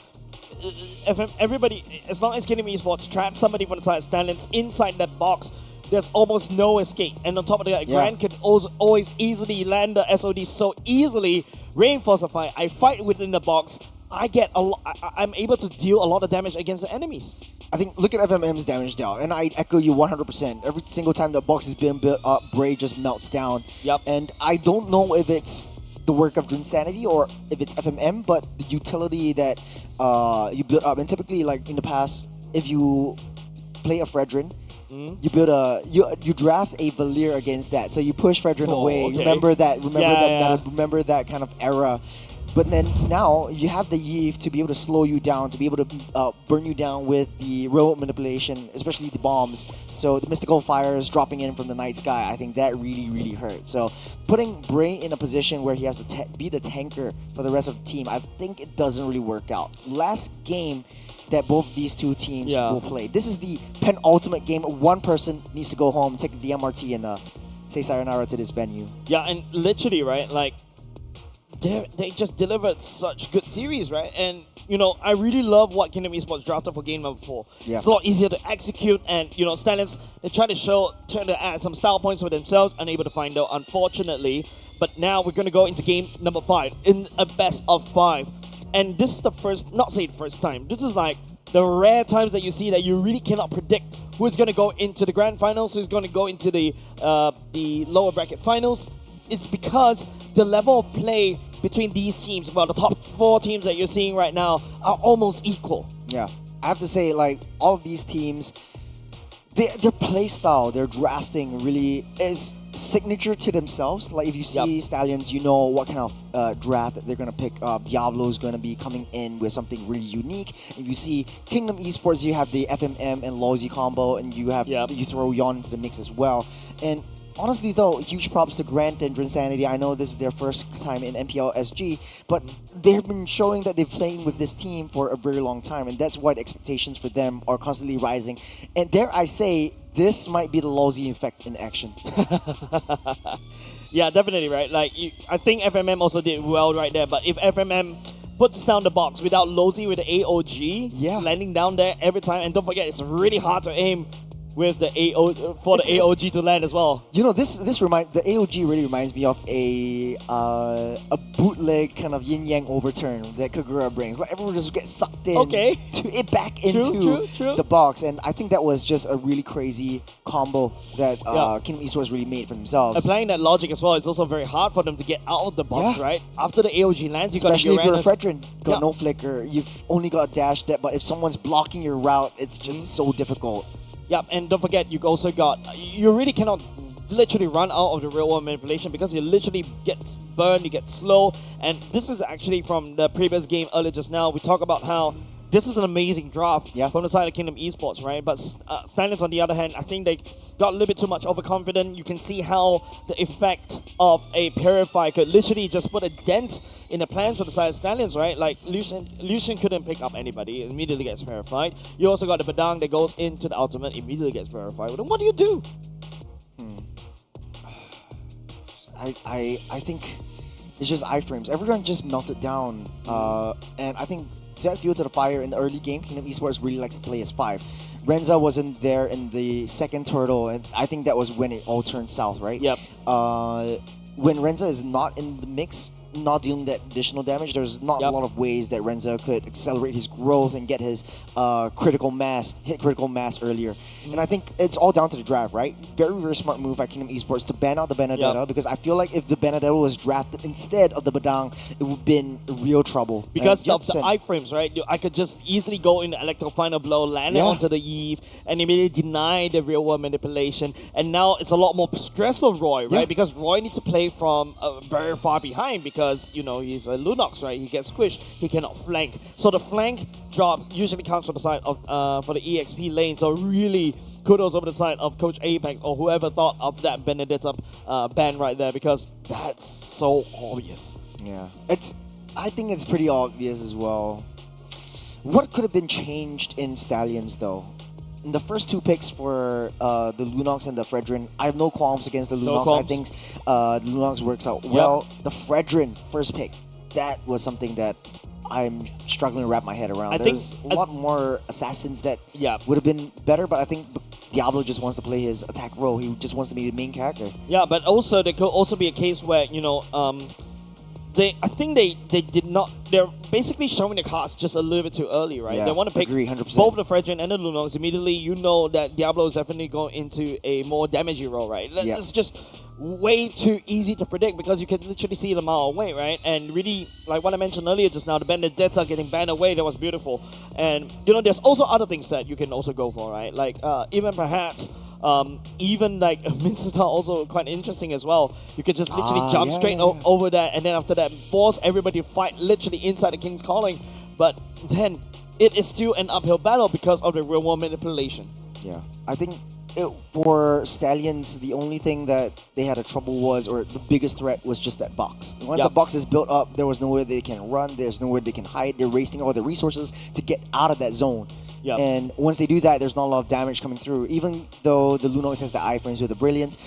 everybody, as long as Kingdom Esports traps somebody from the side of Stanley's inside that box, there's almost no escape. And on top of that, Grant can also always easily land the SOD so easily, reinforce the fight. I fight within the box. I'm able to deal a lot of damage against the enemies. I think, look at FMM's damage dealt, and I echo you 100%. Every single time the box is being built up, Bray just melts down. Yep. And I don't know if it's the work of Insanity or if it's FMM, but the utility that you build up. And typically, like in the past, if you play a Fredrin, you build you draft a Valir against that, so you push Fredrin away. Okay. Remember that kind of era. But then now you have the Yeve to be able to slow you down, to be able to burn you down with the remote manipulation, especially the bombs. So the mystical fires dropping in from the night sky, I think that really hurt. So putting Bray in a position where he has to be the tanker for the rest of the team, I think it doesn't really work out. Last game that both these two teams will play. This is the penultimate game. One person needs to go home, take the MRT, and say sayonara to this venue. Yeah, and literally, right, like, they just delivered such good series, right? And, you know, I really love what Kingdom Esports drafted for game number 4. Yeah. It's a lot easier to execute, and, you know, Stallions, they try to add some style points for themselves, unable to find out, unfortunately. But now we're going to go into game number 5 in a best of 5. And this is the first, not say the first time, this is like the rare times that you see that you really cannot predict who's going to go into the grand finals, who's going to go into the lower bracket finals. It's because the level of play between these teams, well, the top 4 teams that you're seeing right now, are almost equal. Yeah. I have to say, like, all of these teams, their play style, their drafting really is signature to themselves. Like if you see Stallions, you know what kind of draft that they're gonna pick up. Diablo is gonna be coming in with something really unique. If you see Kingdom Esports, you have the FMM and Lozy combo, and you have you throw Yon into the mix as well. And honestly though, huge props to Grant and Drinsanity. I know this is their first time in MPL SG, but they've been showing that they've playing with this team for a very long time, and that's why the expectations for them are constantly rising. And dare I say, this might be the Lozy effect in action. Yeah, definitely, right? Like, I think FMM also did well right there, but if FMM puts down the box without Lozy with the AOG, landing down there every time, and don't forget, it's really hard to aim with the AOG to land as well. You know, the AOG really reminds me of a bootleg kind of yin yang overturn that Kagura brings. Like everyone just gets sucked in back into the box, and I think that was just a really crazy combo that Kingdom Esports really made for themselves. Applying that logic as well, it's also very hard for them to get out of the box, right? After the AOG lands, you got especially if you're a Fredrin, got no flicker, you've only got a dash that, but if someone's blocking your route, it's just so difficult. Yep, and don't forget, you also got, you really cannot literally run out of the real world manipulation because you literally get burned, you get slow. And this is actually from the previous game earlier just now. We talk about how this is an amazing draft from the side of Kingdom Esports, right? But Stallions, on the other hand, I think they got a little bit too much overconfident. You can see how the effect of a Purify could literally just put a dent in the plans for the side of Stallions, right? Like, Lucian couldn't pick up anybody, immediately gets Purified. You also got the Badang that goes into the ultimate, immediately gets Purified. Then what do you do? I think it's just iframes. Everyone just melted down. And I think Zed Fuel to the Fire in the early game, Kingdom Esports really likes to play as 5. Renza wasn't there in the second turtle, and I think that was when it all turned south, right? Yep. When Renza is not in the mix, not dealing that additional damage, there's not a lot of ways that Renza could accelerate his growth and get his critical mass earlier. And I think it's all down to the draft, right? Very, very smart move by Kingdom Esports to ban out the Benedetta, because I feel like if the Benedetta was drafted instead of the Badang, it would have been real trouble. Because of the iframes, right? I could just easily go in the Electro Final Blow, land it onto the Eve, and immediately deny the real world manipulation. And now it's a lot more stressful for Roy, right? Because Roy needs to play from very far behind because, you know, he's a Lunox, right? He gets squished, he cannot flank. So the flank drop usually comes from the side of for the EXP lane. So really kudos over the side of Coach Apex or whoever thought of that Benedetta ban right there, because that's so obvious. Yeah, I think it's pretty obvious as well. What could have been changed in Stallions though? In the first 2 picks for the Lunox and the Fredrin, I have no qualms against the Lunox. I think the Lunox works out well. The Fredrin first pick, that was something that I'm struggling to wrap my head around. There's a lot more assassins that would have been better, but I think Diablo just wants to play his attack role. He just wants to be the main character. Yeah, but also there could also be a case where, you know, I think they did not. They're basically showing the cards just a little bit too early, right? Yeah, they want to pick 100%. both the Fredrin and the Lunox. Immediately, you know that Diablo is definitely going into a more damagey role, right? It's just way too easy to predict because you can literally see them a mile away, right? And really, like what I mentioned earlier just now, the Benedetta getting banned away, that was beautiful. And, you know, there's also other things that you can also go for, right? Like, even perhaps... even like Minster also quite interesting as well. You could just literally jump straight over that, and then after that force everybody to fight literally inside the King's Calling. But then it is still an uphill battle because of the real world manipulation. Yeah, I think for Stallions, the only thing that they had a trouble was, or the biggest threat was just that box. Once the box is built up, there was nowhere they can run, there's nowhere they can hide. They're wasting all their resources to get out of that zone. Yep. And once they do that, there's not a lot of damage coming through. Even though the Lunox has the iframes with the Brilliance,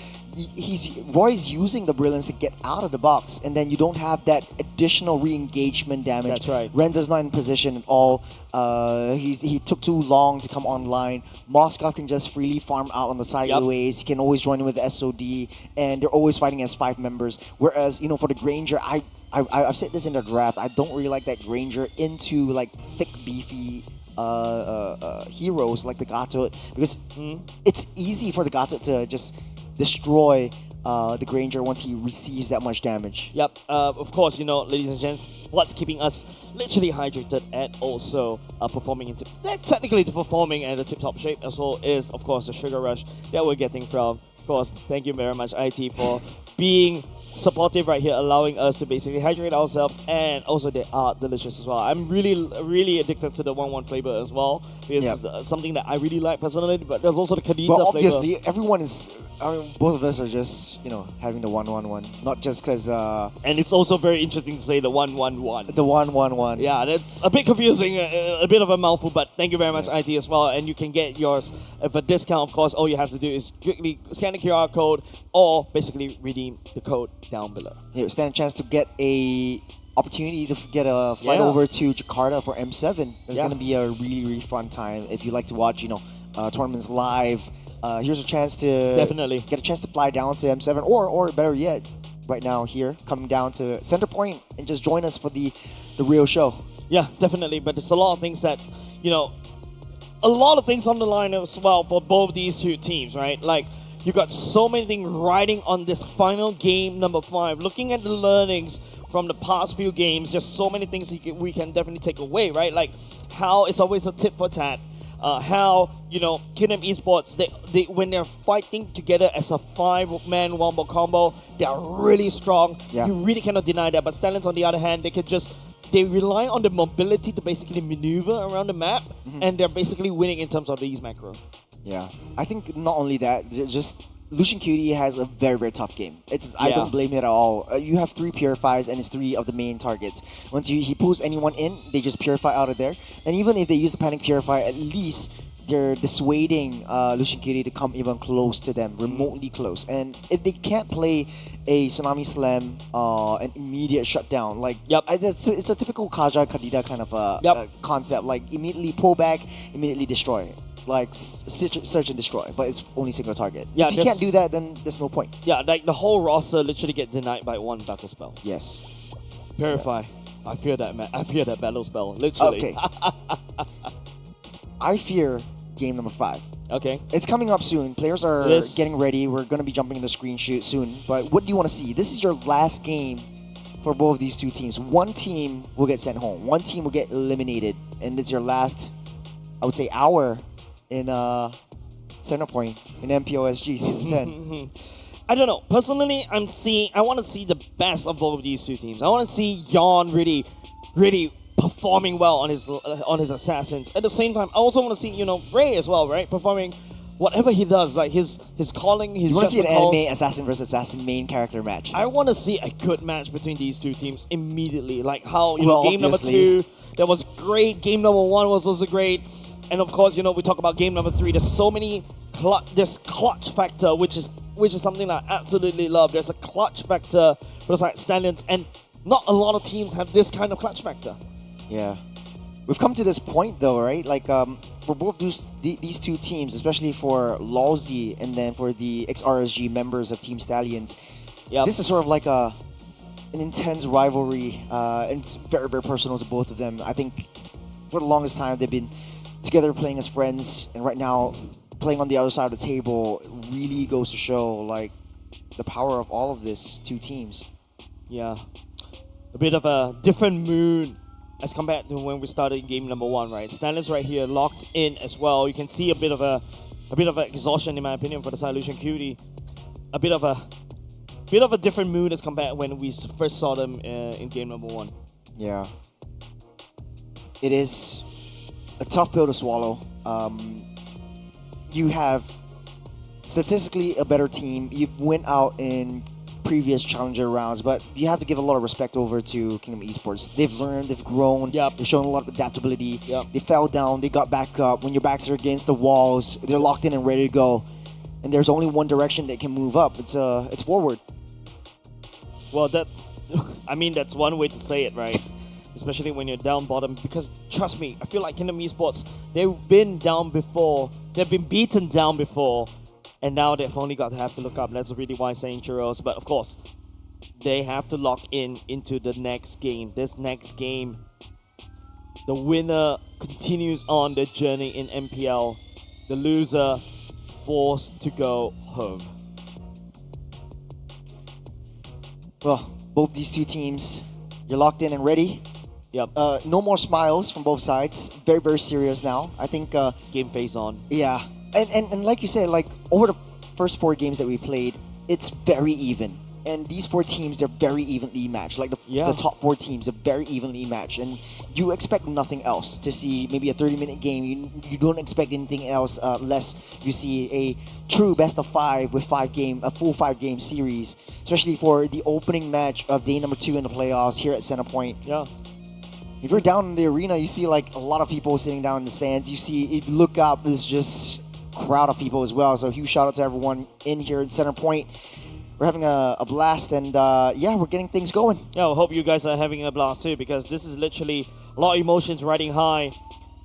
Roy's using the Brilliance to get out of the box, and then you don't have that additional re-engagement damage. That's right. Renza's not in position at all. He took too long to come online. Moskov can just freely farm out on the sideways. He can always join in with the SOD, and they're always fighting as 5 members. Whereas, you know, for the Granger, I've said this in the draft, I don't really like that Granger into like thick, beefy heroes like the Gatot, because it's easy for the Gatot to just destroy the Granger once he receives that much damage. Yep. Of course, ladies and gents, what's keeping us literally hydrated and also performing technically performing at a tip-top shape as well is, of course, the sugar rush that we're getting from. Of course, thank you very much, IT, for being supportive right here, allowing us to basically hydrate ourselves, and also they are delicious as well. I'm really addicted to the 1-1 flavor as well, because it's something that I really like personally, but there's also the Khadija flavor. But obviously, everyone is, both of us are just, having the 1-1-1, not just because... and it's also very interesting to say the 1-1-1. The 1-1-1. Yeah, that's a bit confusing, a bit of a mouthful, but thank you very much, IT, as well, and you can get yours for a discount. Of course, all you have to do is quickly scan the QR code or basically redeem the code down below. Yeah, stand a chance to get a opportunity to get a flight over to Jakarta for M7. It's going to be a really fun time. If you like to watch, tournaments live, here's a chance to definitely get a chance to fly down to M7, or better yet, right now here, coming down to Centrepoint and just join us for the real show. Yeah, definitely. But it's a lot of things that, a lot of things on the line as well for both these two teams, right? Like, you got so many things riding on this final game number 5. Looking at the learnings from the past few games, there's so many things we can definitely take away, right? Like how it's always a tit for tat. How, Kingdom Esports, they when they're fighting together as a 5-man wombo combo, they are really strong. Yeah. You really cannot deny that. But Stallions, on the other hand, they rely on the mobility to basically maneuver around the map, and they're basically winning in terms of these macro. Yeah, I think not only that, just Lucian Cutie has a very tough game. I don't blame it at all. You have 3 purifies and it's 3 of the main targets. Once he pulls anyone in, they just purify out of there. And even if they use the panic purify, at least they're dissuading Lucian Cutie to come even close to them, remotely close. And if they can't play a Tsunami Slam, an immediate shutdown, like it's a typical Kaja Kadida kind of concept. Like immediately pull back, immediately destroy. Like search and destroy, but it's only single target. Yeah, if you can't do that, then there's no point. Yeah, like the whole roster literally get denied by 1 battle spell. Yes. Purify. Yeah. I fear that, man. I fear that battle spell, literally. Okay. I fear game number 5. Okay. It's coming up soon. Players are getting ready. We're going to be jumping into screen shoot soon. But what do you want to see? This is your last game for both of these two teams. One team will get sent home. One team will get eliminated. And it's your last, I would say, hour in Centrepoint in MPL SG Season 10. I don't know. Personally, I want to see the best of both of these two teams. I want to see Yon really performing well on his assassins. At the same time, I also want to see, Ray as well, right? Performing whatever he does, like his calling, his. You want to see an anime assassin versus assassin main character match? I want to see a good match between these two teams immediately. Like how game obviously. number 2 that was great. Game number 1 was also great. And of course, we talk about game number 3. There's so many this clutch factor, which is something that I absolutely love. There's a clutch factor for the Stallions, and not a lot of teams have this kind of clutch factor. Yeah, we've come to this point though, right? Like for both these two teams, especially for Lawsy and then for the XRSG members of Team Stallions, this is sort of like an intense rivalry, and it's very personal to both of them. I think for the longest time they've been together playing as friends, and right now playing on the other side of the table really goes to show like the power of all of these two teams. Yeah, a bit of a different mood as compared to when we started game number 1, right? Stanley's right here locked in as well. You can see a bit of exhaustion in my opinion for the side Lucian Cutie. A bit of a different mood as compared when we first saw them in game number 1. Yeah, it is a tough pill to swallow. You have statistically a better team. You went out in previous challenger rounds, but you have to give a lot of respect over to Kingdom Esports. They've learned, they've grown, they've shown a lot of adaptability. They fell down, they got back up. When your backs are against the walls, they're locked in and ready to go. And there's only one direction they can move up. It's forward. Well, that's one way to say it, right? Especially when you're down bottom, because trust me, I feel like Kingdom Esports, they've been down before, they've been beaten down before, and now they've only got to have to look up. That's really why I'm saying churros. But of course, they have to lock into the next game. This next game, the winner continues on their journey in MPL. The loser forced to go home. Well, both these two teams, you're locked in and ready. Yep. No more smiles from both sides. Very, very serious now. I think. Game face on. Yeah, and like you said, like over the first 4 games that we played, it's very even. And these 4 teams, they're very evenly matched. Like the top 4 teams, they're very evenly matched. And you expect nothing else to see maybe a 30-minute game. You don't expect anything else unless you see a true best of 5 with a full 5-game series. Especially for the opening match of day number 2 in the playoffs here at Centrepoint. Yeah. If you're down in the arena, you see like a lot of people sitting down in the stands. You see, if you look up, it's just a crowd of people as well. So huge shout out to everyone in here at Centrepoint. We're having a blast, and yeah, we're getting things going. Yeah, I hope you guys are having a blast too, because this is literally a lot of emotions riding high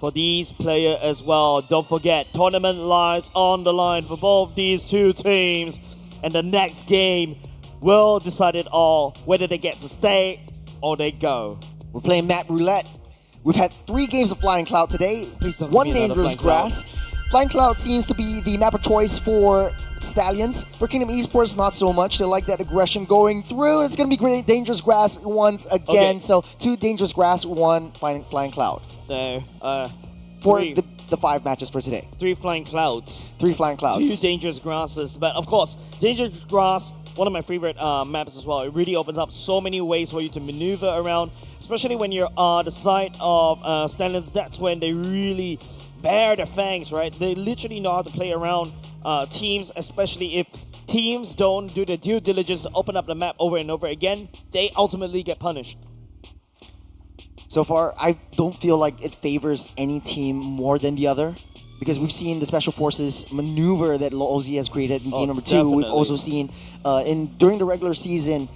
for these players as well. Don't forget, tournament lives on the line for both these two teams, and the next game will decide it all, whether they get to stay or they go. We're playing map roulette. We've had 3 games of Flying Cloud today. One dangerous grass. Flying Cloud seems to be the map of choice for Stallions. For Kingdom Esports, not so much. They like that aggression going through. It's going to be great. Dangerous grass once again. Okay. So 2 dangerous grass, 1 Flying Cloud. No. For the 5 matches for today. 3 Flying Clouds. 3 Flying Clouds. 2 dangerous grasses. But of course, dangerous grass, one of my favorite maps as well. It really opens up so many ways for you to maneuver around, especially when you're on the side of Stallions. That's when they really bare their fangs, right? They literally know how to play around teams, especially if teams don't do the due diligence to open up the map over and over again. They ultimately get punished. So far, I don't feel like it favors any team more than the other, because we've seen the Special Forces maneuver that Lozzy has created in game number 2. Definitely. We've also seen during the regular season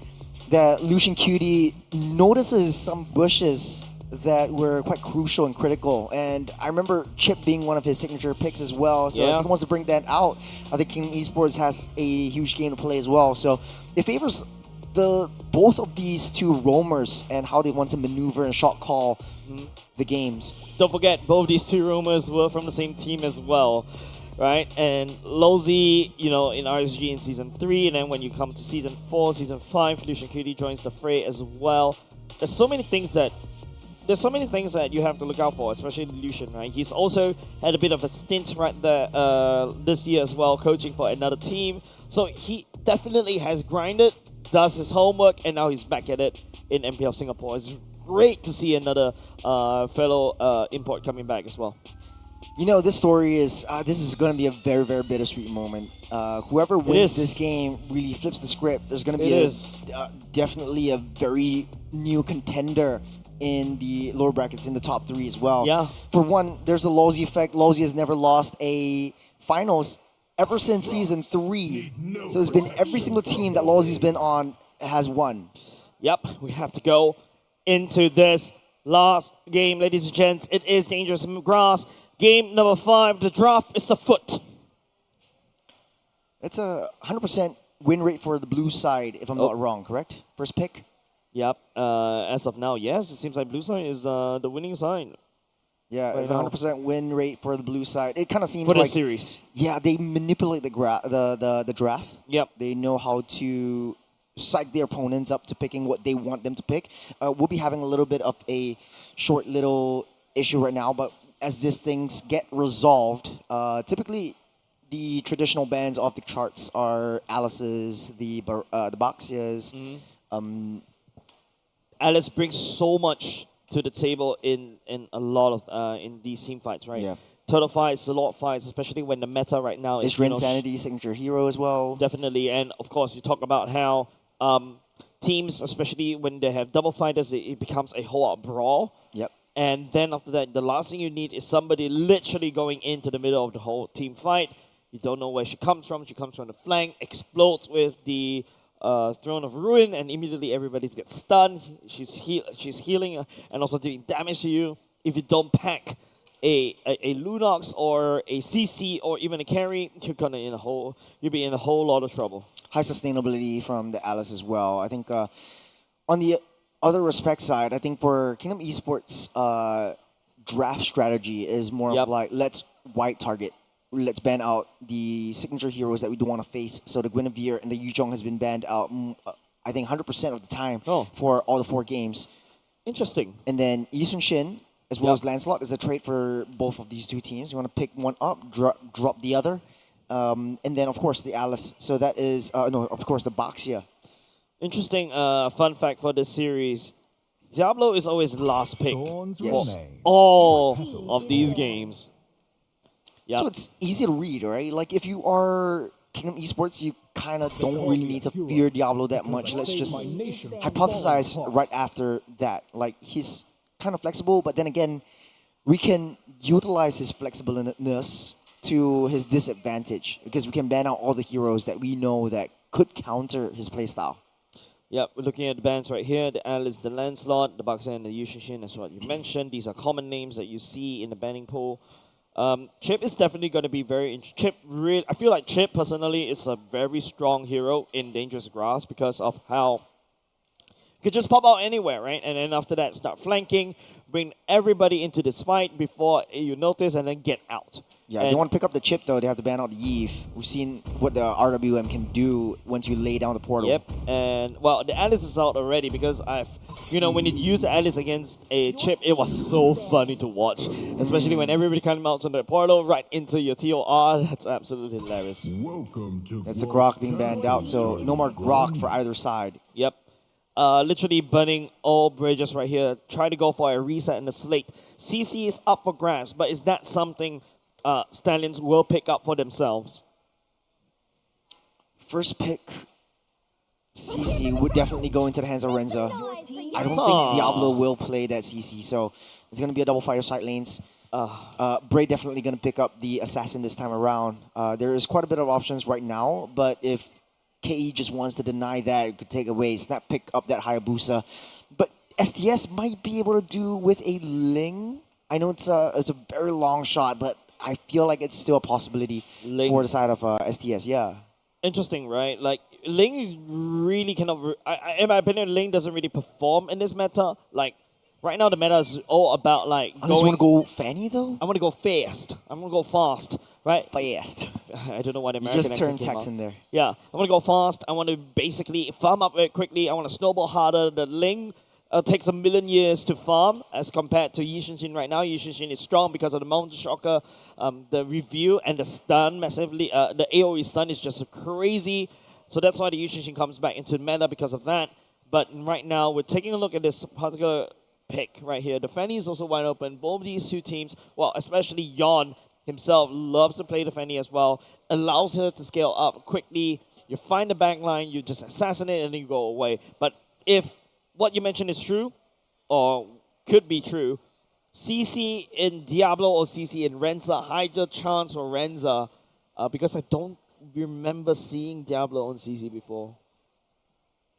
that Lucian Cutie notices some bushes that were quite crucial and critical. And I remember Chip being one of his signature picks as well. So if he wants to bring that out, I think Kingdom Esports has a huge game to play as well. So it favors both of these 2 roamers and how they want to maneuver and shot call the games. Don't forget, both these 2 roamers were from the same team as well, right? And Lozzy, you know, in RSG in Season 3, and then when you come to Season 4, Season 5, Lucian Cutie joins the fray as well. There's so many things that you have to look out for, especially Lucian, right? He's also had a bit of a stint right there this year as well, coaching for another team. So he definitely has grinded, does his homework, and now he's back at it in MPL Singapore. It's great to see another fellow import coming back as well. You know, this story is going to be a very, very bittersweet moment. Whoever wins this game really flips the script. There's going to be definitely a very new contender in the lower brackets, in the top 3 as well. Yeah. For one, there's the Lozzy effect. Lozzy has never lost a finals ever since Season 3. So it's been every single team that Lozzy's been on has won. Yep, we have to go into this last game, ladies and gents. It is Dangerous Grass. Game number 5, the draft is afoot. It's a 100% win rate for the blue side, if I'm not wrong, correct? First pick? Yep, as of now, yes. It seems like blue side is the winning side. Yeah, it's a 100% win rate for the blue side. It kind of seems for like... the series. Yeah, they manipulate the draft. Yep. They know how to psych their opponents up to picking what they want them to pick. We'll be having a little bit of a short little issue right now, but as these things get resolved, typically the traditional bands off the charts are Alice's, the Baxias. Alice brings so much to the table in a lot of in these team fights, right? Yeah. Total fights, the Lord fights, especially when the meta right now is... Is Rinsanity signature hero as well? Definitely, and of course you talk about how teams, especially when they have double fighters, it becomes a whole lot brawl. Yep. And then after that, the last thing you need is somebody literally going into the middle of the whole team fight. You don't know where she comes from. She comes from the flank, explodes with the Throne of Ruin, and immediately everybody gets stunned. She's healing and also doing damage to you. If you don't pack a Lunox or a CC or even a carry, you'll be in a whole lot of trouble. High sustainability from the Alice as well. I think on the other respect side, I think for Kingdom Esports, draft strategy is more of like, let's white target. Let's ban out the signature heroes that we don't want to face. So the Guinevere and the Yuzhong has been banned out. I think 100% of the time Oh. for all the 4 games. Interesting. And then Yi Sun-shin as well as Lancelot is a trade for both of these 2 teams. You want to pick one up, drop the other. And then, of course, the Alice. So that is, no, of course, the Baxia. Interesting fun fact for this series. Diablo is always last pick Yes. for all of these games. Yep. So it's easy to read, right? Like if you are Kingdom Esports, you kind of don't really need to fear Diablo that much. Let's just hypothesize right after that. Like he's kind of flexible, but then again, we can utilize his flexibleness to his disadvantage because we can ban out all the heroes that we know that could counter his playstyle. Yep, we're looking at the bands right here. The Alice, the Lancelot, the Baxia, and the Yushishin, as what you mentioned. These are common names that you see in the banning pool. Chip is definitely going to be very... I feel like Chip, personally, is a very strong hero in Dangerous Grass because of how... You could just pop out anywhere, right? And then after that, start flanking, bring everybody into this fight before you notice, and then get out. Yeah, if they want to pick up the chip, though, they have to ban out the Eve. We've seen what the RWM can do once you lay down the portal. Yep, and, well, the Alice is out already because when you use the Alice against a chip, it was so funny to watch. Especially when everybody comes out from the portal right into your TOR. That's absolutely hilarious. Welcome to That's the Grok being banned out, so no more Grok for either side. Yep. Literally burning all bridges right here. Trying to go for a reset in the slate. CC is up for grabs, but is that something Stallions will pick up for themselves? First pick, CC would definitely go into the hands of Renza. I don't think Diablo will play that CC, so it's going to be a double fire side lanes. Bray definitely going to pick up the Assassin this time around. There is quite a bit of options right now, but if KE just wants to deny that, it could take away, snap pick up that Hayabusa. But STS might be able to do with a Ling. I know it's a very long shot, but I feel like it's still a possibility for the side of STS, yeah. Interesting, right? Like, Ling really cannot... in my opinion, Ling doesn't really perform in this meta. Like, right now the meta is all about, like, I just want to go Fanny, though? I want to go fast. I'm going to go fast, right? Fast. I don't know what American You just turned accent came text out. in there. Yeah, I want to go fast. I want to basically farm up very quickly. I want to snowball harder. The Ling takes a million years to farm as compared to Yi Shin right now. Yi Shin is strong because of the Mountain Shocker, the review, and the stun massively. The AoE stun is just crazy. So that's why the Yi Shin comes back into the meta because of that. But right now, we're taking a look at this particular pick right here. The Fanny is also wide open. Both these 2 teams, well, especially Yon himself, loves to play the Fanny as well. Allows her to scale up quickly. You find the backline, you just assassinate, and then you go away. But if what you mentioned is true, or could be true, CC in Diablo or CC in Renza, higher chance for Renza, because I don't remember seeing Diablo on CC before.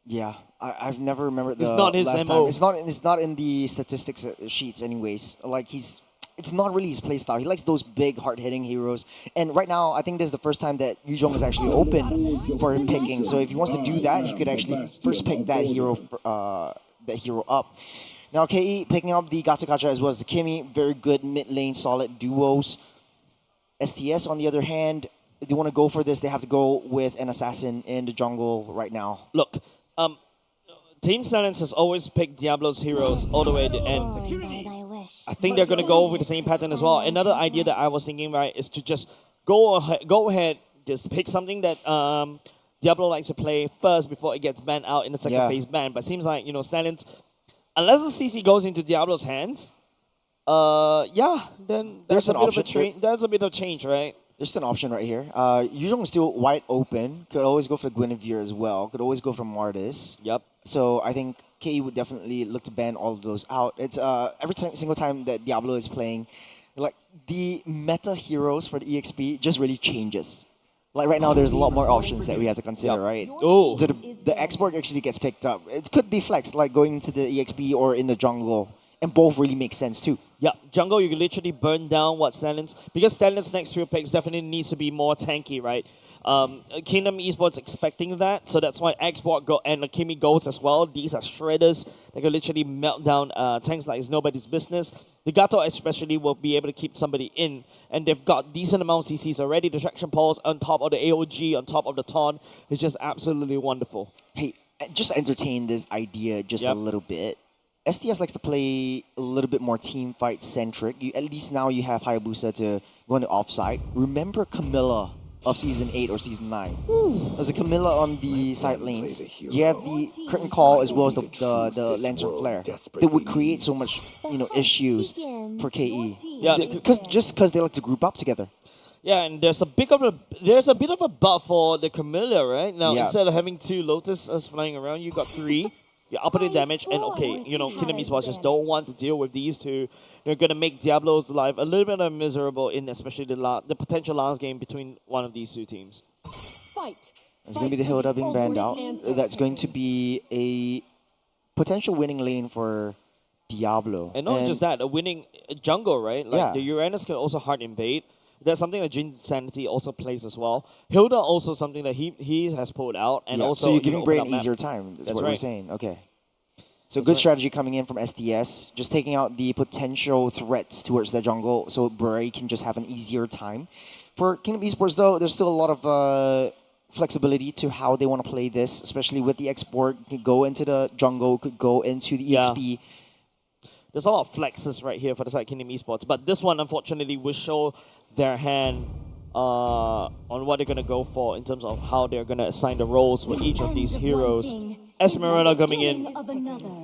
Yeah, I've never remembered the It's not his last MO. time. It's not in the statistics sheets anyways. Like it's not really his playstyle. He likes those big, hard-hitting heroes. And right now, I think this is the first time that Yu Zhong is actually open for picking. So if he wants to do that, he could actually first pick that hero up. Now, KE picking up the Gacha Gacha as well as the Kimi. Very good mid-lane, solid duos. STS, on the other hand, if they want to go for this, they have to go with an assassin in the jungle right now. Look, Team Silence has always picked Diablo's heroes all the way to the end. I think they're going to go with the same pattern as well. Another idea that I was thinking, right, is to just go ahead, just pick something that Diablo likes to play first before it gets banned out in the second phase ban. But it seems like, Stallions, unless the CC goes into Diablo's hands, then there's an option. There's a bit of change, right? There's an option right here. Yu Zhong is still wide open. Could always go for Guinevere as well. Could always go for Martis. Yep. So I think KE would definitely look to ban all of those out. It's every single time that Diablo is playing, like the meta heroes for the EXP just really changes. Like right now, there's a lot more options that we have to consider, right? Oh. So the export actually gets picked up. It could be flexed, like going into the EXP or in the jungle. And both really make sense too. Yeah, jungle, you can literally burn down what Stallions... Because Stallions' next few picks definitely needs to be more tanky, right? Kingdom Esports expecting that, so that's why Xbox and the Kimi goes as well. These are shredders that can literally melt down tanks like it's nobody's business. The Gato especially will be able to keep somebody in, and they've got decent amount of CCs already. Distraction Pulse on top of the AOG, on top of the Taunt is just absolutely wonderful. Hey, just entertain this idea just a little bit. STS likes to play a little bit more team fight centric. At least now you have Hayabusa to go on the offside. Remember Camilla of season 8 or season 9? There's a Camilla on the side lanes. You have the curtain call as well as the lantern flare. It would create so much issues for KE. Yeah, because they like to group up together. Yeah, and there's a bit of a buff for the Camellia, right? Now instead of having 2 Lotuses flying around, you got 3. You're upping the damage, and Kingdom Esports just don't want to deal with these 2. They're gonna make Diablo's life a little bit miserable in especially the potential last game between one of these 2 teams. It's gonna be the Hilda being banned out. That's going to be a potential winning lane for Diablo. And not just that, a winning jungle, right? Like the Uranus can also hard invade. That's something that Jin Sanity also plays as well. Hilda also something that he has pulled out, and also so you're giving Bray an easier time. That's what we're saying. Okay. So good strategy coming in from STS, just taking out the potential threats towards the jungle, so Bray can just have an easier time. For Kingdom Esports though, there's still a lot of flexibility to how they want to play this, especially with the export. Could go into the jungle, could go into the EXP. There's a lot of flexes right here for the side Kingdom Esports, but this one unfortunately will show their hand on what they're going to go for in terms of how they're going to assign the roles for each of these heroes. Esmeralda coming in.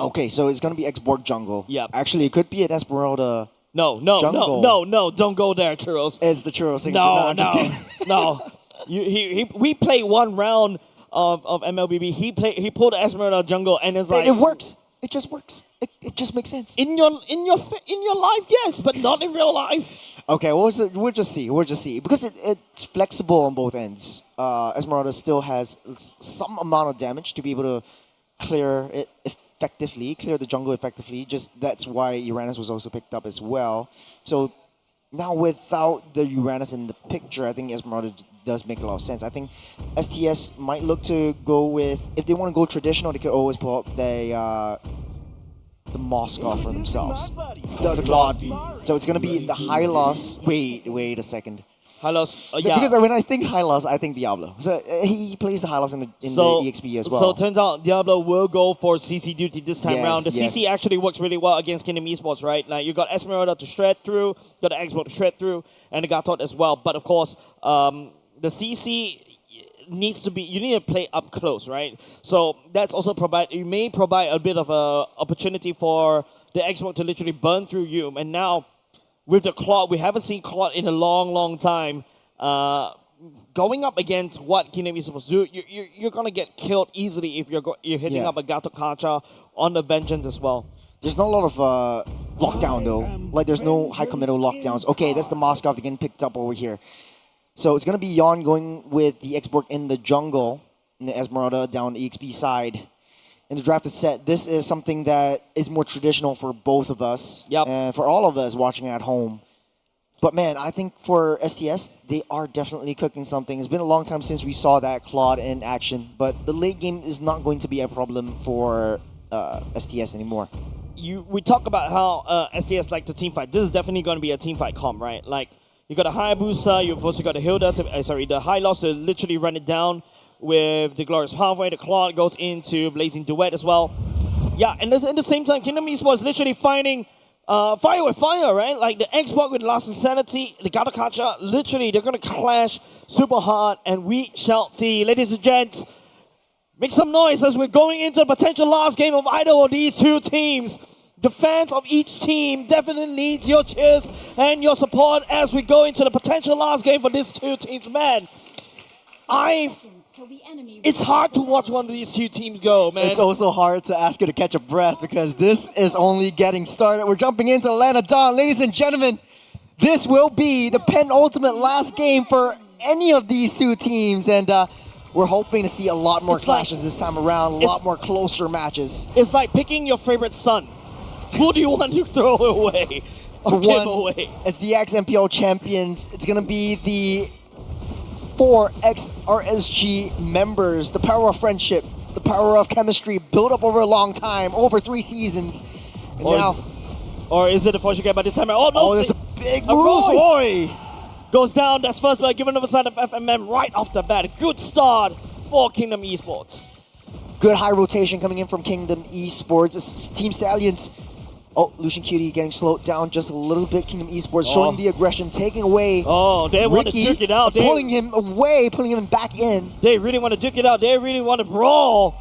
Okay, so it's going to be X-Borg jungle. Yeah. Actually, it could be an Esmeralda jungle. No, don't go there, Churros. It's the Churros signature. No. We played 1 round of MLBB. He pulled the Esmeralda jungle, and it's like... It works. It just works. It just makes sense. In your life, yes, but not in real life. Okay, we'll just see. Because it's flexible on both ends. Esmeralda still has some amount of damage to be able to clear it effectively, clear the jungle effectively. Just that's why Uranus was also picked up as well. So now without the Uranus in the picture, I think Esmeralda does make a lot of sense. I think STS might look to go with, if they want to go traditional, they could always pull up the Moskov for themselves. The Claude. So it's going to be the Hylos. Wait a second. Hylos, Because when I think Hylos, I think Diablo. So he plays the Hylos in the EXP as well. So it turns out Diablo will go for CC duty this time around. The CC actually works really well against Kingdom Esports, right? Like you got Esmeralda to shred through, got the Xbox to shred through, and the Gatot as well. But of course, the CC needs to be, you need to play up close, right? So that's also you may provide a bit of a opportunity for the Xbox to literally burn through you. And now with the Claude, we haven't seen Claude in a long time. Going up against what Kingdom is supposed to do, you're gonna get killed easily if you're hitting up a Gato Kacha on the Vengeance as well. There's not a lot of lockdown though. Like there's no high committal lockdowns. Okay, that's the Moskov again picked up over here. So it's going to be Yon going with the X-Borg in the jungle, and the Esmeralda down the EXP side. In the drafted set, this is something that is more traditional for both of us, and for all of us watching at home. But man, I think for STS, they are definitely cooking something. It's been a long time since we saw that Claude in action, but the late game is not going to be a problem for STS anymore. We talk about how STS like to team fight. This is definitely going to be a team fight comp, right? Like, you got a Hayabusa, you've also got a Hilda, the Hylos to literally run it down with the Glorious Pathway. The Claude goes into Blazing Duet as well. Yeah, and at the same time, Kingdom Esports literally fighting fire with fire, right? Like the Xbox with Last Insanity, the Gatakacha, literally they're going to clash super hard, and we shall see. Ladies and gents, make some noise as we're going into the potential last game of either of these 2 teams. The fans of each team definitely needs your cheers and your support as we go into the potential last game for these 2 teams. Man, it's hard to watch one of these 2 teams go, man. It's also hard to ask you to catch a breath because this is only getting started. We're jumping into Atlanta Dawn. Ladies and gentlemen, this will be the penultimate last game for any of these 2 teams. And we're hoping to see a lot more clashes this time around, a lot more closer matches. It's like picking your favorite son. Who do you want to throw away? Or give away? It's the ex-MPL champions. It's going to be the 4 ex-RSG members. The power of friendship, the power of chemistry built up over a long time, over 3 seasons. And or is it a Portuguese by this time? Oh, no! Oh, that's a big move, boy! Goes down. That's first blood given over side of FMM right off the bat. Good start for Kingdom Esports. Good high rotation coming in from Kingdom Esports. It's Team Stallions. Oh, Lucian Cutie getting slowed down just a little bit. Kingdom Esports showing the aggression, taking away. Oh, they want to duke it out. Pulling him away, pulling him back in. They really want to duke it out. They really want to brawl.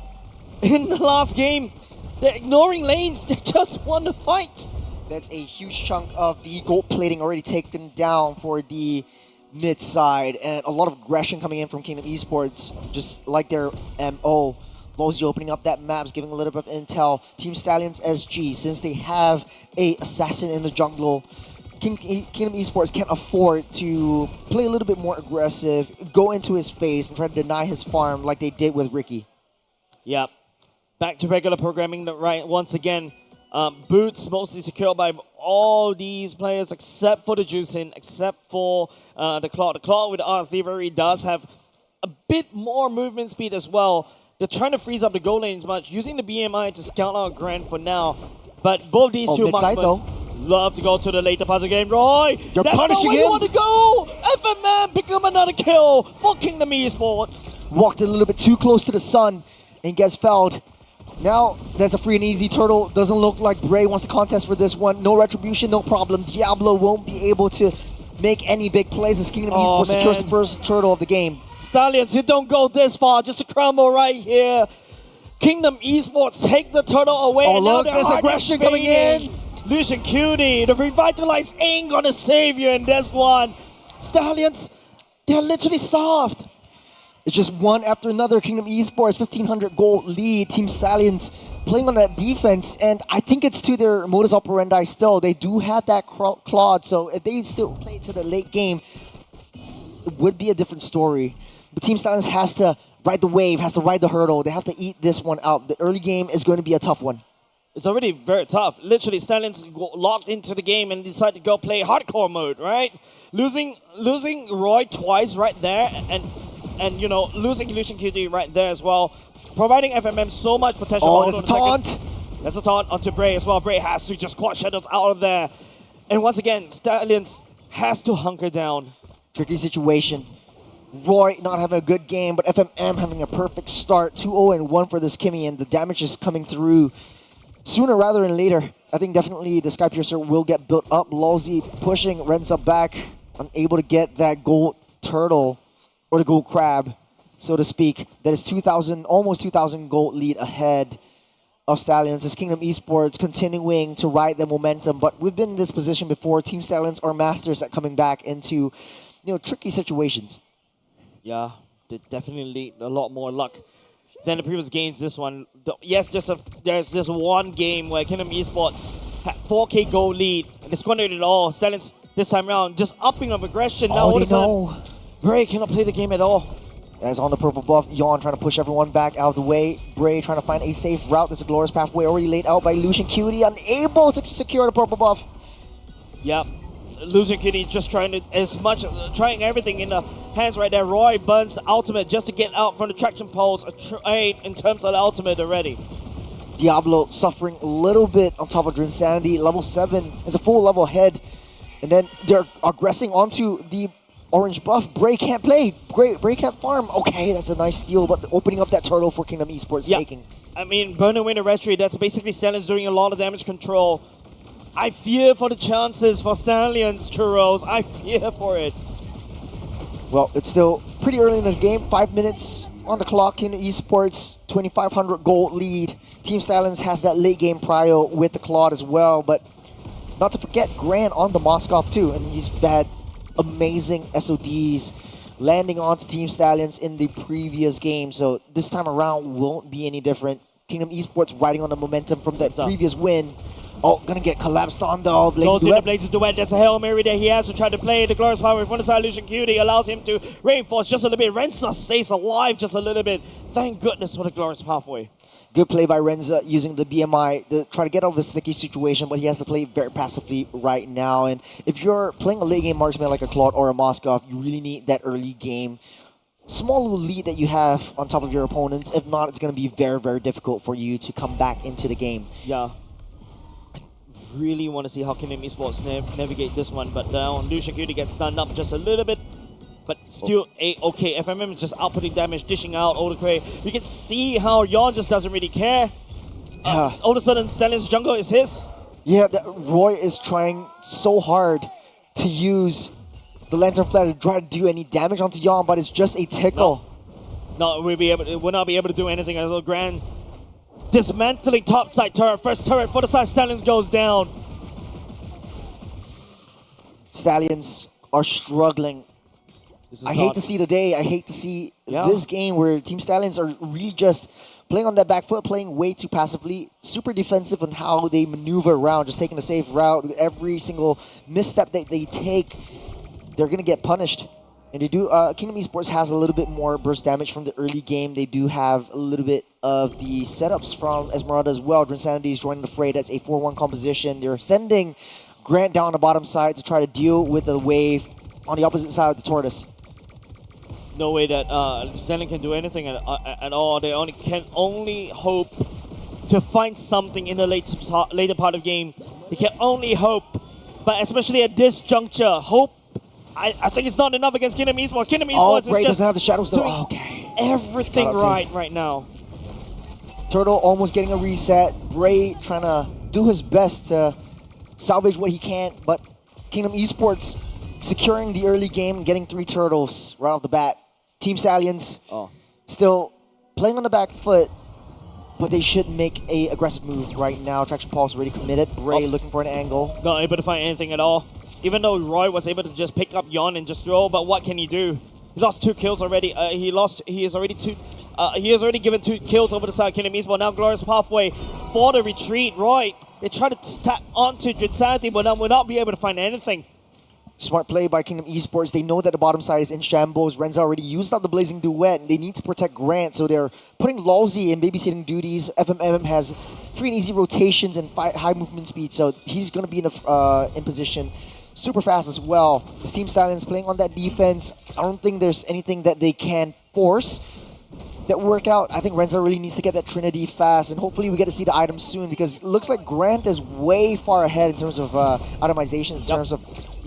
In the last game, they're ignoring lanes. They just want to fight. That's a huge chunk of the gold plating already taken down for the mid side, and a lot of aggression coming in from Kingdom Esports, just like their MO. Mosey opening up that maps, giving a little bit of intel. Team Stallions SG, since they have a assassin in the jungle, Kingdom Esports can't afford to play a little bit more aggressive, go into his face, and try to deny his farm like they did with Ricky. Yep. Back to regular programming right once again. Boots mostly secured by all these players except for the Juicing, except for the Claw. The Claw with our Rivalry does have a bit more movement speed as well. They're trying to freeze up the goal lanes much, using the BMI to scout out Grand for now. But both these two marksmen love to go to the later part of the game. Roy, you're punishing him. You want to go. FMM pick up another kill for Kingdom Esports. Walked a little bit too close to the sun and gets felled. Now there's a free and easy turtle. Doesn't look like Bray wants to contest for this one. No retribution, no problem. Diablo won't be able to make any big plays as Kingdom Esports secures the first turtle of the game. Stallions, you don't go this far. Just a crumble right here. Kingdom Esports take the turtle away. Oh, and look, now there's aggression coming in. Lucian Cutie, the revitalized ain't gonna save you in this one. Stallions, they're literally soft. It's just one after another. Kingdom Esports, 1,500 gold lead. Team Stallions playing on that defense, and I think it's to their modus operandi still. They do have that Claude, so if they still play to the late game, it would be a different story. But Team Stallions has to ride the wave, has to ride the hurdle. They have to eat this one out. The early game is going to be a tough one. It's already very tough. Literally, Stallions locked into the game and decide to go play hardcore mode, right? Losing Roy twice right there, and you know, losing Lucian QD right there as well, providing FMM so much potential. Oh, that's a taunt. That's a taunt onto Bray as well. Bray has to just quad shadows out of there. And once again, Stallions has to hunker down. Tricky situation. Roy not having a good game, but FMM having a perfect start. 2-0-1 for this Kimmy, and the damage is coming through sooner rather than later. I think definitely the Skypiercer will get built up. Lolzy pushing Renza back, unable to get that gold turtle, or the gold crab, so to speak. That is 2,000, almost 2,000 gold lead ahead of Stallions. As Kingdom Esports continuing to ride the momentum, but we've been in this position before. Team Stallions are masters at coming back into, tricky situations. Yeah, they definitely need a lot more luck than the previous games. This one, yes, there's this one game where Kingdom Esports had 4K gold lead and they squandered it all. Stallions this time around just upping of aggression. Now all of a sudden, Bray cannot play the game at all. As on the purple buff, Yawn trying to push everyone back out of the way. Bray trying to find a safe route. There's a glorious pathway already laid out by Lucian Cutie, unable to secure the purple buff. Yep. Lucian Cutie just trying everything in the hands right there. Roy burns the ultimate just to get out from the traction poles. A trade in terms of the ultimate already. Diablo suffering a little bit on top of Drinsanity. Level 7 is a full level ahead. And then they're aggressing onto the orange buff. Bray can't play. Bray can't farm. Okay, that's a nice steal, but opening up that turtle for Kingdom Esports taking. I mean, burn away the retreat. That's basically Stallions doing a lot of damage control. I fear for the chances for Stallions, Churros. I fear for it. Well, it's still pretty early in the game. 5 minutes on the clock. Kingdom Esports, 2,500 gold lead. Team Stallions has that late game prio with the Claude as well, but not to forget Grant on the Moskov too, and he's had amazing SODs landing onto Team Stallions in the previous game, so this time around won't be any different. Kingdom Esports riding on the momentum from that previous win. Oh, gonna get collapsed on the Blazing Duet. The Blazing Duet. That's a Hail Mary that he has to try to play. The Glorious Power in front of side. Lucian Cutie allows him to reinforce just a little bit. Renza stays alive just a little bit. Thank goodness for the Glorious Pathway. Good play by Renza using the BMI to try to get out of the sticky situation, but he has to play very passively right now. And if you're playing a late game marksman like a Claude or a Moskov, you really need that early game small little lead that you have on top of your opponents. If not, it's going to be very, very difficult for you to come back into the game. Yeah. Really want to see how Kingdom Esports navigate this one, but now Lucian Cutie gets stunned up just a little bit. But still okay. FMM is just outputting damage, dishing out Odacray. You can see how Yon just doesn't really care. All of a sudden, Stanley's jungle is his. Yeah, Roy is trying so hard to use the Lantern Flare to try to do any damage onto Yon, but it's just a tickle. No, we'll not be able to do anything as well. Grand dismantling top side turret. First turret for the side Stallions goes down. Stallions are struggling. I hate to see the day. I hate to see this game where Team Stallions are really just playing on that back foot, playing way too passively, super defensive on how they maneuver around, just taking a safe route. Every single misstep that they take, they're going to get punished. And they do. Kingdom Esports has a little bit more burst damage from the early game. They do have a little bit of the setups from Esmeralda as well. Drinsanity is joining the fray. That's a 4-1 composition. They're sending Grant down the bottom side to try to deal with the wave on the opposite side of the Tortoise. No way that Stanley can do anything at all. They can only hope to find something in the later part of the game. They can only hope, but especially at this juncture, hope. I think it's not enough against Kingdom Esports. Kingdom Esports Bray is just doesn't have the shadows though. doing everything right now. Turtle almost getting a reset. Bray trying to do his best to salvage what he can, but Kingdom Esports securing the early game and getting 3 turtles right off the bat. Team Stallions still playing on the back foot, but they should make a aggressive move right now. Traction Pulse already committed. Bray looking for an angle. Not able to find anything at all. Even though Roy was able to just pick up Yon and just throw, but what can he do? He lost 2 kills already. He has already given 2 kills over the side of Kingdom Esports. Now Glorious Pathway for the retreat. Roy, they try to tap onto Drinsanity, but will not be able to find anything. Smart play by Kingdom Esports. They know that the bottom side is in shambles. Renza already used up the Blazing Duet. They need to protect Grant, so they're putting Lawsy in babysitting duties. FMM has free and easy rotations and high movement speed, so he's going to be in position super fast as well. This Team Stallions playing on that defense. I don't think there's anything that they can force that work out. I think Renza really needs to get that Trinity fast, and hopefully we get to see the items soon, because it looks like Grant is way far ahead in terms of itemization, in terms of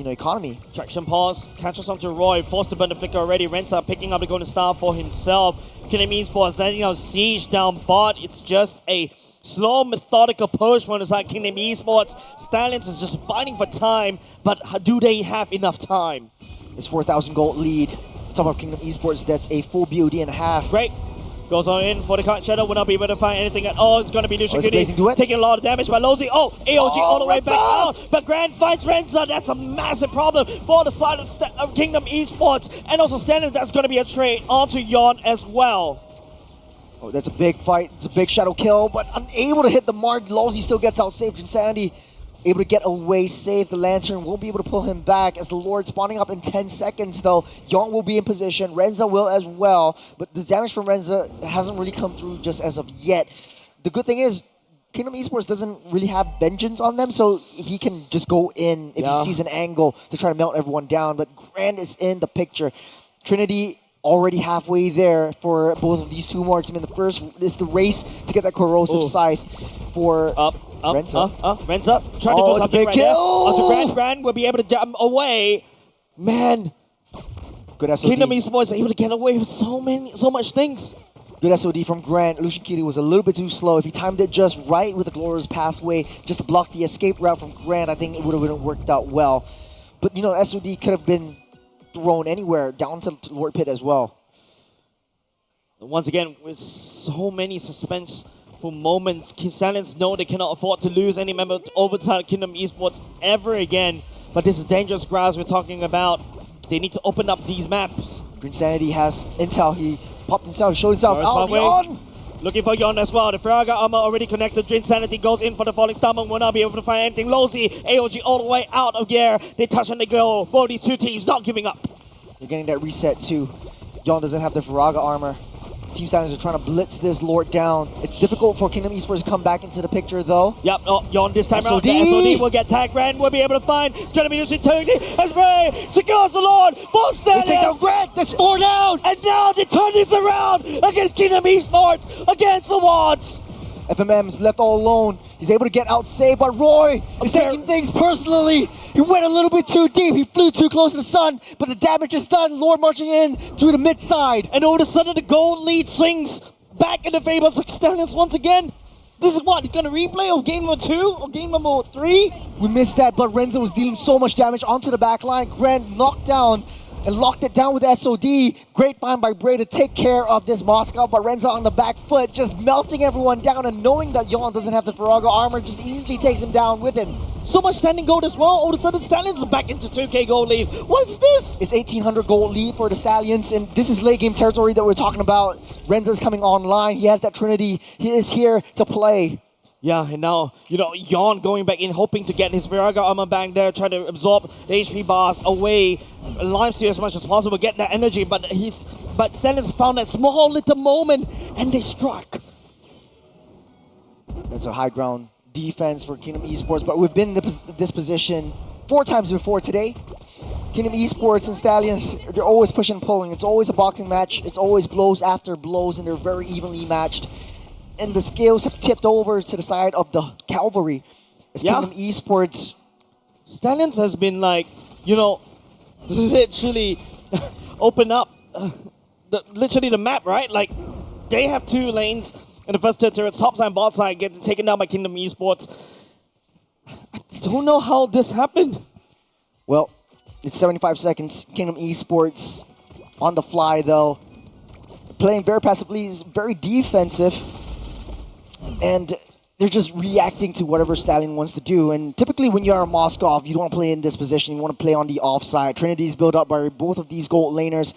economy. Traction pause, catches onto Roy, forced to burn the flicker already. Renza picking up the golden star for himself. Kingdom Esports landing on siege down bot. It's just a slow, methodical push from the side Kingdom Esports. Stallions is just fighting for time, but do they have enough time? It's 4,000 gold lead. Top of Kingdom Esports, that's a full BOD and a half. Great. Goes on in for the Card Shadow, will not be able to find anything at all. It's going to be Lucian Goody taking a lot of damage by Losey. AOG all the way back out, but Grand finds Renza. That's a massive problem for the side of Kingdom Esports. And also Stanley, that's going to be a trade onto Yon as well. Oh, that's a big fight. It's a big shadow kill, but unable to hit the mark. Losey still gets out safe. Insanity able to get away safe. The Lantern won't be able to pull him back as the Lord spawning up in 10 seconds though. Yon will be in position. Renza will as well, but the damage from Renza hasn't really come through just as of yet. The good thing is Kingdom Esports doesn't really have vengeance on them, so he can just go in if he sees an angle to try to melt everyone down, but Grand is in the picture. Trinity already halfway there for both of these two marks. I mean, the first is the race to get that corrosive scythe for Renza. Renza trying to do something right there. Onto Grand will be able to jump away. Man, good SOD. Kingdom Esports are able to get away with so much things. Good SOD from Grant. Lucian Kitty was a little bit too slow. If he timed it just right with the Glorious Pathway, just to block the escape route from Grant, I think it would have worked out well. But SOD could have been thrown anywhere, down to Lord Pit as well. Once again, with so many suspenseful moments, Stallions know they cannot afford to lose any member to overtime Kingdom Esports ever again. But this is dangerous grass we're talking about. They need to open up these maps. Drinsanity has intel. He popped himself, showed himself out. Yon! Looking for Yon as well. The Firaga armor already connected. Drinsanity goes in for the falling star. Will not be able to find anything. Losey, AOG all the way out of the air. They touch and they go. Both these two teams not giving up. You're getting that reset too. Yon doesn't have the Firaga armor. Team Stallions are trying to blitz this Lord down. It's difficult for Kingdom Esports to come back into the picture though. Yep, Yon this time around. The SOD will get tagged. Grand will be able to find. It's going to be using Turkey as Bray secures the Lord for Stallions. They take down Grant. That's 4 down. And now they turn this around against Kingdom Esports, against the Wands. FMM is left all alone. He's able to get out safe, but Roy is taking things personally. He went a little bit too deep. He flew too close to the sun, but the damage is done. Lord marching in to the mid side. And all of a sudden, the gold lead swings back in the favor of Stallions once again. This is what, he's gonna replay of game number 2 or game number 3? We missed that, but Renzo was dealing so much damage onto the back line. Grant knocked down and locked it down with SOD. Great find by Bray to take care of this Moscow, but Renzo on the back foot, just melting everyone down, and knowing that Yon doesn't have the Farago armor, just easily takes him down with him. So much standing gold as well. All of a sudden, Stallions are back into 2K gold lead. What is this? It's 1,800 gold lead for the Stallions, and this is late game territory that we're talking about. Renzo's coming online. He has that Trinity. He is here to play. Yeah, and now, Yon going back in, hoping to get his Viraga armor back there, trying to absorb the HP bars away, lifesteal as much as possible, get that energy, but Stallions found that small little moment, and they struck. That's a high ground defense for Kingdom Esports, but we've been in this position 4 times before today. Kingdom Esports and Stallions, they're always pushing and pulling. It's always a boxing match. It's always blows after blows, and they're very evenly matched. And the scales have tipped over to the side of the cavalry. As Kingdom Esports. Stallions has been literally open up the map, right? Like, they have 2 lanes in the first tier. Top side and bot side getting taken down by Kingdom Esports. I don't know how this happened. Well, it's 75 seconds. Kingdom Esports on the fly, though. Playing very passively, very defensive. And they're just reacting to whatever Stallion wants to do. And typically when you're a Moskov, you don't want to play in this position. You want to play on the offside. Trinity is built up by both of these gold laners.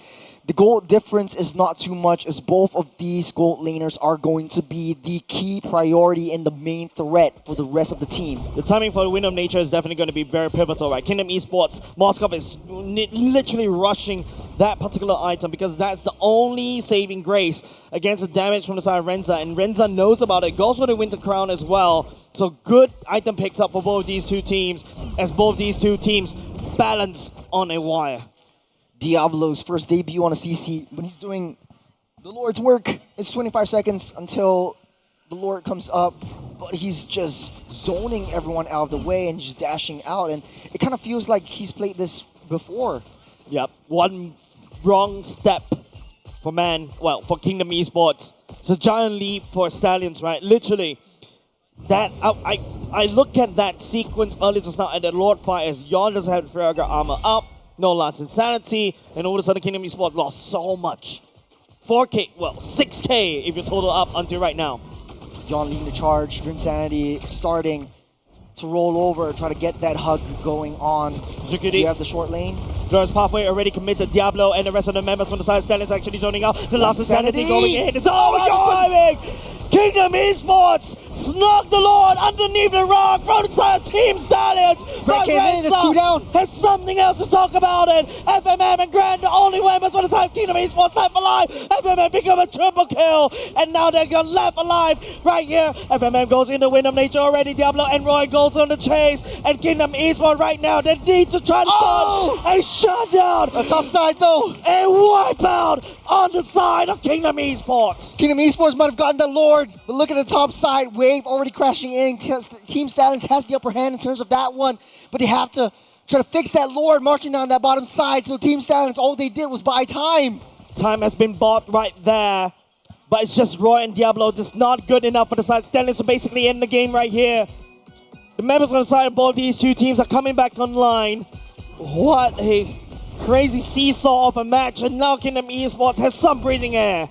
The goal difference is not too much, as both of these gold laners are going to be the key priority and the main threat for the rest of the team. The timing for the Wind of Nature is definitely going to be very pivotal, right? Kingdom Esports, Moskov is literally rushing that particular item because that's the only saving grace against the damage from the side of Renza, and Renza knows about it, goes for the Winter Crown as well. So good item picks up for both these 2 teams, as both these 2 teams balance on a wire. Diablo's first debut on a CC, when he's doing the Lord's work. It's 25 seconds until the Lord comes up, but he's just zoning everyone out of the way and just dashing out, and it kind of feels like he's played this before. Yep, one wrong step for Kingdom Esports. It's a giant leap for Stallions, right? Literally. That I look at that sequence earlier just now, and the Lord fires. Yon doesn't have Fragger armor up. No Lance Insanity, and all of a sudden Kingdom Esports lost so much. 4K, 6K if you total up until right now. Yon leading the charge, Insanity starting to roll over, try to get that hug going on. Zukudi. You have the short lane. Throws pathway already committed. Diablo and the rest of the members from the side Stallions actually zoning out. The last Insanity going in. It's all about the timing! Kingdom Esports snuck the Lord underneath the rock from the side of Team Stallions. Brett came in, it's 2 down. Has something else to talk about it. FMM and Grand, the only members on the side of Kingdom Esports left alive. FMM become a triple kill, and now they're left alive right here. FMM goes into Wind of Nature already. Diablo and Roy goes on the chase, and Kingdom Esports right now, they need to try to start a shutdown. The top side though. A wipeout on the side of Kingdom Esports. Kingdom Esports might have gotten the Lord, but look at the top side. Wave already crashing in. Team Stallions has the upper hand in terms of that one, but they have to try to fix that Lord marching down that bottom side. So Team Stallions, all they did was buy time. Time has been bought right there, but it's just Roy and Diablo just not good enough for the side. Stallions are basically in the game right here. The members on the side of both these 2 teams are coming back online. What a crazy seesaw of a match, and now Kingdom Esports has some breathing air.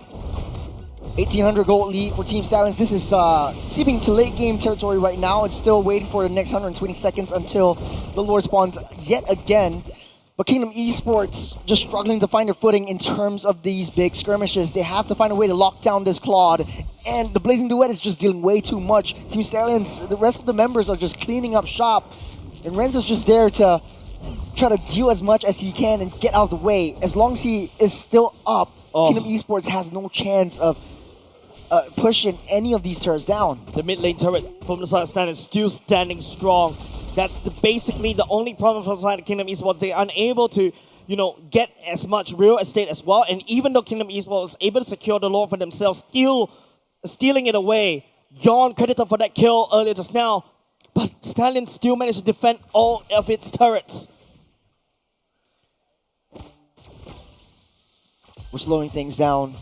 1,800 gold lead for Team Stallions. This is seeping to late game territory right now. It's still waiting for the next 120 seconds until the Lord spawns yet again. But Kingdom Esports just struggling to find their footing in terms of these big skirmishes. They have to find a way to lock down this Claude. And the Blazing Duet is just dealing way too much. Team Stallions, the rest of the members are just cleaning up shop. And Renzo's just there to try to deal as much as he can and get out of the way. As long as he is still up, Kingdom Esports has no chance of pushing any of these turrets down. The mid lane turret from the side of Stallions is still standing strong. That's basically the only problem for the side of Kingdom Esports. They're unable to, get as much real estate as well. And even though Kingdom Esports was able to secure the Lord for themselves, still stealing it away Yawn credited for that kill earlier just now. But Stallion still managed to defend all of its turrets. We're slowing things down.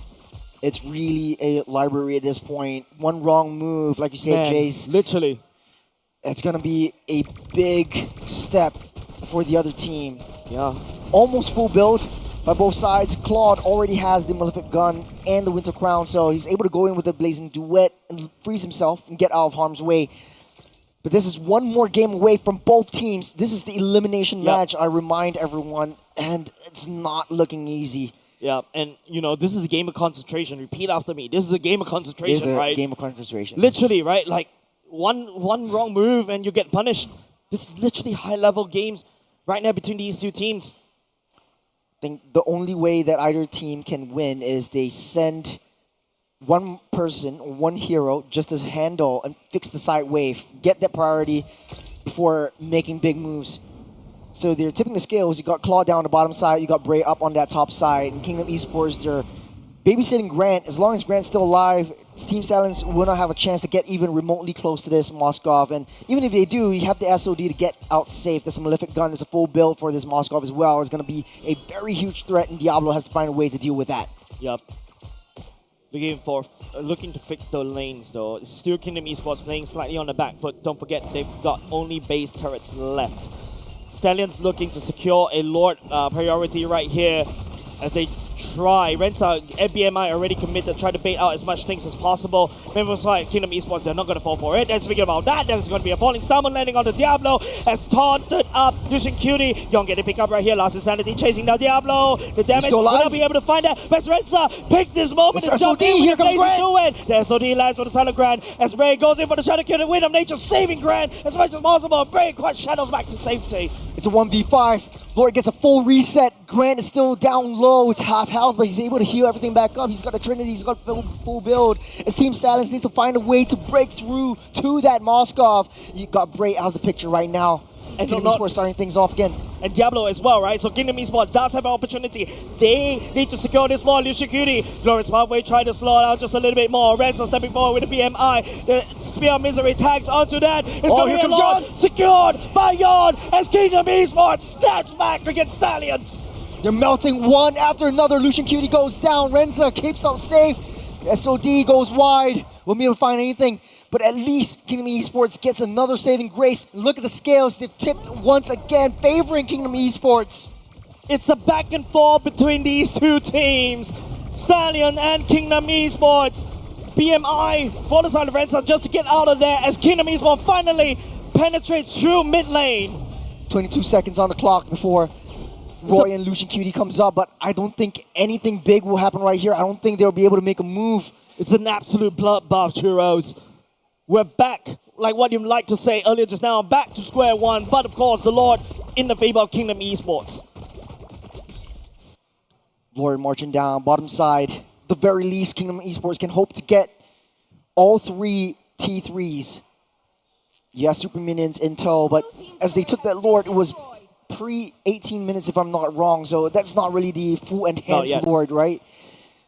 It's really a library at this point. One wrong move, like you said, Jace. Literally. It's going to be a big step for the other team. Yeah. Almost full build by both sides. Claude already has the Malefic Gun and the Winter Crown, so he's able to go in with the Blazing Duet and freeze himself and get out of harm's way. But this is one more game away from both teams. This is the elimination match, I remind everyone, and it's not looking easy. Yeah, and you know, this is a game of concentration. Repeat after me. This is a game of concentration, right? Game of concentration. Literally, right? Like one wrong move and you get punished. This is literally high-level games right now between these two teams. I think the only way that either team can win is they send one person, one hero, just to handle and fix the side wave, get that priority before making big moves. So they're tipping the scales. You got Claw down the bottom side, you got Bray up on that top side. And Kingdom Esports, they're babysitting Grant. As long as Grant's still alive, Team Stallions will not have a chance to get even remotely close to this Moskov. And even if they do, you have the SOD to get out safe. This Malefic Gun is a full build for this Moskov as well. It's going to be a very huge threat, and Diablo has to find a way to deal with that. Yep. Looking to fix the lanes though. It's still Kingdom Esports playing slightly on the back foot. Don't forget they've got only base turrets left. Stallions looking to secure a Lord priority right here as they try. Rensa, BMI already committed, try to bait out as much things as possible. Remember, like Kingdom Esports, they're not going to fall for it. And speaking about that, there's going to be a falling stamina landing on the Diablo as taunted up Lucian Cutie. Young getting pick up right here, lost his sanity, chasing down Diablo. The damage will not be able to find that. But Rensa pick this moment and jump in with the Blazing Duet. The SOD lands for the Silent Grand as Ray goes in for the Shadow Cutie. Wind of Nature saving Grand as much as possible. Ray quite shadows back to safety. It's a 1v5. Lord gets a full reset. Grant is still down low. It's half health, but he's able to heal everything back up. He's got a Trinity. He's got full build. As Team Stallions needs to find a way to break through to that Moskov. You got Bray out of the picture right now. And Kingdom Esports starting things off again. And Diablo as well, right? So Kingdom Esports does have an opportunity. They need to secure this wall. Lucian Cutie, Glorious Pathway trying to slow it out just a little bit more. Rensa stepping forward with the BMI. The Spear of Misery tags onto that. It's going to be a lot secured by Yon as Kingdom Esports snatched back against Stallions. They're melting one after another. Lucian Cutie goes down. Rensa keeps up safe. SOD goes wide. We'll be able to find anything. But at least Kingdom Esports gets another saving grace. Look at the scales. They've tipped once again, favoring Kingdom Esports. It's a back and forth between these two teams. Stallion and Kingdom Esports. BMI for the side of Rensa just to get out of there as Kingdom Esports finally penetrates through mid lane. 22 seconds on the clock before Roy and Lucian Cutie comes up, but I don't think anything big will happen right here. I don't think they'll be able to make a move. It's an absolute bloodbath, Churros. We're back, like what you like to say earlier just now, back to square one, but of course the Lord in the favor of Kingdom Esports. Lord marching down, bottom side. The very least, Kingdom Esports can hope to get all three T3s. Yes, super minions in tow, but as they took that Lord, it was pre-18 minutes if I'm not wrong, so that's not really the full enhanced Lord, right?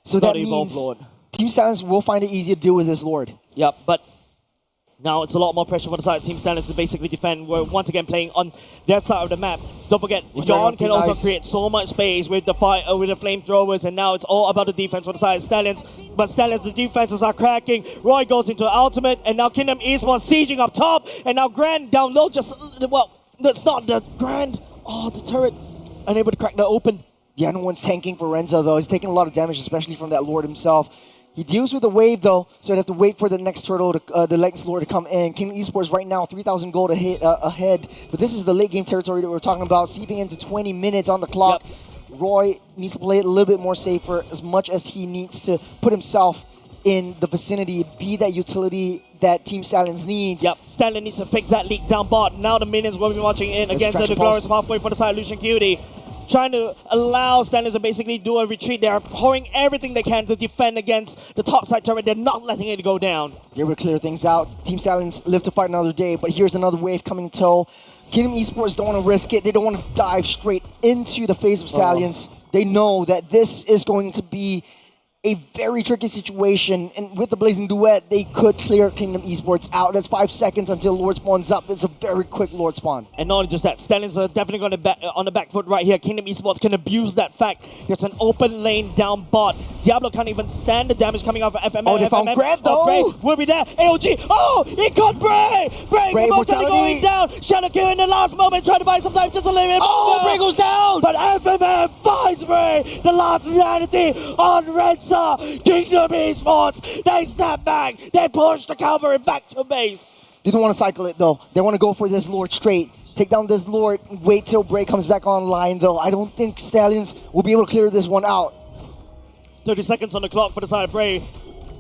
So that means Lord. Team Stallions will find it easier to deal with this Lord. Yep, but now it's a lot more pressure for the side of Team Stallions to basically defend. We're once again playing on that side of the map. Don't forget, Yon can also create so much space with the fire, with the flamethrowers, and now it's all about the defense for the side of Stallions. But Stallions, the defenses are cracking. Roy goes into ultimate, and now Kingdom Esports sieging up top, and now Grand down low. Well, that's not the Grand. Oh, the turret unable to crack that open. Yeah, no one's tanking for Rensa though. He's taking a lot of damage, especially from that Lord himself. He deals with the wave though, so they have to wait for the next turtle, the next Lord to come in. Kingdom Esports right now 3,000 gold ahead, but this is the late game territory that we're talking about, seeping into 20 minutes on the clock. Yep. Roy needs to play it a little bit more safer, as much as he needs to put himself in the vicinity, be that utility that Team Stallions needs. Yep, Stallion needs to fix that leak down bot. Now the minions will be watching in against the Glorious Pathway for the side of Lucian Cutie. Trying to allow Stallions to basically do a retreat. They are pouring everything they can to defend against the top side turret. They're not letting it go down. They're able to clear things out. Team Stallions live to fight another day, but here's another wave coming to tow. Kingdom Esports don't want to risk it. They don't want to dive straight into the face of Stallions. They know that this is going to be a very tricky situation, and with the Blazing Duet, they could clear Kingdom Esports out. That's 5 seconds until Lord Spawn's up. That's a very quick Lord Spawn. And not only just that, Stallions are definitely going to on the back foot right here. Kingdom Esports can abuse that fact. There's an open lane down bot. Diablo can't even stand the damage coming out of FMM. Oh, they found Grant though. Bray will be there. AOG. Oh, he caught Bray. Bray mortality going down. Shadow Kill in the last moment, trying to buy some time just a little bit. Oh, Bray goes down. But FMM finds Bray. The last insanity on Renza. Kingdom Esports. They snap back. They push the cavalry back to base. They don't want to cycle it though. They want to go for this Lord straight. Take down this Lord. Wait till Bray comes back online though. I don't think Stallions will be able to clear this one out. 30 seconds on the clock for the side of Bray.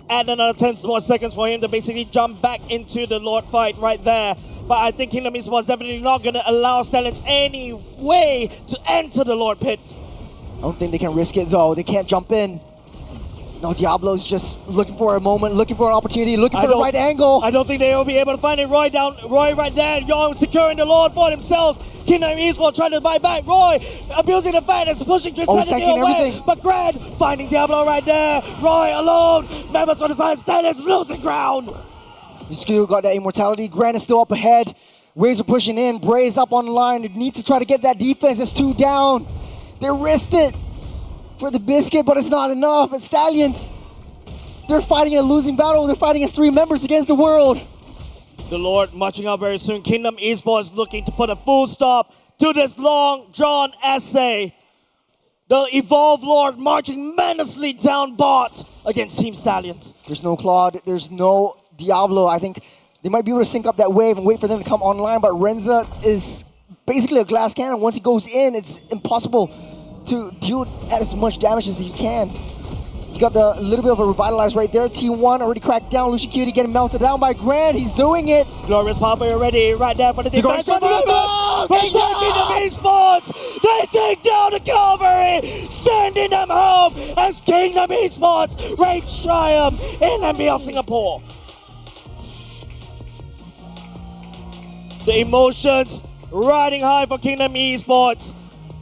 Add another 10 more seconds for him to basically jump back into the Lord fight right there. But I think Kingdom Esports definitely not going to allow Stallions any way to enter the Lord pit. I don't think they can risk it though. They can't jump in. No, Diablo's just looking for a moment, looking for an opportunity, looking for the right angle. I don't think they will be able to find it. Roy right there. Young securing the Lord for himself. Kingdom Esports trying to buy back. Roy abusing the fact and pushing Tristan away. Everything. But Grant finding Diablo right there. Roy alone. Members on the side. Stallions losing ground. You still got that immortality. Grant is still up ahead. Waves are pushing in. Bray is up on the line. They need to try to get that defense. It's 2 down. They risked it for the biscuit, but it's not enough. And Stallions, they're fighting a losing battle. They're fighting as 3 members against the world. The Lord marching out very soon. Kingdom Esports looking to put a full stop to this long drawn essay. The Evolve Lord marching menacingly down bot against Team Stallions. There's no Claude. There's no Diablo. I think they might be able to sync up that wave and wait for them to come online, but Renza is basically a glass cannon. Once he goes in, it's impossible to deal as much damage as he can. You got the little bit of a revitalize right there. T1 already cracked down. Lucian Cutie getting melted down by Grant. He's doing it. Glorious Papa already right there for the defense. Kingdom Esports. They take down the cavalry, sending them home as Kingdom Esports reign triumph in MPL Singapore. The emotions riding high for Kingdom Esports.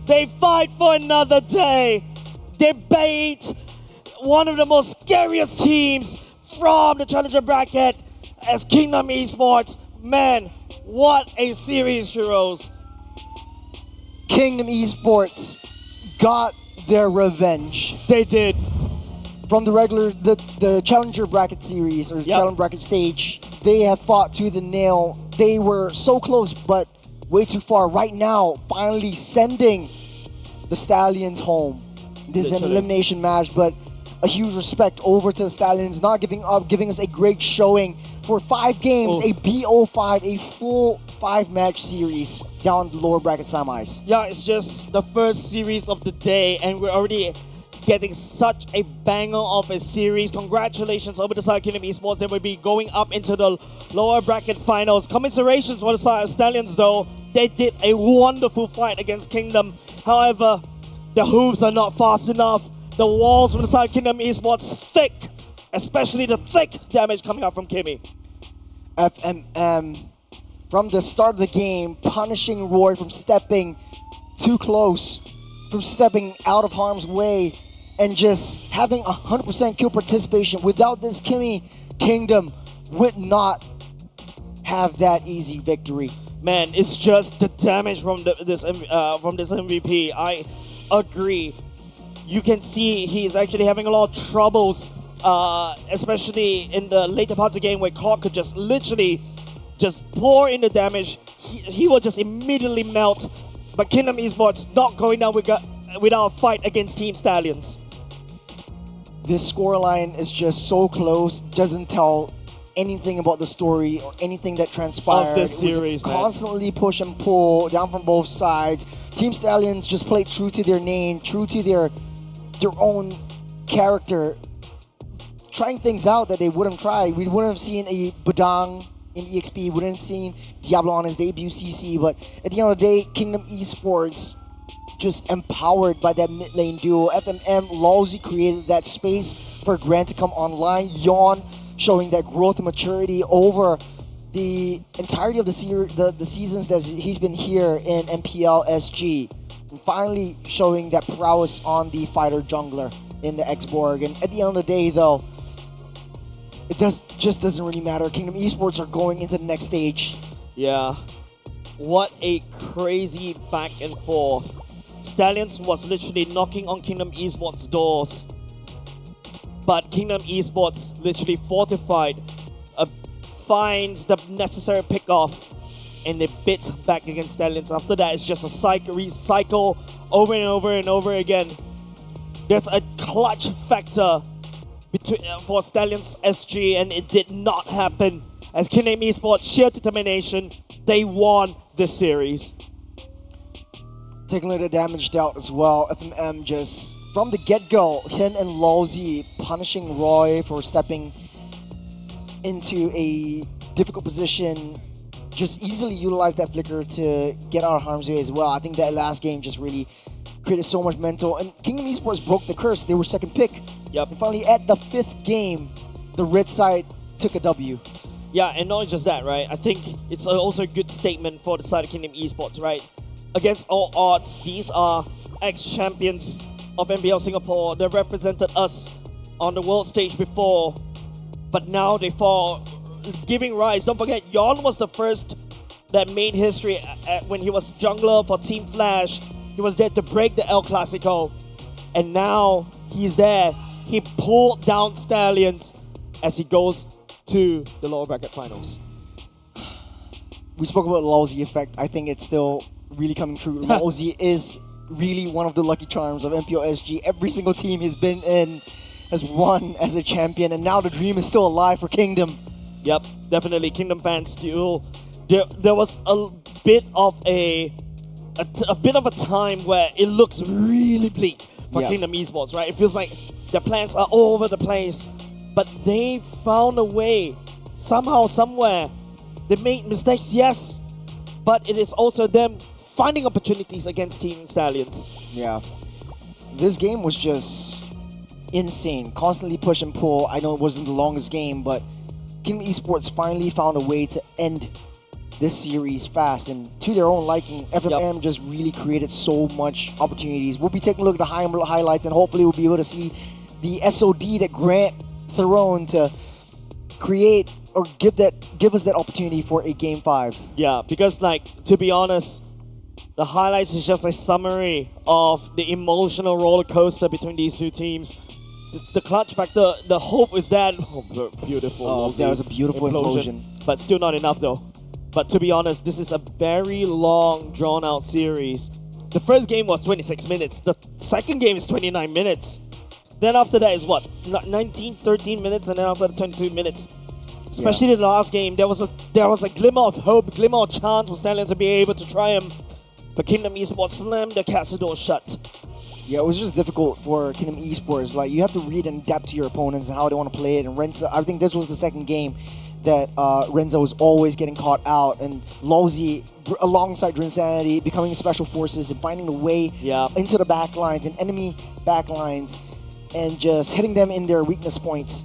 They fight for another day. They bait one of the most scariest teams from the Challenger bracket as Kingdom Esports. Man, what a series, heroes. Kingdom Esports got their revenge. They did. From the Challenger bracket series, or Challenger bracket stage, they have fought to the nail. They were so close, but way too far. Right now, finally sending the Stallions home. This is an elimination match, but a huge respect over to the Stallions, not giving up, giving us a great showing for 5 games, a BO5, a full 5-match series down the lower bracket semis. Yeah, it's just the first series of the day, and we're already getting such a banger of a series. Congratulations over the side of Kingdom Esports. They will be going up into the lower bracket finals. Commiserations for the side of Stallions though. They did a wonderful fight against Kingdom. However, the hoops are not fast enough. The walls from the side of Kingdom Esports thick, especially the thick damage coming out from Kimmy. FMM from the start of the game, punishing Roy from stepping too close, from stepping out of harm's way, and just having 100% kill participation. Without this, Kingdom would not have that easy victory. Man, it's just the damage from this MVP. I agree. You can see he's actually having a lot of troubles, especially in the later parts of the game where Clark could just literally just pour in the damage. He will just immediately melt. But Kingdom Esports not going down without a fight against Team Stallions. This scoreline is just so close, doesn't tell anything about the story or anything that transpired. Of this series, it was constantly push and pull down from both sides. Team Stallions just played true to their name, true to their own character, trying things out that they wouldn't try. We wouldn't have seen a Badang in EXP, we wouldn't have seen Diablo on his debut CC, but at the end of the day, Kingdom Esports just empowered by that mid lane duo. FMM lousy created that space for Grant to come online. Yawn showing that growth and maturity over the entirety of the seasons that he's been here in MPL SG. And finally showing that prowess on the fighter jungler. in the X-Borg. And at the end of the day, though, it just doesn't really matter. Kingdom Esports are going into the next stage. Yeah. What a crazy back and forth. Stallions was literally knocking on Kingdom Esports' doors. But Kingdom Esports literally fortified, finds the necessary pick-off, and they bit back against Stallions. After that, it's just a recycle over and over and over again. There's a clutch factor for Stallions SG, and it did not happen. As Kingdom Esports, sheer determination, they won this series. Taking a little damage dealt as well. FMM just, from the get-go, him and Lowsy punishing Roy for stepping into a difficult position, just easily utilized that flicker to get out of harm's way as well. I think that last game just really created so much mental. And Kingdom Esports broke the curse. They were second pick. Yep. And finally, at the 5th game, the red side took a W. Yeah, and not just that, right? I think it's also a good statement for the side of Kingdom Esports, right? Against all odds, these are ex-champions of MPL Singapore. They represented us on the world stage before, but now they fall, giving rise. Don't forget, Yon was the first that made history when he was jungler for Team Flash. He was there to break the El Clasico, and now he's there. He pulled down Stallions as he goes to the lower bracket finals. We spoke about the Lowsy effect. I think it's still really coming true. Lowsy is really one of the lucky charms of MPL SG. Every single team he's been in has won as a champion, and now the dream is still alive for Kingdom. Yep, definitely. Kingdom fans still. There was a bit of a bit of a time where it looks really bleak for Kingdom Esports, right? It feels like their plans are all over the place, but they found a way. Somehow, somewhere, they made mistakes, yes, but it is also them finding opportunities against Team Stallions. Yeah. This game was just insane. Constantly push and pull. I know it wasn't the longest game, but Kingdom Esports finally found a way to end this series fast, and to their own liking. FMM just really created so much opportunities. We'll be taking a look at the highlights, and hopefully we'll be able to see the SOD that Grant Theron to create or give us that opportunity for a Game 5. Yeah, because like, to be honest, the highlights is just a summary of the emotional roller coaster between these two teams. The clutch factor, the hope is that beautiful. Oh, that was a beautiful implosion. But still not enough though. But to be honest, this is a very long, drawn-out series. The first game was 26 minutes. The second game is 29 minutes. Then after that is what? 19, 13 minutes, and then after that 22 minutes. Especially in the last game, there was a glimmer of hope, glimmer of chance for Stallions to be able to triumph. But Kingdom Esports slammed the castle door shut. Yeah, it was just difficult for Kingdom Esports. Like, you have to read and adapt to your opponents and how they want to play it. And Renza, I think this was the second game that Renza was always getting caught out, and Lowsy, alongside Drinsanity, becoming special forces and finding a way into the backlines and enemy backlines, and just hitting them in their weakness points,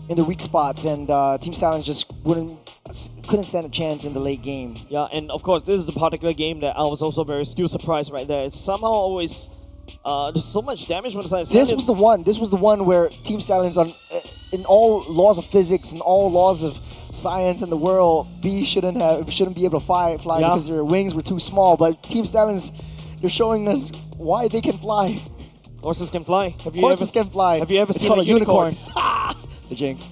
in their weak spots, and Team Stallions just couldn't stand a chance in the late game. Yeah, and of course, this is the particular game that I was also still surprised right there. It's somehow always there's so much damage from the side. This was the one where Team Stallions, in all laws of physics and all laws of science in the world, shouldn't be able to fly because their wings were too small. But Team Stallions, they're showing us why they can fly. Horses can fly. Horses can fly. Have you ever it's seen called a unicorn? The jinx.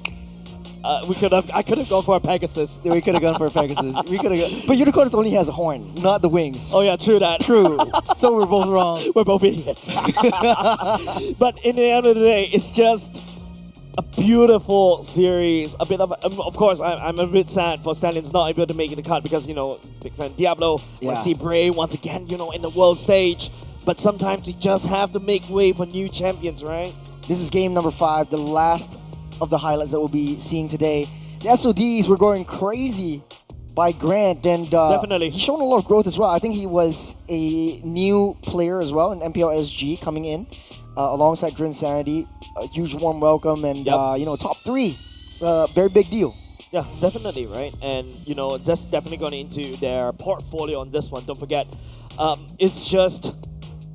I could have gone for a Pegasus. We could have gone for a Pegasus. But unicorns only has a horn, not the wings. Oh yeah, true that. True. So we're both wrong. We're both idiots. But in the end of the day, it's just a beautiful series. A bit of course, I'm a bit sad for Stallions not able to make the cut because, you know, big fan Diablo. Want to see Bray once again, you know, in the world stage. But sometimes we just have to make way for new champions, right? This is game number 5, the last of the highlights that we'll be seeing today. The SODs were going crazy by Grant, and definitely he's shown a lot of growth as well. I think he was a new player as well in MPL SG coming in alongside Drinsanity. A huge warm welcome, and you know, top 3. It's a very big deal. Yeah, definitely, right? And, you know, that's definitely going into their portfolio on this one. Don't forget, it's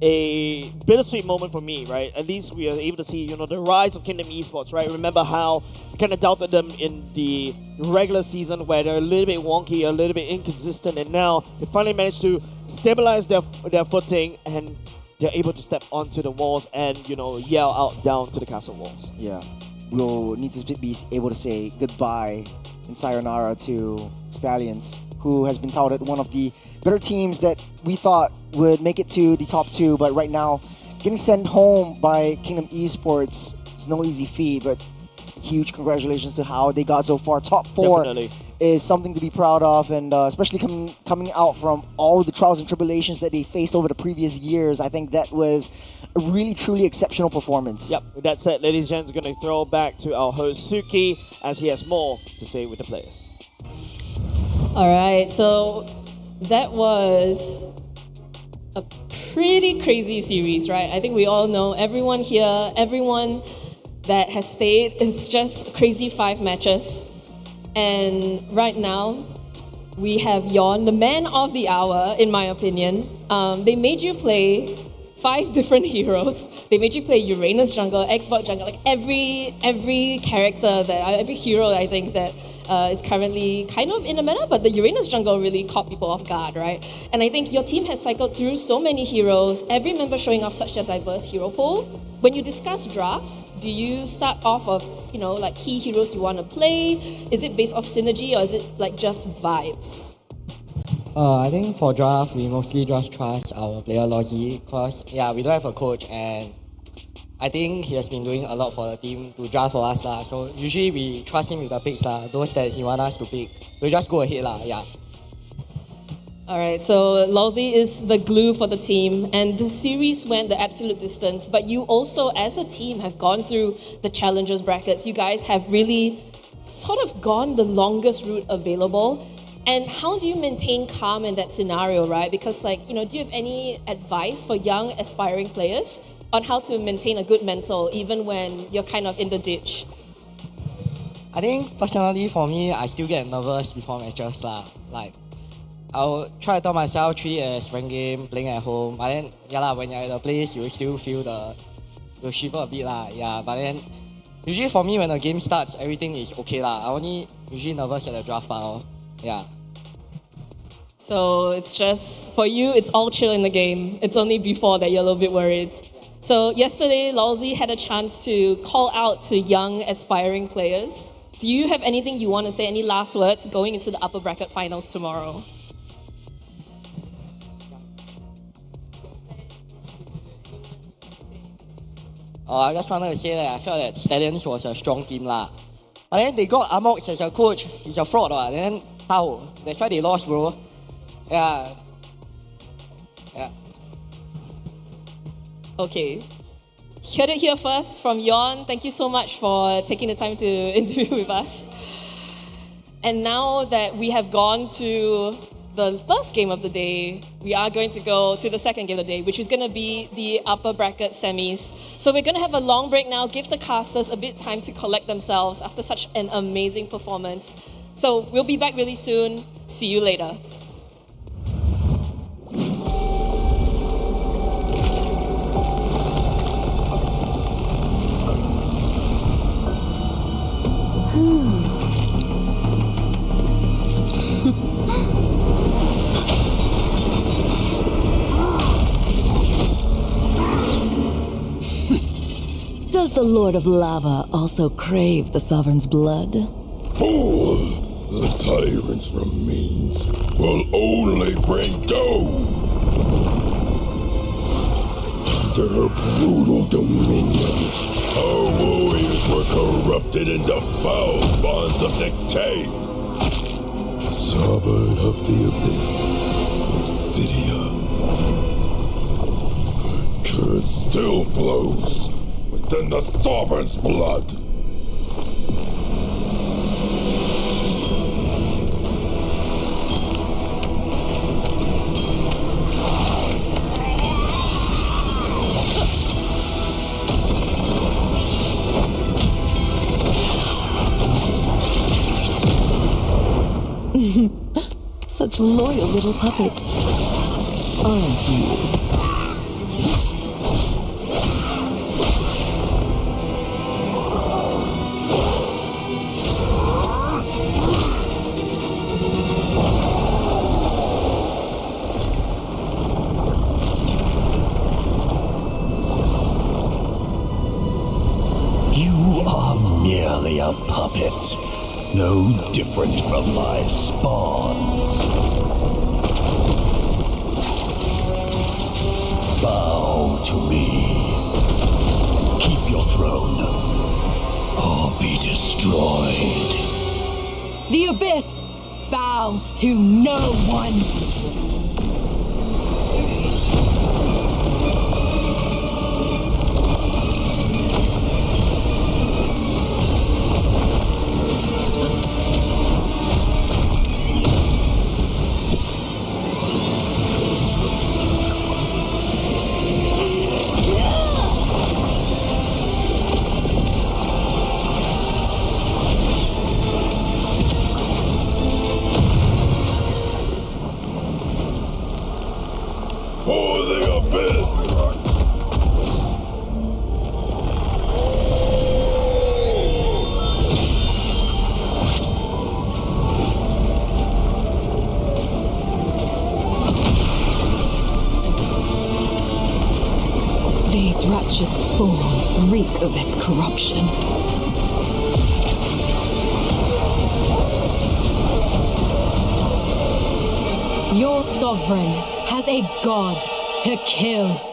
a bittersweet moment for me, right? At least we are able to see, the rise of Kingdom Esports, right? Remember how we kind of doubted them in the regular season where they're a little bit wonky, a little bit inconsistent, and now they finally managed to stabilize their footing, and they're able to step onto the walls and, yell out down to the castle walls. Yeah. We'll need to be able to say goodbye and sayonara to Stallions, who has been touted one of the better teams that we thought would make it to the top 2, but right now, getting sent home by Kingdom Esports is no easy feat, but huge congratulations to how they got so far. Top 4 Definitely is something to be proud of, and especially coming out from all the trials and tribulations that they faced over the previous years. I think that was a really, truly exceptional performance. Yep, with that said, ladies and gentlemen, we're going to throw back to our host Suki as he has more to say with the players. All right, so that was a pretty crazy series, right? I think we all know, everyone here, everyone that has stayed, it's just crazy 5 matches. And right now, we have Yon, the man of the hour, in my opinion. They made you play 5 different heroes. They made you play Uranus jungle, Xbox jungle, like every character every hero I think that is currently kind of in the meta, but the Uranus jungle really caught people off guard, right? And I think your team has cycled through so many heroes, every member showing off such a diverse hero pool. When you discuss drafts, do you start off of, like key heroes you want to play? Is it based off synergy, or is it like just vibes? I think for draft, we mostly just trust our player Logi, because we don't have a coach, and I think he has been doing a lot for the team to draft for us. So usually we trust him with the picks, those that he wants us to pick. We just go ahead. All right, so Lawsy is the glue for the team, and the series went the absolute distance, but you also, as a team, have gone through the challengers brackets. You guys have really sort of gone the longest route available. And how do you maintain calm in that scenario, right? Because, do you have any advice for young, aspiring players on how to maintain a good mental, even when you're kind of in the ditch? I think, personally, for me, I still get nervous before matches. I'll try to tell myself, treat it as friend game, playing at home. But then, when you're at the place, you will still feel the shiver a bit. But then, usually for me, when the game starts, everything is okay. I only usually nervous at the draft part. So it's just, for you, it's all chill in the game. It's only before that you're a little bit worried. So yesterday, Lawsy had a chance to call out to young, aspiring players. Do you have anything you want to say, any last words going into the upper bracket finals tomorrow? I just wanted to say that I felt that Stallions was a strong team. But then they got Amox as a coach. He's a fraud. Then how? That's why they lost, bro. Yeah. Okay. Heard it here first from Yon. Thank you so much for taking the time to interview with us. And now that we have gone to the first game of the day, we are going to go to the second game of the day, which is going to be the upper bracket semis. So we're going to have a long break now, give the casters a bit time to collect themselves after such an amazing performance. So we'll be back really soon. See you later. Does the Lord of Lava also crave the Sovereign's blood? Fool! The tyrant's remains will only bring doom! Under her brutal dominion, our warriors were corrupted into foul bonds of decay. Sovereign of the Abyss, Obsidia. Her curse still flows within the Sovereign's blood. Such loyal little puppets, aren't you? You are merely a puppet, no different from my spawns. Bow to me. Keep your throne, or be destroyed. The Abyss bows to no one. For the abyss! These wretched spawns reek of its corruption. Your sovereign has a god to kill.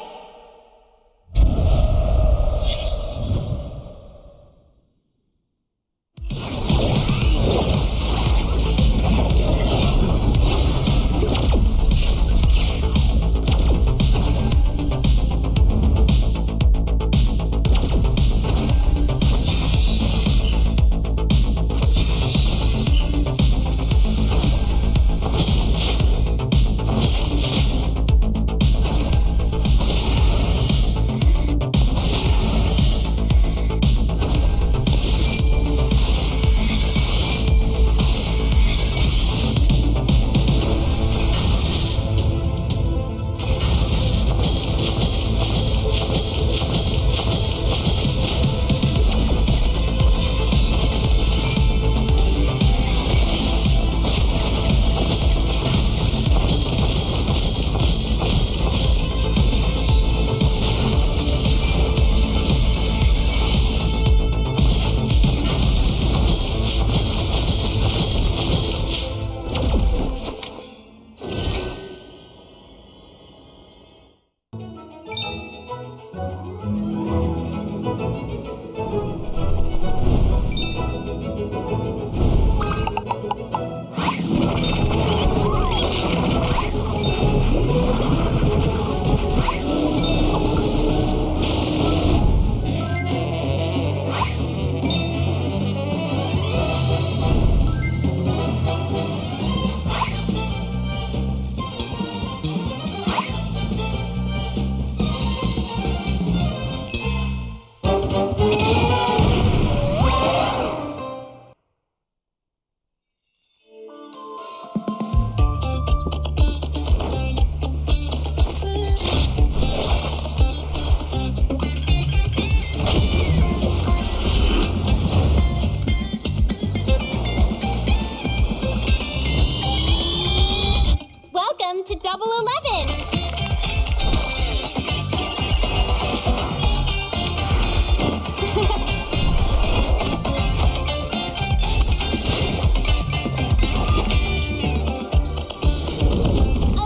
to Double 11.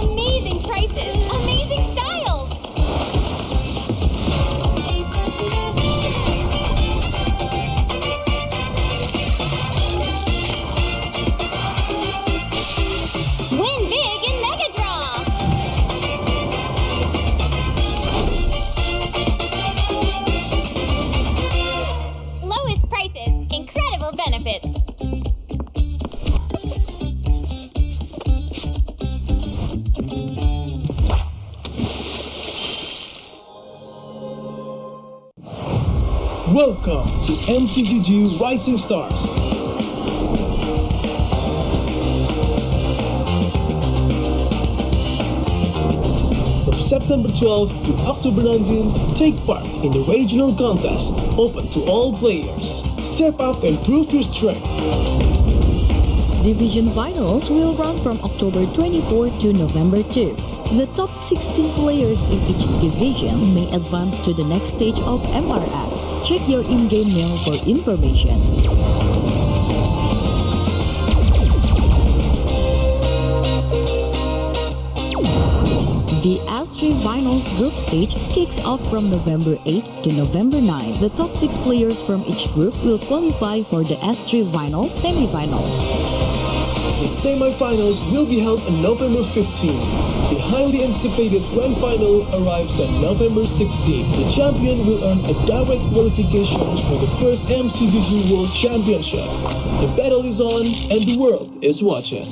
Amazing prices, amazing styles. Win big in Mega Draw. Lowest prices, incredible benefits. Welcome to MCGG Rising Stars. From September 12th to October 19th, take part in the regional contest, open to all players. Step up and prove your strength. Division Finals will run from October 24 to November 2. The top 16 players in each division may advance to the next stage of MRS. Check your in-game mail for information. The S3 Finals group stage kicks off from November 8 to November 9. The top 6 players from each group will qualify for the S3 Finals semifinals. The semi-finals will be held on November 15. The highly anticipated grand final arrives on November 16. The champion will earn a direct qualification for the first MCDG World Championship. The battle is on and the world is watching.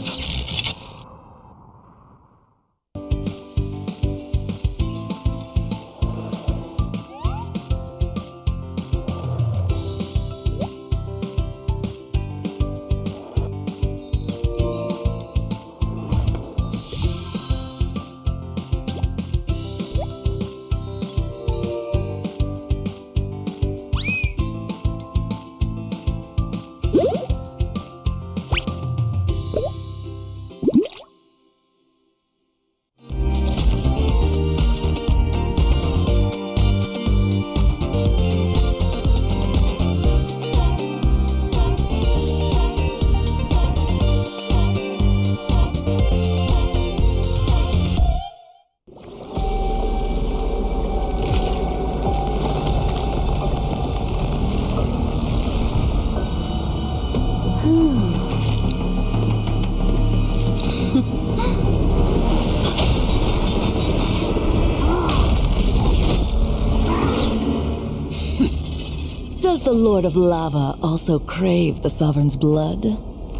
Does the Lord of Lava also crave the Sovereign's blood?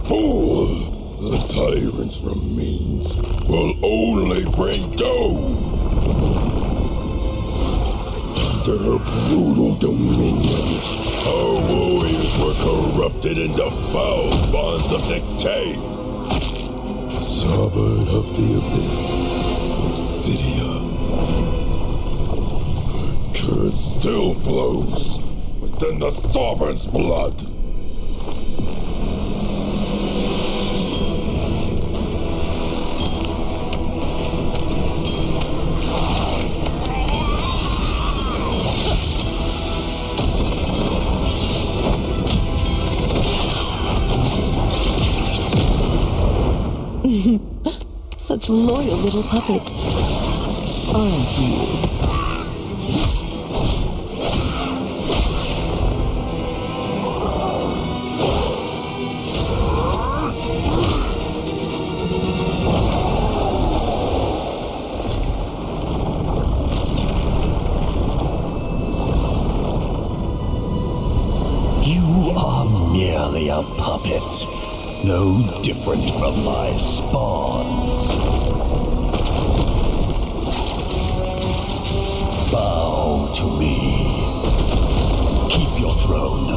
Fool! The tyrant's remains will only bring doom! Under her brutal dominion, our warriors were corrupted into foul bonds of decay. Sovereign of the Abyss, Obsidia. Her curse still flows within the Sovereign's blood. Such loyal little puppets, aren't you? You are merely a puppet, no different from my spawns. Bow to me. Keep your throne,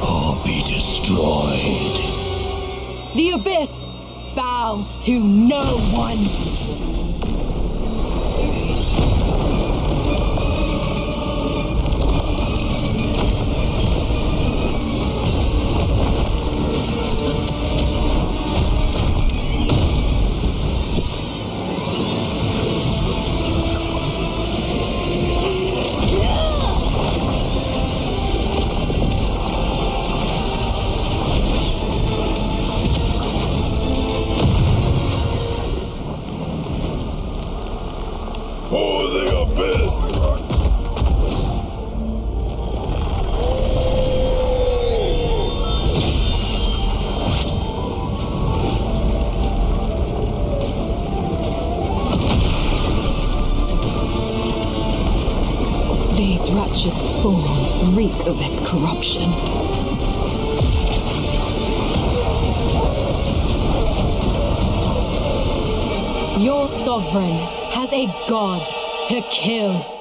or be destroyed. The Abyss bows to no one. For the Abyss! These wretched spawns reek of its corruption. Your sovereign has a god to kill.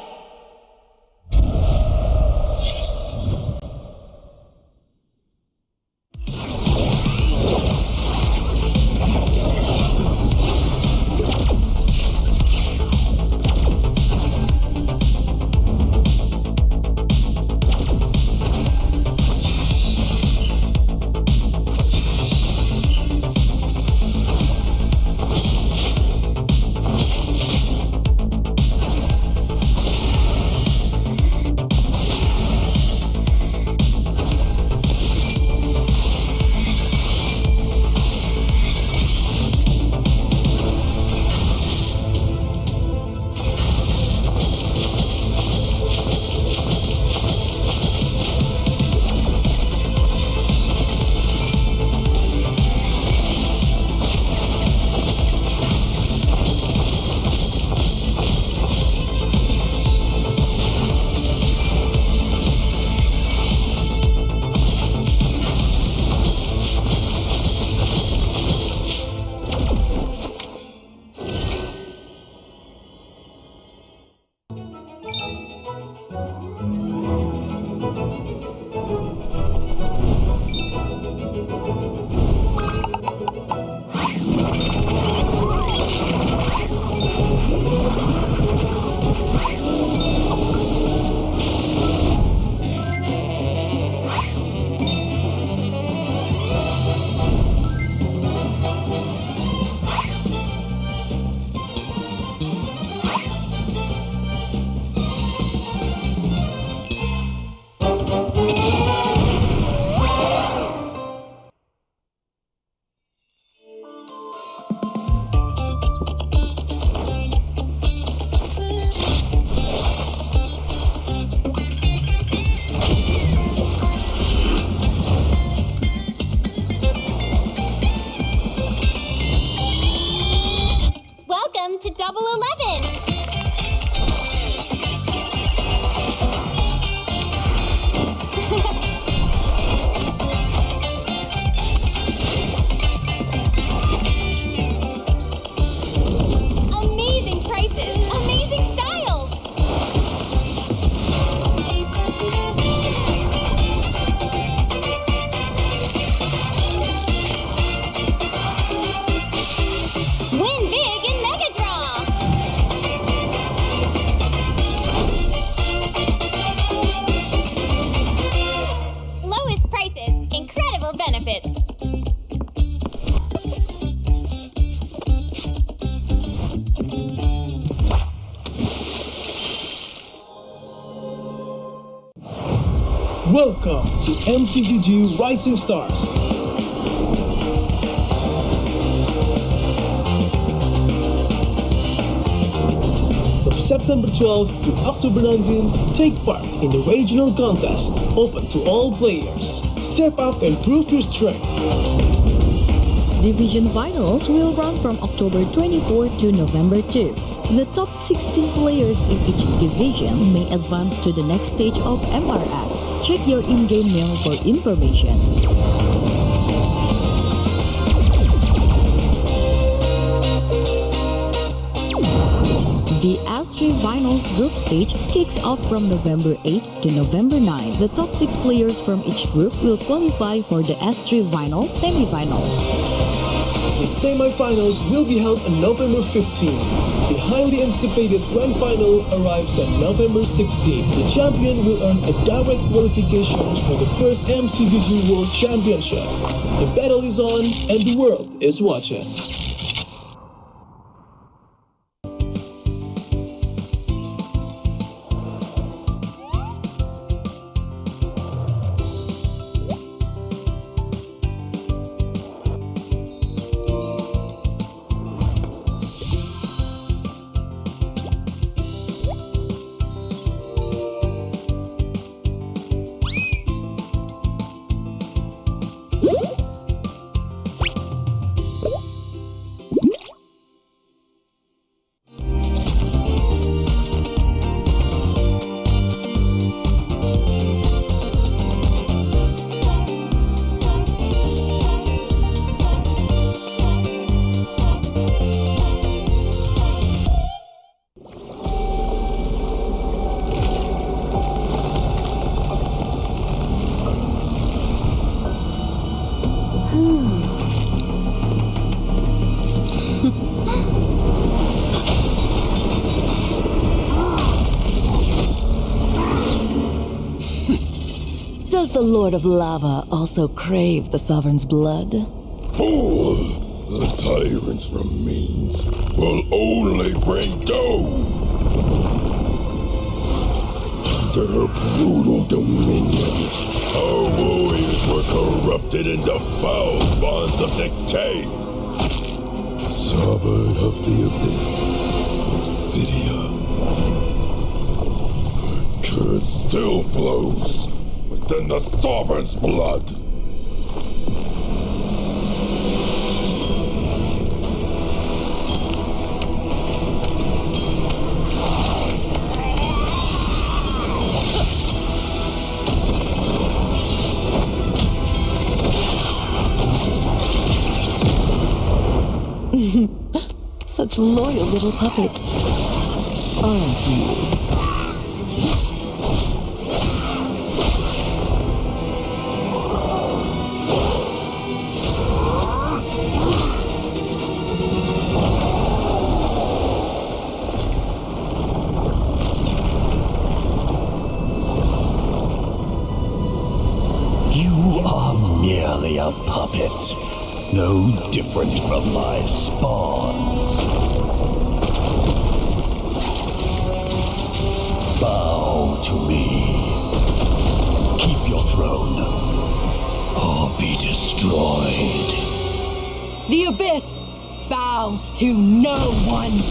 Welcome to MCGG Rising Stars. From September 12th to October 19th, take part in the regional contest, open to all players. Step up and prove your strength. Division finals will run from October 24 to November 2. The top 16 players in each division may advance to the next stage of MRS. Check your in-game mail for information. The S3 Finals group stage kicks off from November 8 to November 9. The top 6 players from each group will qualify for the S3 Finals semifinals. The semi-finals will be held on November 15. The highly anticipated grand final arrives on November 16. The champion will earn a direct qualification for the first MCGG World Championship. The battle is on and the world is watching. Does the Lord of Lava also crave the Sovereign's blood? Fool! The tyrant's remains will only bring doom! Under her brutal dominion, our warriors were corrupted into foul bonds of decay. Sovereign of the Abyss, Obsidia. Her curse still flows within the Sovereign's blood. Such loyal little puppets, aren't you? You are merely a puppet, no different from my spawns. Bow to me. Keep your throne, or be destroyed. The Abyss bows to no one.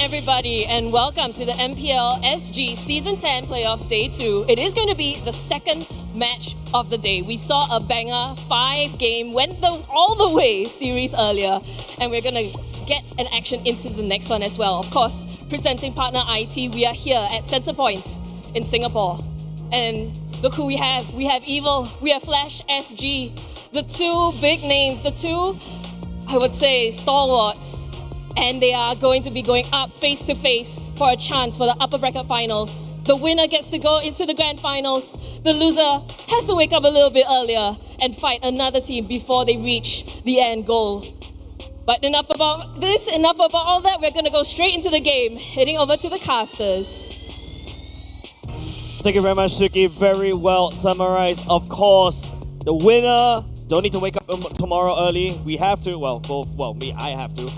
everybody, and welcome to the MPL SG Season 10 Playoffs Day 2. It is going to be the second match of the day. We saw a banger 5-game, went all the way series earlier, and we're going to get an action into the next one as well. Of course, presenting partner IT, we are here at Centrepoint in Singapore. And look who we have. We have Evil, we have Flash SG, the two big names, the two, I would say, stalwarts. And they are going to be going up face to face for a chance for the upper bracket finals. The winner gets to go into the grand finals. The loser has to wake up a little bit earlier and fight another team before they reach the end goal. But enough about this, enough about all that. We're going to go straight into the game, heading over to the casters. Thank you very much, Suki. Very well summarized. Of course, the winner don't need to wake up tomorrow early. We have to. I have to.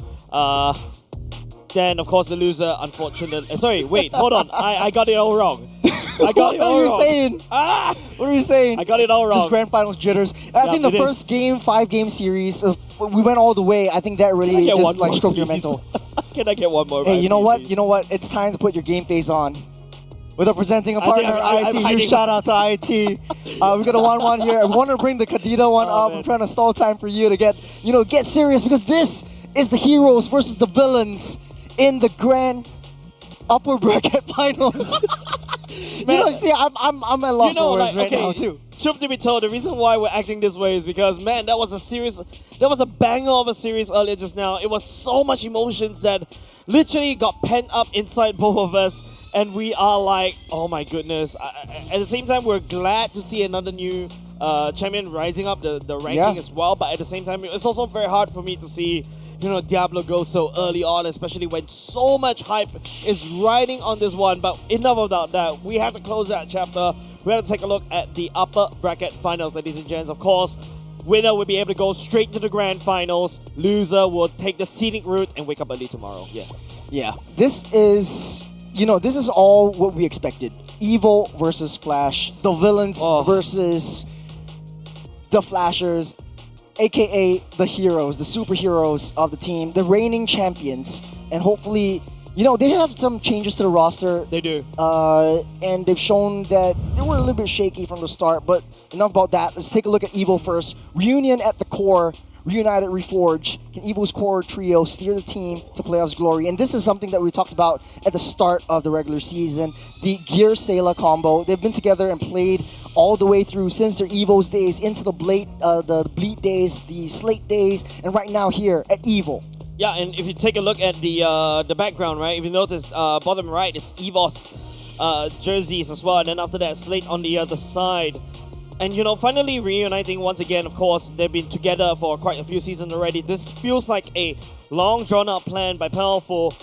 Then, of course, the loser, unfortunately. Sorry, wait, hold on. I got it all wrong. I got it all wrong. What are you saying? What are you saying? I got it all wrong. Just grand finals jitters. I think the first game, 5-game series, we went all the way. I think that really just like stroked your mental. Can I get one more? Hey, you know what? Please? You know what? It's time to put your game face on. With a presenting a partner, IT. Huge shout out to IT. We got a 1-1 here. I want to bring the Kadita one up. Man. I'm trying to stall time for you to get serious, because this is the heroes versus the villains in the grand upper bracket finals. See, I'm at loss for words right now too. Truth to be told, the reason why we're acting this way is because, man, that was a banger of a series earlier just now. It was so much emotions that literally got pent up inside both of us, and we are like, oh my goodness. At the same time, we're glad to see another new champion rising up the ranking as well, but at the same time, it's also very hard for me to see Diablo go so early on, especially when so much hype is riding on this one. But enough about that. We have to close that chapter. We have to take a look at the upper bracket finals, ladies and gents. Of course, winner will be able to go straight to the grand finals. Loser will take the scenic route and wake up early tomorrow. Yeah. This is all what we expected. Evil versus Flash. The villains versus the Flashers, aka the heroes, the superheroes of the team, the reigning champions. And hopefully, they have some changes to the roster. They do. And they've shown that they were a little bit shaky from the start, but enough about that. Let's take a look at Evil first. Reunion at the core. Reunited, reforge. Can Evil's core trio steer the team to playoffs glory? And this is something that we talked about at the start of the regular season. The Gear Sailor combo. They've been together and played all the way through since their Evo's days into the Bleed days, the Slate days, and right now here at Evil. Yeah, and if you take a look at the background, right? If you notice, bottom right is Evo's jerseys as well, and then after that, Slate on the other side. And finally reuniting once again. Of course, they've been together for quite a few seasons already. This feels like a long drawn out plan by Powerful,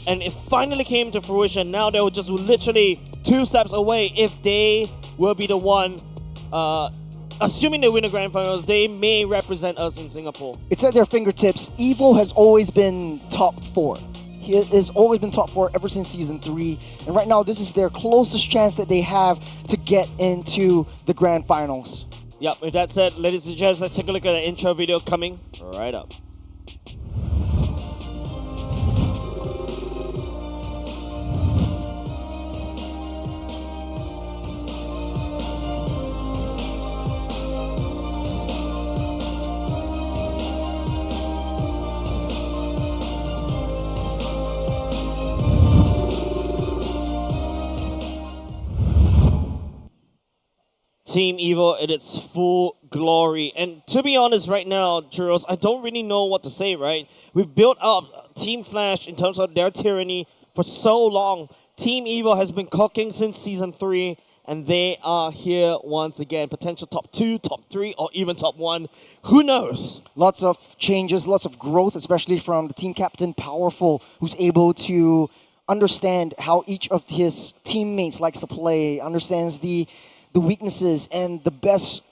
and it finally came to fruition. Now they were just literally 2 steps away. If they will be the one, assuming they win the grand finals, they may represent us in Singapore. It's at their fingertips. Evil has always been top 4. He has always been top 4 ever since Season 3. And right now, this is their closest chance that they have to get into the grand finals. Yep, with that said, ladies and gents, let's take a look at the intro video coming right up. Team Evil in its full glory. And to be honest right now, Churros, I don't really know what to say, right? We've built up Team Flash in terms of their tyranny for so long. Team Evil has been cooking since Season 3, and they are here once again. Potential top 2, top 3, or even top 1. Who knows? Lots of changes, lots of growth, especially from the team captain, Powerful, who's able to understand how each of his teammates likes to play, understands the weaknesses, and the best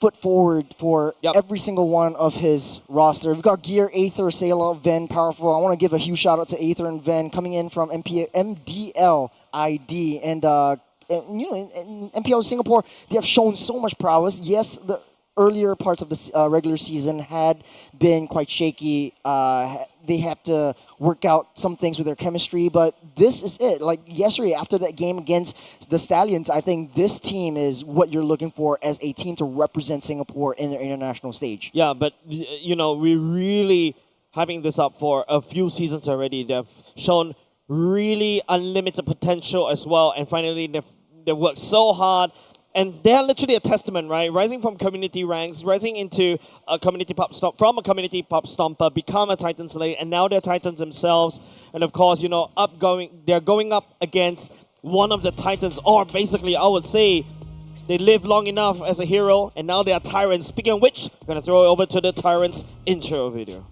foot forward for every single one of his roster. We've got Gear, Aether, Sayla, Ven, Powerful. I want to give a huge shout out to Aether and Ven coming in from MDL ID. And in MPL Singapore, they have shown so much prowess. Yes, earlier parts of the regular season had been quite shaky. They had to work out some things with their chemistry, but this is it. Like yesterday, after that game against the Stallions, I think this team is what you're looking for as a team to represent Singapore in their international stage. Yeah, but we're really hyping this up for a few seasons already. They've shown really unlimited potential as well, and finally they've worked so hard. And they're literally a testament, right? Rising from community ranks, rising into a community pop stomp, from a community pop stomper, become a Titan Slayer, and now they're Titans themselves. And of course, they're going up against one of the Titans, or basically, I would say, they lived long enough as a hero, and now they are Tyrants. Speaking of which, I'm gonna throw it over to the Tyrants intro video.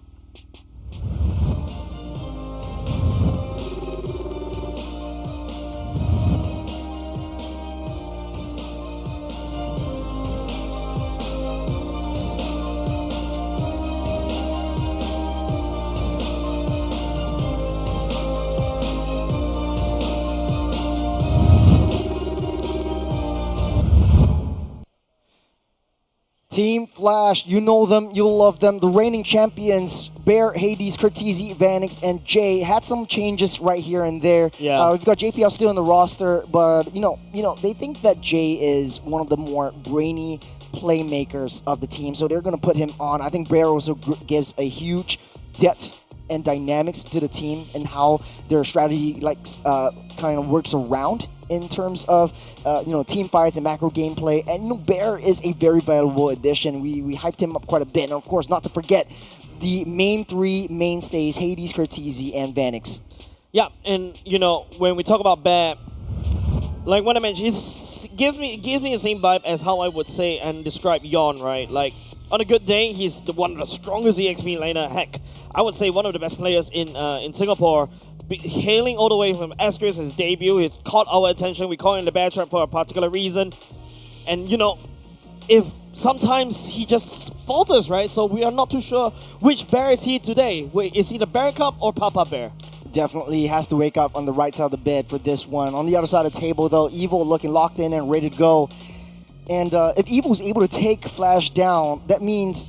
Team Flash, you know them, you love them. The reigning champions, Bear, Hades, Cortese, Vanix, and Jay had some changes right here and there. Yeah. We've got JPL still in the roster, but they think that Jay is one of the more brainy playmakers of the team, so they're going to put him on. I think Bear also gives a huge depth and dynamics to the team and how their strategy kind of works around in terms of team fights and macro gameplay. And Bear is a very valuable addition. We hyped him up quite a bit, and of course, not to forget the main three mainstays: Hades, Cortese, and Vanix. Yeah, and when we talk about Bear, like what I mentioned, he gives me the same vibe as how I would say and describe Yon, right? Like on a good day, he's one of the strongest EXP laner. Heck, I would say one of the best players in Singapore. Hailing all the way from Asterisk, his debut, he's caught our attention. We call him the Bear Trap for a particular reason. And if sometimes he just falters, right? So we are not too sure which Bear is he today. Wait, is he the Bear Cup or Papa Bear? Definitely has to wake up on the right side of the bed for this one. On the other side of the table, though, Evil looking locked in and ready to go. And if Evil's able to take Flash down, that means,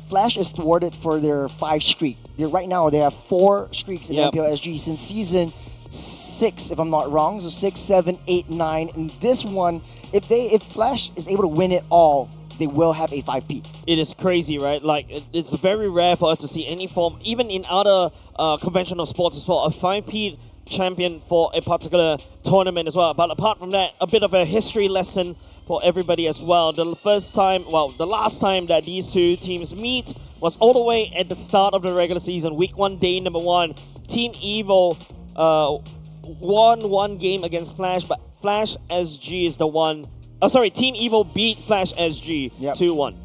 Flash is thwarted for their 5 streak. Right now, they have 4 streaks in MPL SG since season 6, if I'm not wrong. So 6, 7, 8, 9. And this one, if Flash is able to win it all, they will have a 5P. It is crazy, right? Like, it's very rare for us to see any form, even in other conventional sports as well, a 5P champion for a particular tournament as well. But apart from that, a bit of a history lesson for everybody as well. The last time that these two teams meet was all the way at the start of the regular season, week 1, day number 1. Team Evil won one game against Flash, but Flash SG is the one. Team Evil beat Flash SG 2-1.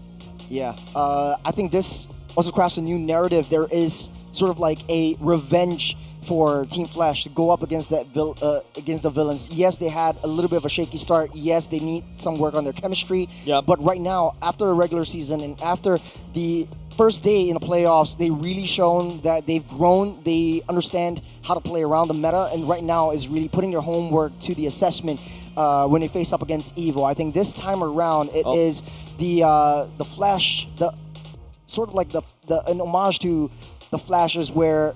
Yeah, I think this also crafts a new narrative. There is sort of like a revenge for Team Flash to go up against against the villains. Yes, they had a little bit of a shaky start. Yes, they need some work on their chemistry. Yeah. But right now, after the regular season and after the first day in the playoffs, they really shown that they've grown. They understand how to play around the meta, and right now is really putting their homework to the assessment when they face up against Evil. I think this time around it is the Flash, the sort of like an homage to the Flashers, where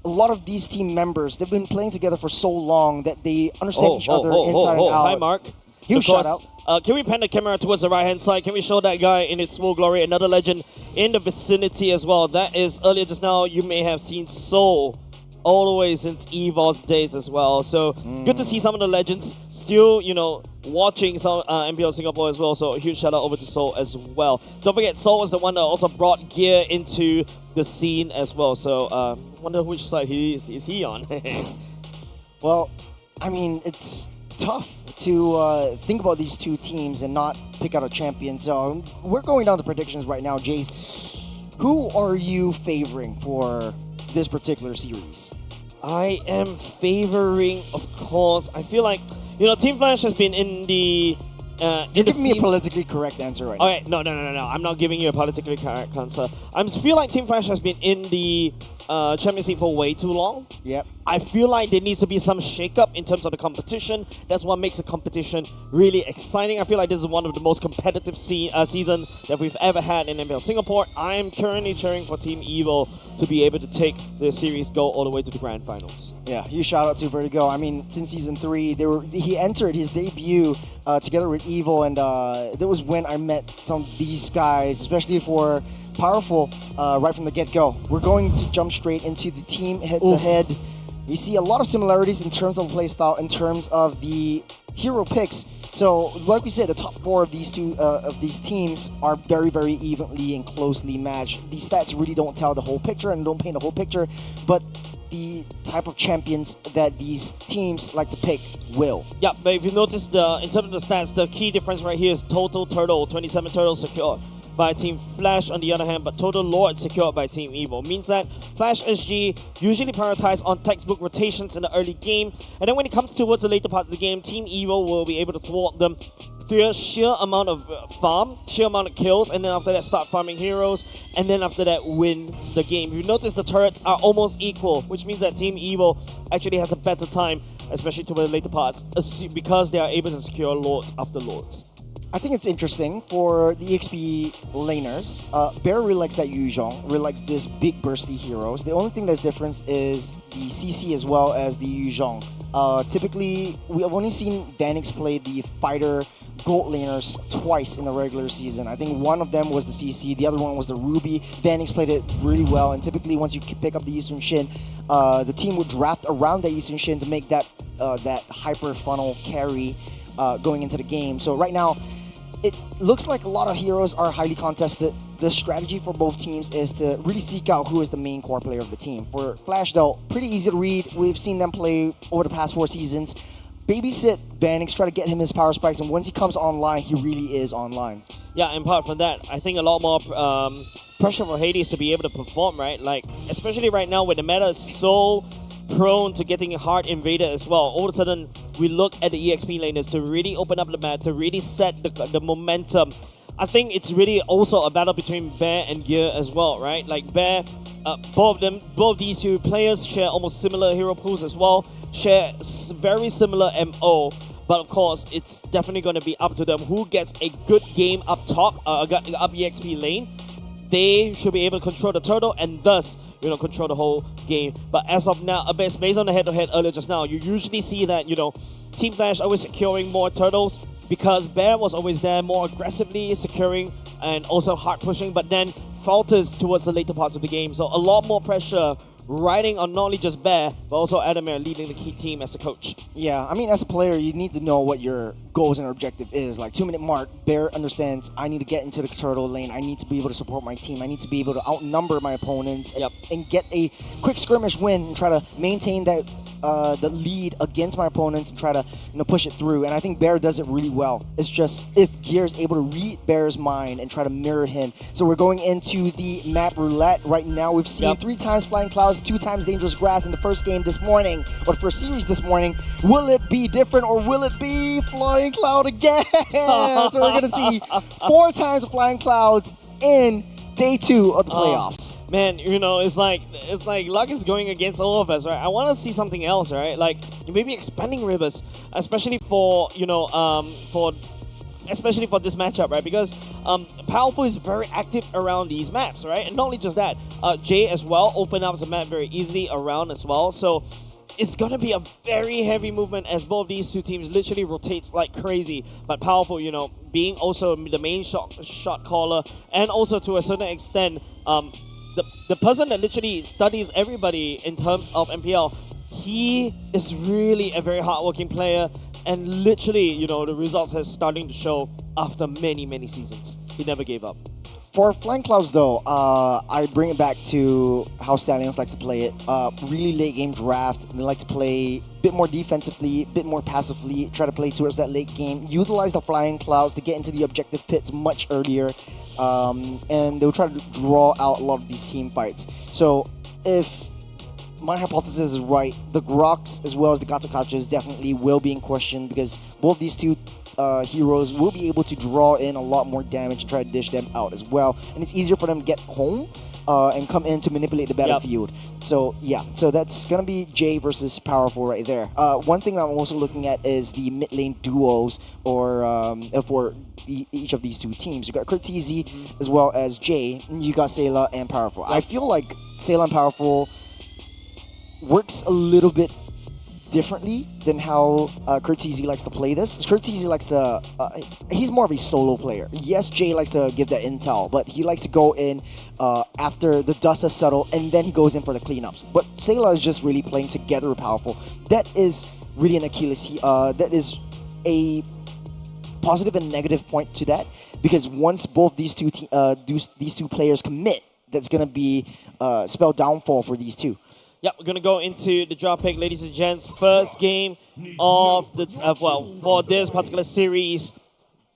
a lot of these team members, they've been playing together for so long that they understand each other inside and out. Hi, Mark. Huge shout out. Can we pan the camera towards the right-hand side? Can we show that guy in its full glory? Another legend in the vicinity as well. That is, earlier just now, you may have seen Soul all the way since EVOS days as well. So good to see some of the legends still, watching some MPL Singapore as well. So a huge shout out over to Soul as well. Don't forget, Soul was the one that also brought gear into the scene as well. So wonder which side is he on? Well, I mean, it's tough to think about these two teams and not pick out a champion. So we're going down to predictions right now, Jace. Who are you favoring for this particular series? I am favoring, of course. I feel like, Team Flash has been in the You're giving me a politically correct answer right now. Okay, no. I'm not giving you a politically correct answer. I feel like Team Flash has been in the Champions League for way too long. Yep. I feel like there needs to be some shake-up in terms of the competition. That's what makes the competition really exciting. I feel like this is one of the most competitive season that we've ever had in MPL Singapore. I'm currently cheering for Team Evil to be able to take the series go all the way to the grand finals. Yeah, huge shout out to Vertigo. I mean, since season 3, he entered his debut together with Evil, and that was when I met some of these guys, especially for Powerful, right from the get-go. We're going to jump straight into the team head-to-head. We see a lot of similarities in terms of playstyle, in terms of the hero picks. So, like we said, the top 4 of these teams are very, very evenly and closely matched. These stats really don't tell the whole picture and don't paint the whole picture, but the type of champions that these teams like to pick will. Yeah, but if you notice, in terms of the stats, the key difference right here is total turtle, 27 turtles secured by Team Flash on the other hand, but total Lord secured by Team Evil. Means that Flash SG usually prioritize on textbook rotations in the early game, and then when it comes towards the later part of the game, Team Evil will be able to thwart them through a sheer amount of farm, sheer amount of kills, and then after that start farming heroes, and then after that wins the game. You notice the turrets are almost equal, which means that Team Evil actually has a better time, especially toward the later parts, because they are able to secure Lords after Lords. I think it's interesting for the EXP laners. Bear really likes that Yu Zhong, really likes this big bursty heroes. The only thing that's different is the CC as well as the Yu Zhong. Typically, we have only seen Vanix play the fighter gold laners twice in the regular season. I think one of them was the CC, the other one was the Ruby. Vanix played it really well, and typically once you pick up the Yi Sun Shin, the team would draft around that Yi Sun Shin to make that hyper funnel carry going into the game. So right now, it looks like a lot of heroes are highly contested. The strategy for both teams is to really seek out who is the main core player of the team. For Flash, though, pretty easy to read. We've seen them play over the past 4 seasons. Babysit Vanix, try to get him his power spikes, and once he comes online, he really is online. Yeah, and apart from that, I think a lot more pressure for Hades to be able to perform, right? Like, especially right now when the meta is so prone to getting hard invaded as well. All of a sudden, we look at the EXP laners to really open up the map, to really set the momentum. I think it's really also a battle between Bear and Gear as well, right? Like Bear, both these two players share almost similar hero pools as well, share very similar MO, but of course, it's definitely going to be up to them who gets a good game up top, up EXP lane. They should be able to control the turtle and thus, control the whole game. But as of now, based on the head-to-head earlier just now, you usually see that, Team Flash always securing more turtles because Bear was always there more aggressively securing and also hard pushing, but then falters towards the later parts of the game. So a lot more pressure riding on not only just Bear, but also Adamir leading the key team as a coach. Yeah, I mean, as a player, you need to know what your goals and objective is. Like, 2-minute mark, Bear understands, I need to get into the turtle lane, I need to be able to support my team, I need to be able to outnumber my opponents and get a quick skirmish win and try to maintain that the lead against my opponents and try to push it through. And I think Bear does it really well. It's just if Gear is able to read Bear's mind and try to mirror him. So we're going into the map roulette right now. We've seen 3 times Flying Clouds, 2 times Dangerous Grass in the first game this morning, or the first series this morning. Will it be different or will it be Flying Cloud again? So we're going to see 4 times of Flying Clouds in day 2 of the playoffs. Man, it's like luck is going against all of us, right? I want to see something else, right? Like maybe expanding rivers, especially for especially for this matchup, right? Because Powerful is very active around these maps, right? And not only just that, Jay as well opened up the map very easily around as well. So it's going to be a very heavy movement as both these two teams literally rotates like crazy. But Powerful, being also the main shot caller, and also to a certain extent, the person that literally studies everybody in terms of MPL, he is really a very hardworking player, and literally, the results has starting to show after many, many seasons. He never gave up. For Flying Clouds, though, I bring it back to how Stallions likes to play it. Really late game draft. They like to play a bit more defensively, a bit more passively, try to play towards that late game. Utilize the Flying Clouds to get into the objective pits much earlier. And they'll try to draw out a lot of these team fights. So if my hypothesis is right, the Grox as well as the Gatokachas definitely will be in question because both these two heroes will be able to draw in a lot more damage and try to dish them out as well. And it's easier for them to get home and come in to manipulate the battlefield. So yeah, so that's gonna be Jay versus Powerful right there. One thing that I'm also looking at is the mid lane duos, or for each of these two teams. You got Cortezy as well as Jay. And you got Sayla and Powerful. I feel like Sayla and Powerful works a little bit differently than how Cortezy likes to play this. Cortezy likes to, he's more of a solo player. Yes, Jay likes to give that intel, but he likes to go in after the dust has settled, and then he goes in for the cleanups. But Sayla is just really playing together with Powerful. That is really an Achilles. That is a positive and negative point to that, because once both these two players commit, that's going to be spell downfall for these two. Yep, we're gonna go into the draw pick, ladies and gents. First game of the for this particular series.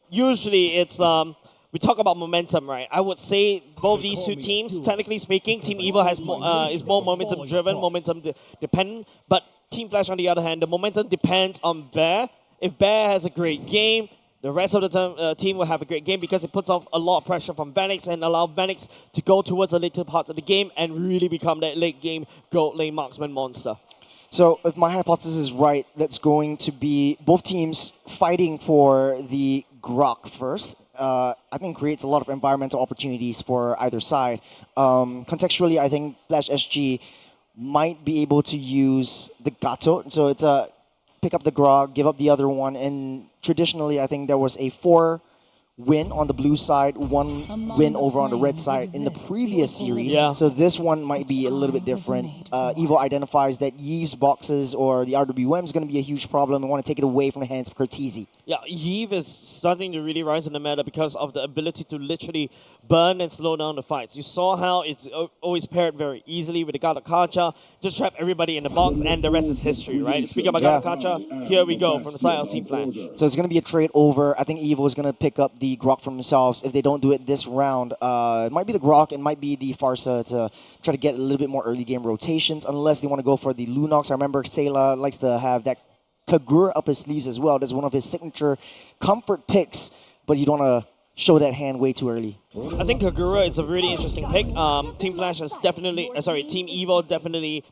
Usually, it's we talk about momentum, right? I would say both these two teams, technically speaking, Team Evil has is more momentum driven, momentum dependent. But Team Flash, on the other hand, the momentum depends on Bear. If Bear has a great game, the rest of the team will have a great game, because it puts off a lot of pressure from Vanix and allow Vanix to go towards the later parts of the game and really become that late game gold lane marksman monster. So if my hypothesis is right, that's going to be both teams fighting for the Grok first. I think creates a lot of environmental opportunities for either side. Contextually, I think Flash SG might be able to use the Gato. So it's a pick up the Grog, give up the other one, and traditionally I think there was a 4 win on the blue side, 1 win over on the red side in the previous series. Yeah. So this one might be a little bit different. Evo identifies that Yeeve's boxes or the RWM is going to be a huge problem and want to take it away from the hands of Cortezy. Yeah, Yeeve is starting to really rise in the meta because of the ability to literally burn and slow down the fights. You saw how it's always paired very easily with the Gata Kacha, just trap everybody in the box, and the rest is history, right? Speaking about Gata Kacha, here we go from the side of Team Flash. So it's going to be a trade over. I think Evo is going to pick up the Grok for themselves if they don't do it this round. It might be the Grok, it might be the Farsa to try to get a little bit more early game rotations, unless they want to go for the Lunox. I remember Sayla likes to have that Kagura up his sleeves as well. That's one of his signature comfort picks, but you don't want to show that hand way too early. I think Kagura is a really interesting pick. Team Flash has definitely, Team Evo definitely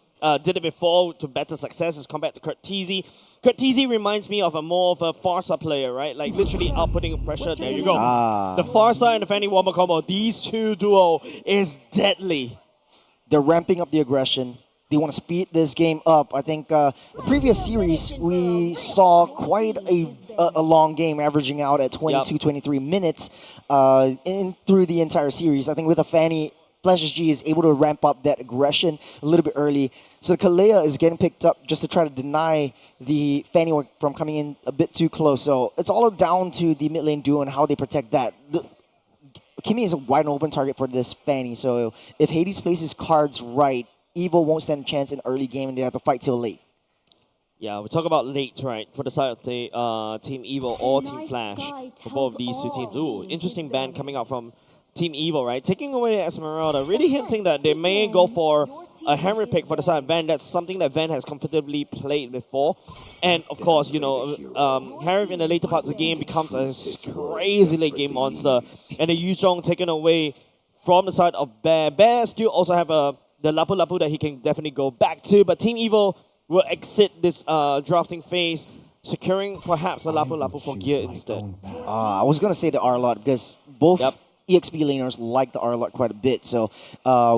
did it before to better success as compared to Cortezy. Cortezy reminds me of a more of a Farsa player, right? Like literally outputting pressure. There you go. The Farsa and the Fanny Warmer combo, these two duo is deadly. They're ramping up the aggression. They want to speed this game up. I think the previous series, we saw quite a long game, averaging out at 22, 23 minutes through the entire series. I think with a Fanny, Flash SG is able to ramp up that aggression a little bit early. So the Kalea is getting picked up just to try to deny the Fanny from coming in a bit too close. So it's all down to the mid lane duo and how they protect that. Kimi is a wide open target for this Fanny. So if Hades plays his cards right, Evo won't stand a chance in early game and they have to fight till late. Yeah, we talk about late, right, for the side of the Team Evo or Team Flash for both of these two teams. Ooh, interesting ban coming out from Team Evo, right? Taking away Esmeralda, really hinting that they may go for a Henry pick for the side of Van. That's something that Van has comfortably played before. And of course, you know, Henry in the later parts of the game becomes a crazy late game monster. And the Yu Zhong taken away from the side of Bear. Bear still also have the Lapu Lapu that he can definitely go back to, but Team Evo will exit this drafting phase, securing perhaps a Lapu Lapu for gear instead. I was going to say the R-Lot because both EXP laners like the R-Lot quite a bit. So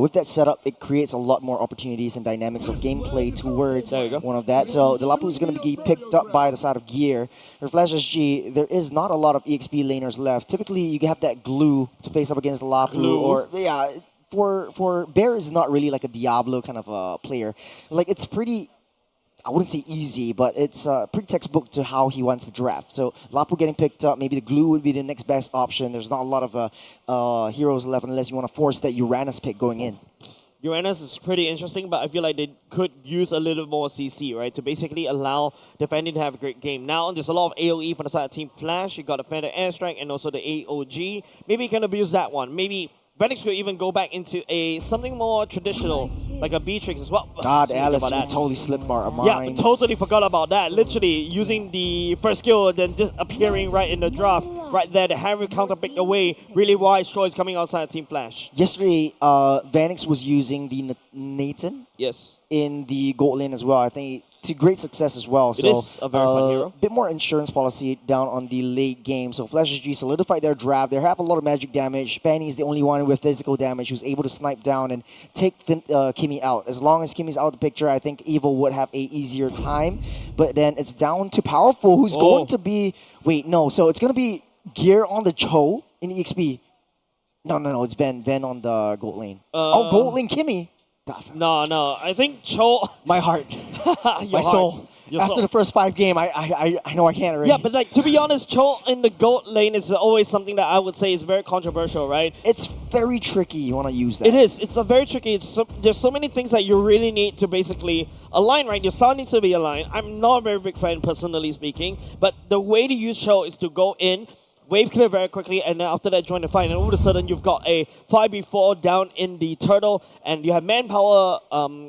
with that setup, it creates a lot more opportunities and dynamics of gameplay towards one of that. So the Lapu is going to be picked up by the side of gear. For Flash SG, there is not a lot of EXP laners left. Typically, you have that glue to face up against the Lapu. Or for Bear is not really like a Diablo kind of a player. Like it's pretty, I wouldn't say easy, but it's pretty textbook to how he wants to draft. So Lapu getting picked up, maybe the glue would be the next best option. There's not a lot of heroes left unless you want to force that Uranus pick going in. Uranus is pretty interesting, but I feel like they could use a little more CC, right, to basically allow defending to have a great game. Now, there's a lot of AoE from the side of Team Flash. You got the Phantom Airstrike and also the AOG. Maybe you can abuse that one. Maybe Vanix could even go back into something more traditional, like a Beatrix as well. God, Speaking Alice, about you that. totally slipped our Yeah, minds. totally forgot about that. Literally using the first skill, then just appearing right in the draft, right there. The Harry counter picked away. Really wise choice coming outside Team Flash. Yesterday, Vanix was using the Nathan Yes. in the gold lane as well. I think to great success as well. It is a very fun hero. Bit more insurance policy down on the late game. So Flash SG solidified their draft. They have a lot of magic damage. Fanny's the only one with physical damage who's able to snipe down and take Kimmy out. As long as Kimmy's out of the picture, I think Evil would have a easier time. But then it's down to Powerful, who's going to be... Wait, no. So it's going to be Gear on the Cho in EXP. No. It's Ven on the gold lane. Gold lane Kimmy. No. I think Cho... My heart. My soul. After the first 5 game, I know I can't already. Yeah, but like to be honest, Cho in the gold lane is always something that I would say is very controversial, right? It's very tricky. You want to use that. It is. It's a very tricky. There's so many things that you really need to basically align, right? Your sound needs to be aligned. I'm not a very big fan, personally speaking, but the way to use Cho is to go in, wave clear very quickly, and then after that join the fight. And all of a sudden, you've got a 5v4 down in the turtle, and you have manpower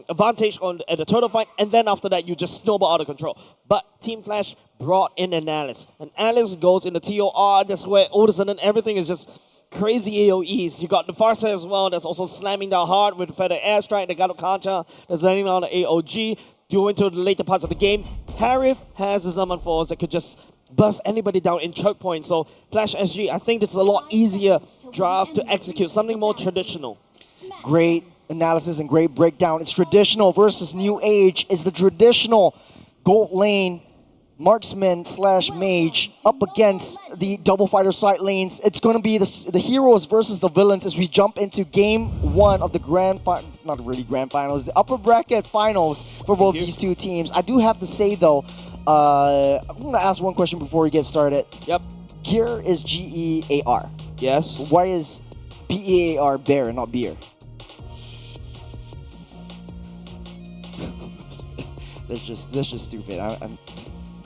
advantage at the turtle fight, and then after that, you just snowball out of control. But Team Flash brought in an Alice. And Alice goes in the TOR. That's where all of a sudden everything is just crazy AoEs. You got the Farsa as well, that's also slamming down hard with the Feather Airstrike. They got a Kancha, that's landing on the AOG. You into the later parts of the game. Harif has his Summon Force that could just bust anybody down in choke point. So Flash SG, I think this is a lot easier draft to execute, something more traditional. Great analysis and great breakdown. It's traditional versus new age. It's the traditional gold lane marksman slash mage up against the double fighter side lanes. It's going to be the heroes versus the villains as we jump into game 1 of the not really grand finals, the upper bracket finals for both these two teams. I do have to say though, I'm going to ask one question before we get started. Yep. Gear is Gear. Yes. Why is Bear bear and not beer? That's just stupid.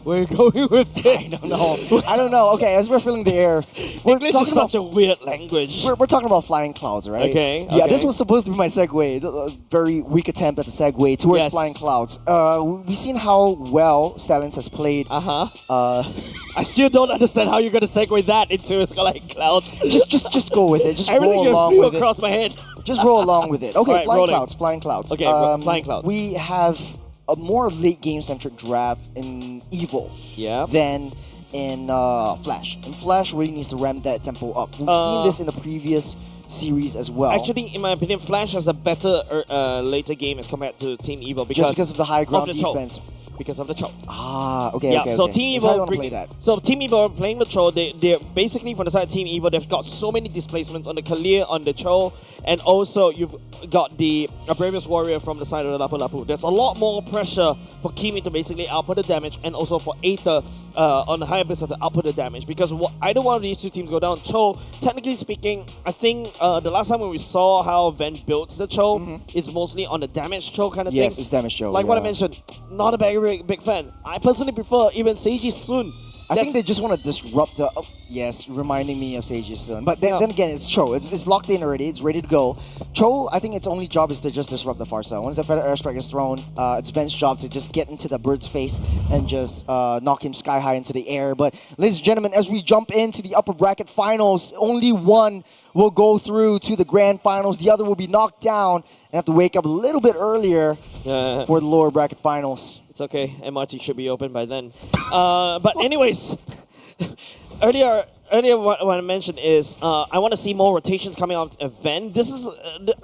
Where are you going with this? I don't know. Okay, as we're filling the air, English is such a weird language. We're talking about flying clouds, right? Okay. Yeah, this was supposed to be my segue. A very weak attempt at the segue towards flying clouds. We've seen how well Stallions has played. I still don't understand how you're gonna segue that into flying clouds. Just go with it. Just everything roll along flew with across it. my head. Just roll along with it. Okay, right, flying clouds. Okay, flying clouds. We have a more late game centric draft in Evil than in Flash. And Flash really needs to ramp that tempo up. We've seen this in the previous series as well. Actually, in my opinion, Flash has a better later game as compared to Team Evil because of the high ground defense. Because of the Troll. Okay. So Team Evil Team Evil playing the Troll, they're basically from the side of Team Evil, they've got so many displacements on the Kalir, on the Troll, and also you've got the Bravest Warrior from the side of the Lapu Lapu. There's a lot more pressure for Kimi to basically output the damage, and also for Aether on the higher base to output the damage, because either one of these two teams go down. Cho, technically speaking, I think the last time when we saw how Ven builds the Cho, it's mostly on the damage Cho kind of thing. Yes, it's damage Cho. Like what I mentioned, not a very big fan. I personally prefer even Seiji Sun. I think they just want to disrupt the... yes, reminding me of Seiji Sun. But then again, it's Cho. It's locked in already. It's ready to go. Cho, I think its only job is to just disrupt the Farsa. Once the Feather Airstrike is thrown, it's Ven's job to just get into the bird's face and just knock him sky high into the air. But ladies and gentlemen, as we jump into the upper bracket finals, only one will go through to the grand finals. The other will be knocked down and have to wake up a little bit earlier for the lower bracket finals. It's okay. MRT should be open by then. But anyways, earlier what I mentioned is I want to see more rotations coming out of Ven. This is,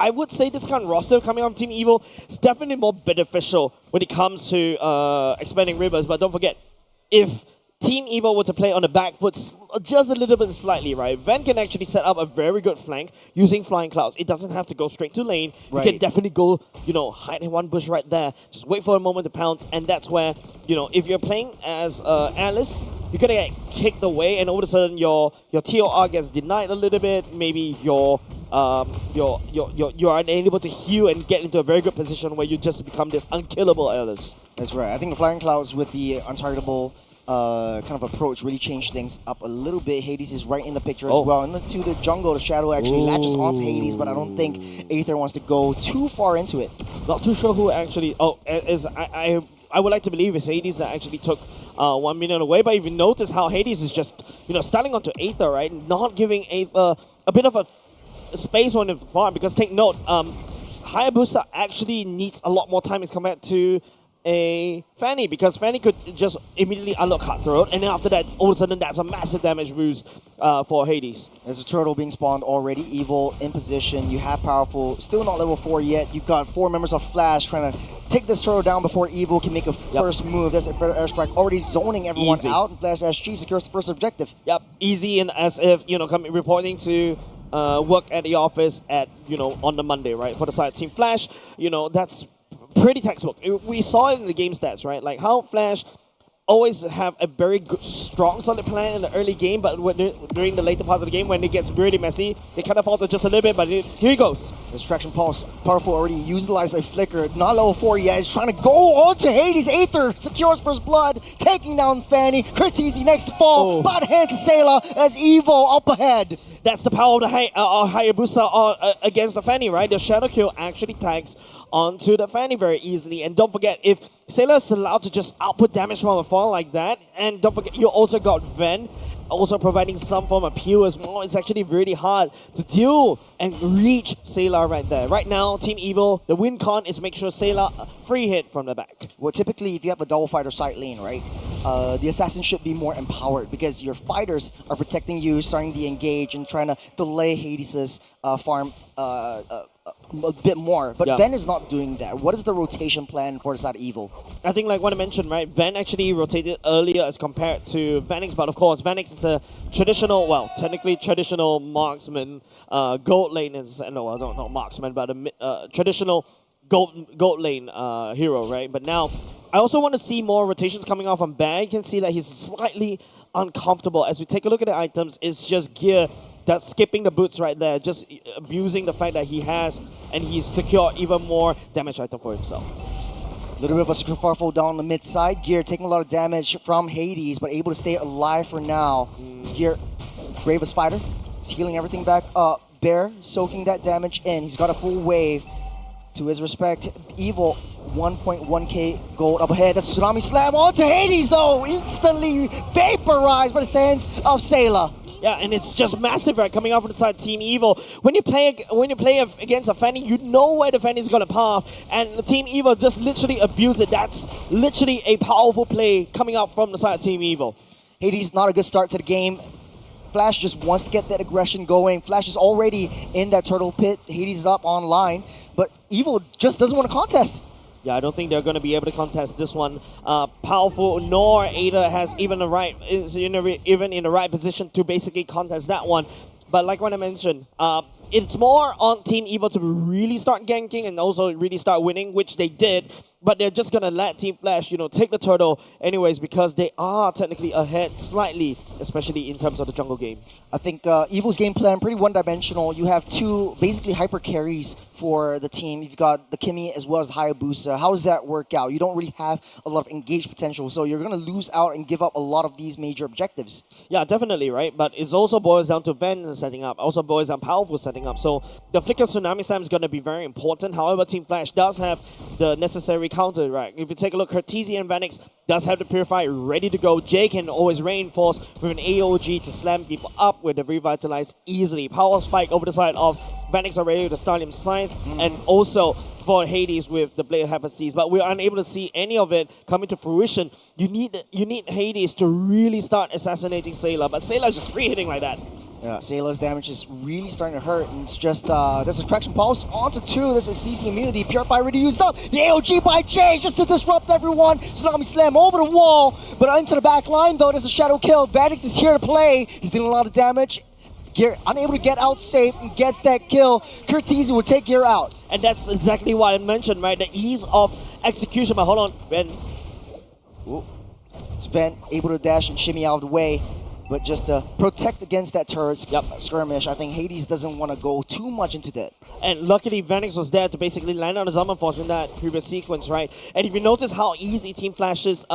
I would say this kind of roster coming out of Team Evil is definitely more beneficial when it comes to expanding rivers. But don't forget, if Team Evil were to play on the back foot just a little bit slightly, right? Ven can actually set up a very good flank using Flying Clouds. It doesn't have to go straight to lane. Right. You can definitely go, hide in one bush right there. Just wait for a moment to pounce, and that's where, if you're playing as Alice, you're gonna get kicked away, and all of a sudden your TOR gets denied a little bit. Maybe you're unable to heal and get into a very good position where you just become this unkillable Alice. That's right. I think the Flying Clouds with the untargetable kind of approach really changed things up a little bit. Hades is right in the picture as Oh. well. Into the jungle, the Shadow actually latches onto Hades, but I don't think Aether wants to go too far into it. Not too sure who actually. Oh, I would like to believe it's Hades that actually took 1 minute away. But if you notice how Hades is just starting onto Aether, right, not giving Aether a bit of a space on the farm, because take note, Hayabusa actually needs a lot more time as compared to a Fanny, because Fanny could just immediately unlock Cutthroat, and then after that, all of a sudden, that's a massive damage boost for Hades. There's a turtle being spawned already. Evil in position. You have Powerful, still not level 4 yet. You've got 4 members of Flash trying to take this turtle down before Evil can make a first move. There's a airstrike already zoning everyone out, and Flash SG secures the first objective. Yep, easy, and as if, reporting to work at the office at, on the Monday, right? For the side team Flash, that's pretty textbook. We saw it in the game stats, right? Like how Flash always have a very good, strong, solid plan in the early game, but during the later part of the game, when it gets really messy, they kind of falter just a little bit, but here he goes. Distraction Pulse, Powerful already utilized a flicker, not level 4 yet, he's trying to go on to Hades. Aether secures first blood, taking down Fanny. Curtizi next to fall, bot hand to Sayla as Evil up ahead. That's the power of the Hayabusa against the Fanny, right? The Shadow Kill actually tags onto the Fanny very easily. And don't forget, if Sailor is allowed to just output damage from afar like that, and don't forget, you also got Ven also providing some form of peel as well. It's actually really hard to deal and reach Sailor right there. Right now, Team Evil, the win con is make sure Sailor free hit from the back. Well, typically, if you have a double fighter side lane, right, the assassin should be more empowered because your fighters are protecting you, starting to engage and trying to delay Hades' farm a bit more. But Ven is not doing that. What is the rotation plan for the side of Evil? I think like what I mentioned, right, Ven actually rotated earlier as compared to Vanix, but of course Vanix is a traditional, well, technically traditional marksman, gold lane is, no, I don't know marksman, but a traditional gold lane hero, right? But now, I also want to see more rotations coming off on Bear. You can see that he's slightly uncomfortable. As we take a look at the items, it's just gear that's skipping the boots right there, just abusing the fact that he has, and he's secured even more damage item for himself. A little bit of a Screwfarful down the mid side. Gear taking a lot of damage from Hades, but able to stay alive for now. Gear, bravest fighter, he's healing everything back up. Bear soaking that damage in. He's got a full wave. To his respect, Evil 1.1k gold up ahead. That's Tsunami Slam onto Hades though, instantly vaporized by the hands of Sayla. Yeah, and it's just massive, right? Coming off from the side of Team Evil. When you play against a Fanny, you know where the Fanny is gonna path, and the Team Evil just literally abuse it. That's literally a powerful play coming out from the side of Team Evil. Hades, not a good start to the game. Flash just wants to get that aggression going. Flash is already in that turtle pit. Hades is up online, but Evil just doesn't want to contest. Yeah, I don't think they're going to be able to contest this one. Powerful nor Ada has even the right, even in the right position to basically contest that one. But like what I mentioned, it's more on Team Evil to really start ganking and also really start winning, which they did. But they're just going to let Team Flash, take the turtle anyways, because they are technically ahead slightly, especially in terms of the jungle game. I think Evil's game plan, pretty one-dimensional. You have two basically hyper carries for the team. You've got the Kimmy as well as the Hayabusa. How does that work out? You don't really have a lot of engaged potential, so you're going to lose out and give up a lot of these major objectives. Yeah, definitely, right? But it also boils down to Ven setting up, also boils down Powerful setting up. So the Flicker Tsunami Slam is going to be very important. However, Team Flash does have the necessary counter, right? If you take a look, Curtisi and Vanix does have the Purify ready to go. Jay can always reinforce with an AOG to slam people up with the Revitalize easily. Power Spike over the side of Vanix already with the Starlium Scythe, and also for Hades with the Blade of Hephaestus, but we're unable to see any of it coming to fruition. You need Hades to really start assassinating Sayla, but Sayla's just free hitting like that. Yeah, Sayla's damage is really starting to hurt, and it's just, there's a Traction Pulse onto 2, there's a CC immunity, Purify already used up, the AOG by Jay just to disrupt everyone, Tsunami Slam over the wall, but into the back line though, there's a Shadow Kill, Vanix is here to play, he's dealing a lot of damage, Gear unable to get out safe and gets that kill, Curtisi will take Gear out. And that's exactly what I mentioned, right, the ease of execution, but hold on, Ben. Ooh. It's Ven able to dash and shimmy out of the way. But just to protect against that turret skirmish, I think Hades doesn't want to go too much into that. And luckily, Vanix was there to basically land on the Zaman Force in that previous sequence, right? And if you notice how easy Team Flash's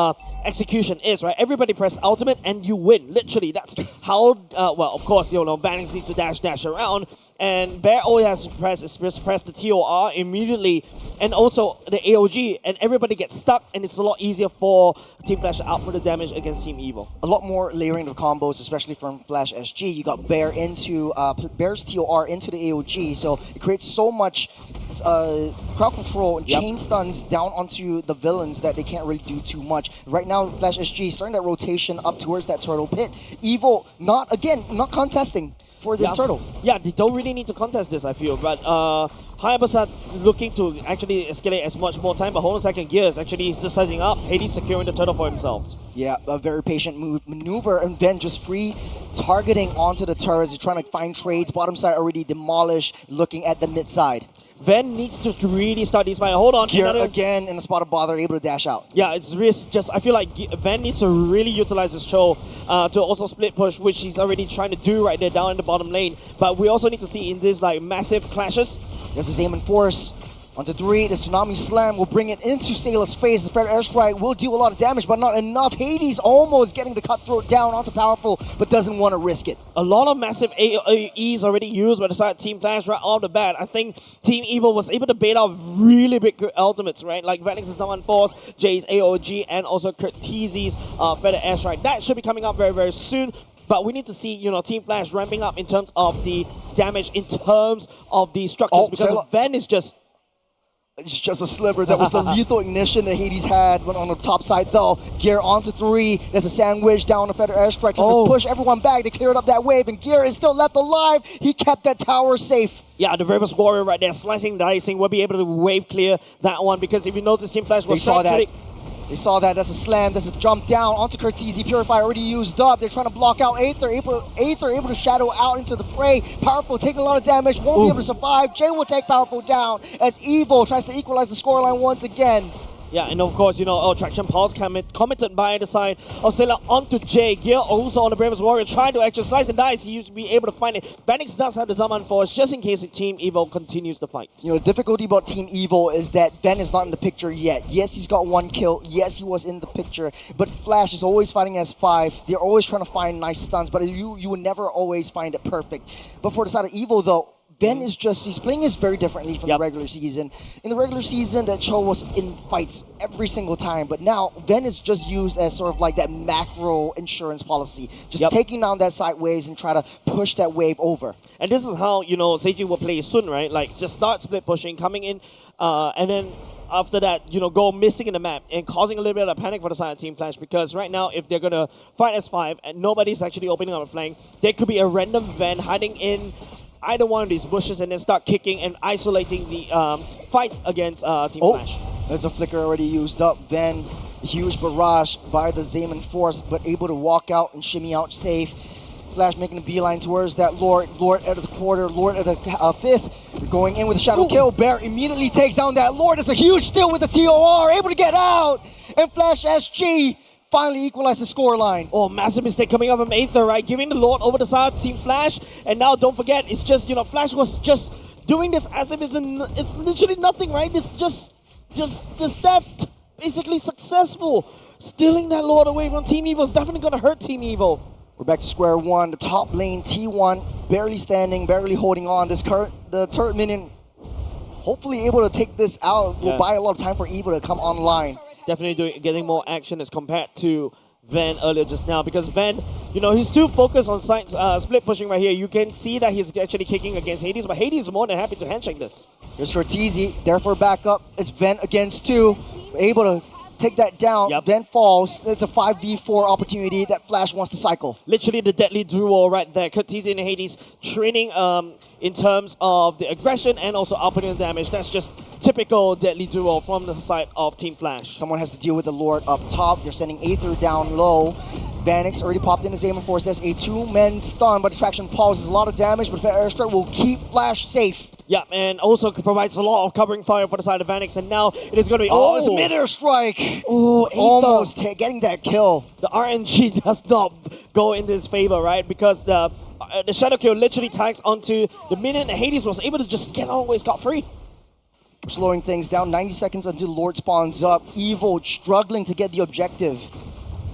execution is, right? Everybody press ultimate and you win. Literally, that's how, well, of course, Vanix needs to dash around. And Bear all he has to press is just press the TOR immediately, and also the AOG, and everybody gets stuck, and it's a lot easier for Team Flash to output the damage against Team Evil. A lot more layering of combos, especially from Flash SG. You got Bear into Bear's TOR into the AOG, so it creates so much crowd control and chain stuns down onto the villains that they can't really do too much. Right now, Flash SG starting that rotation up towards that turtle pit. Evil not contesting for this turtle. Yeah, they don't really need to contest this, I feel. But Hayabusa looking to actually escalate as much more time, but hold on a second, Gears actually just sizing up. Hades securing the turtle for himself. Yeah, a very patient maneuver, and then just free targeting onto the turrets. He's trying to find trades. Bottom side already demolished, looking at the mid side. Ven needs to really start these fights. Hold on. Here again in the spot of bother, able to dash out. Yeah, it's risk. Just I feel like Ven needs to really utilize his show to also split push, which he's already trying to do right there down in the bottom lane. But we also need to see in this like massive clashes. This is aim and force. Onto 3, the Tsunami Slam will bring it into Sailor's face. The Fair Airstrike will do a lot of damage, but not enough. Hades almost getting the Cutthroat down onto Powerful, but doesn't want to risk it. A lot of massive AEs already used by the side of Team Flash right off the bat. I think Team Evil was able to bait out really big ultimates, right? Like Vanix's Summon Force, Jay's AOG, and also Curtizi's Feather Airstrike. That should be coming up very, very soon. But we need to see, Team Flash ramping up in terms of the damage, in terms of the structures, because Ven is just... It's just a sliver. That was the lethal ignition that Hades had on the top side, though. Gear onto 3. There's a sandwich down the Feather Airstrike to push everyone back. They cleared up that wave, and Gear is still left alive. He kept that tower safe. Yeah, the Reverse Warrior right there, slicing, dicing, will be able to wave clear that one, because if you notice, Team Flash was actually... They saw that. That's a slam. That's a jump down onto Curtizi. Purify already used up. They're trying to block out Aether. Aether able to shadow out into the fray. Powerful taking a lot of damage. Won't be able to survive. Jay will take Powerful down as Evil tries to equalize the scoreline once again. Yeah, and of course, Traction Pulse committed by the side of Sailor onto Jay. Gear also on the Bravest Warrior, trying to exercise the dice. He used to be able to find it. Vanix does have the Zaman Force, just in case Team Evil continues the fight. The difficulty about Team Evil is that Ven is not in the picture yet. Yes, he's got 1 kill. Yes, he was in the picture. But Flash is always fighting as 5. They're always trying to find nice stuns, but you would never always find it perfect. But for the side of Evil, though, Ven is he's playing this very differently from the regular season. In the regular season, that Cho was in fights every single time, but now Ven is just used as sort of like that macro insurance policy, just taking down that sideways and try to push that wave over. And this is how, Seiji will play soon, right? Like, just start split pushing, coming in, and then after that, go missing in the map and causing a little bit of panic for the side of Team Flash, because right now, if they're going to fight as 5 and nobody's actually opening up a flank, there could be a random Ven hiding in either one of these bushes and then start kicking and isolating the fights against Team Flash. There's a flicker already used up. Then huge barrage by the Zaman Force, but able to walk out and shimmy out safe. Flash making a beeline towards that Lord at the quarter, Lord at the 5th. Going in with a shadow kill. Bear immediately takes down that Lord. It's a huge steal with the TOR, able to get out. And Flash SG finally equalized the scoreline. Oh, massive mistake coming up from Aether, right? Giving the Lord over the side of Team Flash. And now don't forget, it's just, Flash was just doing this as if it's literally nothing, right? It's just that basically successful. Stealing that Lord away from Team Evil is definitely going to hurt Team Evil. We're back to square one. The top lane, T1, barely standing, barely holding on. The turret minion hopefully able to take this out. Will buy a lot of time for Evil to come online. Definitely getting more action as compared to Ven earlier just now, because Ven, he's too focused on split pushing right here. You can see that he's actually kicking against Hades, but Hades is more than happy to handshake this. There's Cortese, therefore backup. It's Ven against 2, able to take that down, then falls. It's a 5v4 opportunity that Flash wants to cycle. Literally the deadly duo right there. Cortese and Hades training in terms of the aggression and also outputting the damage. That's just typical deadly duo from the side of Team Flash. Someone has to deal with the Lord up top. They're sending Aether down low. Vanix already popped in his aim and force. That's a 2-man stun, but Attraction pauses a lot of damage, but Airstrike will keep Flash safe. Yeah, and also provides a lot of covering fire for the side of Vanix, and now it is going to be... Oh, it's a mid-air strike! Oh, almost getting that kill. The RNG does not go in his favor, right? Because the Shadow Kill literally tags onto the minion, and Hades was able to just get away scot-free. We're slowing things down, 90 seconds until Lord spawns up. Evil struggling to get the objective.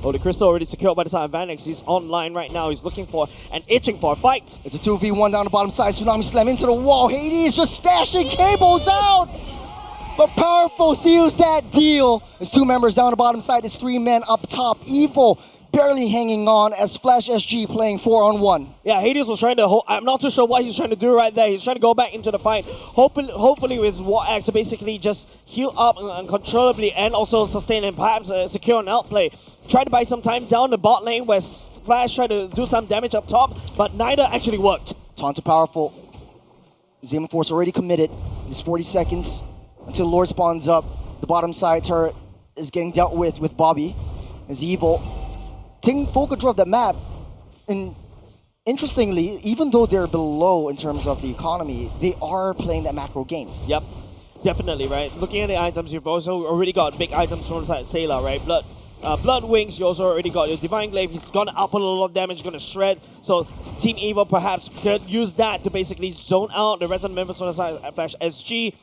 Oh, the Crystal already secured by the side of Vanix. He's online right now. He's looking for and itching for a fight. It's a 2v1 down the bottom side. Tsunami slam into the wall. Hades just stashing cables out. But Powerful seals that deal. There's 2 members down the bottom side. There's 3 men up top. Evil barely hanging on as Flash SG playing 4-on-1. Yeah, Hades was trying to hold, I'm not too sure what he's trying to do right there. He's trying to go back into the fight. Hopefully with War Axe to basically just heal up uncontrollably and also sustain and perhaps secure an outplay. Try to buy some time down the bot lane where Flash tried to do some damage up top, but neither actually worked. Taunt to Powerful. Zema Force already committed. It's 40 seconds until Lord spawns up. The bottom side turret is getting dealt with Bobby. As Evil taking full control of the map. And interestingly, even though they're below in terms of the economy, they are playing that macro game. Yep, definitely, right? Looking at the items, you've also already got big items from the side of Sailor, right? Blood Wings, you also already got your Divine Glaive. He's gonna up a lot of damage, gonna shred. So Team Evil perhaps could use that to basically zone out the rest of the members on the side of Flash SG,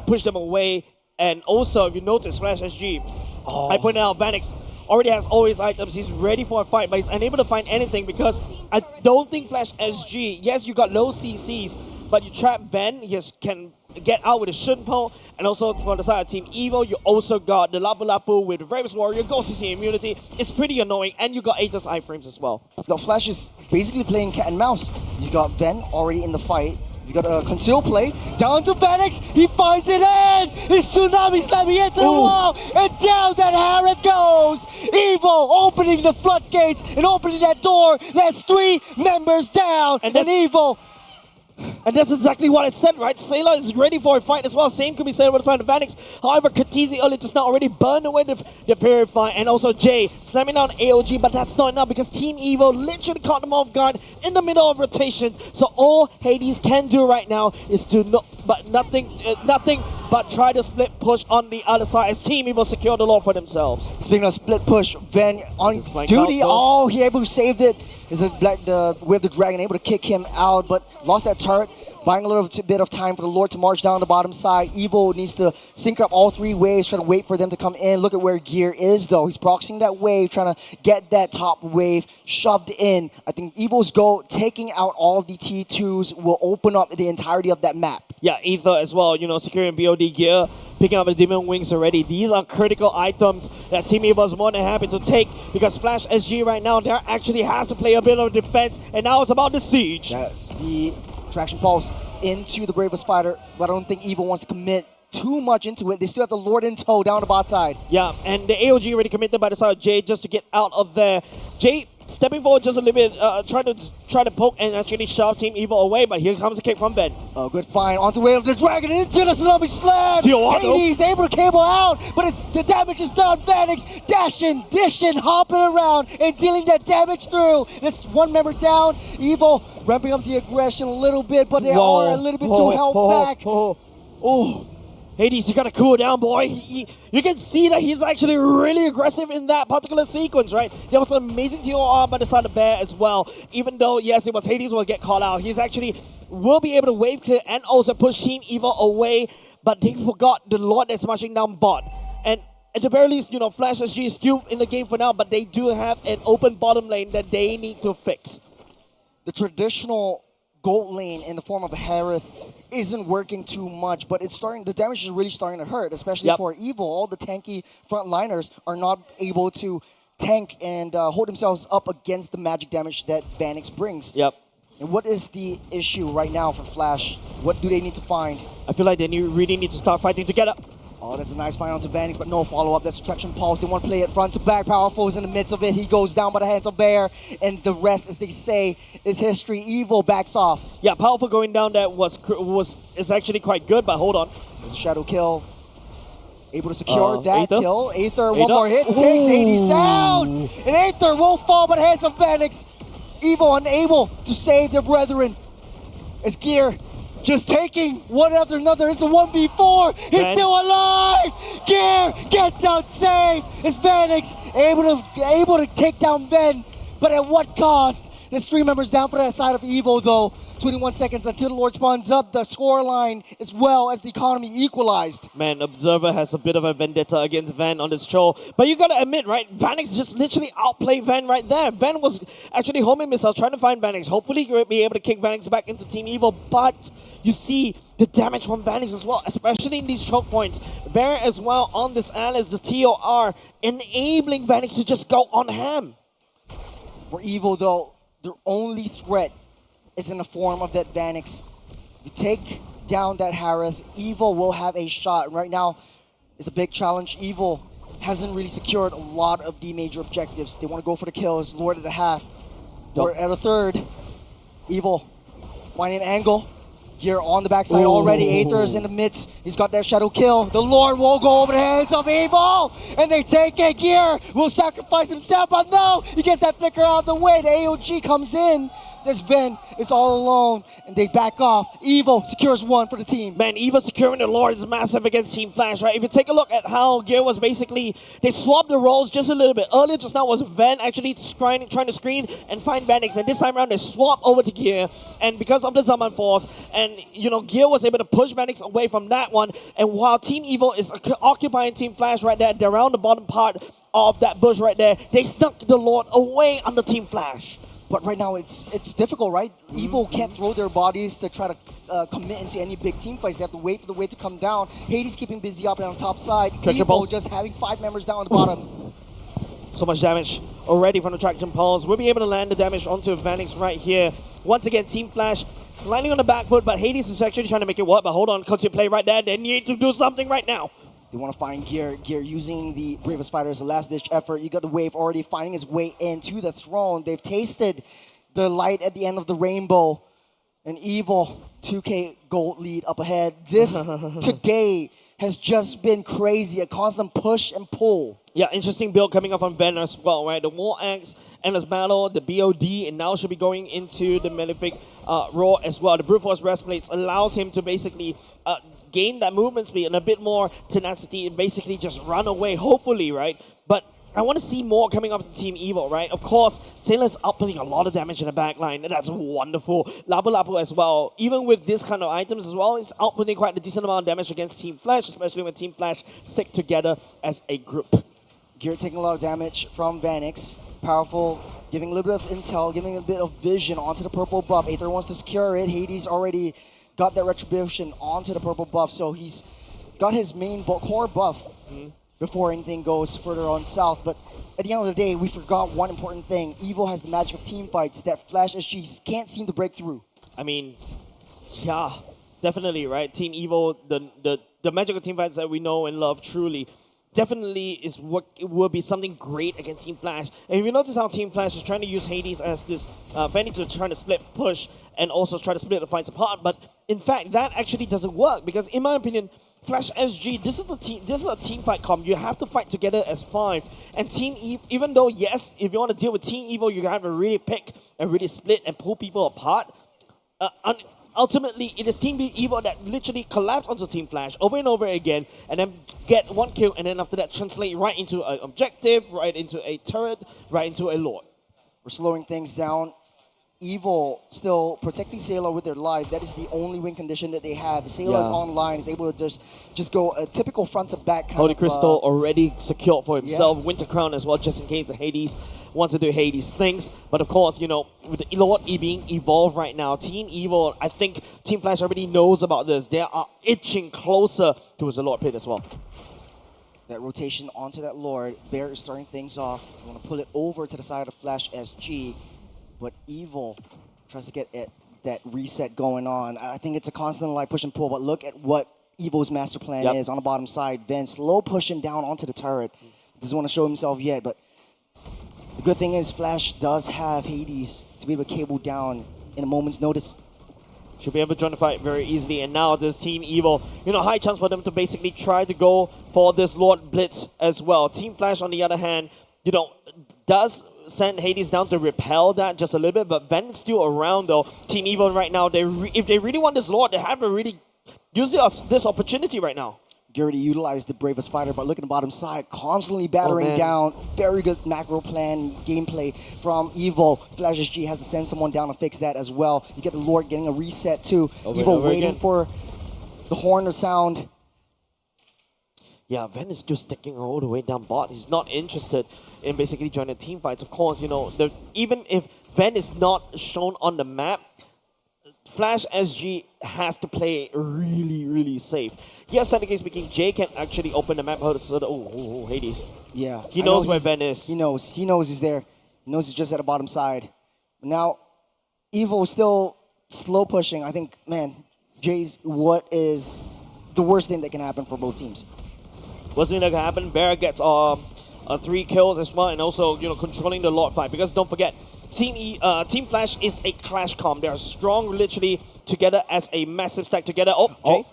push them away. And also, if you notice, Flash SG, I pointed out, Vanix already has all his items. He's ready for a fight, but he's unable to find anything because I don't think Flash SG, yes, you got low CCs, but you trap Ven, he can get out with a Shunpo, and also for the side of Team Evil, you also got the Lapu Lapu with Ravens Warrior, Ghost CC immunity. It's pretty annoying, and you got Aethys iframes as well. The Flash is basically playing cat and mouse. You got Ven already in the fight. You got a conceal play, down to Vanix, he finds it in! His Tsunami slamming into the wall, and down that Harrod goes! Evil opening the floodgates and opening that door, that's 3 members down, and Evil... And that's exactly what I said, right? Sailor is ready for a fight as well. Same could be said about the side of Vanix. However, Katizi earlier just now already burned away the Purify, and also Jay slamming down AOG, but that's not enough because Team Evil literally caught them off guard in the middle of rotation. So all Hades can do right now is to nothing but try to split push on the other side as Team Evil secure the law for themselves. Speaking of split push, Ven on duty. Oh, he able to save it. Is the Whip the Dragon able to kick him out, but lost that turret, buying a little bit of time for the Lord to march down the bottom side. Evil needs to sync up all 3 waves, trying to wait for them to come in. Look at where Gear is, though. He's proxying that wave, trying to get that top wave shoved in. I think Evil's goal, taking out all of the T2s, will open up the entirety of that map. Yeah, Aether as well, you know, securing BOD gear, picking up the Demon Wings already. These are critical items that Team Evil is more than happy to take because Flash SG right now, there actually has to play a bit of defense, and now it's about the siege. That's the Traction Pulse into the Bravest Fighter, but I don't think Evil wants to commit too much into it. They still have the Lord in tow down the bot side. Yeah, and the AOG already committed by the side of Jay just to get out of there. Jay stepping forward just a little bit, trying to poke and actually shove Team Evil away, but here comes the kick from Ben. Oh, good find. Onto Wave of the Dragon into the Tsunami Slam! Hades able to cable out, but the damage is done. Vanix dashing, dishing, hopping around, and dealing that damage through. That's 1 member down. Evil ramping up the aggression a little bit, but they are a little bit too held back. Oh. Hades, you gotta cool down, boy. You can see that he's actually really aggressive in that particular sequence, right? There was an amazing TOR by the side of Bear as well. Even though, yes, it was Hades will get caught out, he's actually will be able to wave clear and also push Team Evil away, but they forgot the Lord that's marching down bot. And at the very least, you know, Flash SG is still in the game for now, but they do have an open bottom lane that they need to fix. The traditional gold lane in the form of a Harith isn't working too much, but it's starting. The damage is really starting to hurt, especially for Evil. All the tanky frontliners are not able to tank and hold themselves up against the magic damage that Vanix brings. Yep. And what is the issue right now for Flash? What do they need to find? I feel like they really need to start fighting together. Oh, that's a nice find onto Vanix, but no follow-up. That's Attraction Pulse. They want to play it front to back. Powerful is in the midst of it. He goes down by the hands of Bear, and the rest, as they say, is history. Evil backs off. Yeah, Powerful going down that is actually quite good, but hold on. There's a shadow kill. Able to secure that Aether? kill. Aether, one Aether? more hit, takes Hades Ooh. down! And Aether will fall by the hands of Vanix. Evo unable to save their brethren. As Gear just taking one after another. It's a 1v4. He's Van. still alive. Gear gets out safe. It's Vanix able to take down Ven. But at what cost? There's 3 members down for that side of Evo though. 21 seconds until the Lord spawns up. The scoreline as well as the economy equalized. Man, Observer has a bit of a vendetta against Van on this show. But you gotta admit, right? Vanix just literally outplayed Van right there. Van was actually homing missiles trying to find Vanix. Hopefully he'll be able to kick Vanix back into Team Evil. But you see the damage from Vanix as well, especially in these choke points. Bear as well on this Alice, the TOR, enabling Vanix to just go on ham. For Evo though, their only threat is in the form of that Vanix. You take down that Harith, Evo will have a shot. Right now, it's a big challenge. Evo hasn't really secured a lot of the major objectives. They want to go for the kills. Lord at a half, Lord at a third. Evo finding an angle. Gear on the backside already. Aether is in the midst. He's got that shadow kill. The Lord will go over the heads of Evo, and they take it. Gear will sacrifice himself, but no, he gets that flicker out of the way. The AOG comes in. This Ven is all alone, and they back off. Evo secures one for the team. Man, Evo securing the Lord is massive against Team Flash, right? If you take a look at how Gear was basically, they swapped the roles just a little bit. Earlier just now was Ven actually trying to screen and find Vanix, and this time around they swap over to Gear, and because of the Zaman Force, and you know, Gear was able to push Vanix away from that one, and while Team Evo is occupying Team Flash right there, they're around the bottom part of that bush right there, they snuck the Lord away under Team Flash. But right now it's difficult, right? Evo can't throw their bodies to try to commit into any big team fights. They have to wait for the wave to come down. Hades keeping busy up on the top side. Evo just having 5 members down on the bottom. So much damage already from the traction pulse. We'll be able to land the damage onto Vanix right here. Once again, Team Flash sliding on the back foot, but Hades is actually trying to make it work. But hold on, continue play right there. They need to do something right now. They want to find Gear. Gear using the Bravest Fighter as a last-ditch effort. You got the wave already finding its way into the throne. They've tasted the light at the end of the rainbow. An Evil 2K gold lead up ahead. This today has just been crazy. A constant push and pull. Yeah, interesting build coming up from Ven as well, right? The War Axe, Endless Battle, the BOD, and now should be going into the Malefic Roar as well. The Brute Force Breastplates allows him to basically gain that movement speed and a bit more tenacity and basically just run away, hopefully, right? But I want to see more coming up to Team Evil, right? Of course, Sailor's outputting a lot of damage in the back line, and that's wonderful. Lapu Lapu as well, even with this kind of items as well, is outputting quite a decent amount of damage against Team Flash, especially when Team Flash stick together as a group. Gear taking a lot of damage from Vanix. Powerful, giving a little bit of intel, giving a bit of vision onto the purple buff. Aether wants to secure it. Hades already got that retribution onto the purple buff, so he's got his main core buff before anything goes further on south. But at the end of the day, we forgot one important thing. Evo has the magic of team fights that Flash SG can't seem to break through. I mean, yeah, definitely, right? Team Evo, the magic of team fights that we know and love truly, definitely is what will be something great against Team Flash. And if you notice how Team Flash is trying to use Hades as this Fanny to try to split push and also try to split the fights apart, but in fact that actually doesn't work because in my opinion, Flash SG, this is a team fight comp. You have to fight together as 5. And Team Evo, even though yes, if you want to deal with Team Evo, you have to really pick and really split and pull people apart. Ultimately, it is Team Evo that literally collapse onto Team Flash over and over again, and then get one kill, and then after that translate right into an objective, right into a turret, right into a Lord. We're slowing things down. Evo still protecting Sailor with their life. That is the only win condition that they have. Sailor is online, is able to just go a typical front to back kind Holy of, Crystal already secured for himself. Winter Crown as well, just in case the Hades wants to do Hades things. But of course, you know, with the Lord being evolved right now, Team Evo, I think Team Flash already knows about this. They are itching closer towards the Lord Pit as well. That rotation onto that Lord. Bear is starting things off. You want to pull it over to the side of Flash SG. But Evil tries to get that reset going on. I think it's a constant like push and pull, but look at what Evo's master plan is on the bottom side. Then slow pushing down onto the turret. Doesn't want to show himself yet, but the good thing is Flash does have Hades to be able to cable down in a moment's notice. should be able to join the fight very easily. And now this Team Evil, high chance for them to basically try to go for this Lord Blitz as well. Team Flash, on the other hand, does send Hades down to repel that just a little bit, but Ven is still around though. Team Evil right now, if they really want this Lord, they have to really use this opportunity right now. Garrity utilized the bravest fighter, but look at the bottom side, constantly battering down. Very good macro plan gameplay from Evil. Flash SG has to send someone down to fix that as well. You get the Lord getting a reset too. Evil waiting for the horn to sound. Yeah, Ven is just sticking all the way down bot. He's not interested in basically joining team fights. Of course, even if Ven is not shown on the map, Flash SG has to play really, really safe. Yes, technically speaking, Jay can actually open the map. Oh, Hades. Yeah. He knows where Ven is. He knows he's there. He knows he's just at the bottom side. Now, Evil is still slow pushing. I think, man, Jay's, what is the worst thing that can happen for both teams? Worst thing that can happen, Bear gets 3 kills as well, and also, controlling the Lord fight. Because don't forget, Team Flash is a clash comp. They are strong literally together as a massive stack together. Jay.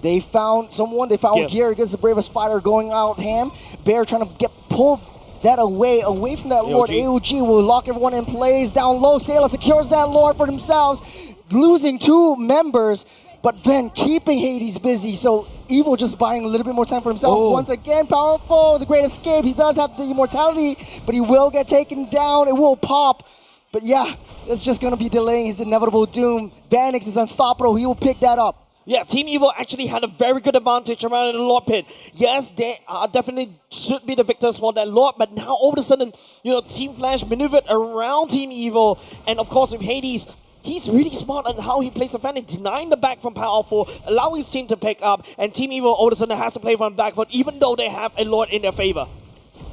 They found someone. They found Gear against the bravest fighter going out ham. Bear trying to pull that away from that Lord. AOG will lock everyone in place. Down low, Sailor secures that Lord for themselves. Losing 2 members, but then keeping Hades busy. So Evil just buying a little bit more time for himself. Once again, powerful. The Great Escape. He does have the immortality, but he will get taken down. It will pop. But yeah, it's just going to be delaying his inevitable doom. Vanix is unstoppable. He will pick that up. Yeah, Team Evil actually had a very good advantage around in the Lord pit. Yes, they definitely should be the victors for that Lord, but now all of a sudden, Team Flash maneuvered around Team Evil, and of course with Hades, he's really smart on how he plays the fan, denying the back from Powerful, allowing his team to pick up, and Team Evil all of a sudden has to play from back foot, even though they have a Lord in their favor.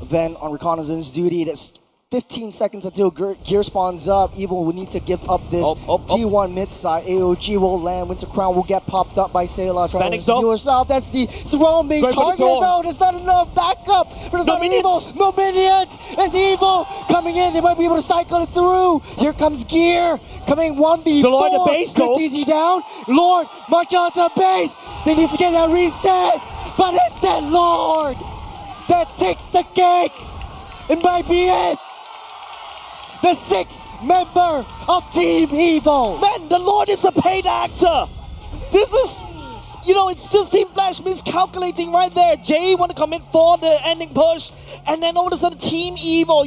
Then on reconnaissance duty, that's 15 seconds until gear spawns up. Evil will need to give up this T1 mid side. AOG will land. Winter Crown will get popped up by Sayla. Trying to do herself. That's the throne being targeted though. There's not enough backup. But it's Evil. No minions. It's Evil coming in. They might be able to cycle it through. Here comes Gear coming 1v4. The Lord, the base goes easy down. Lord, march on to the base. They need to get that reset. But it's that Lord that takes the cake. It might be it. The 6th member of Team Evil. Man, the Lord is a paid actor. This is, it's just Team Flash miscalculating right there. Jay want to commit for the ending push, and then all of a sudden Team Evil,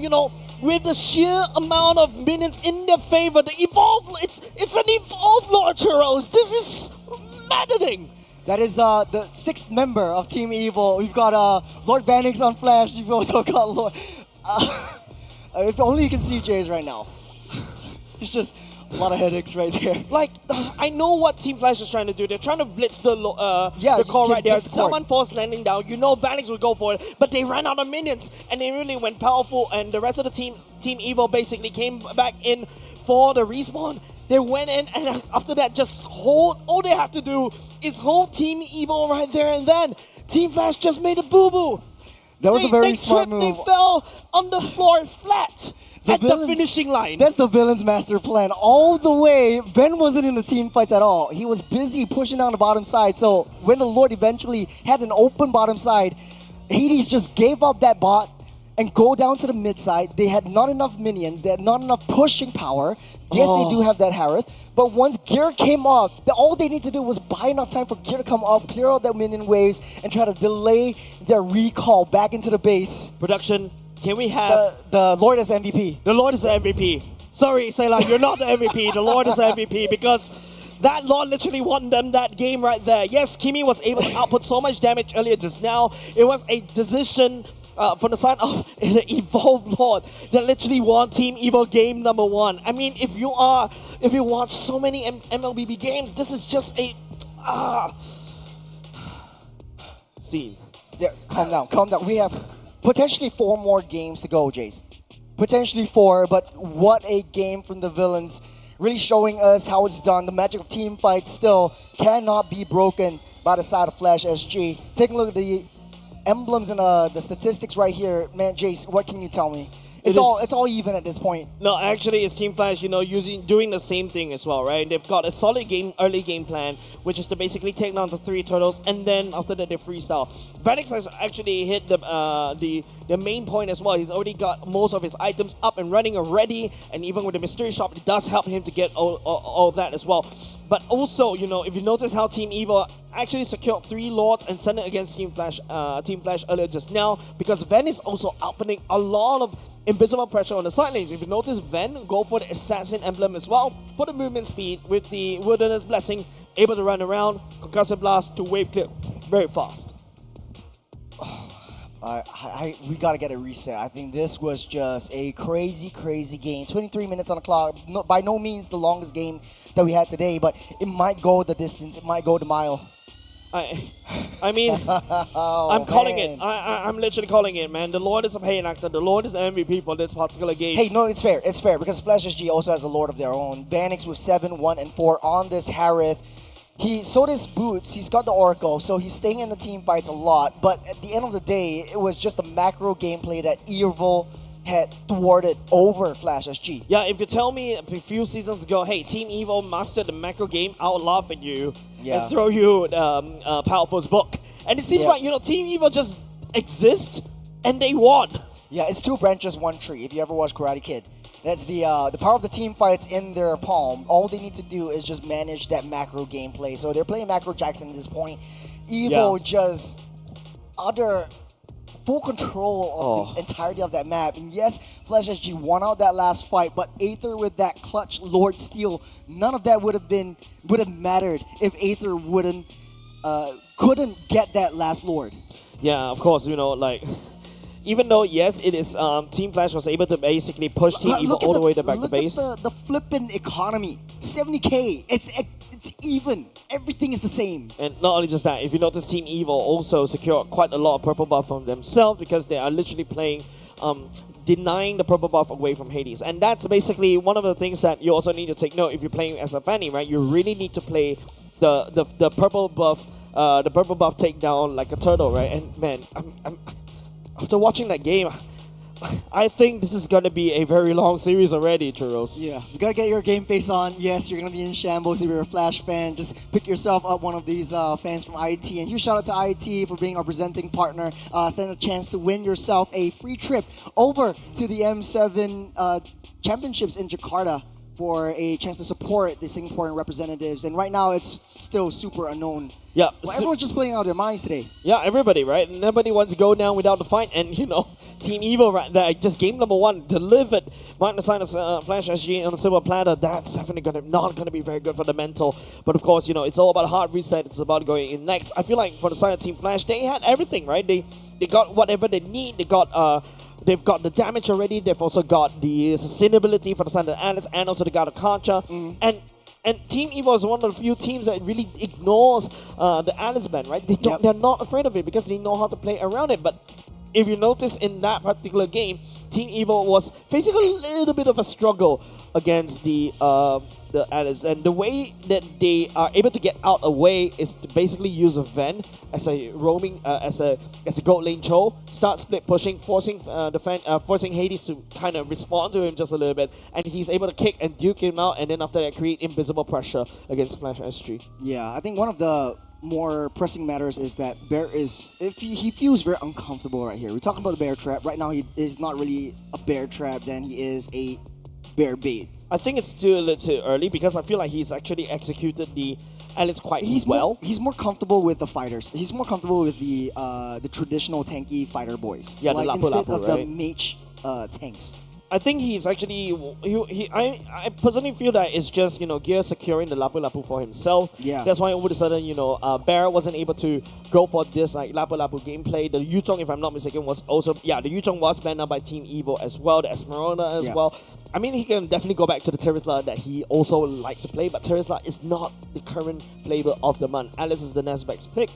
with the sheer amount of minions in their favor, the evolve, it's an evolve Lord Churros. This is maddening. That is the 6th member of Team Evil. We've got Lord Vanix on Flash. You've also got Lord. If only you can see Jay's right now. It's just a lot of headaches right there. Like, I know what Team Flash is trying to do. They're trying to blitz the core right there. Someone forced landing down. Vanix will go for it, but they ran out of minions, and they really went powerful, and the rest of the Team Evil basically came back in for the respawn. They went in, and after that, just hold. All they have to do is hold Team Evil right there, and then Team Flash just made a boo-boo. That was a very smart move. They fell on the floor flat at the finishing line. That's the villain's master plan. All the way, Ven wasn't in the team fights at all. He was busy pushing down the bottom side. So when the Lord eventually had an open bottom side, Hades just gave up that bot and go down to the mid side. They had not enough minions. They had not enough pushing power. Yes, they do have that Harith. But once Gear came up, all they need to do was buy enough time for Gear to come up, clear out their minion waves, and try to delay their recall back into the base. Production, can we have... The Lord is MVP. The Lord is the MVP. Sorry, Sayla, you're not the MVP. The Lord is the MVP because that Lord literally won them that game right there. Yes, Kimi was able to output so much damage earlier just now. It was a decision from the side of the Evolve Lord that literally won Team Evil game number 1. I mean, if you watch so many MLBB games, this is just a scene. There, calm down. We have potentially 4 more games to go, Jace. Potentially 4, but what a game from the villains. Really showing us how it's done. The magic of team fights still cannot be broken by the side of Flash SG. Taking a look at the emblems and the statistics right here. Man, Jace, what can you tell me? It's all even at this point. No, actually, it's Team Flash, doing the same thing as well, right? They've got a solid early game plan, which is to basically take down the 3 turtles, and then after that, they freestyle. Vanix has actually hit the main point as well. He's already got most of his items up and running already, and even with the mystery shop, it does help him to get all that as well. But also, if you notice how Team Evil actually secured 3 lords and sent it against Team Flash earlier just now, because Ven is also outputting a lot of invisible pressure on the side lanes. If you notice, Ven go for the Assassin Emblem as well for the movement speed with the Wilderness Blessing, able to run around, Concussive Blast to wave clear very fast. We gotta get a reset. I think this was just a crazy game. 23 minutes on the clock. No, by no means the longest game that we had today, but it might go the distance. It might go the mile. I mean, I'm calling it. I'm literally calling it, man. The Lord is a paying actor. The Lord is the MVP for this particular game. Hey, no, it's fair. It's fair because Flash SG also has a Lord of their own. Vanix with 7, 1, and 4 on this Harith. So does Boots. He's got the Oracle, so he's staying in the team fights a lot. But at the end of the day, it was just a macro gameplay that Evil had thwarted over Flash SG. Yeah, if you tell me a few seasons ago, hey, Team Evil mastered the macro game, I would laugh at you and throw you Powerful's book. And it seems like, Team Evil just exists and they won. Yeah, it's 2 branches, 1 tree, if you ever watched Karate Kid. That's the power of the team fights in their palm. All they need to do is just manage that macro gameplay. So they're playing Macro Jackson at this point. Evil just under full control of the entirety of that map. And yes, Flash SG won out that last fight, but Aether with that clutch Lord Steal, none of that would have mattered if Aether couldn't get that last Lord. Yeah, of course, even though, yes, it is Team Flash was able to basically push Team Evil all the way back to base. Look at the flippin' economy. 70k. It's even. Everything is the same. And not only just that, if you notice, Team Evil also secured quite a lot of purple buff from themselves because they are literally playing, denying the purple buff away from Hades. And that's basically one of the things that you also need to take note if you're playing as a Fanny, right? You really need to play the purple buff, takedown like a turtle, right? And man, after watching that game, I think this is going to be a very long series already, Churros. Yeah, you got to get your game face on. Yes, you're going to be in shambles if you're a Flash fan. Just pick yourself up one of these fans from IT. And huge shout out to IT for being our presenting partner. Stand a chance to win yourself a free trip over to the M7 Championships in Jakarta for a chance to support the Singaporean representatives. And right now, it's still super unknown. Yeah. Well, everyone's just playing out their minds today. Yeah, everybody, right? Nobody wants to go down without the fight. And, Team Evil, right there, just game number 1, delivered Martin Sinus Flash SG on a silver platter. That's definitely not going to be very good for the mental. But, of course, it's all about hard reset. It's about going in next. I feel like for the side of Team Flash, they had everything, right? They got whatever they need. They've got the damage already. They've also got the sustainability for the side of Alice, and also they got a Concha. And Team Evo is one of the few teams that really ignores the Alice ban, right? They're not afraid of it because they know how to play around it. But if you notice in that particular game, Team Evo was facing a little bit of a struggle against the Alice, and the way that they are able to get out away is to basically use a Ven as a roaming as a gold lane Cho, start split pushing, forcing forcing Hades to kind of respond to him just a little bit, and he's able to kick and duke him out, and then after that create invisible pressure against Flash SG. Yeah, I think one of the more pressing matters is that Bear he feels very uncomfortable right here. We talk about the bear trap. Right now he is not really a bear trap, then he is a bear bait. I think it's still a little too early because I feel like he's actually executed the Alice quite well. He's more comfortable with the fighters. He's more comfortable with the traditional tanky fighter boys. Yeah, like the Lapu instead Lapu, of right? the mage tanks. I think he's actually I personally feel that it's just Gear securing the Lapu Lapu for himself. Yeah. That's why all of a sudden Bear wasn't able to go for this like Lapu Lapu gameplay. The Yuzhong, if I'm not mistaken, was also the Yuzhong was banned out by Team Evo as well. The Esmeralda as well. I mean, he can definitely go back to the Terizla that he also likes to play, but Terizla is not the current flavor of the month. Alice is the next best pick.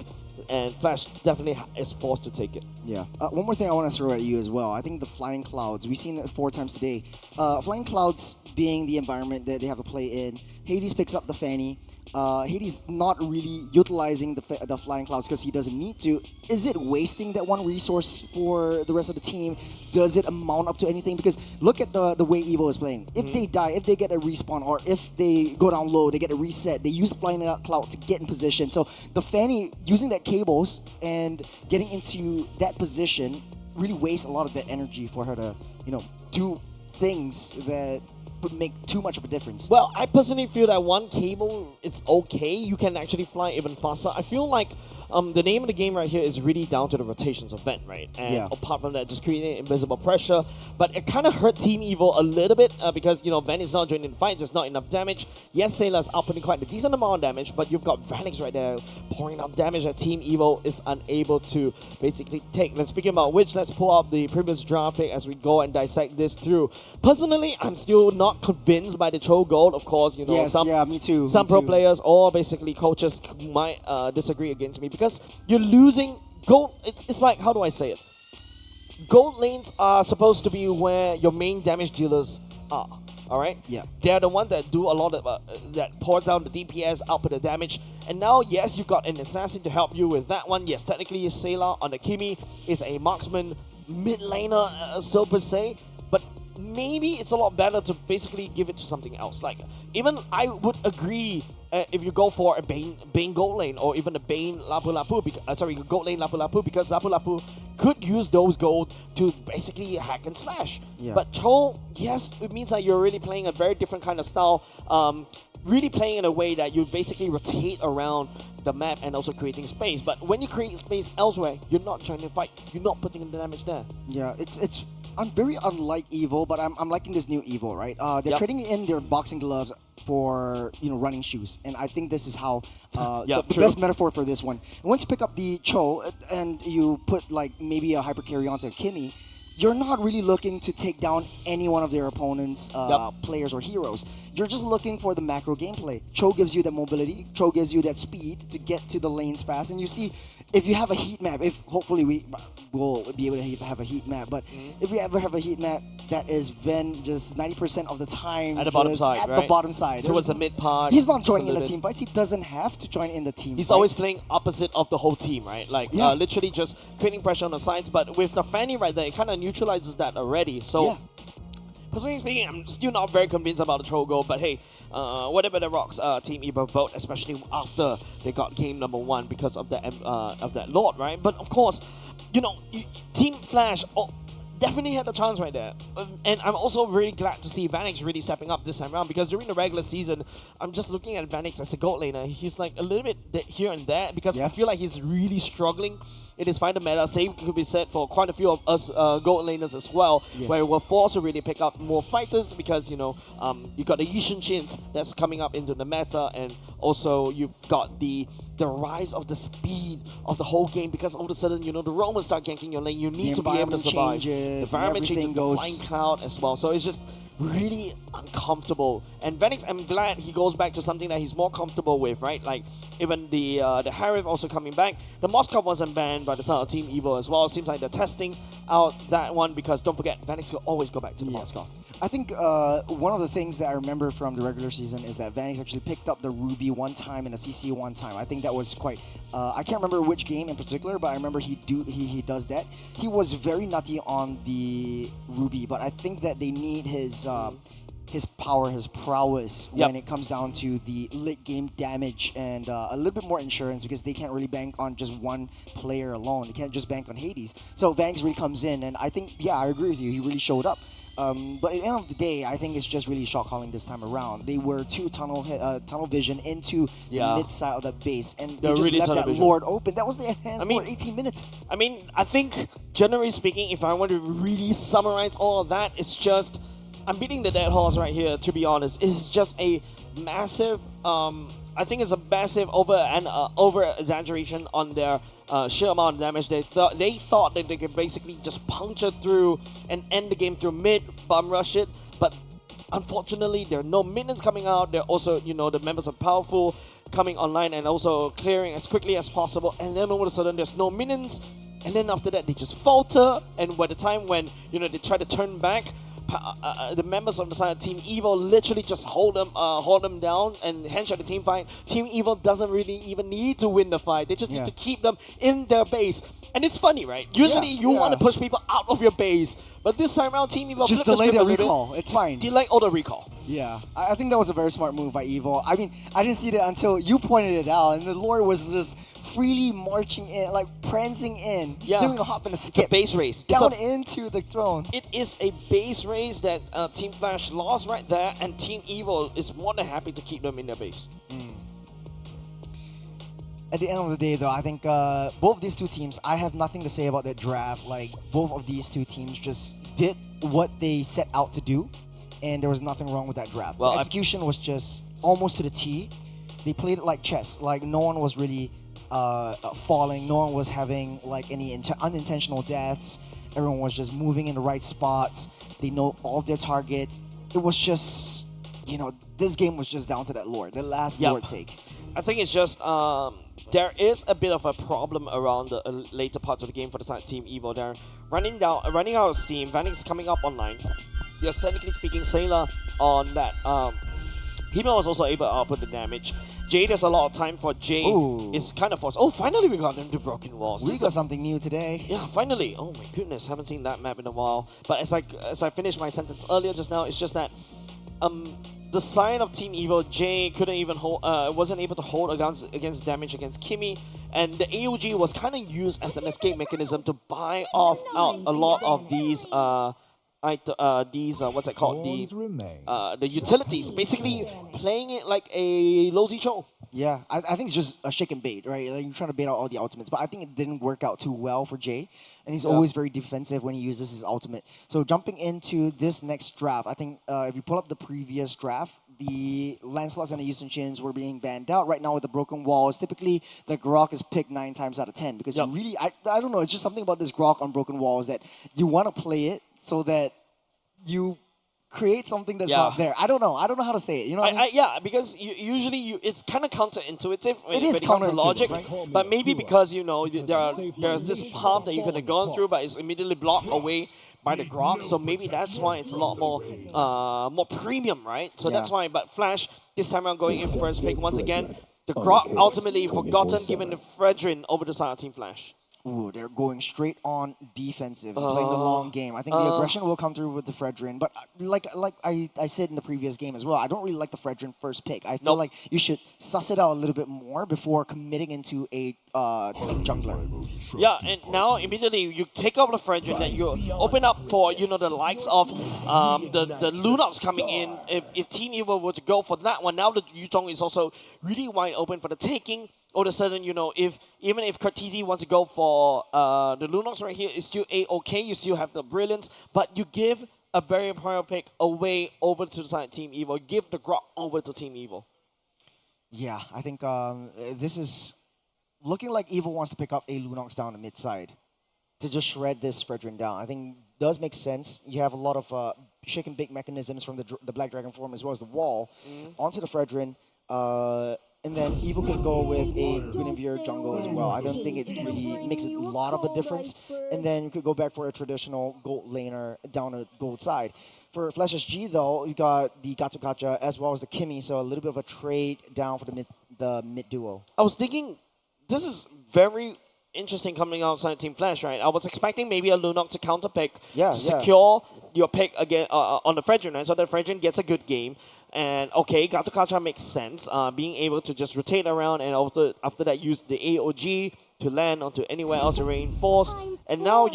and Flash definitely is forced to take it. Yeah. One more thing I want to throw at you as well. I think the Flying Clouds, we've seen it 4 times today. Flying Clouds being the environment that they have to play in, Hades picks up the Fanny. Hades not really utilizing the Flying Clouds because he doesn't need to. Is it wasting that one resource for the rest of the team? Does it amount up to anything? Because look at the way Evo is playing. If they die, if they get a respawn, or if they go down low, they get a reset, they use the Flying Cloud to get in position. So the Fanny, using that cables and getting into that position really wastes a lot of that energy for her to, do things that would make too much of a difference. Well, I personally feel that one cable, it's okay. You can actually fly even faster. I feel like the name of the game right here is really down to the rotations of Vent, right? And apart from that, just creating invisible pressure. But it kind of hurt Team Evo a little bit because, Vent is not joining the fight, just not enough damage. Yes, Sailor's outputting quite a decent amount of damage, but you've got Vanix right there pouring out damage that Team Evo is unable to basically take. And speaking about which, let's pull up the previous draft pick as we go and dissect this through. Personally, I'm still not convinced by the Cho Gold. Of course, me too. Some pro players or basically coaches might disagree against me because you're losing gold. It's like, how do I say it? Gold lanes are supposed to be where your main damage dealers are. All right. Yeah. They're the one that do a lot of that pours down the DPS, output the damage. And now, yes, you've got an assassin to help you with that one. Yes, technically, Sailor on the Kimi is a marksman mid laner, so per se. But maybe it's a lot better to basically give it to something else. Like, even I would agree if you go for a Bane Gold Lane or even a Bane Lapu Lapu, Gold Lane Lapu Lapu, because Lapu Lapu could use those gold to basically hack and slash. Yeah. But Cho, yes, it means that you're really playing a very different kind of style. Really playing in a way that you basically rotate around the map and also creating space. But when you create space elsewhere, you're not trying to fight. You're not putting in the damage there. Yeah, I'm very unlike Evo, but I'm liking this new Evo, right? They're trading in their boxing gloves for running shoes, and I think this is how the best metaphor for this one. And once you pick up the Cho and you put like maybe a hyper carry onto a Kimi, you're not really looking to take down any one of their opponents' players or heroes. You're just looking for the macro gameplay. Cho gives you that mobility. Cho gives you that speed to get to the lanes fast. And you see, if you have a heat map, if hopefully we will be able to have a heat map, but if we ever have a heat map that is Ven just 90% of the time at the bottom side, the bottom side. Towards the mid part. He's not joining in the team fights. He doesn't have to join in the team He's fights. always playing opposite of the whole team, right? Like literally just creating pressure on the sides. But with the Fanny right there, it kind of neutralizes that already. So personally speaking, I'm still not very convinced about the Troll goal, but hey, whatever the Rocks Team Evo vote, especially after they got game number 1 because of that Lord, right? But of course, Team Flash definitely had a chance right there. And I'm also really glad to see Vanix really stepping up this time around, because during the regular season, I'm just looking at Vanix as a gold laner. He's like a little bit here and there because I feel like he's really struggling in his final meta. Same could be said for quite a few of us gold laners as well, where we're forced to really pick up more fighters because, you got the Yishin Chins that's coming up into the meta, and also you've got the rise of the speed of the whole game, because all of a sudden, the Romans start ganking your lane. You need to be able to survive. The environment changes, the Flying Cloud as well. So it's just really uncomfortable. And Vanix, I'm glad he goes back to something that he's more comfortable with, right? Like even the Harif also coming back. The Moskov wasn't banned by the start of Team Evo as well. It seems like they're testing out that one, because don't forget, Vanix will always go back to the Moskov. I think one of the things that I remember from the regular season is that Vanix actually picked up the Ruby one time and the CC one time. I think that was quite... I can't remember which game in particular, but I remember he does that. He was very nutty on the Ruby, but I think that they need his power, his prowess when it comes down to the late game damage and a little bit more insurance, because they can't really bank on just one player alone. They can't just bank on Hades. So Vanix really comes in, and I think, I agree with you. He really showed up. But at the end of the day, I think it's just really shot calling this time around. They were too tunnel vision into the mid side of the base, and they just really left that vision. Lord open. That was the enhanced for 18 minutes. I mean, I think, generally speaking, if I want to really summarize all of that, it's just... I'm beating the dead horse right here, to be honest. It's just a massive... I think it's a massive over-exaggeration on their sheer amount of damage. They thought that they could basically just puncture through and end the game through mid, bum rush it, but unfortunately, there are no minions coming out. They're also, the members of Powerful coming online and also clearing as quickly as possible, and then all of a sudden there's no minions, and then after that they just falter, and by the time when they try to turn back, the members of the side of Team Evil literally just hold them down and headshot the team fight. Team Evil doesn't really even need to win the fight. They just need to keep them in their base. And it's funny, right? Usually you want to push people out of your base, but this time around Team Evil just delay the recall. It's fine. Delay auto recall. Yeah, I think that was a very smart move by Evil. I mean, I didn't see that until you pointed it out, and the Lord was just freely marching in, like prancing in, doing a hop and a skip. It's a base race. Down into the throne. It is a base race that Team Flash lost right there, and Team Evil is more than happy to keep them in their base. At the end of the day, though, I think both these two teams, I have nothing to say about that draft. Like, both of these two teams just did what they set out to do, and there was nothing wrong with that draft. Well, the execution was just almost to the T. They played it like chess. Like, no one was really falling. No one was having like any unintentional deaths. Everyone was just moving in the right spots. They know all their targets. It was just, this game was just down to that Lord, the last Lord take. I think it's just there is a bit of a problem around the later parts of the game for the side Team Evil. They're running out of steam. Vanix coming up online. Yes, technically speaking, Sailor on that. Hima was also able to output the damage. Jay, there's a lot of time for Jay. It's kind of forced. Oh, finally we got into Broken Walls. We got something new today. Yeah, finally. Oh my goodness, haven't seen that map in a while. But as I finished my sentence earlier just now, it's just that the side of Team Evil, Jay couldn't even hold, wasn't able to hold against damage against Kimmy, and the AOG was kind of used as an escape mechanism to buy off out a lot of these what's it called? The utilities, basically playing it like a low-Z show. Yeah, I think it's just a shake and bait, right? Like, you're trying to bait out all the ultimates, but I think it didn't work out too well for Jay, and he's always very defensive when he uses his ultimate. So jumping into this next draft, I think if you pull up the previous draft, the Lancelots and the Houston Shins were being banned out. Right now with the Broken Walls, typically the Grok is picked 9 times out of 10 because you really, I don't know, it's just something about this Grok on Broken Walls that you want to play it so that you create something that's not there. I don't know how to say it. You know what I mean? Yeah, because usually it's kind of counterintuitive. It is counter logic, right? but maybe because there's this path that you could have gone through, but it's immediately blocked away by the Grok. So maybe that's why it's a lot more premium, right? So that's why. But Flash this time around going in first pick once again. The Grok ultimately forgotten, given the Fredrin over the side of Team Flash. Ooh, they're going straight on defensive, playing the long game. I think the aggression will come through with the Fredrin, but like I said in the previous game as well, I don't really like the Fredrin first pick. I feel like you should suss it out a little bit more before committing into a jungler. Yeah, and now immediately you pick up the Fredrin, that you open up for the likes of the Lunox coming in. If Team Evil were to go for that one, now the Yuzhong is also really wide open for the taking. All of a sudden, even if Cartesi wants to go for the Lunox right here, it's still A-OK. You still have the Brilliance, but you give a very important pick away over to the side Team Evil. Give the Grok over to Team Evil. Yeah, I think this is looking like Evil wants to pick up a Lunox down the mid side to just shred this Fredrin down. I think it does make sense. You have a lot of shake and bake mechanisms from the Black Dragon form as well as the wall onto the Fredrin. And then Evil can go with a Guinevere jungle as well. I don't think it really makes a lot of a difference. And then you could go back for a traditional gold laner down the gold side. For Flash SG though, you got the Gacha as well as the Kimmy, so a little bit of a trade down for the mid duo. I was thinking, this is very interesting coming outside Team Flash, right? I was expecting maybe a Lunox to counter pick to secure your pick again on the Fredrin, right? So that Fredrin gets a good game. And okay, Gato makes sense. Being able to just rotate around and after that use the AOG to land onto anywhere else to reinforce. And now,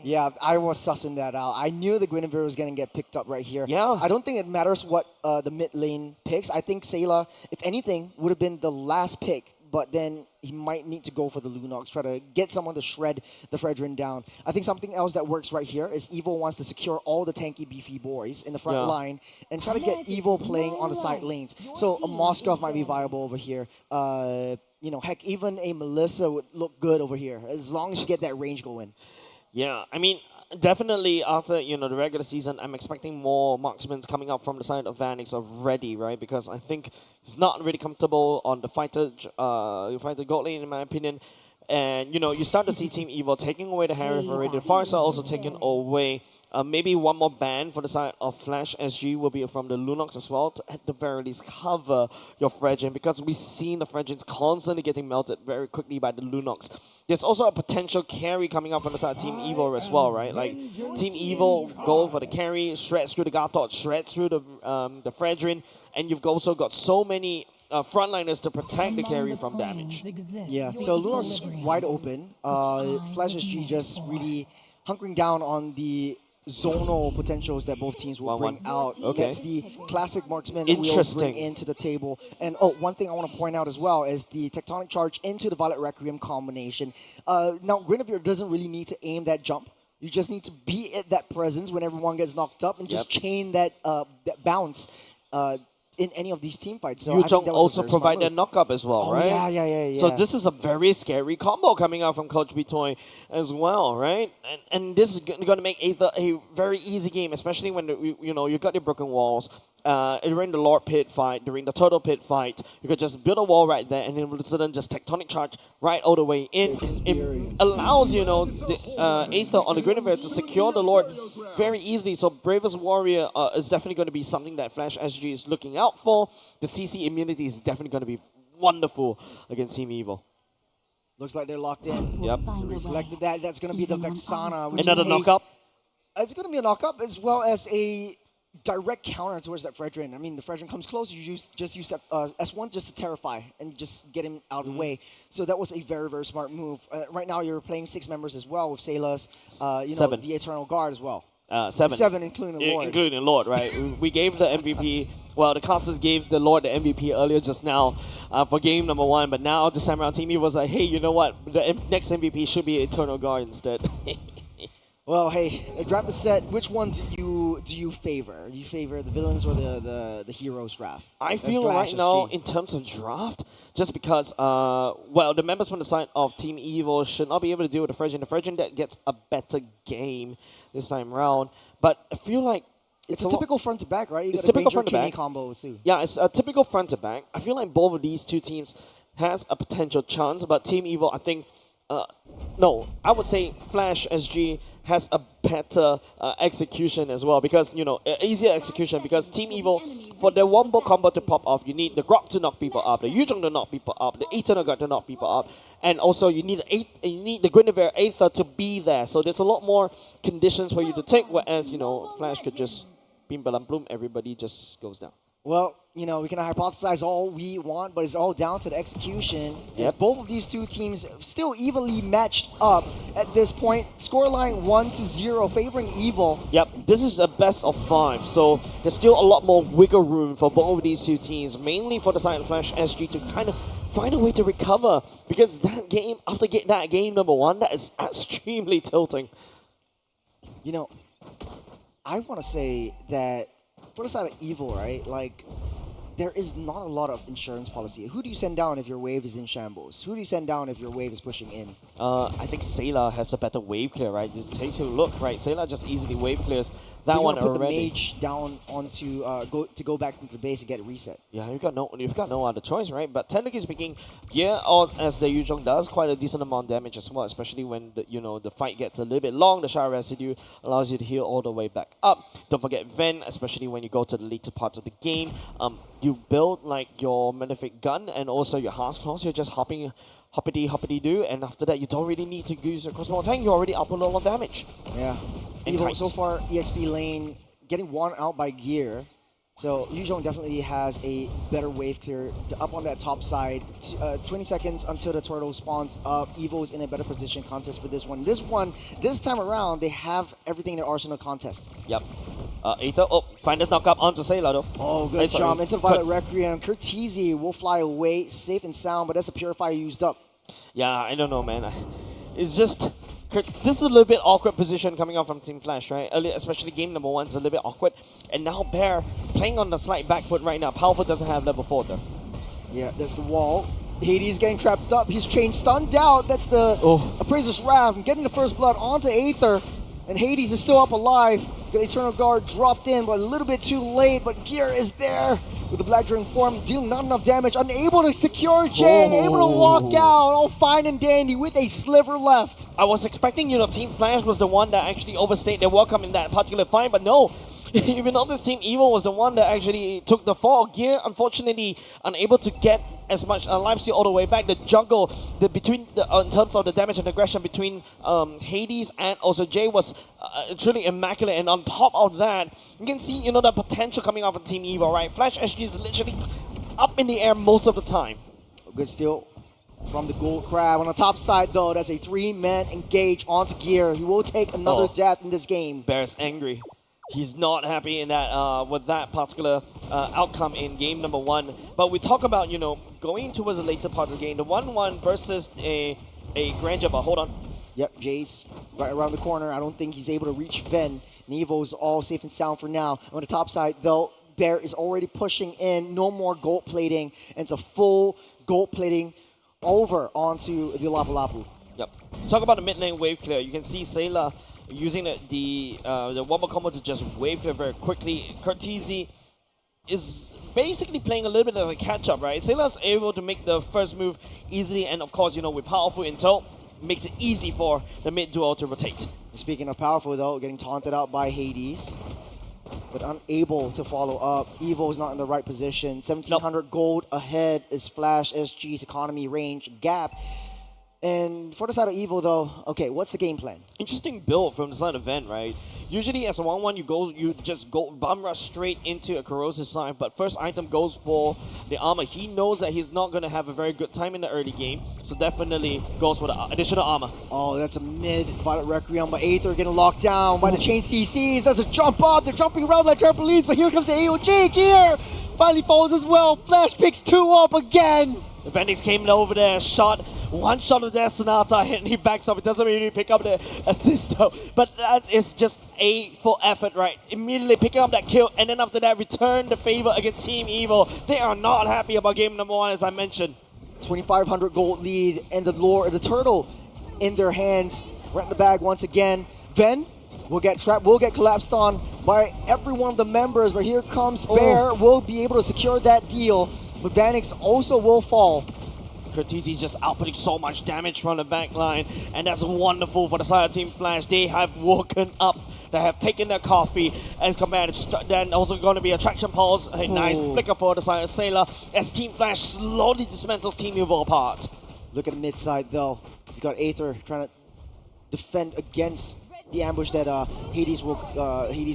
Yeah, I was sussing that out. I knew the Guinevere was going to get picked up right here. Yeah. I don't think it matters what the mid lane picks. I think Sayla, if anything, would have been the last pick. But then he might need to go for the Lunox, try to get someone to shred the Fredrin down. I think something else that works right here is Evil wants to secure all the tanky, beefy boys in the front line and try to get Evil playing on the side lanes. So a Moskov might be viable over here. Heck, even a Melissa would look good over here as long as you get that range going. Yeah, I mean, definitely after the regular season, I'm expecting more marksmen coming up from the side of Vanix already, right? Because I think he's not really comfortable on the fighter gold lane, in my opinion. And you start to see Team Evil taking away the Harry already. The Farsa also taken away. Maybe one more ban for the side of Flash SG will be from the Lunox as well, to at the very least cover your Fredgen, because we've seen the Fredgens constantly getting melted very quickly by the Lunox. There's also a potential carry coming up from the side of Team Evil as well, right? Like Team Evil go for the carry, shreds through the Gartot, shreds through the Fredgen, and you've also got so many frontliners to protect the carry from damage. Yeah, so Lunox is wide open. Flash SG just really hunkering down on the zonal potentials that both teams will bring out. Okay. That's the classic marksman that we'll bring into the table. And one thing I want to point out as well is the Tectonic Charge into the Violet Requiem combination. Now, Guinevere doesn't really need to aim that jump. You just need to be at that presence when everyone gets knocked up and just chain that bounce in any of these team fights. So Yuzhong also provide that knock-up as well, right? Yeah. So this is a very scary combo coming out from Coach Bitoy as well, right? And this is going to make Aether a very easy game, especially when you got your broken walls. During the Lord Pit fight, during the Turtle Pit fight, you could just build a wall right there and then all of a sudden just Tectonic Charge right all the way in. It allows, the Aether on the Guinevere to secure the Lord very easily. So Bravest Warrior is definitely going to be something that Flash SG is looking out for. The CC immunity is definitely going to be wonderful against Team Evil. Looks like they're locked in. Yep. We selected that. That's going to be the Vexana. Another knock-up? It's going to be a knock-up as well as a direct counter towards that Fredgen. I mean, the Fredgen comes close, you just use that S1 just to terrify and just get him out of the way. So that was a very, very smart move. Right now, you're playing 6 members as well with Salas, the Eternal Guard as well. 7. 7, including the Lord. Including the Lord, right? We gave the MVP, the casters gave the Lord the MVP earlier just now for game number 1, but now this time around, Team Evil was like, hey, you know what? The next MVP should be Eternal Guard instead. Well, hey, draft the set. Which one do you favor? Do you favor the villains or the heroes draft? I feel right now, in terms of draft, just because, the members from the side of Team Evil should not be able to deal with the Fredgen. The Fredgen that gets a better game this time around. But I feel like it's a typical front to back, right? It's typical front to back combos too. Yeah, it's a typical front to back. I feel like both of these two teams has a potential chance, but Team Evil, I think, no, I would say Flash SG has a better execution as well, because, easier execution, because Team Evil, for their wombo combo to pop off, you need the Grok to knock people up, the Yuzhong to knock people up, the Eternal Guard to knock people up, and also you need the Guinevere Aether to be there. So there's a lot more conditions for you to take, whereas, Flash could just bim balam bloom, everybody just goes down. Well, we can hypothesize all we want, but it's all down to the execution. Yep. Both of these two teams still evenly matched up at this point. Scoreline 1-0, favoring Evil. Yep, this is the best of 5, so there's still a lot more wiggle room for both of these two teams, mainly for the side of Flash SG to kind of find a way to recover, because that game, after that game number 1, that is extremely tilting. I want to say that for the side of Evil, right, like, there is not a lot of insurance policy. Who do you send down if your wave is in shambles? Who do you send down if your wave is pushing in? I think Sayla has a better wave clear, right? You take a look, right? Sayla just easily wave clears that one already. Put the mage down onto go back into the base and get it reset. Yeah, you've got no other choice, right? But technically speaking, as the Yuzhong does quite a decent amount of damage as well, especially when the fight gets a little bit long. The Shard Residue allows you to heal all the way back up. Don't forget Ven, especially when you go to the later parts of the game. You build like your Malefic Gun and also your Heart's Claws. You're just hoppity do, and after that you don't really need to use your crossbow tank. You're already up a lot of damage. Yeah. Evil so far EXP lane getting worn out by gear. So Yuzhong definitely has a better wave clear up on that top side. 20 seconds until the turtle spawns up. Evil's in a better position contest for this one. This time around, they have everything in their arsenal contest. Yep. Aether, find this knock up onto Sayla though. Oh, good job. Into Violet Requiem. Curtizi will fly away safe and sound, but that's a Purifier used up. Yeah, I don't know, man. It's just... This is a little bit awkward position coming out from Team Flash, right? Earlier, especially game number 1 is a little bit awkward. And now Bear playing on the slight back foot right now. Powerful doesn't have level 4 though. Yeah, that's the wall. Hades getting trapped up. He's chain stunned out. That's the Appraiser's Wrath. Getting the first blood onto Aether. And Hades is still up alive. The Eternal Guard dropped in, but a little bit too late. But Gear is there with the Black Dragon form, dealing not enough damage. Unable to secure Jay, able to walk out, all fine and dandy with a sliver left. I was expecting, Team Flash was the one that actually overstayed their welcome in that particular fight, but no. Even though this Team Evil was the one that actually took the fall, Gear unfortunately unable to get as much lifesteal all the way back. The juggle in terms of the damage and aggression between Hades and also Jay was truly immaculate. And on top of that, you can see the potential coming off of Team Evil, right? Flash SG is literally up in the air most of the time. Good steal from the Gold Crab. On the top side though, that's a 3-man engage onto Gear. He will take another death in this game. Bear's angry. He's not happy in that with that particular outcome in game number 1. But we talk about, going towards the later part of the game. The 1-1 versus a Granger, but hold on. Yep, Jay's right around the corner. I don't think he's able to reach Ven. Nevo's all safe and sound for now. On the top side, though, Bear is already pushing in. No more gold plating. And it's a full gold plating over onto the Lapu Lapu. Yep. Talk about the mid lane wave clear. You can see Sayla using the wombo combo to just wave clear very quickly. Cortese is basically playing a little bit of a catch-up, right? Sayla's able to make the first move easily, and of course, with powerful intel, makes it easy for the mid duo to rotate. Speaking of powerful though, getting taunted out by Hades, but unable to follow up. Evo is not in the right position. 1700 gold ahead is Flash SG's economy range gap. And for the side of Evo though, okay, what's the game plan? Interesting build from the side of Ven, right? Usually as a 1-1, you just go bum rush straight into a corrosive side, but first item goes for the armor. He knows that he's not going to have a very good time in the early game, so definitely goes for the additional armor. Oh, that's a mid Violet Requiem, but Aether getting locked down by the chain CCs. That's a jump up. They're jumping around like trampolines, but here comes the AOG Gear. Finally falls as well. Flash picks 2 up again. The Bendix came over there, one shot of their Sonata, and he backs up. It doesn't really pick up the assist though, but that is just a full effort, right? Immediately picking up that kill, and then after that, return the favor against Team Evil. They are not happy about game number 1, as I mentioned. 2,500 gold lead, and the lure of the turtle in their hands. Right in the bag once again. Ven will get trapped, will get collapsed on by every one of the members, but here comes Bear. Will be able to secure that deal, but Vanix also will fall. Cortese's just outputting so much damage from the back line, and that's wonderful for the side of Team Flash. They have woken up, they have taken their coffee as command. Then also going to be a traction pulse, a nice flicker for the side of Sailor as Team Flash slowly dismantles Team Evil apart. Look at the mid side though. You got Aether trying to defend against the ambush that Hades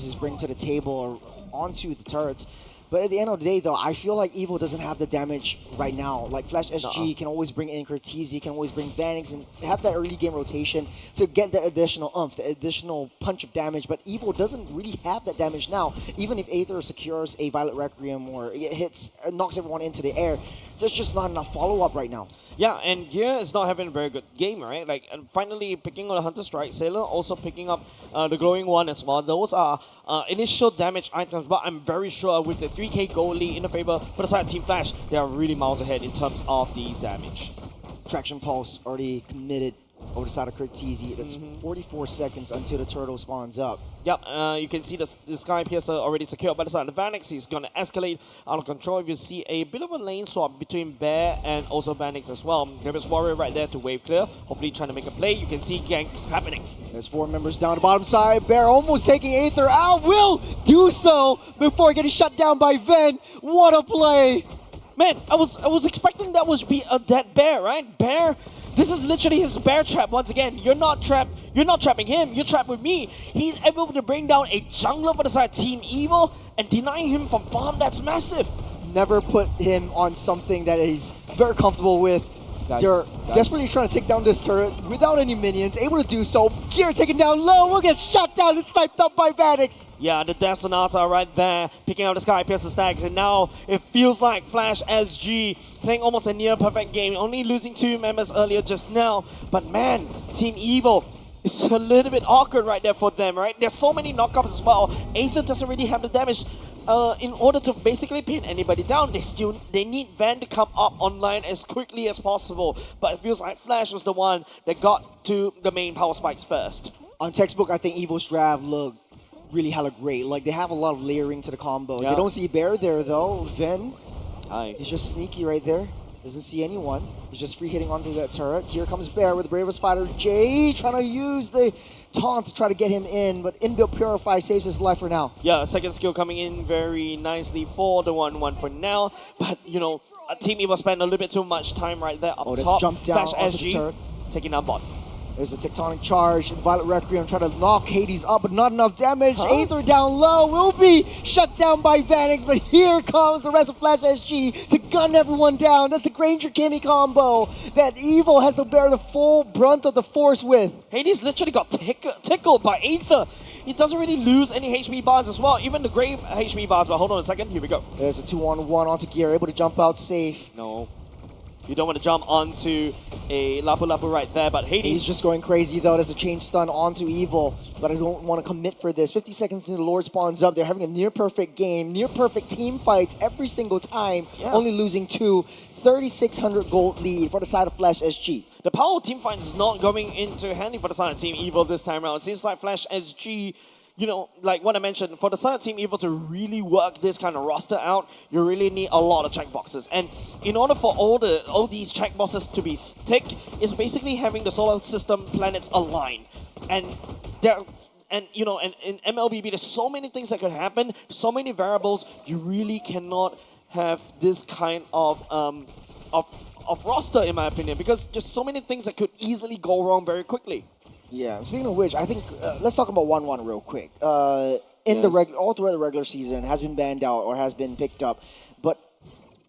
is bringing to the table or onto the turrets. But at the end of the day, though, I feel like Evo doesn't have the damage right now. Like, Flash SG can always bring in Cortese, can always bring Vanix, and have that early game rotation to get that additional oomph, the additional punch of damage. But Evo doesn't really have that damage now. Even if Aether secures a Violet Requiem or it hits, knocks everyone into the air, there's just not enough follow-up right now. Yeah, and Gear is not having a very good game, right? Like, and finally picking on the Hunter Strike, Sailor also picking up the Glowing One as well. Those are initial damage items, but I'm very sure with the 3k gold lead in the favor for the side of Team Flash, they are really miles ahead in terms of these damage. Traction Pulse already committed over the side of Cortese. That's 44 seconds until the turtle spawns up. Yep, you can see the Sky Piercer already secured by the side of Vanix. He's going to escalate out of control. You see a bit of a lane swap between Bear and also Vanix as well. There is Warrior right there to wave clear, hopefully trying to make a play. You can see ganks happening. There's 4 members down the bottom side. Bear almost taking Aether out. Will do so before getting shut down by Ven. What a play! Man, I was expecting that was be that Bear, right? Bear. This is literally his bear trap once again. You're not trapping him, you're trapped with me. He's able to bring down a jungler for the side Team Evil and denying him from farm. That's massive. Never put him on something that he's very comfortable with. They're desperately trying to take down this turret without any minions, able to do so. Gear taken down low, will get shot down and sniped up by Vanix. Yeah, the Death Sonata right there, picking out the Sky Piercer stacks, and now it feels like Flash SG playing almost a near perfect game, only losing 2 members earlier just now. But man, Team Evil, it's a little bit awkward right there for them, right? There's so many knockups as well. Aether doesn't really have the damage. In order to basically pin anybody down, they need Van to come up online as quickly as possible. But it feels like Flash was the one that got to the main power spikes first. On textbook, I think Evil's draft looked really hella great. Like, they have a lot of layering to the combo. Yeah. They don't see Bear there, though. Ven, Hi. he's just sneaky right there. Doesn't see anyone. He's just free hitting onto that turret. Here comes Bear with the bravest fighter, Jay, trying to use the taunt to try to get him in, but inbuilt Purify saves his life for now. Yeah, second skill coming in very nicely for the 1-1 for now. But, you know, Team Evo spent a little bit too much time right there up Oh, there's top. jump down Flash onto the SG turret. taking down bot. There's a Tectonic Charge, Violet Requiem trying to knock Hades up, but not enough damage. Huh? Aether down low will be shut down by Vanix, but here comes the rest of Flash SG to gun everyone down. That's the Granger Kimmy combo that Evil has to bear the full brunt of the force with. Hades literally got tickled by Aether. He doesn't really lose any HP bars as well, even the Grave HP bars. But hold on a second, here we go. There's a 2-on-1 onto Gear, able to jump out safe. No. You don't want to jump onto a Lapu Lapu right there, but Hades... He's just going crazy though. There's a chain stun onto Evil, but I don't want to commit for this. 50 seconds until the Lord spawns up. They're having a near-perfect game, near-perfect team fights every single time, only losing 2. 3,600 gold lead for the side of Flash SG. The power of team fight is not going into handy for the side of Team Evil this time around. It seems like Flash SG, you know, like what I mentioned, for the side of Team Evil to really work this kind of roster out, you really need a lot of checkboxes. And in order for all these checkboxes to be thick, is basically having the solar system planets aligned. And you know, and in MLBB, there's so many things that could happen, so many variables. You really cannot have this kind of roster, in my opinion, because just so many things that could easily go wrong very quickly. Yeah, speaking of which, I think let's talk about 1-1 real quick. All throughout the regular season has been banned out or has been picked up, but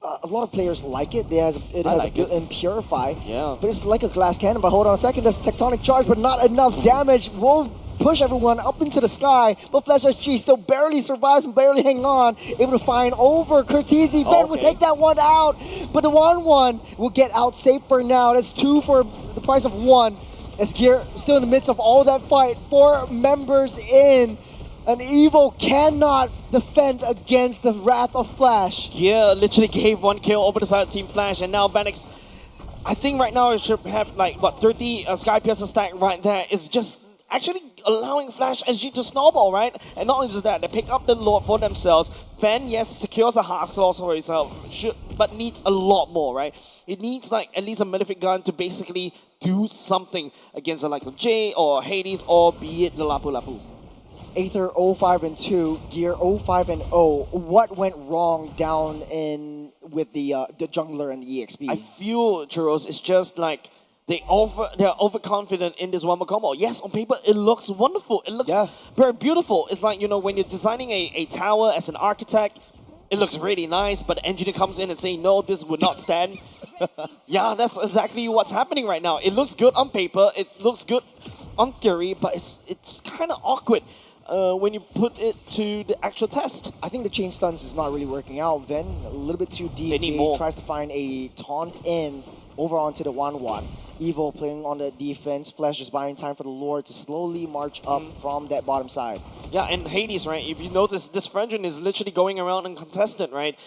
a lot of players like it. It has a built-in Purify, but it's like a glass cannon. But hold on a second, there's a Tectonic Charge, but not enough damage. Will push everyone up into the sky, but Flash SG still barely survives and barely hang on, able to find over Cortese. Ben will take that one out, but the 1-1 will get out safe for now. That's 2 for the price of 1. As Gear still in the midst of all that fight, 4 members in. An Evil cannot defend against the wrath of Flash. Gear literally gave 1 kill over the side of Team Flash, and now Vanix, I think right now it should have like, what, 30 Sky Piercer stack right there. It's just actually allowing Flash SG to snowball, right? And not only just that, they pick up the Lord for themselves. Van, yes, secures a Heart's Claw for himself, but needs a lot more, right? It needs like at least a Malefic Gun to basically do something against a like Jay or Hades, or be it the Lapu Lapu. Aether 05-2, Gear 05-0. What went wrong down in with the jungler and the EXP? I feel, Churros, it's just like they're overconfident in this one combo. Yes, on paper it looks wonderful. It looks very beautiful. It's like, you know, when you're designing a tower as an architect, it looks really nice, but the engineer comes in and saying, no, this would not stand. Yeah, that's exactly what's happening right now. It looks good on paper, it looks good on theory, but it's kind of awkward when you put it to the actual test. I think the chain stuns is not really working out. Ven, a little bit too deep. They need more. Tries to find a taunt in over onto the 1-1. Evil playing on the defense. Flash is buying time for the Lord to slowly march up from that bottom side. Yeah, and Hades, right? If you notice, this Frengen is literally going around uncontested, right?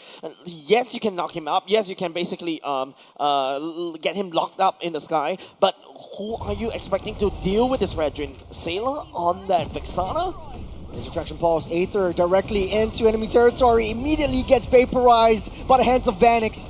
Yes, you can knock him up. Yes, you can basically get him locked up in the sky. But who are you expecting to deal with this Frengen? Sailor on that Vexana? There's Attraction Pulse. Aether directly into enemy territory. Immediately gets vaporized by the hands of Vanix.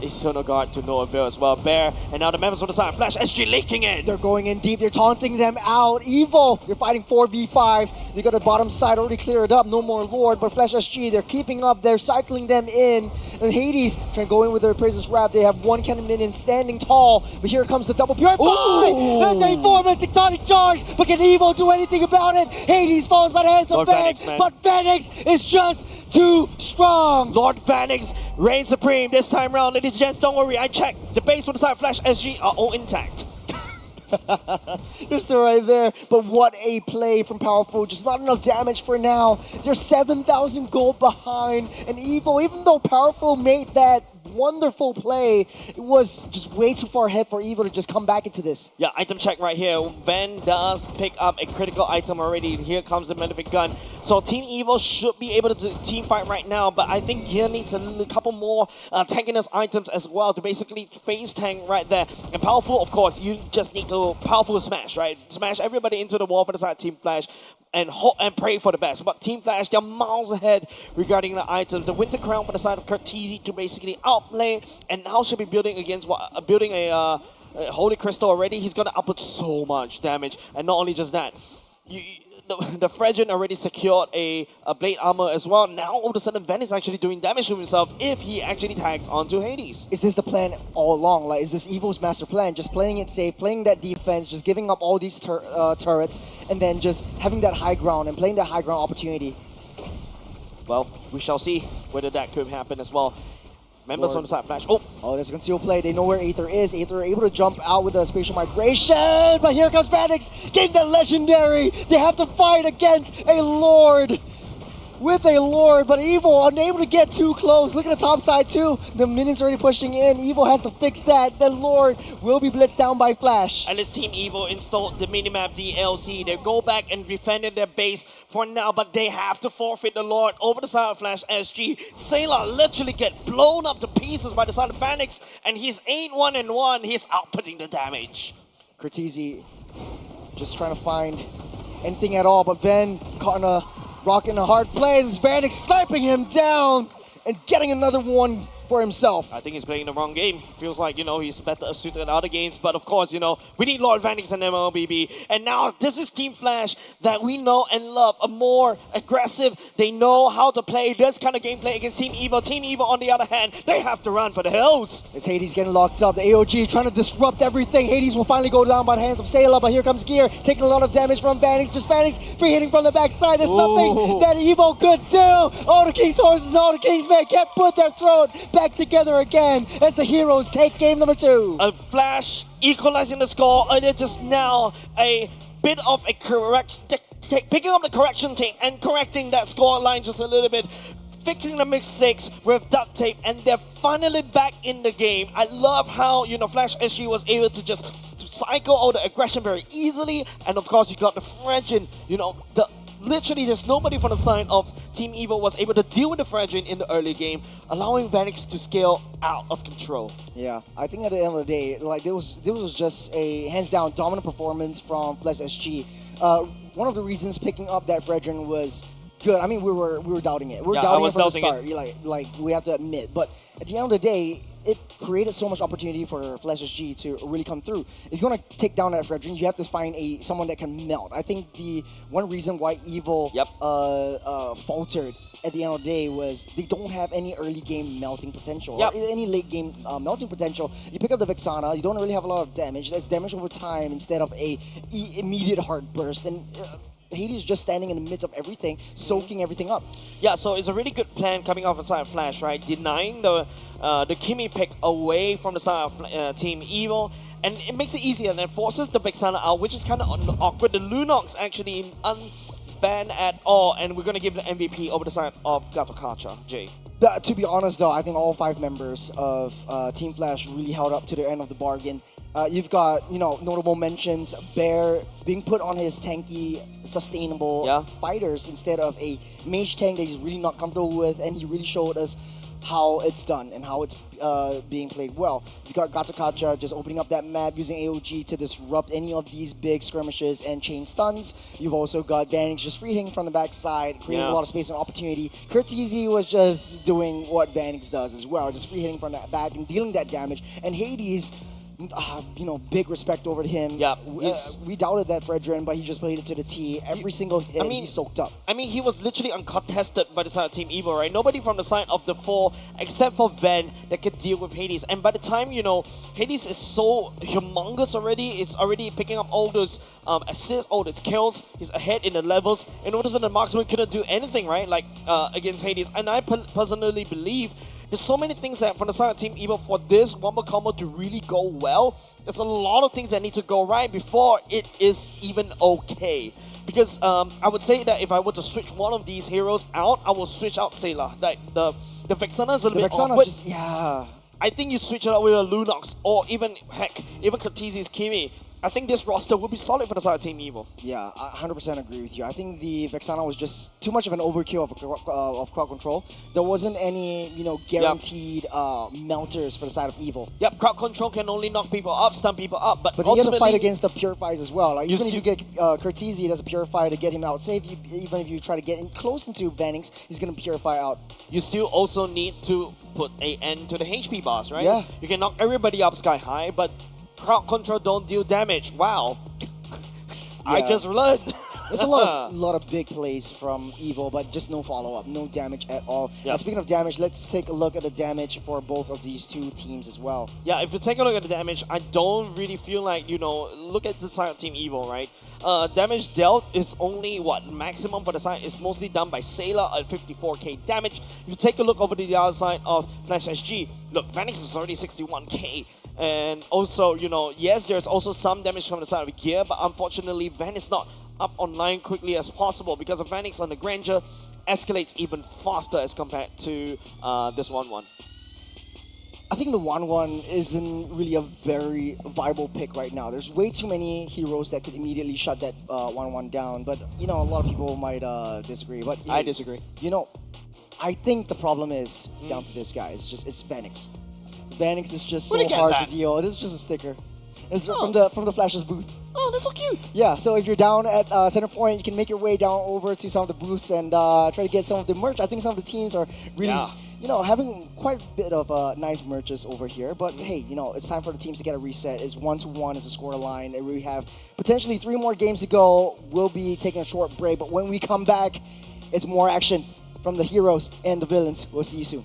A Sono Guard to no avail as well. Bear, and now the members on the side. Flash SG leaking in. They're going in deep. They're taunting them out. Evil, they're fighting 4v5. They got the bottom side already cleared up. No more Lord, but Flash SG, they're keeping up. They're cycling them in. And Hades trying to go in with their Praises Wrap. They have 1 cannon minion standing tall. But here comes the double Purify. There's a 4-man Tectonic Charge. But can Evil do anything about it? Hades falls by the hands of Vanix. But Vanix is just too strong. Lord Vanix reigns supreme this time round, ladies and gents. Don't worry, I checked. The base on the side of Flash SG are all intact. They're still right there, but what a play from Powerful. Just not enough damage for now. They're 7,000 gold behind, and Evil, even though Powerful made that wonderful play, it was just way too far ahead for Evil to just come back into this. Yeah, item check right here. Van does pick up a critical item already. Here comes the Malefic Gun. So Team Evil should be able to team fight right now, but I think Gear needs a couple more tankiness items as well to basically face tank right there. And powerful, of course, you just need to powerful smash, right? Smash everybody into the wall for the side of Team Flash and hope and pray for the best. But Team Flash, they're miles ahead regarding the items. The Winter Crown for the side of Curtizi to basically outplay, and now should be building against building a Holy Crystal already. He's gonna output so much damage, and not only just that, the Phrygian already secured a blade armor as well. Now all of a sudden Van is actually doing damage to himself if he actually tags onto Hades. Is this the plan all along? Like, is this Evil's master plan? Just playing it safe, playing that defense, just giving up all these turrets, and then just having that high ground and playing that high ground opportunity? Well, we shall see whether that could happen as well. Members on the side, Flash. Oh, there's a concealed play. They know where Aether is. Aether able to jump out with a spatial migration. But here comes Vanix, getting the legendary. They have to fight against a Lord. With a Lord, but Evil unable to get too close. Look at the top side too. The minions already pushing in. Evil has to fix that. The Lord will be blitzed down by Flash. At least Team Evil installed the minimap DLC. They go back and defended their base for now, but they have to forfeit the Lord over the side of Flash SG. Sailor literally get blown up to pieces by the side of Vanix, and he's 8-1-1. He's outputting the damage. Curtizi just trying to find anything at all, but Ven caught in a rock in a hard place. Vanix sniping him down and getting another one for himself. I think he's playing the wrong game. Feels like, he's better suited in other games. But of course, we need Lord Vanix and MLBB. And now this is Team Flash that we know and love. A more aggressive. They know how to play this kind of gameplay against Team Evil. Team Evil, on the other hand, they have to run for the hills. As Hades getting locked up, the AOG trying to disrupt everything. Hades will finally go down by the hands of Sailor, but here comes Gear, taking a lot of damage from Vanix. Just Vanix free hitting from the backside. There's nothing that Evil could do. All the King's horses, all the King's men can't put their throat back together again as the heroes take game number 2. A Flash equalizing the score earlier just now. A bit of a picking up the correction tape and correcting that score line just a little bit. Fixing the mix 6 with duct tape, and they're finally back in the game. I love how, Flash SG was able to just cycle all the aggression very easily. And of course, you got the Phrygian, literally, there's nobody from the side of Team Evil was able to deal with the Phrygian in the early game, allowing Vanix to scale out of control. Yeah, I think at the end of the day, like this was just a hands-down dominant performance from Flash SG. One of the reasons picking up that Phrygian was good. I mean, we were doubting it. We were doubting it from the start. Like we have to admit, but at the end of the day, it created so much opportunity for Flash SG to really come through. If you want to take down that Phrygian, you have to find someone that can melt. I think the one reason why Evil faltered at the end of the day was they don't have any early game melting potential, or any late game melting potential. You pick up the Vexana, you don't really have a lot of damage. That's damage over time instead of a immediate heart burst. And Hades just standing in the midst of everything, soaking everything up. Yeah, so it's a really good plan coming off the side of Flash, right? Denying the Kimi pick away from the side of Team Evil, and it makes it easier and forces the Vexana out, which is kind of awkward. The Lunox actually unbanned at all, and we're going to give the MVP over the side of Gatokacha, Jay. To be honest though, I think all 5 members of Team Flash really held up to the end of the bargain. You've got, notable mentions, Bear being put on his tanky, sustainable fighters instead of a mage tank that he's really not comfortable with, and he really showed us how it's done and how it's being played well. You got Gatokacha just opening up that map, using AOG to disrupt any of these big skirmishes and chain stuns. You've also got Vanix just free hitting from the backside, creating a lot of space and opportunity. Curtizi was just doing what Vanix does as well, just free hitting from that back and dealing that damage. And Hades, big respect over to him. Yeah, we doubted that Phrygian, but he just played it to the T. Every single hit, he soaked up. I mean, he was literally uncontested by the side of Team Evil, right? Nobody from the side of the 4, except for Ven, that could deal with Hades. And by the time, Hades is so humongous already, it's already picking up all those assists, all those kills. He's ahead in the levels. And all of a sudden, the marksman couldn't do anything, right? Like, against Hades. And I personally believe there's so many things that from the side of Team Evil for this Wombo combo to really go well. There's a lot of things that need to go right before it is even okay. Because I would say that if I were to switch one of these heroes out, I will switch out Sailor. Like the Vexana is a little bit awkward. I think you switch it out with a Lunox, or even, heck, even Curtizi's Kimi. I think this roster will be solid for the side of Team Evil. Yeah, I 100% agree with you. I think the Vexana was just too much of an overkill of crowd control. There wasn't any, guaranteed melters for the side of Evil. Yep, crowd control can only knock people up, stun people up, but you ultimately... have to fight against the Purifies as well. Like, even if you get Cortese as a Purifier to get him out safe, even if you try to get in close into Vanix, he's going to Purify out. You still also need to put an end to the HP bars, right? Yeah. You can knock everybody up sky high, but crowd control don't deal damage. Wow. I just learned. There's a lot of big plays from Evil, but just no follow-up, no damage at all. Yep. Speaking of damage, let's take a look at the damage for both of these two teams as well. Yeah, if you take a look at the damage, I don't really feel like, look at the side of Team Evil, right? Damage dealt is only, maximum for the side is mostly done by Sailor at 54k damage. If you take a look over to the other side of Flash SG, look, Vanix is already 61k. And also, yes, there's also some damage from the side of Gear, but unfortunately, Van is not up online quickly as possible because of Vanix on the Grandeur escalates even faster as compared to this 1-1. I think the 1-1 isn't really a very viable pick right now. There's way too many heroes that could immediately shut that 1-1 down, but a lot of people might disagree. But I disagree. I think the problem is down to this guy. It's Vanix. Vanix is just so hard to deal. This is just a sticker. It's from the Flash's booth. Oh, that's so cute. Yeah, so if you're down at Centrepoint, you can make your way down over to some of the booths and try to get some of the merch. I think some of the teams are really, having quite a bit of nice merches over here. But hey, it's time for the teams to get a reset. It's 1-1 is the score line. And we have potentially 3 more games to go. We'll be taking a short break, but when we come back, it's more action from the heroes and the villains. We'll see you soon.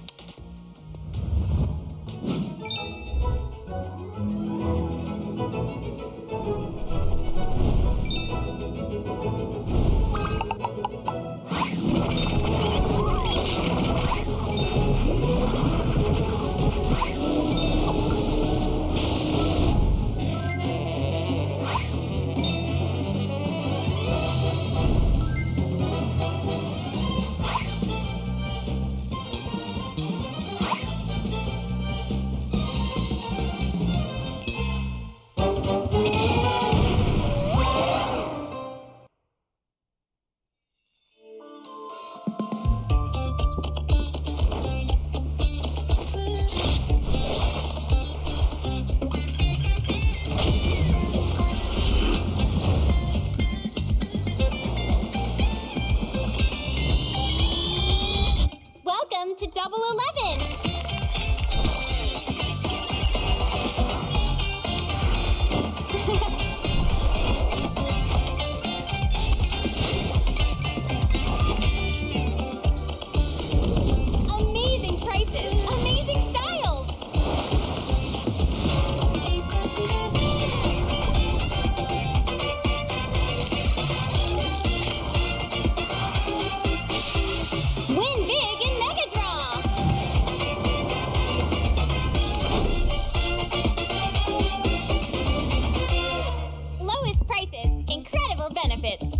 To Double 11! Amazing prices, amazing styles! Win big in Mega Draw! Lowest prices, incredible benefits.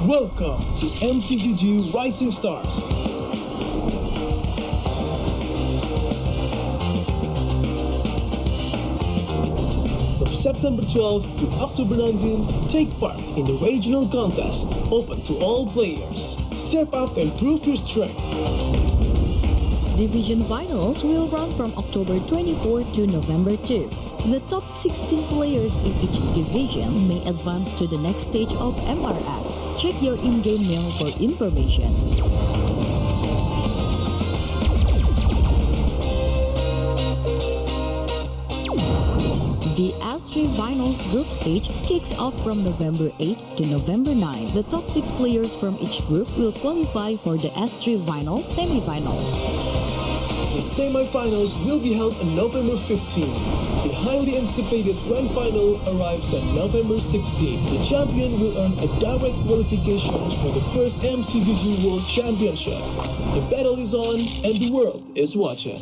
Welcome to MCGG Rising Stars. From September 12th to October 19th, take part in the regional contest, open to all players. Step up and prove your strength. Division finals will run from October 24 to November 2. The top 16 players in each division may advance to the next stage of MRS. Check your in-game mail for information. The S3 Finals group stage kicks off from November 8 to November 9. The top 6 players from each group will qualify for the S3 Finals semi-finals. The semi-finals will be held on November 15. The highly anticipated grand final arrives on November 16. The champion will earn a direct qualification for the first MCGG World Championship. The battle is on and the world is watching.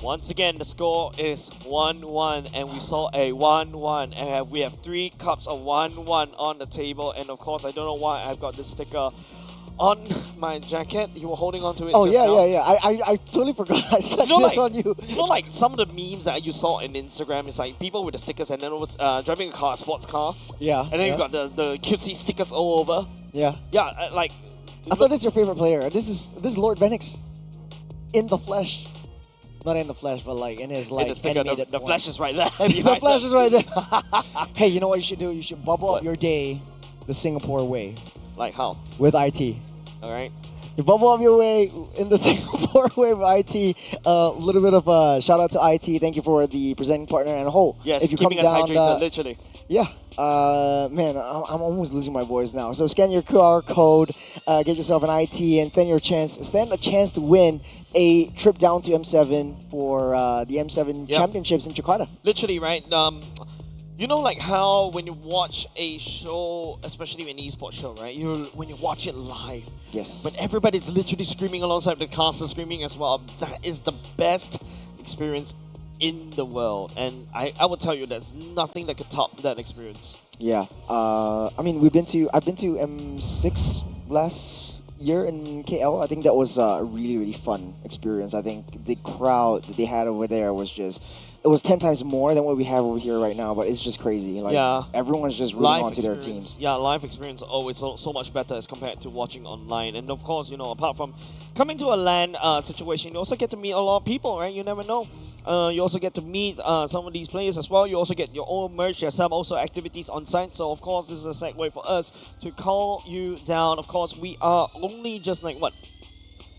Once again, the score is 1-1, and we saw a 1-1, and we have 3 cups of 1-1 on the table. And of course, I don't know why I've got this sticker on my jacket. You were holding on to it. Oh, just yeah, now. yeah. I totally forgot I said this on you. You know, like some of the memes that you saw in Instagram, it's like people with the stickers, and then it was driving a car, a sports car. Yeah. And then you've got the cutesy stickers all over. Yeah. Yeah, like. I thought this is your favorite player. This is Lord Venix in the flesh. Not in the flesh, but like in his like animated the form. flesh is right there. The flesh is right there. Hey, you know what you should do? You should bubble up your day the Singapore way. Like how? With IT. All right. You bubble up your way in the Singapore way with IT. A little bit of a shout out to IT. Thank you for the presenting partner and whole. Yes, if you keeping come us down, hydrated, literally. Yeah. Man, I'm almost losing my voice now. So scan your QR code, get yourself an IT, and stand a chance to win a trip down to M7 for the M7 Championships in Jakarta. Literally, right? You know, like how when you watch a show, especially an esports show, right? When you watch it live, yes, but everybody's literally screaming alongside the cast is screaming as well. That is the best experience in the world, and I would tell you there's nothing that could top that experience. Yeah, I mean I've been to M6 last year in KL. I think that was a really fun experience. I think the crowd that they had over there was just. It was 10 times more than what we have over here right now, but it's just crazy. Like, everyone's just rooting onto their teams. Yeah, live experience is always so much better as compared to watching online. And of course, you know, apart from coming to a LAN situation, you also get to meet a lot of people, right? You never know. You also get to meet some of these players as well. You also get your own merch yourself, also activities on site. So, of course, this is a segue for us to call you down. Of course, we are only just like, what?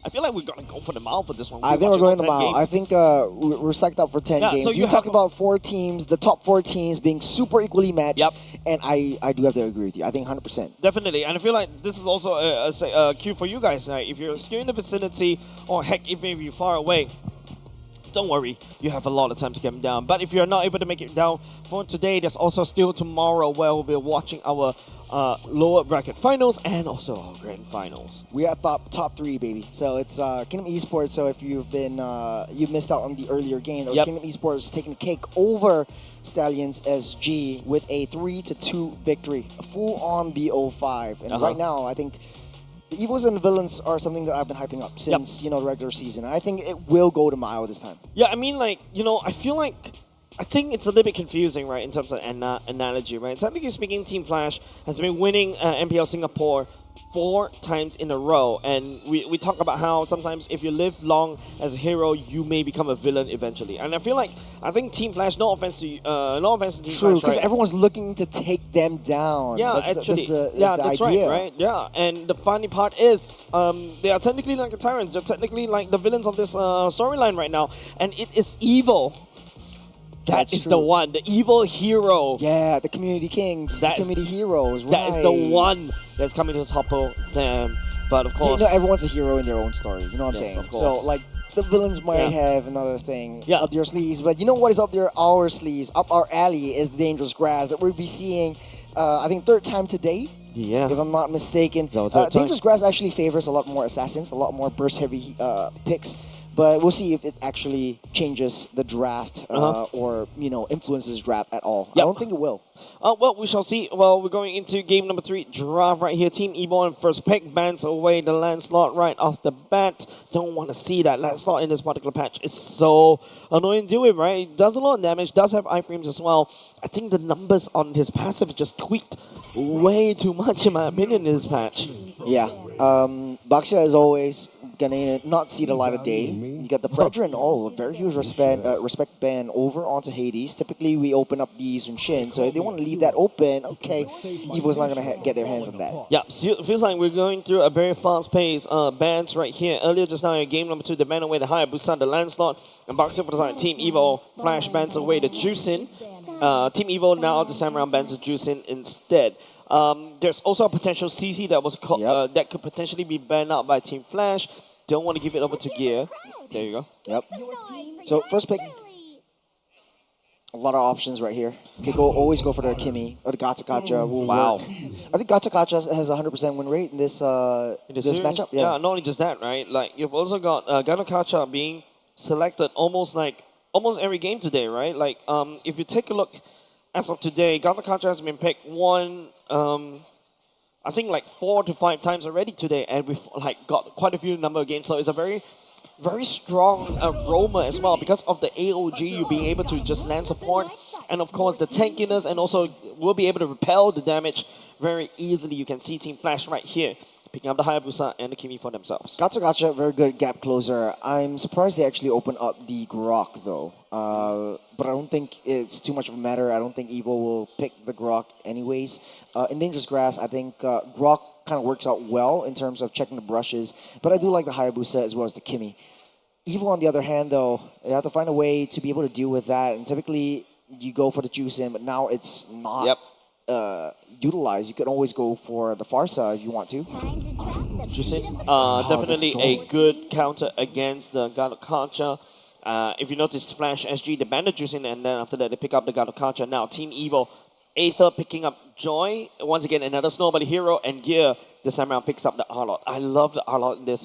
I feel like we're going to go for the mile for this one. I think we're going the mile. I think we're psyched up for 10 games. So you talk about 4 teams, the top 4 teams being super equally matched. Yep. And I do have to agree with you. I think 100%. Definitely. And I feel like this is also a cue for you guys. Right? If you're still in the vicinity, or heck, even if you're far away, don't worry, you have a lot of time to get them down. But if you're not able to make it down for today, there's also still tomorrow where we'll be watching our lower bracket finals and also our grand finals. We have top 3, baby. So it's Kingdom Esports. So if you've been you missed out on the earlier game, that was Kingdom Esports taking the cake over Stallions SG with a 3-2 victory, a full-on BO5. And right now, I think the evils and the villains are something that I've been hyping up since the regular season. I think it will go to mile this time. Yeah, I mean, like, you know, I think it's a little bit confusing, right, in terms of analogy, right? Technically speaking, Team Flash has been winning MPL Singapore 4 times in a row, and we talk about how sometimes if you live long as a hero, you may become a villain eventually. And I think Team Flash, no offense to Team Flash, true, because everyone's looking to take them down. Yeah, that's actually, that's the idea. right? Yeah, and the funny part is, they are technically like the tyrants. They're technically like the villains of this storyline right now, and it is evil. That is the one, the evil hero. Yeah, the community kings, the community heroes. Right. That is the one that's coming to topple them. But of course, everyone's a hero in their own story. You know what I'm saying? Of course. So like the villains might have another thing up your sleeves, but you know what is up our sleeves, up our alley is the dangerous grass that we'll be seeing. I think 3rd time today. Yeah. If I'm not mistaken, dangerous grass actually favors a lot more assassins, a lot more burst heavy picks. But we'll see if it actually changes the draft or, influences draft at all. I don't think it will. Well, we shall see. Well, we're going into game number 3 draft right here. Team Evo on first pick bans away the Lancelot right off the bat. Don't want to see that Lancelot in this particular patch. It's so annoying to deal with, right? It does a lot of damage, does have iframes as well. I think the numbers on his passive just tweaked way too much, in my opinion, in this patch. Yeah. Baxia is always gonna not see the light of day. You got the Brethren, a very huge respect ban over onto Hades. Typically, we open up the Sun Shin, so if they want to leave that open, okay, Evo's not gonna get their hands on that. Yeah, so it feels like we're going through a very fast pace bans right here. Earlier just now in game number 2, the ban away the Hayabusa, the Lancelot, and Boxer for the side. Team Evo Flash bans away the Juicin. Team Evo now this time around bans the Juicin instead. There's also a potential CC that was that could potentially be banned out by Team Flash. Don't want to give it over to Gear. There you go. Yep. So first pick, a lot of options right here. Okay, always go for the Kimi or the Gacha Gacha. Wow. I think Gacha Gacha has a 100% win rate in this matchup. Yeah, not only just that, right? Like you've also got Gacha Gacha being selected almost every game today, right? Like if you take a look as of today, Galatasaray has been picked I think like 4 to 5 times already today, and we've like got quite a few number of games. So it's a very, very strong aroma as well because of the AOG. You being able to just land support, and of course the tankiness, and also will be able to repel the damage very easily. You can see Team Flash right here picking up the Hayabusa and the Kimi for themselves. Gotcha, very good gap closer. I'm surprised they actually opened up the Grok though. But I don't think it's too much of a matter. I don't think Evo will pick the Grok anyways. In Dangerous Grass, I think Grok kind of works out well in terms of checking the brushes. But I do like the Hayabusa as well as the Kimi. Evo, on the other hand, though, you have to find a way to be able to deal with that. And typically, you go for the juice in, but now it's not utilized. You can always go for the Farsa if you want to. Definitely a good counter against the Galatasaray. If you notice, Flash SG, the bandit juicing, and then after that, they pick up the Galatasaray. Now, Team Evo, Aether picking up Joy. Once again, another Snowbody hero, and Gear this time around picks up the Arlot. I love the Arlot in this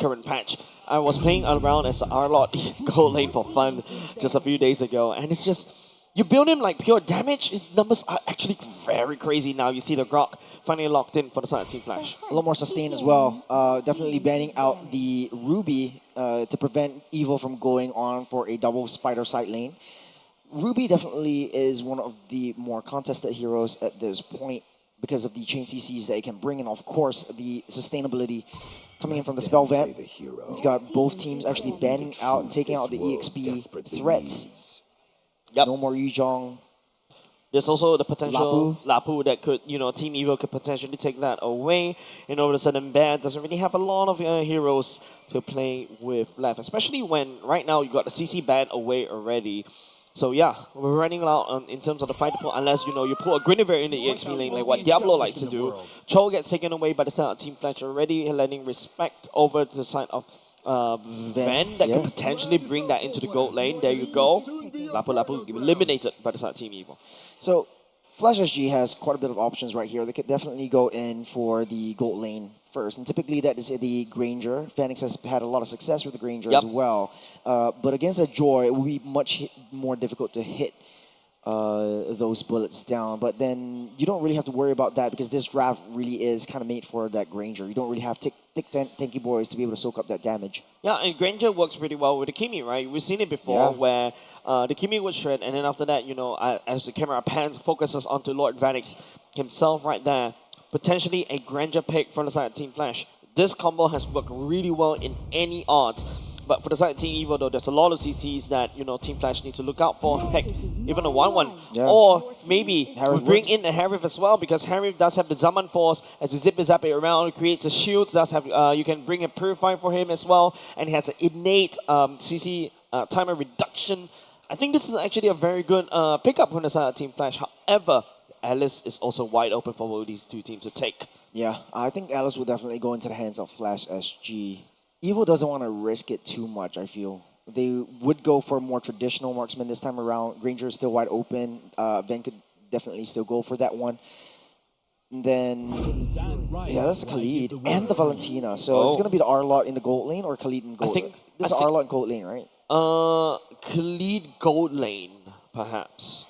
current patch. I was playing around as the Arlot gold lane for fun just a few days ago, and it's just, you build him like pure damage, his numbers are actually very crazy now. You see the Grok finally locked in for the side of Team Flash. A lot more sustain as well. Definitely banning out the Ruby to prevent Evo from going on for a double spider side lane. Ruby definitely is one of the more contested heroes at this point because of the chain CCs that it can bring, and of course the sustainability coming in from the spell vent. You've got both teams actually banning out and taking out the EXP threats. No more Yuzhong. There's also the potential Lapu that could, Team Evo could potentially take that away. And all of a sudden, Bear doesn't really have a lot of heroes to play with left, especially when right now you got the CC ban away already. So yeah, we're running out in terms of the fight pool, unless you pull a Guinevere in the EXP lane like what Diablo likes to do. Cho gets taken away by the side of Team Flash already, letting respect over to the side of Van that could potentially bring that into the gold lane. There you go. Lapu eliminated by the side of Team Evo. So Flash SG has quite a bit of options right here. They could definitely go in for the gold lane first, and typically that is the Granger. Phoenix has had a lot of success with the Granger as well. But against a Joy, it will be much more difficult to hit those bullets down. But then you don't really have to worry about that because this draft really is kind of made for that Granger. You don't really have thick tanky boys to be able to soak up that damage. Yeah, and Granger works pretty well with the Kimi, right? We've seen it before where the Kimi would shred, and then after that, as the camera pans, focuses onto Lord Vanix himself right there. Potentially a Granger pick from the side of Team Flash. This combo has worked really well in any odds. But for the side of Team Evo, though, there's a lot of CCs that, Team Flash needs to look out for. Heck, even a 1-1. Yeah. Or maybe bring in the Harif as well, because Harif does have the Zaman Force as he zip it around, creates a shield, does have, you can bring a Purify for him as well, and he has an innate CC timer reduction. I think this is actually a very good pickup from the side of Team Flash. However, Alice is also wide open for both these two teams to take. Yeah, I think Alice will definitely go into the hands of Flash SG. Evo doesn't want to risk it too much, I feel. They would go for a more traditional marksman this time around. Granger is still wide open. Ven could definitely still go for that one. And then, that's the Khalid and the Valentina. So it's going to be the Arlot in the gold lane or Khalid in gold lane? This is Arlot in gold lane, right? Khalid gold lane, perhaps.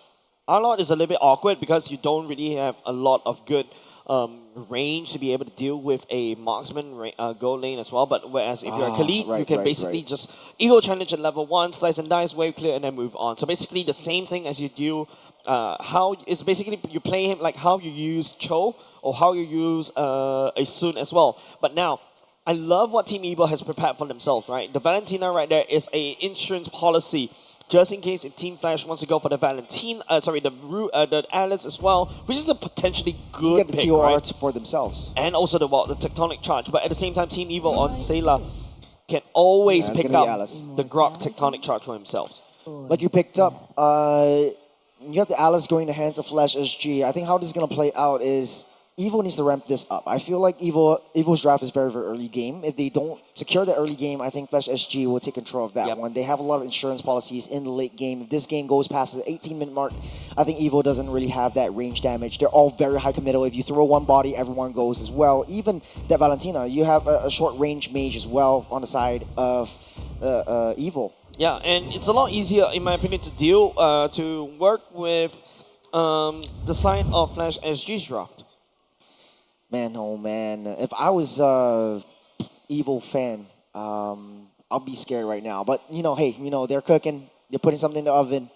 Arlot is a little bit awkward because you don't really have a lot of good range to be able to deal with a marksman gold lane as well. But whereas if you're a Khalid, you can basically just ego challenge at level 1, slice and dice, wave clear, and then move on. So basically the same thing as you do. How it's basically you play him like how you use Cho or how you use a Sun as well. But now, I love what Team Evo has prepared for themselves, right? The Valentina right there is a insurance policy. Just in case if Team Flash wants to go for the the Alice as well, which is a potentially good get the pick, TOR right? for themselves. And also the Tectonic Charge. But at the same time, Team Evo on Sayla can always pick up the Grok Tectonic Charge for himself. Like you picked up, you have the Alice going in the hands of Flash SG. I think how this is going to play out is Evo needs to ramp this up. I feel like Evo's draft is very, very early game. If they don't secure the early game, I think Flash SG will take control of that one. They have a lot of insurance policies in the late game. If this game goes past the 18-minute mark, I think Evo doesn't really have that range damage. They're all very high committal. If you throw one body, everyone goes as well. Even that Valentina, you have a short range mage as well on the side of Evil. Yeah, and it's a lot easier, in my opinion, to work with the side of Flash SG's draft. Man, oh man, if I was Evil fan, I'll be scared right now. But hey, they're cooking, they're putting something in the oven,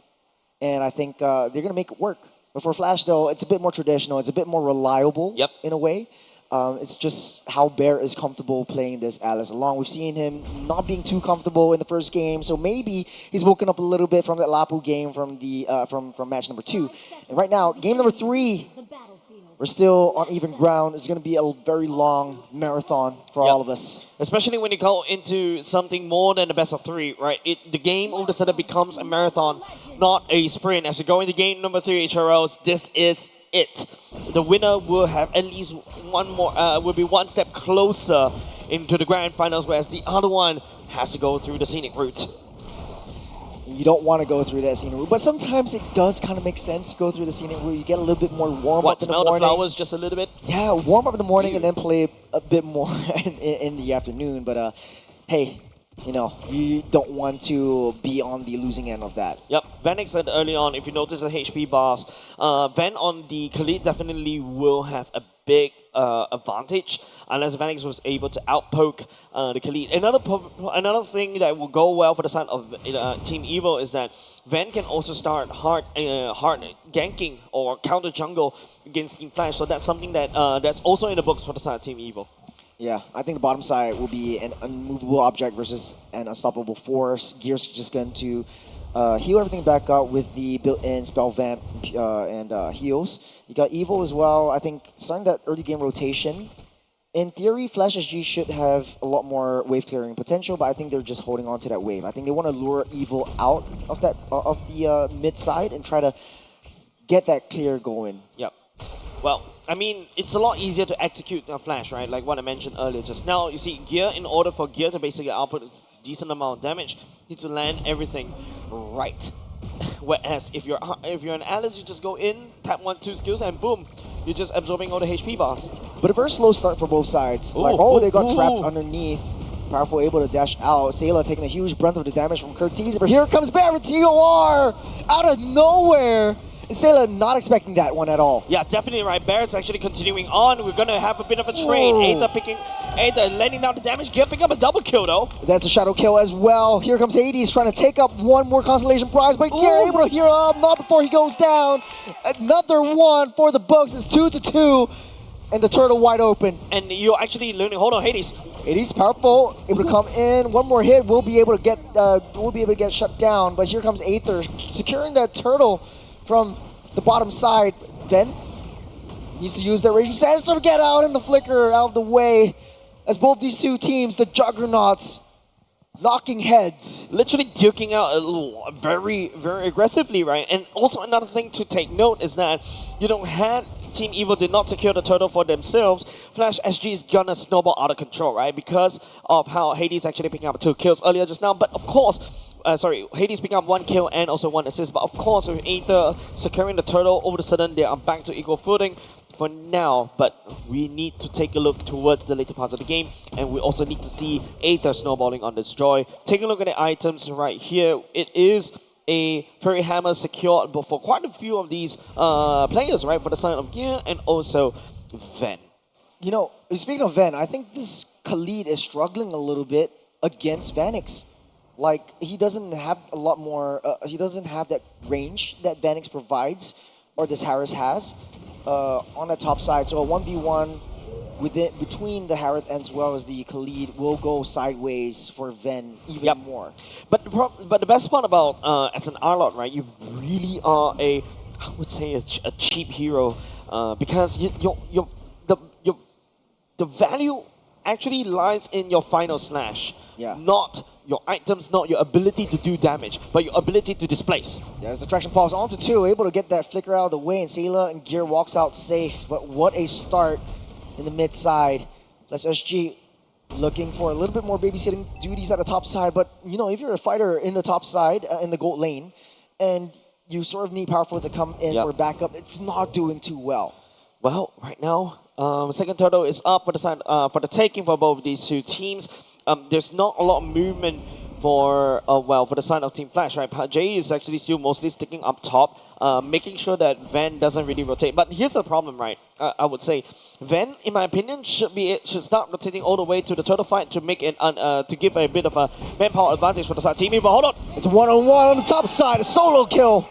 and I think they're gonna make it work. But for Flash, though, it's a bit more traditional. It's a bit more reliable. Yep. In a way. It's just how Bear is comfortable playing this Alice along. We've seen him not being too comfortable in the first game, so maybe he's woken up a little bit from that Lapu game from the from match number 2. And right now, game number 3, we're still on even ground. It's going to be a very long marathon for all of us. Especially when you go into something more than a best of 3, right? The game all of a sudden becomes a marathon, not a sprint. As you go into game number 3 HROs, this is it. The winner will have at least one more, will be one step closer into the grand finals, whereas the other one has to go through the scenic route. You don't want to go through that scenic route, but sometimes it does kind of make sense to go through the scenic route. You get a little bit more warm up in the morning. Smell the flowers just a little bit? Yeah, warm up in the morning and then play a bit more in the afternoon. But hey, you don't want to be on the losing end of that. Yep, Vanek said early on, if you notice the HP bars, Van on the Khalid definitely will have a big advantage unless Vanek was able to outpoke the Khalid. Another thing that will go well for the side of Team Evil is that Van can also start hard ganking or counter jungle against Team Flash, so that's something that that's also in the books for the side of Team Evil. Yeah, I think the bottom side will be an unmovable object versus an unstoppable force. Gear's just going to heal everything back up with the built-in spell vamp and heals. You got Evil as well. I think starting that early game rotation. In theory, Flash SG should have a lot more wave clearing potential, but I think they're just holding on to that wave. I think they want to lure Evil out of that of the mid side and try to get that clear going. Yep. Well, I mean, it's a lot easier to execute a Flash, right? Like what I mentioned earlier just now. You see, Gear, in order for Gear to basically output a decent amount of damage, you need to land everything right. Whereas if you're an Alice, you just go in, tap 1-2 skills, and boom, you're just absorbing all the HP bars. But a very slow start for both sides. They got trapped underneath. Powerful able to dash out. Sayla taking a huge brunt of the damage from Curtiz. But here comes Barrett TOR out of nowhere. And Sayla not expecting that one at all. Yeah, definitely right. Barrett's actually continuing on. We're going to have a bit of a trade. Ada landing down the damage. Gear picking up a double kill though. That's a shadow kill as well. Here comes Hades trying to take up one more constellation prize, but Gear able to heal up, not before he goes down. Another one for the Bugs. It's 2-2. And the turtle wide open. And you're actually learning. Hold on, Hades. Hades powerful, able to come in. One more hit, we'll be able to get shut down. But here comes Aether, securing that turtle from the bottom side. Ven needs to use that Raging Sandstorm to get out in the flicker out of the way. As both these two teams, the Juggernauts, knocking heads. Literally duking out very, very aggressively, right? And also another thing to take note is that Team Evil did not secure the turtle for themselves. Flash SG is gonna snowball out of control, right? Because of how Hades actually picking up 2 kills earlier just now. But of course, Hades picking up 1 kill and also 1 assist. But of course, with Aether securing the turtle, all of a sudden they are back to equal footing for now. But we need to take a look towards the later parts of the game. And we also need to see Aether snowballing on this joy. Taking a look at the items right here. It is a Fairy Hammer secured for quite a few of these players, right? For the side of Gear and also Ven. Speaking of Ven, I think this Khalid is struggling a little bit against Vanix. Like, he doesn't have a lot more, he doesn't have that range that Vanix provides, or this Harris has, on the top side. So a 1v1 between the Harith as well as the Khalid will go sideways for Ven even more. But the best part about as an Arlot, right? You really are I would say a cheap hero because the value actually lies in your final slash, not your items, not your ability to do damage, but your ability to displace. There's the traction pulse onto 2, able to get that flicker out of the way, and Sayla and Gear walks out safe. But what a start in the mid side. That's SG looking for a little bit more babysitting duties at the top side. But if you're a fighter in the top side, in the gold lane, and you sort of need Powerful to come in for backup, it's not doing too well. Well, right now, second turtle is up for the taking for both of these two teams. There's not a lot of movement for for the side of Team Flash, right? Jay is actually still mostly sticking up top, making sure that Van doesn't really rotate. But here's the problem, right? I would say Van, in my opinion, should start rotating all the way to the turtle fight to make it to give a bit of a manpower advantage for the side team. But hold on, it's one-on-one on the top side, a solo kill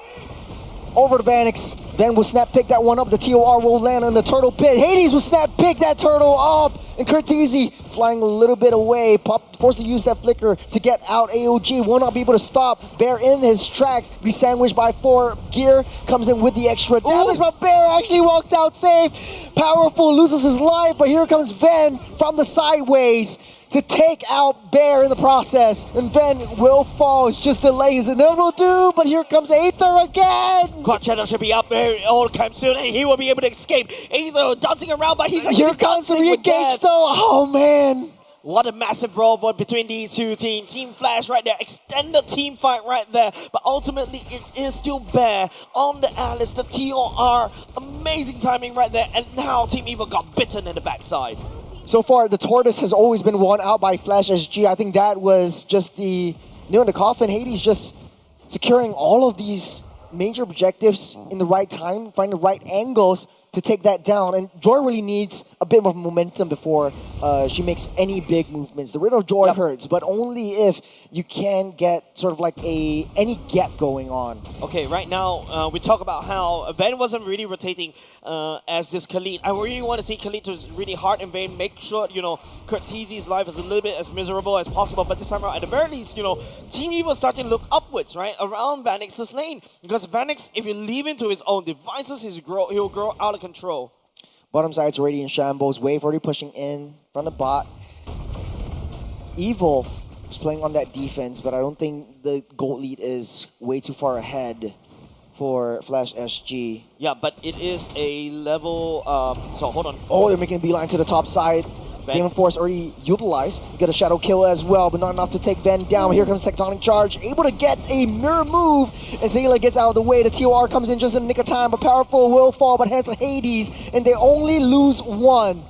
over the Vanix. Then will snap pick that one up. The TOR will land on the turtle pit. Hades will snap pick that turtle up. And Curtizi flying a little bit away. Pop forced to use that flicker to get out. AOG will not be able to stop. Bear in his tracks. Be sandwiched by 4. Gear comes in with the extra damage, but Bear actually walks out safe. Powerful loses his life, but here comes Ven from the sideways to take out Bear in the process. And Ven will fall. It's just delay his inevitable doom, but here comes Aether again. Quad Shadow should be up there all time soon, and he will be able to escape. Aether dancing around, but he's here comes the re-engage though. Oh man. What a massive brawl between these two teams. Team Flash right there, extended team fight right there. But ultimately, it is still Bear on the Alice, the TOR. Amazing timing right there. And now Team Evil got bitten in the backside. So far, the Tortoise has always been won out by Flash SG. I think that was just the nail in the coffin. Hades just securing all of these major objectives in the right time, finding the right angles to take that down. And Joy really needs a bit more momentum before she makes any big movements. The rid of Joy hurts, but only if you can get sort of like any gap going on. Okay, right now we talk about how Van wasn't really rotating as this Khalid. I really want to see Khalid to really hard in vain, make sure, you know, Curtizi's life is a little bit as miserable as possible, but this time around, at the very least, you know, Team Evil is starting to look upwards, right, around Vanix's lane. Because Vanix, if you leave him to his own devices, he'll grow out of control. Bottom side's already in shambles. Wave already pushing in from the bot. Evil is playing on that defense, but I don't think the gold lead is way too far ahead for Flash SG. Yeah, but it is a level, so hold on. Oh, they're making a beeline to the top side. Demon Force already utilized. You get a Shadow Kill as well, but not enough to take Ven down. Here comes Tectonic Charge, able to get a mirror move, and Zayla gets out of the way. The TOR comes in just in the nick of time, but Powerful will fall, but hands to Hades, and they only lose 1.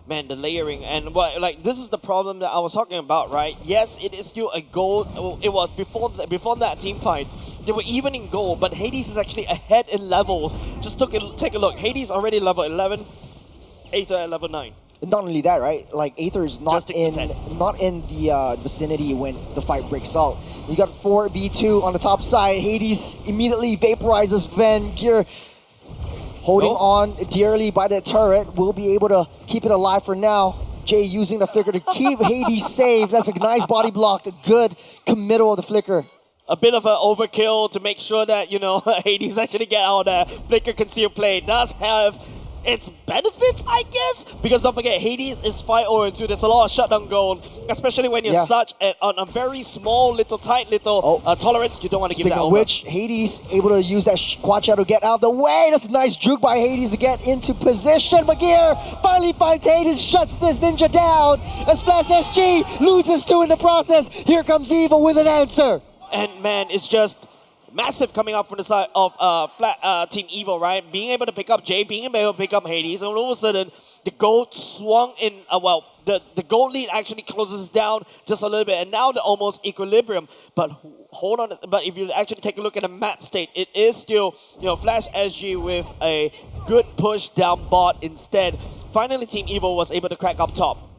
Man, the layering, and like this is the problem that I was talking about, right? Yes, it is still a goal. It was before that team fight. They were even in goal, but Hades is actually ahead in levels. Just take a look. Hades already level 11, Aether at level 9. And not only that, right? Like Aether is not in the vicinity when the fight breaks out. You got 4v2 on the top side. Hades immediately vaporizes Ven. Gear holding on dearly by the turret. Will be able to keep it alive for now. Jay using the flicker to keep Hades safe. That's a nice body block. A good committal of the flicker. A bit of an overkill to make sure that, you know, Hades actually get out of there. Flicker concealed play does have its benefits, I guess, because don't forget, Hades is 5-0-2. There's a lot of shutdown gold, especially when you're on a very small, tight little tolerance. You don't want to give that over. Speaking of which, Hades able to use that quad shadow to get out of the way. That's a nice juke by Hades to get into position. Magir finally finds Hades, shuts this ninja down. As Flash SG loses 2 in the process. Here comes Evil with an answer. And man, it's just massive coming up from the side of Team Evil, right? Being able to pick up Jay, being able to pick up Hades, and all of a sudden, the gold swung in, the gold lead actually closes down just a little bit, and now they're almost equilibrium. But hold on, but if you actually take a look at the map state, it is still, you know, Flash SG with a good push down bot instead. Finally, Team Evil was able to crack up top.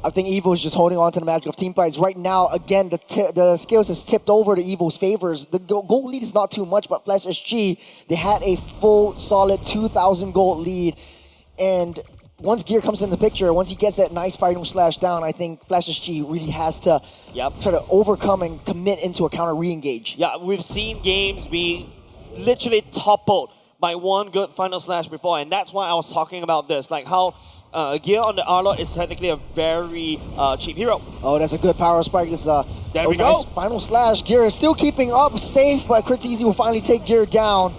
I think Evil is just holding on to the magic of team fights. Right now, again, the scales has tipped over to Evil's favors. The gold lead is not too much, but Flash SG, they had a full, solid 2,000 gold lead. And once Gear comes in the picture, once he gets that nice fighting slash down, I think Flash SG really has to try to overcome and commit into a counter re-engage. Yeah, we've seen games be literally toppled by one good final slash before, and that's why I was talking about this, like how Gear on the Arlot is technically a very cheap hero. Oh, that's a good power spike. This is there we go. Final slash. Gear is still keeping up safe, but Curtizi will finally take Gear down.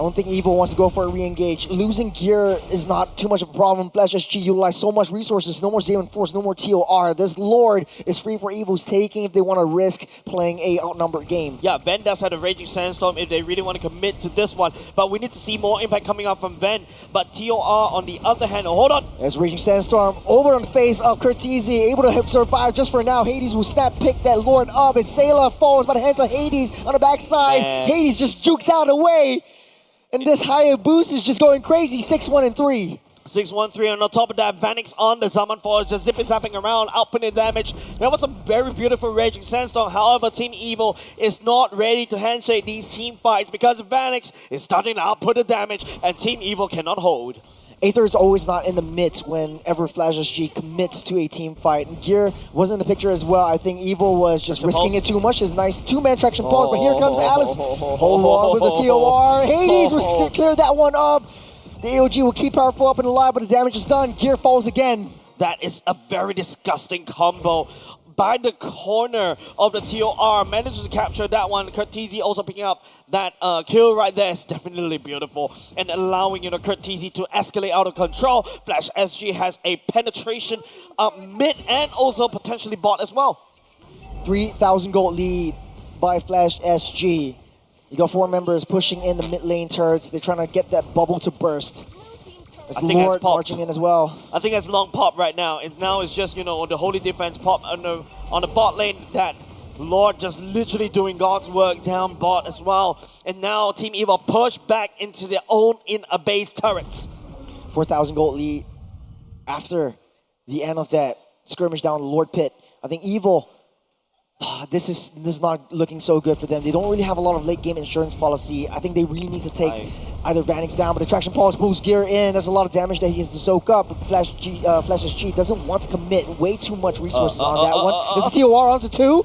don't think Evil wants to go for a re-engage. Losing gear is not too much of a problem. Flash SG utilized so much resources. No more Xavier Force, no more TOR. This Lord is free for Evil's taking if they want to risk playing a outnumbered game. Yeah, Ven does have a Raging Sandstorm if they really want to commit to this one. But we need to see more impact coming out from Ven. But TOR on the other hand, hold on. There's Raging Sandstorm over on the face of Curtizi, able to survive just for now. Hades will snap pick that Lord up, and Sayla falls by the hands of Hades on the backside. Hades just jukes out of the way. And this higher boost is just going crazy. 6-1 and 3. 6-1-3, and on top of that, Vanix on the Zaman Force, just zapping around, outputting damage. That was a very beautiful Raging Sandstorm. However, Team Evil is not ready to handshake these team fights because Vanix is starting to output the damage, and Team Evil cannot hold. Aether is always not in the midst whenever Flash SG commits to a team fight. And Gear wasn't in the picture as well. I think Evil was just risking it too much. His nice two-man traction pause, but here comes Alice. Hold on with the TOR. Hades was clear that one up. The AOG will keep powerful up and alive, but the damage is done. Gear falls again. That is a very disgusting combo. By the corner of the TOR, manages to capture that one. Curtizi also picking up that kill right there is definitely beautiful and allowing Curtizi to escalate out of control. Flash SG has a penetration mid and also potentially bot as well. 3,000 gold lead by Flash SG. You got 4 members pushing in the mid lane turrets. They're trying to get that bubble to burst. It's Lord marching in as well. I think that's long pop right now. And now it's just, on the holy defense pop on the bot lane, that Lord just literally doing God's work down bot as well. And now Team Evil push back into their own in-a-base turrets. 4,000 gold lead after the end of that skirmish down the Lord Pit. I think Evil, this is not looking so good for them. They don't really have a lot of late game insurance policy. I think they really need to take either Vanix down, but the traction pulse pulls Gear in. There's a lot of damage that he has to soak up. Flash SG doesn't want to commit way too much resources on that one. There's a TOR onto 2.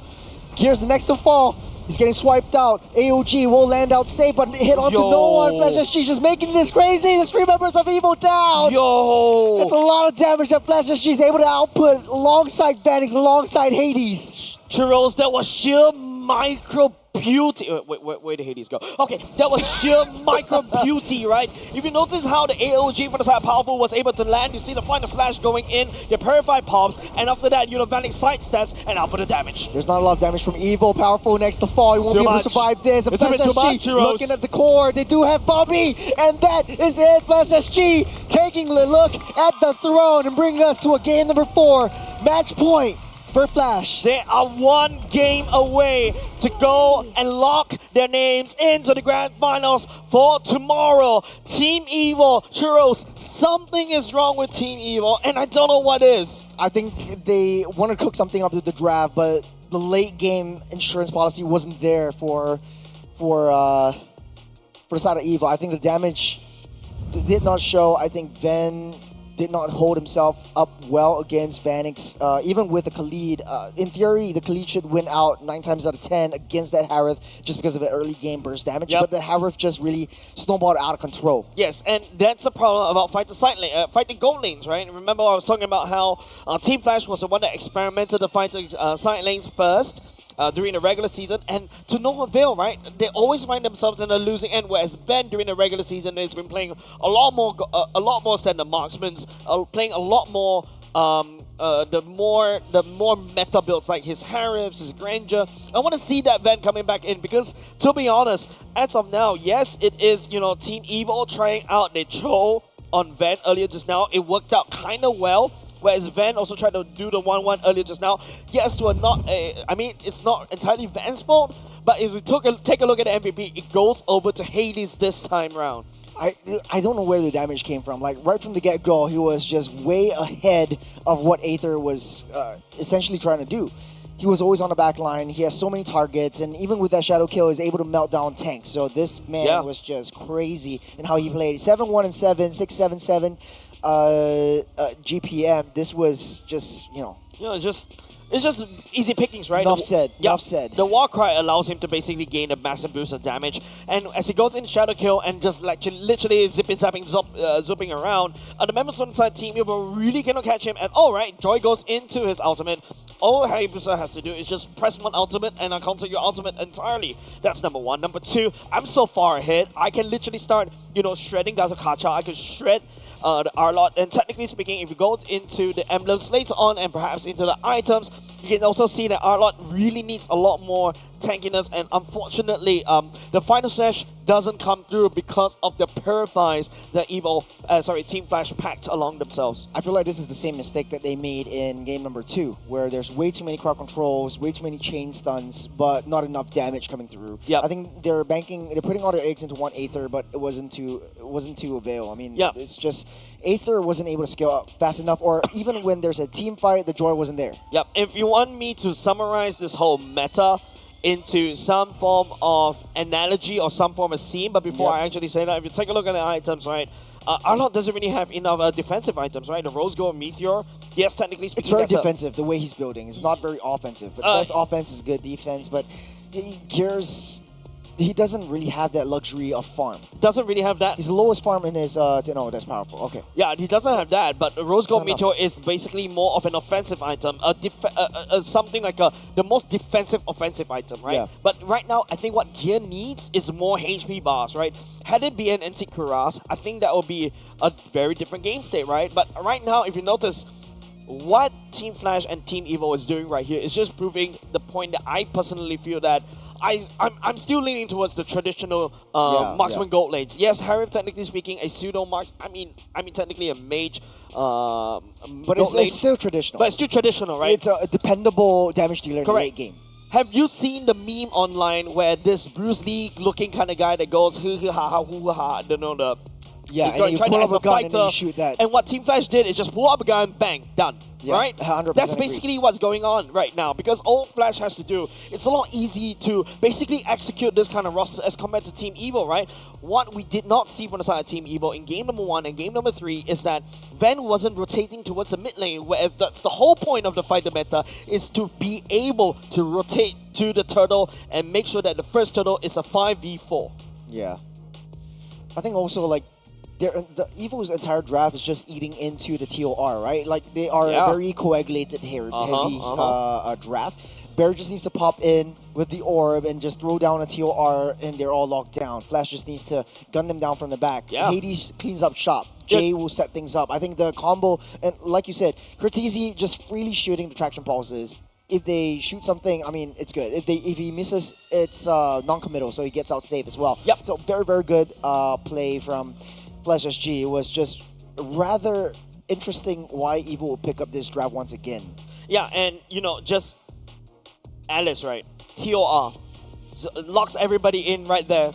Gear's the next to fall. He's getting swiped out. AOG will land out safe, but hit onto no one. Flash SG just making this crazy. The 3 members of Evil down. Yo! That's a lot of damage that Flash SG is able to output alongside Vanix, alongside Hades. Churros, that was sheer micro beauty. Where did Hades go? Okay, that was sheer micro beauty, right? If you notice how the AOG for the side powerful was able to land, you see the final slash going in, the purified pops, and after that, Vanix sidesteps and output the damage. There's not a lot of damage from Evil. Powerful next to fall. He won't be able to survive this. And Flash SG looking at the core. They do have Bobby, and that is it. Flash SG taking a look at the throne and bringing us to a game number 4. Match point for Flash. They are 1 game away to go and lock their names into the grand finals for tomorrow. Team Evil, Churros, something is wrong with Team Evil, and I don't know what is. I think they want to cook something up with the draft, but the late game insurance policy wasn't there for the side of Evil. I think the damage did not show. I think Ven did not hold himself up well against Vanix. Even with the Khalid, in theory, the Khalid should win out 9 times out of 10 against that Harith just because of the early game burst damage. But the Harith just really snowballed out of control. Yes, and that's the problem about fighting gold lanes, right? Remember I was talking about how Team Flash was the one that experimented to fight the side lanes first. During the regular season, and to no avail, right? They always find themselves in a losing end, whereas Ben during the regular season has been playing a lot more standard marksmen, playing a lot more the more meta builds like his Harifs, his Granger. I want to see that Ven coming back in because, to be honest, as of now, yes, it is Team Evil trying out the Cho on Ven earlier just now. It worked out kind of well. Whereas Ven also tried to do the 1-1 earlier just now. Yes, I mean, it's not entirely Ven's fault, but if we take a look at the MVP, it goes over to Hades this time round. I don't know where the damage came from. Like, right from the get-go, he was just way ahead of what Aether was essentially trying to do. He was always on the back line. He has so many targets, and even with that shadow kill, he's able to melt down tanks. So this man was just crazy in how he played. 7-1 and 7, 6-7-7. GPM. This was just, it's just easy pickings, right? Enough said. The war cry allows him to basically gain a massive boost of damage, and as he goes in shadow kill and just like literally zooping around, the members on the side team Evil really cannot catch him at all, right? Joy goes into his ultimate all Hayabusa has to do is just press one ultimate and counter your ultimate entirely. That's number one. Number two, I'm so far ahead. I can literally start, shredding Gazakacha. I can shred the Arlot. And technically speaking, if you go into the emblems later on and perhaps into the items, you can also see that Arlot really needs a lot more tankiness. And unfortunately, the final slash doesn't come through because of the purifies that Team Flash packed along themselves. I feel like this is the same mistake that they made in game number 2, where there's way too many crowd controls, way too many chain stuns, but not enough damage coming through. Yeah, I think they're putting all their eggs into one Aether, but it wasn't to avail. I mean, it's just Aether wasn't able to scale up fast enough, or even when there's a team fight, the joy wasn't there. Yep. If you want me to summarize this whole meta into some form of analogy or some form of scene, but before I actually say that, if you take a look at the items, right, Arlot doesn't really have enough defensive items, right? The Rose Gold Meteor, yes, technically speaking, it's very defensive, the way he's building. It's not very offensive. But best offense is good defense, but he doesn't really have that luxury of farm. Doesn't really have that. His lowest farm in his... no, that's powerful. Okay. Yeah, he doesn't have that, but Rose Gold Meteor is basically more of an offensive item. Something like the most defensive offensive item, right? Yeah. But right now, I think what Gear needs is more HP bars, right? Had it been an Antique Kuras, I think that would be a very different game state, right? But right now, if you notice, what Team Flash and Team Evo is doing right here is just proving the point that I personally feel that I'm still leaning towards the traditional marksman gold lanes. Yes, Harif, technically speaking, a pseudo marks. I mean, technically a mage. But it's still traditional. But it's still traditional, right? It's a dependable damage dealer in the late game. Have you seen the meme online where this Bruce Lee looking kind of guy that goes hoo hoo ha ha hoo ha? I don't know the. Yeah, and you pull up a gun and then you shoot that. And what Team Flash did is just pull up a gun, bang, done. Yeah, right? 100% That's basically what's going on right now. Because all Flash has to do, it's a lot easy to basically execute this kind of roster as compared to Team Evo, right? What we did not see from the side of Team Evo in game number 1 and game number 3 is that Van wasn't rotating towards the mid lane, whereas that's the whole point of the fighter meta, is to be able to rotate to the turtle and make sure that the first turtle is a 5v4. Yeah. I think also, like, the Evo's entire draft is just eating into the TOR, right? Like, they are a very coagulated heavy draft. Bear just needs to pop in with the orb and just throw down a TOR and they're all locked down. Flash just needs to gun them down from the back. Yeah. Hades cleans up shop. Jay will set things up. I think the combo, and like you said, Cortese just freely shooting the traction pulses. If they shoot something, I mean, it's good. If he misses, it's non-committal, so he gets out safe as well. Yep. So very, very good play from Flash SG. It was just rather interesting why Evo will pick up this draft once again. Yeah, and just Alice, right? TOR locks everybody in right there.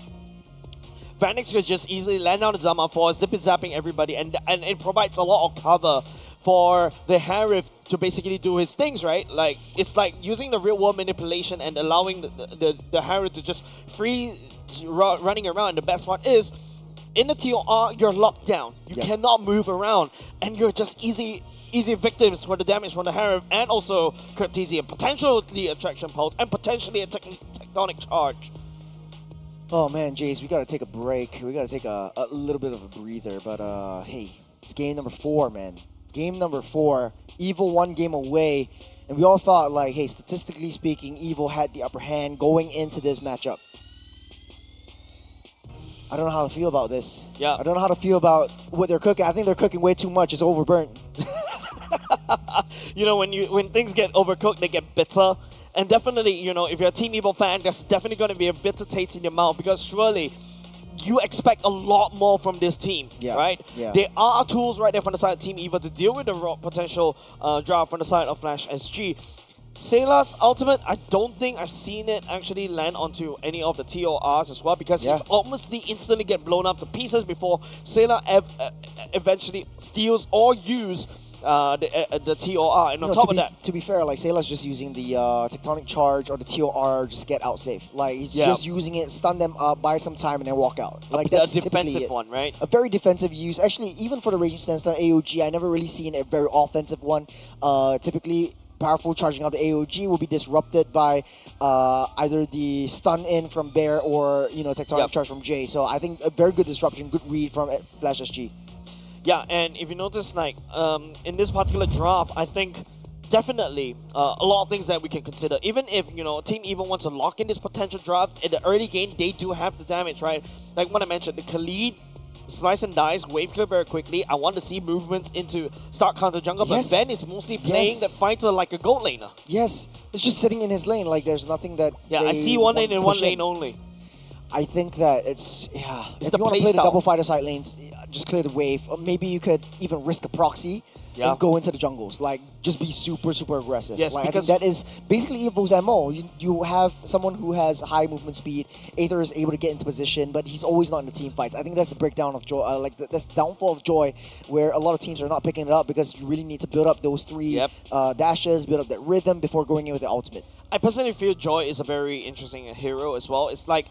Vanix could just easily land down the Zama for zippy-zapping everybody, and it provides a lot of cover for the Harif to basically do his things, right? Like, it's like using the real-world manipulation and allowing the Harif to just running around. The best part is, in the TOR, you're locked down. You cannot move around, and you're just easy victims for the damage from the Harif, and also Cortese, and potentially Attraction Pulse, and potentially a Tectonic Charge. Oh man, Jace, we gotta take a break. We gotta take a little bit of a breather, but hey, it's game number 4, man. Game number 4, Evo 1 game away, and we all thought, like, hey, statistically speaking, Evo had the upper hand going into this matchup. I don't know how to feel about this. Yeah. I don't know how to feel about what they're cooking. I think they're cooking way too much. It's overburnt. When things get overcooked, they get bitter. And definitely, if you're a Team Evo fan, there's definitely going to be a bitter taste in your mouth, because surely you expect a lot more from this team, right? Yeah. There are tools right there from the side of Team Evo to deal with the potential draft from the side of Flash SG. Sayla's ultimate, I don't think I've seen it actually land onto any of the TORs as well, because he's almost instantly get blown up to pieces before Sayla eventually steals or use the TOR. And on top of that, to be fair, like, Sayla's just using the Tectonic Charge or the TOR just to get out safe. Like, he's just using it, stun them up, buy some time, and then walk out. Like, that's a defensive one, right? A very defensive use. Actually, even for the Raging Sandstorm AOG, I never really seen a very offensive one. Typically, powerful charging out the AOG will be disrupted by either the stun in from Bear or Tectonic Charge from Jay. So I think a very good disruption, good read from Flash SG. Yeah, and if you notice, like, in this particular draft, I think definitely a lot of things that we can consider. Even if, Team Evil wants to lock in this potential draft in the early game, they do have the damage, right? Like what I mentioned, the Khalid slice and dice, wave clear very quickly. I want to see movements into start counter jungle, but Ben is mostly playing the fighter like a gold laner. Yes, it's just sitting in his lane. Like there's nothing that. Yeah, I see one lane and one lane only. I think that it's It's if the you want to play play the style. double fighter side lanes, just clear the wave. Or maybe you could even risk a proxy and go into the jungles. Like just be super aggressive. Yes, like, because I think that is basically Evo's MO. You have someone who has high movement speed. Aether is able to get into position, but he's always not in the team fights. I think that's the breakdown of Joy. That's the downfall of Joy, where a lot of teams are not picking it up because you really need to build up those three dashes, build up that rhythm before going in with the ultimate. I personally feel Joy is a very interesting hero as well. It's like,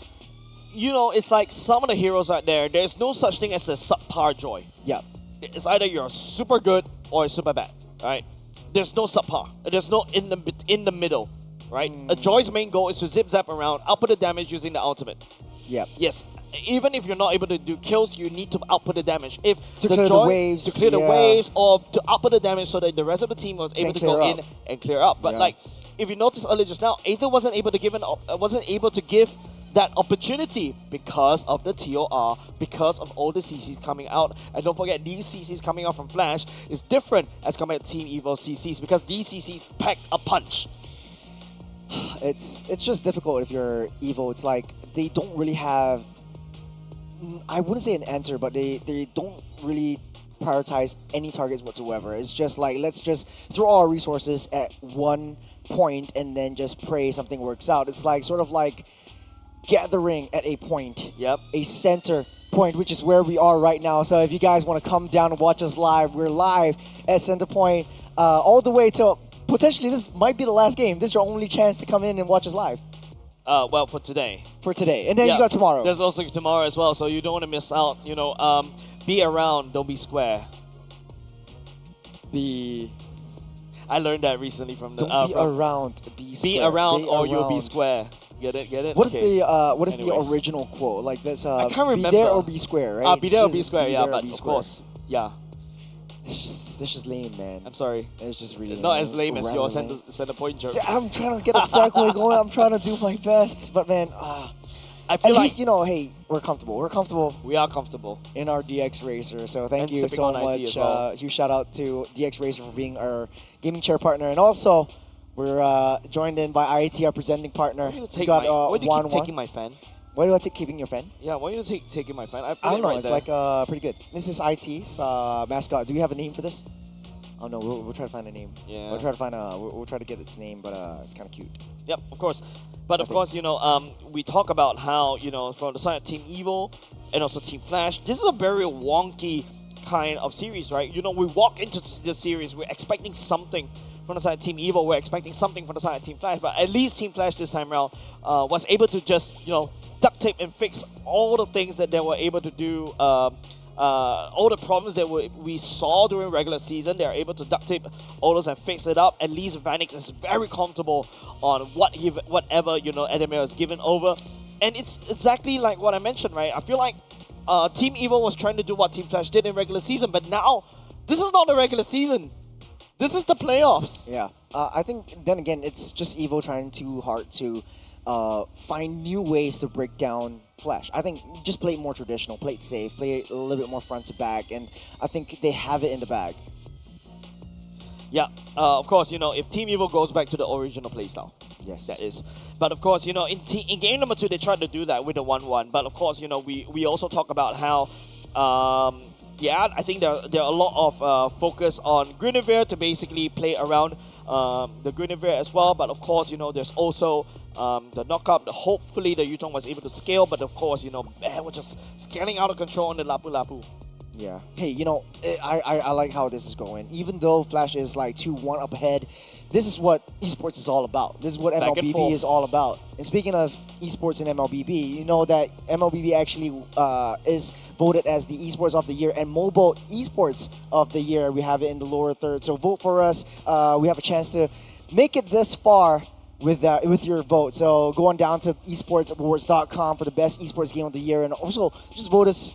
it's like some of the heroes out there, there's no such thing as a subpar Joy. Yeah. It's either you're super good or you're super bad, right? There's no subpar. There's no in the middle, right? A Joy's main goal is to zip zap around, output the damage using the ultimate. Yeah. Yes. Even if you're not able to do kills, you need to output the damage. If To clear the waves, to clear the waves, or to output the damage so that the rest of the team was able to go in and clear up. But like, if you notice earlier just now, Aether wasn't able to give that opportunity because of the TOR, because of all the CCs coming out. And don't forget, these CCs coming out from Flash is different as compared to Team Evil CCs because these CCs pack a punch. It's just difficult if you're Evo. It's like they don't really have, I wouldn't say an answer, but they don't really prioritize any targets whatsoever. It's just like, let's just throw our resources at one point and then just pray something works out. It's like sort of like gathering at a point. Yep. A center point, which is where we are right now. So if you guys want to come down and watch us live, we're live at Centrepoint all the way till potentially this might be the last game. This is your only chance to come in and watch us live. Well, for today. For today. And then you got tomorrow. There's also tomorrow as well, so you don't want to miss out. Be around, don't be square. I learned that recently from the. Don't be around, be square. Be around or you'll be square. Get it? What is the original quote? Like that's I can't remember. Be there or be square, right? Be there or be square, yeah, but of course. Yeah. It's just lame, man. I'm sorry. It's just really not lame. as lame as your center point joke. I'm trying to get a segue going. I'm trying to do my best, but man, I feel at like least hey, we're comfortable. We're comfortable. We are comfortable in our DX Racer. So thank and you so much. Huge shout out to DX Racer for being our gaming chair partner, and also we're joined in by IIT, our presenting partner. Why do you keep taking my fan? Why do I take keeping your fan? Yeah, why are you taking my fan? I don't know. It's like pretty good. This is IT's mascot. Do we have a name for this? Oh no, we'll try to find a name. Yeah. We'll try to find we'll try to get its name, but it's kind of cute. Yep, of course. But of course, we talk about how from the side of Team Evil and also Team Flash, this is a very wonky kind of series, right? We walk into this series, we're expecting something from the side of Team Evil, we're expecting something from the side of Team Flash, but at least Team Flash this time around was able to just duct tape and fix all the things that they were able to do. All the problems that we saw during regular season, they're able to duct tape all those and fix it up. At least Vanix is very comfortable on whatever Edemir is given over, and it's exactly like what I mentioned, right? I feel like Team Evil was trying to do what Team Flash did in regular season, but now this is not the regular season. This is the playoffs. Yeah, I think then again it's just Evo trying too hard to find new ways to break down Flash. I think just play it more traditional, play it safe, play it a little bit more front to back, and I think they have it in the bag. Yeah, of course, if Team Evil goes back to the original playstyle. Yes. That is. But of course, in game number 2, they tried to do that with the 1-1. But of course, we also talk about how, I think there are a lot of focus on Guinevere to basically play around the Guinevere as well. But of course, there's also the knockup. Hopefully, the Yuzhong was able to scale. But of course, man, we're just scaling out of control on the Lapu Lapu. Yeah. Hey, I like how this is going. Even though Flash is like 2-1 up ahead, this is what esports is all about. This is what MLBB is all about. And speaking of esports and MLBB, you know that MLBB actually is voted as the esports of the year and mobile esports of the year. We have it in the lower third. So vote for us. We have a chance to make it this far with your vote. So go on down to esportsawards.com for the best esports game of the year, and also just vote us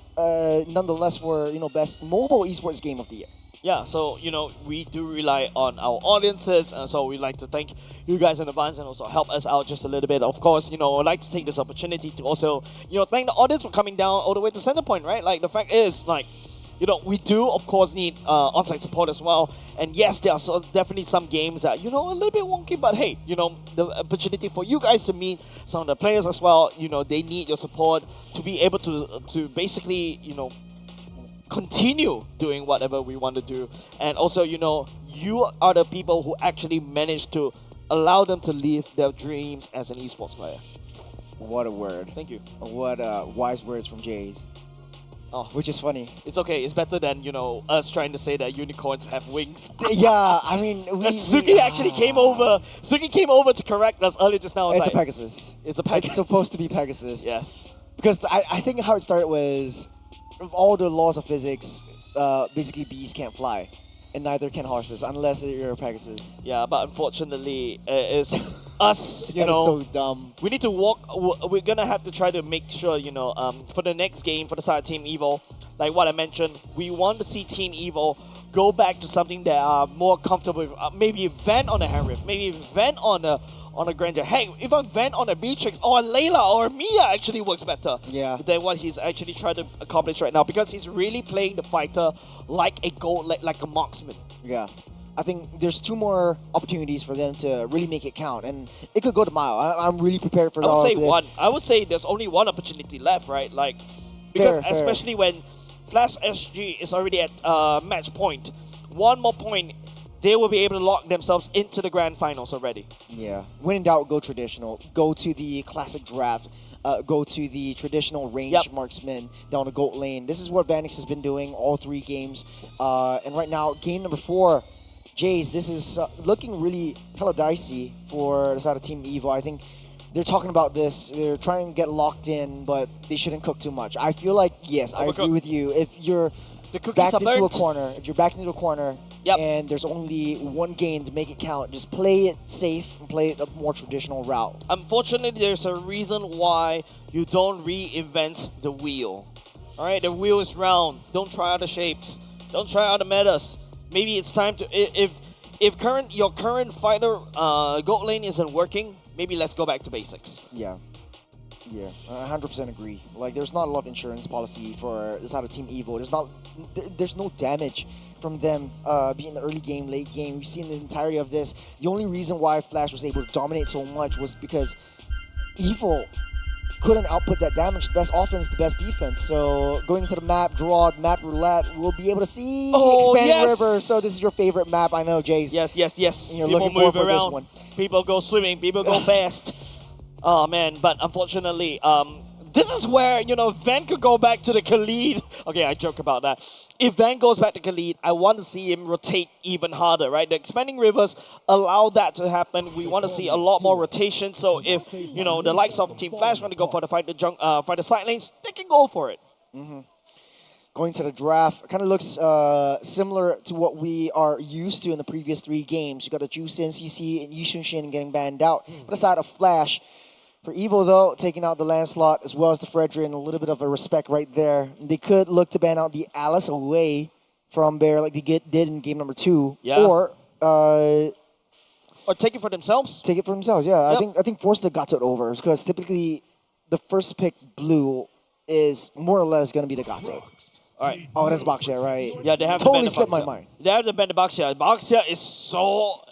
nonetheless for best mobile esports game of the year. Yeah, so we do rely on our audiences, and so we'd like to thank you guys in advance and also help us out just a little bit. Of course, I'd like to take this opportunity to also thank the audience for coming down all the way to Centrepoint, right? Like the fact is, we do of course need on-site support as well. And yes, there are definitely some games that a little bit wonky, but hey, the opportunity for you guys to meet some of the players as well. They need your support to be able to basically continue doing whatever we want to do. And also, you are the people who actually manage to allow them to live their dreams as an esports player. What a word. Thank you. What wise words from Jays. Oh, which is funny. It's okay. It's better than, us trying to say that unicorns have wings. Yeah, I mean... Suki actually came over. Suki came over to correct us earlier just now. It's a Pegasus. It's a Pegasus. It's supposed to be Pegasus. Yes. Because I think how it started was... Of all the laws of physics, basically bees can't fly. And neither can horses, unless you're a Pegasus. Yeah, but unfortunately, it's us, That is so dumb. We need to walk. We're gonna have to try to make sure, for the next game, for the side of Team Evo, like what I mentioned, we want to see Team Evo go back to something that are more comfortable with. Maybe vent on a Henry, maybe vent on a Granger. Hey, if I vent on a Beatrix or a Layla or a Mia actually works better than what he's actually trying to accomplish right now, because he's really playing the fighter like a like a marksman. Yeah. I think there's 2 more opportunities for them to really make it count, and it could go to mile. I'm really prepared for all of this. One. I would say there's only one opportunity left, right? Like, because especially when Flash SG is already at match point, one more point, they will be able to lock themselves into the grand finals already. Yeah. When in doubt, go traditional. Go to the classic draft. Go to the traditional range marksman down the goat lane. This is what Vanix has been doing all 3 games. And right now, game number 4, Jays, this is looking really hella dicey for the side of Team Evo. I think they're talking about this. They're trying to get locked in, but they shouldn't cook too much. I feel like, yes, I agree with you. If you're backed into a corner, and there's only 1 game to make it count, just play it safe and play it a more traditional route. Unfortunately, there's a reason why you don't reinvent the wheel. All right, the wheel is round. Don't try other shapes. Don't try other metas. Maybe it's time to if your current fighter goat lane isn't working, maybe let's go back to basics. Yeah. Yeah, I 100% agree. Like, there's not a lot of insurance policy for this side of Team Evo. There's no damage from them being in the early game, late game. We've seen the entirety of this. The only reason why Flash was able to dominate so much was because Evo couldn't output that damage. The best offense, the best defense. So going into the map, map roulette, we'll be able to see Expanding River. So this is your favorite map, I know, Jace. Yes. And you're People looking forward for around. this one. People go swimming. People go fast. Oh man, but unfortunately, this is where, Van could go back to the Khalid. Okay, I joke about that. If Van goes back to Khalid, I want to see him rotate even harder, right? The Expanding Rivers allow that to happen. We want to see a lot more rotation. So if, the likes of Team Flash want to go for the fight the side lanes, they can go for it. Going to the draft, kind of looks similar to what we are used to in the previous 3 games. You got the Jusin, CC, and Yishun Shin getting banned out. But aside of Flash, for Evo, though, taking out the Lancelot as well as the Fredrin, a little bit of a respect right there. They could look to ban out the Alice away from Bear like they did in game number 2. Yeah. Or take it for themselves. Take it for themselves, yeah. Yep. I think force the Gato over, because typically the first pick blue is more or less going to be the Gato. All right. Oh, that's Baxia, right? Yeah, they have totally to slipped my mind. They have to ban the Baxia. Baxia is so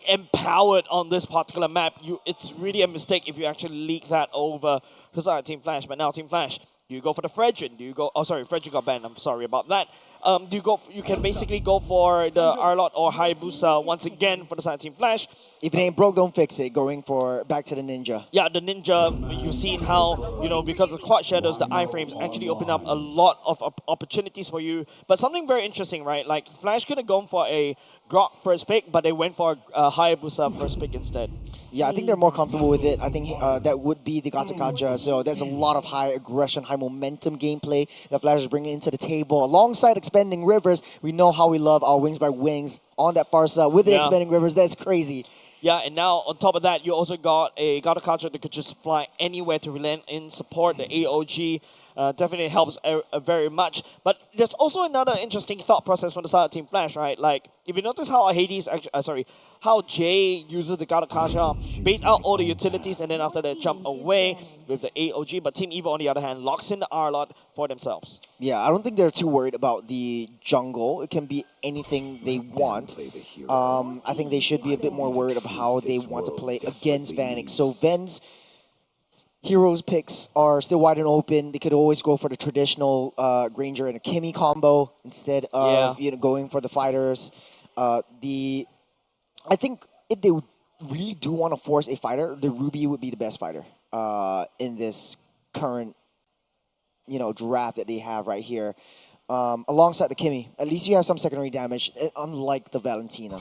empowered on this particular map. It's really a mistake if you actually leak that over to Team Flash. But now Team Flash, do you go for the Fredrin? Do you go? Oh, sorry, Fredrin got banned. I'm sorry about that. Do you go? You can basically go for the Arlot or Hayabusa once again for the side of Team Flash. If it ain't broke, don't fix it. Going for back to the Ninja. Yeah, the Ninja. You've seen how because of the quad shadows, the iframes actually open up a lot of opportunities for you. But something very interesting, right? Like Flash could have gone for a Grok first pick, but they went for a Hayabusa first pick instead. Yeah, I think they're more comfortable with it. I think that would be the Gacha. So there's a lot of high aggression, high momentum gameplay that Flash is bringing into the table. Alongside Expanding Rivers, we know how we love our Wings by Wings on that far side with the Expanding Rivers. That's crazy. Yeah, and now on top of that, you also got a Gacha that could just fly anywhere to relent in support, the AOG. definitely helps very much. But there's also another interesting thought process from the side of Team Flash, right? Like, if you notice how Hades, how Jay uses the Gadakasha, bait out all the utilities, and then after that jump away with the AOG. But Team Evo, on the other hand, locks in the R-Lot for themselves. Yeah, I don't think they're too worried about the jungle. It can be anything they want. I think they should be a bit more worried about how they want to play against Vanix. So Ven's heroes picks are still wide and open. They could always go for the traditional Granger and a Kimmy combo instead of going for the fighters. I think if they really do want to force a fighter, the Ruby would be the best fighter in this current draft that they have right here. Alongside the Kimmy, at least you have some secondary damage, unlike the Valentina.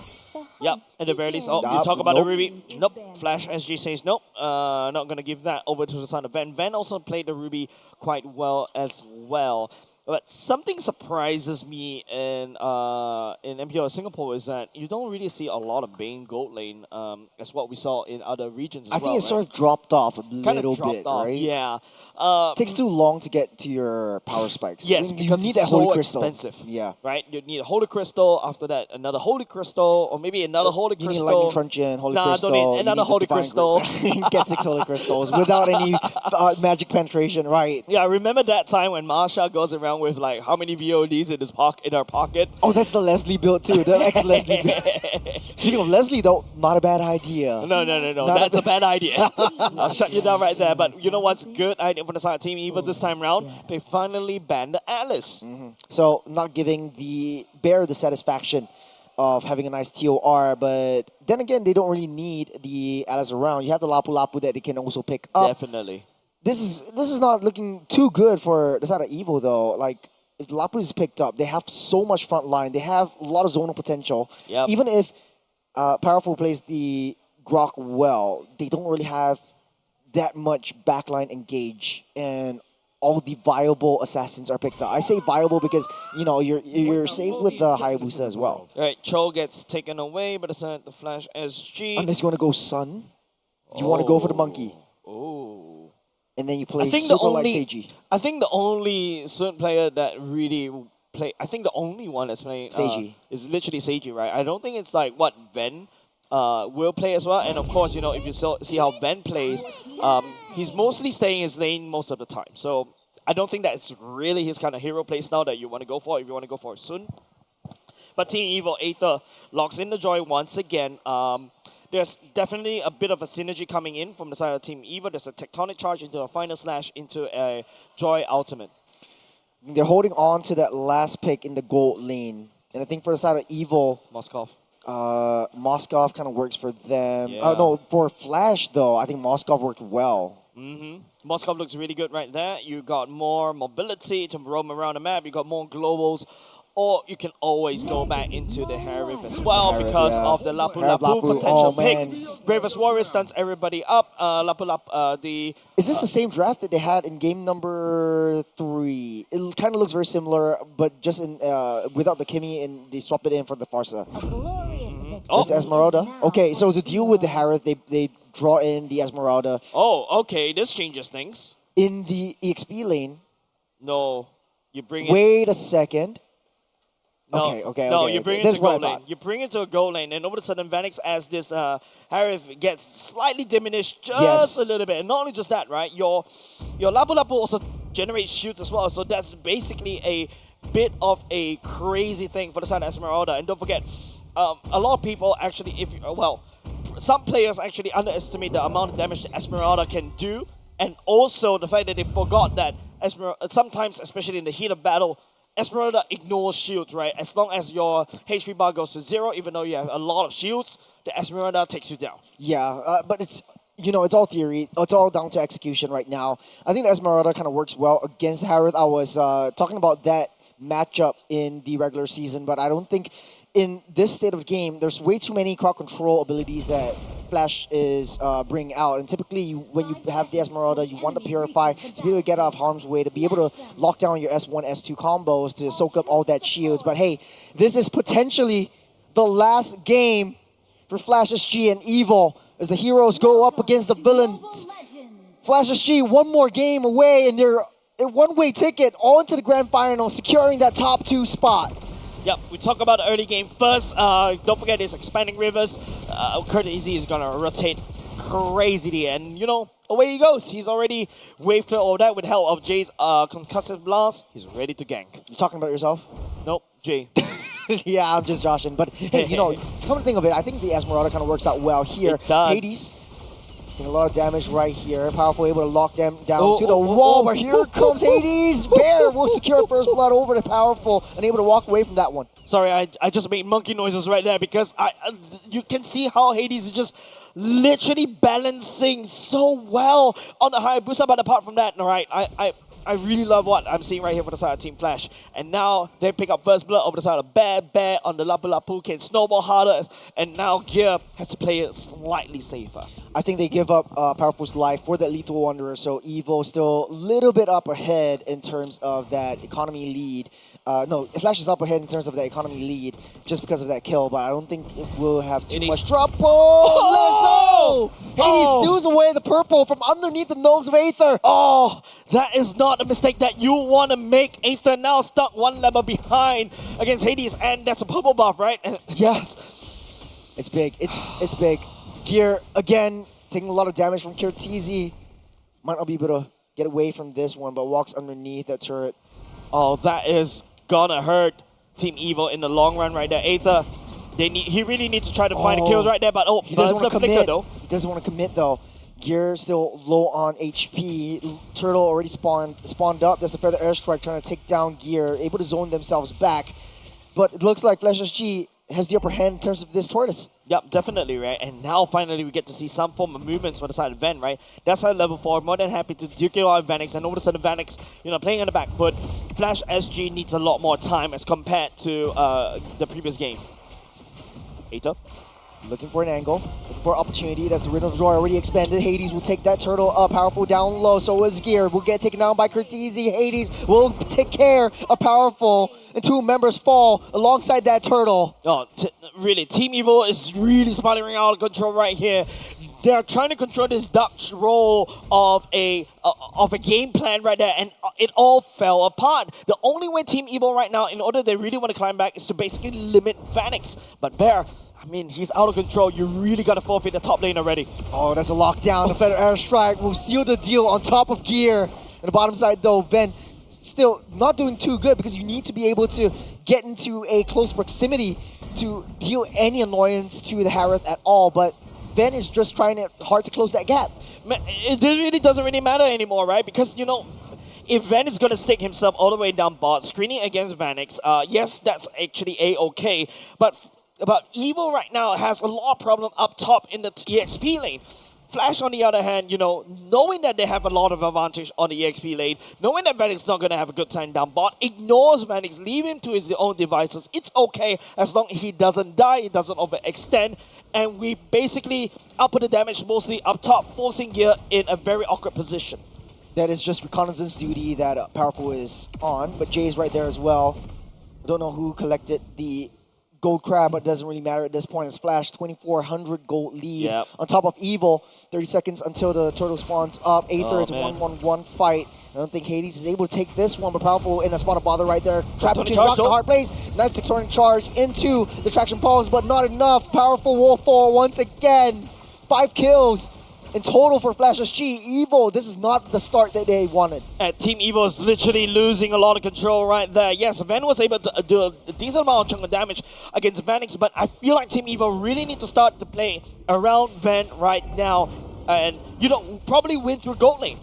Yep, at the very least. Oh, you talk about the Ruby. Nope. Flash SG says nope. Not going to give that over to the son of Van. Van also played the Ruby quite well as well. But something surprises me in MPL Singapore is that you don't really see a lot of Bane gold lane as what we saw in other regions as well. I think it sort of dropped off a little bit, right? Yeah. Takes too long to get to your power spikes. Yes, because you need it's that Holy so Crystal. expensive. Yeah. Right? You need a Holy Crystal, after that another Holy Crystal, or maybe another Holy Crystal. You need Lightning Truncheon, Holy Crystal. Don't need another Holy Crystal. Get 6 Holy Crystals without any magic penetration, right? Yeah, I remember that time when Marsha goes around with like how many VODs in her pocket. Oh, that's the Leslie build too, the ex-Leslie build. Speaking of Leslie though, not a bad idea. No, that's a bad idea. I'll shut you down right there. But you know what's good idea for the side team, even this time round, they finally banned the Alice. So not giving the Bear the satisfaction of having a nice TOR, but then again, they don't really need the Alice around. You have the Lapu Lapu that they can also pick up. Definitely. This is not looking too good for the side of Evo though. Like, if Lapu is picked up, they have so much front line. They have a lot of zonal potential. Yep. Even if Powerful plays the Grok well, they don't really have that much backline engage, and all the viable assassins are picked up. I say viable because you're safe with the Hayabusa as well. Right, Cho gets taken away by the Flash SG. Unless you want to go Sun, you want to go for the Monkey. Oh. And then you play super like Seiji. I think the only certain player that really play. I think the only one that's playing Seiji is literally Seiji, right? I don't think it's like what Ven will play as well. And of course, if you see how Ven plays, he's mostly staying his lane most of the time. So I don't think that's really his kind of hero play style that you want to go for if you want to go for Sun. But Team Evo Aether locks in the Joy once again. There's definitely a bit of a synergy coming in from the side of Team Evo. There's a tectonic charge into a final slash into a Joy Ultimate. They're holding on to that last pick in the gold lane. And I think for the side of Evo, Moskov kind of works for them. Yeah. No, for Flash though, I think Moskov worked well. Moskov looks really good right there. You got more mobility to roam around the map. You got more globals. Or you can always go back into the Harif as well because of the Lapu Lapu potential pick. Bravest Warrior stuns everybody up. Lapu Lapu, Is this the same draft that they had in game number 3? It kind of looks very similar, but just in without the Kimmy, and they swap it in for the Farsa. This Esmeralda. Okay, so to deal with the Harith, they draw in the Esmeralda. Oh, okay, this changes things. In the EXP lane. No, you bring it. Wait a second. No, you bring it to gold lane. You bring it to a gold lane, and all of a sudden, Vanix, as this Harith gets slightly diminished just a little bit. And not only just that, right? Your Lapu Lapu also generates shields as well. So that's basically a bit of a crazy thing for the side of Esmeralda. And don't forget, a lot of people actually, some players actually underestimate the amount of damage that Esmeralda can do, and also the fact that they forgot that sometimes, especially in the heat of battle, Esmeralda ignores shields, right? As long as your HP bar goes to 0, even though you have a lot of shields, the Esmeralda takes you down. Yeah, but it's all theory. It's all down to execution right now. I think the Esmeralda kind of works well against Harith. I was talking about that matchup in the regular season, but I don't think in this state of the game, there's way too many crowd control abilities that Flash is bringing out. And typically, when you have the Esmeralda, you want to Purify to be able to get out of harm's way, to be able to lock down your S1, S2 combos to soak up all that shields. But hey, this is potentially the last game for Flash SG and Evil as the heroes go up against the villains. Flash SG, one more game away, and they're a one-way ticket all into the grand final, securing that top 2 spot. Yep, we talk about the early game first. Don't forget it's expanding rivers. Kurt Easy is gonna rotate crazily, and you know, away he goes. He's already wave clear all that with help of Jay's concussive blast. He's ready to gank. You talking about yourself? Nope, Jay. Yeah, I'm just joshing. But hey, you know, come to think of it, I think the Esmeralda kind of works out well here. It does. Hades taking a lot of damage right here. Powerful, able to lock them down to the wall. But here comes Hades. Bear will secure first blood over to Powerful, and able to walk away from that one. Sorry, I just made monkey noises right there because you can see how Hades is just literally balancing so well on the Hayabusa. But apart from that, all right, I really love what I'm seeing right here for the side of Team Flash. And now they pick up first blood over the side of Bear on the Lapu Lapu can snowball harder, and now Gear has to play it slightly safer. I think they give up Powerful's life for that Lethal Wanderer, so Evo still a little bit up ahead in terms of that economy lead. No, Flash is up ahead in terms of the economy lead just because of that kill, but I don't think it will have too much trouble. Oh! Hades steals away the purple from underneath the nose of Aether. Oh, that is not a mistake that you want to make. Aether now stuck one level behind against Hades, and that's a purple buff, right? Yes. It's big. It's big. Gear, again, taking a lot of damage from Kirtizi. Might not be able to get away from this one, but walks underneath that turret. Oh, that is gonna hurt Team Evil in the long run right there. Aether, he really needs to try to find the kills right there, but he doesn't want to commit though. He doesn't want to commit though. Gear still low on HP. Turtle already spawned up. That's a feather airstrike trying to take down Gear, able to zone themselves back. But it looks like Flash SG has the upper hand in terms of this tortoise. Yep, definitely, right? And now finally we get to see some form of movements for the side of Ven, right? That's side level 4, more than happy to duke it out of Vanix, and all of a sudden Vanix, you know, playing on the back foot. Flash SG needs a lot more time as compared to the previous game. Aether. Looking for an angle, looking for opportunity. That's the Rhythm of Joy already expanded. Hades will take that turtle up. Powerful down low, so is Gear. Will get taken down by Kirtizi. Hades will take care of Powerful, and 2 members fall alongside that turtle. Oh, really, Team Evil is really spiraling out of control right here. They're trying to control this Dutch roll of a game plan right there, and it all fell apart. The only way Team Evil right now, in order they really want to climb back, is to basically limit Vanix. But Bear, I mean, he's out of control. You really got to forfeit the top lane already. Oh, that's a lockdown. The Feather Airstrike will seal the deal on top of Gear. On the bottom side, though, Ven still not doing too good because you need to be able to get into a close proximity to deal any annoyance to the Harith at all. But Ven is just trying hard to close that gap. It really doesn't really matter anymore, right? Because, you know, if Ven is going to stick himself all the way down bot, screening against Vanix, yes, that's actually A-okay. But Evil right now has a lot of problem up top in the EXP lane. Flash, on the other hand, you know, knowing that they have a lot of advantage on the EXP lane, knowing that Vanix not going to have a good time down bot, ignores Vanix, leave him to his own devices. It's okay as long as he doesn't die, he doesn't overextend, and we basically output the damage mostly up top, forcing Gear in a very awkward position. That is just reconnaissance duty that Powerful is on, but Jay's right there as well. I don't know who collected the gold crab, but it doesn't really matter at this point. It's Flash, 2,400 gold lead on top of Evil. 30 seconds until the turtle spawns up. Aether is a 1-1-1 fight. I don't think Hades is able to take this one, but Powerful in a spot of bother right there. Trap between rock and hard place. Nice Tectonic charge into the traction pulse, but not enough. Powerful will fall once again. 5 kills in total for Flash SG. Evil, this is not the start that they wanted. Team Evil is literally losing a lot of control right there. Yes, Ven was able to do a decent amount of chunk of damage against Vanix, but I feel like Team Evil really need to start to play around Ven right now. And, you know, probably win through gold lane.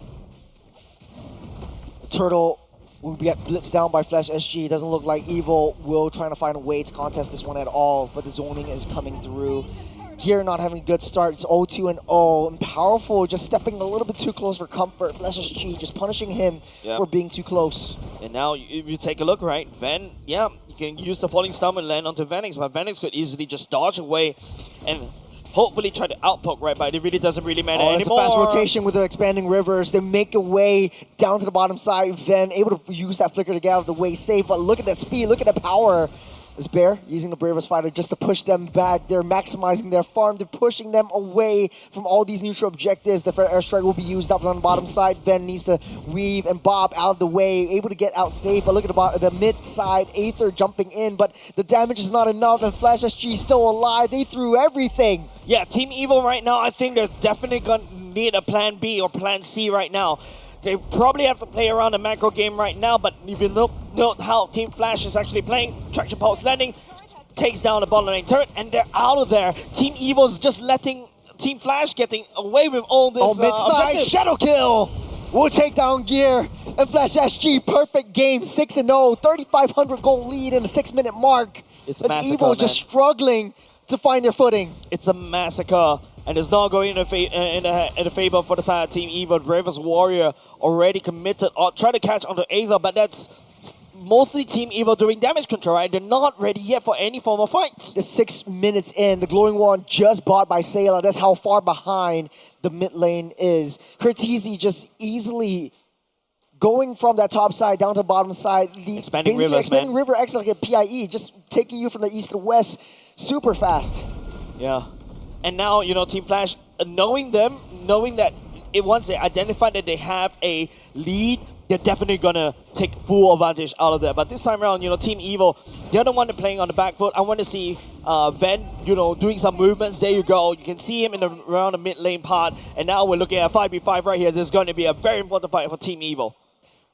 Turtle will get blitzed down by Flash SG. It doesn't look like Evil will try to find a way to contest this one at all, but the zoning is coming through. Here not having a good start, it's 0-2-0, and Powerful just stepping a little bit too close for comfort. Flash SG just punishing him for being too close. And now you take a look, right? Ven, yeah, you can use the Falling Stomach and land onto Vanix, but Vanix could easily just dodge away and hopefully try to outpoke, right? But it really doesn't really matter anymore. It's a fast rotation with the expanding rivers. They make a way down to the bottom side. Ven able to use that flicker to get out of the way safe, but look at that speed, look at the power. As Bear using the bravest fighter just to push them back. They're maximizing their farm. They're pushing them away from all these neutral objectives. The fair airstrike will be used up on the bottom side. Ven needs to weave and bob out of the way, able to get out safe. But look at the mid side, Aether jumping in, but the damage is not enough, and Flash SG is still alive. They threw everything. Yeah, Team Evil right now, I think there's definitely going to need a plan B or plan C right now. They probably have to play around the macro game right now, but if you note how Team Flash is actually playing, Traction Pulse landing, takes down the bottom lane turret, and they're out of there. Team Evil's just letting Team Flash getting away with all this mid-side, Shadow Kill will take down Gear, and Flash SG, perfect game, 6-0, 3,500 gold lead in the 6-minute mark. It's a massacre, Evil just struggling to find their footing. It's a massacre, and it's not going in the favor for the side of Team Evil. Bravest Warrior already committed, or try to catch onto Aether, but that's mostly Team Evil doing damage control, right? They're not ready yet for any form of fights. The 6 minutes in, the glowing wand just bought by Sayla. That's how far behind the mid lane is. Curtizi just easily going from that top side down to the bottom side. The expanding river acts like a PIE, just taking you from the east to west super fast. Yeah. And now, you know, Team Flash, knowing that once they identify that they have a lead, they're definitely gonna take full advantage out of that. But this time around, you know, Team Evil, they're the one that's playing on the back foot. I want to see Ven, you know, doing some movements. There you go. You can see him around the mid lane part. And now we're looking at a 5v5 right here. This is going to be a very important fight for Team Evil.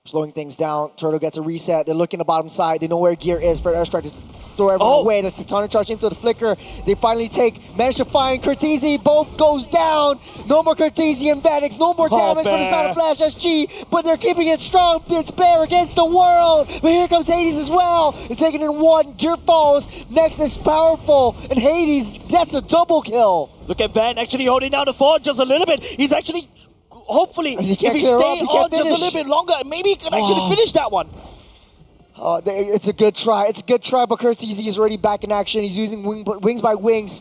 Slowing things down. Turtle gets a reset. They're looking at the bottom side. They know where Gear is. For airstrike to throw everyone away. The Tectonic charge into the flicker. They finally manage to find Curtizi. Both goes down. No more Curtizi and Vanix. No more damage for the side of Flash SG. But they're keeping it strong. It's Bear against the world. But here comes Hades as well. They're taking in one. Gear falls. Next is powerful. And Hades, that's a double kill. Look at Van actually holding down the fort just a little bit. He's actually... Hopefully, if he stays on just a little bit longer, maybe he can actually finish that one. It's a good try. It's a good try, but Curtizi is already back in action. He's using wings by wings.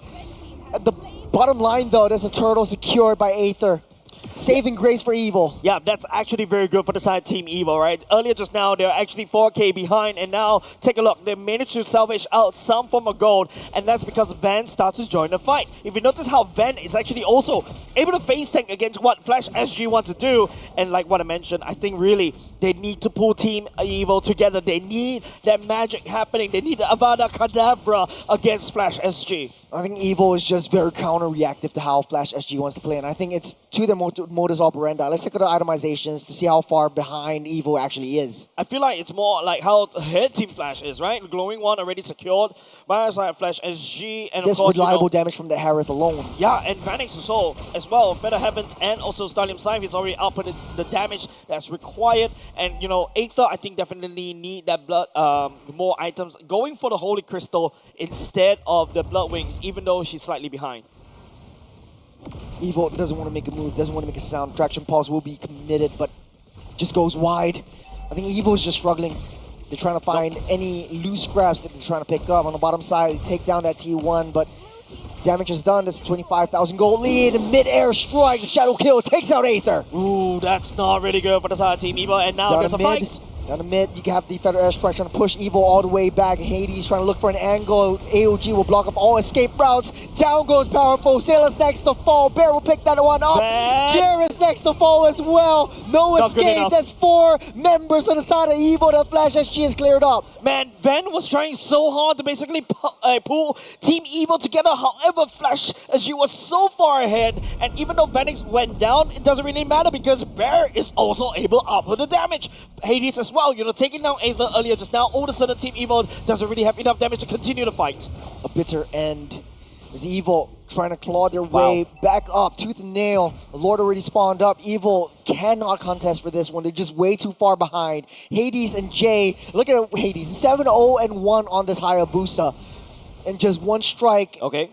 At the bottom line, though, there's a turtle secured by Aether. Saving grace for Evil. Yeah, that's actually very good for the side Team Evil, right? Earlier just now, they're actually 4K behind, and now, take a look, they managed to salvage out some form of gold, and that's because Van starts to join the fight. If you notice how Van is actually also able to face tank against what Flash SG wants to do, and like what I mentioned, I think really they need to pull Team Evil together. They need that magic happening. They need the Avada Kedavra against Flash SG. I think Evil is just very counter-reactive to how Flash SG wants to play, and I think it's to their modus operandi. Let's take a look at the itemizations to see how far behind Evil actually is. I feel like it's more like how ahead Team Flash is, right? The glowing one already secured by our side Flash SG, and this of course, reliable damage from the Harith alone. Yeah, and Vanix as well. Better Heavens and also Stallion Scythe is already outputted the damage that's required, and you know, Aether I think definitely need that blood, more items. Going for the Holy Crystal instead of the Blood Wings, even though she's slightly behind. Evil doesn't want to make a move, doesn't want to make a sound. Traction Pulse will be committed, but just goes wide. I think Evil is just struggling. They're trying to find any loose grabs that they're trying to pick up. On the bottom side, they take down that T1, but damage is done. This 25,000 gold lead. Mid-air strike, the Shadow Kill takes out Aether. Ooh, that's not really good for the side of Team Evil, and now there's a fight. Down the mid, you can have the Federal Airstrike trying to push Evil all the way back. Hades trying to look for an angle. AOG will block up all escape routes. Down goes Powerful. Sailor's next to fall. Bear will pick that one up. Gear is next to fall as well. No escape. That's 4 members on the side of Evil. That Flash SG is cleared up. Man, Ven was trying so hard to basically pull Team Evil together. However, Flash SG was so far ahead. And even though Vanix went down, it doesn't really matter because Bear is also able to output the damage. Hades as well, you know, taking down Aether earlier just now. All of a sudden, Team Evil doesn't really have enough damage to continue the fight. A bitter end. Is Evil trying to claw their way back up, tooth and nail. The Lord already spawned up. Evil cannot contest for this one. They're just way too far behind. Hades and Jay, look at Hades, 7-0-1 on this Hayabusa. And just one strike. Okay.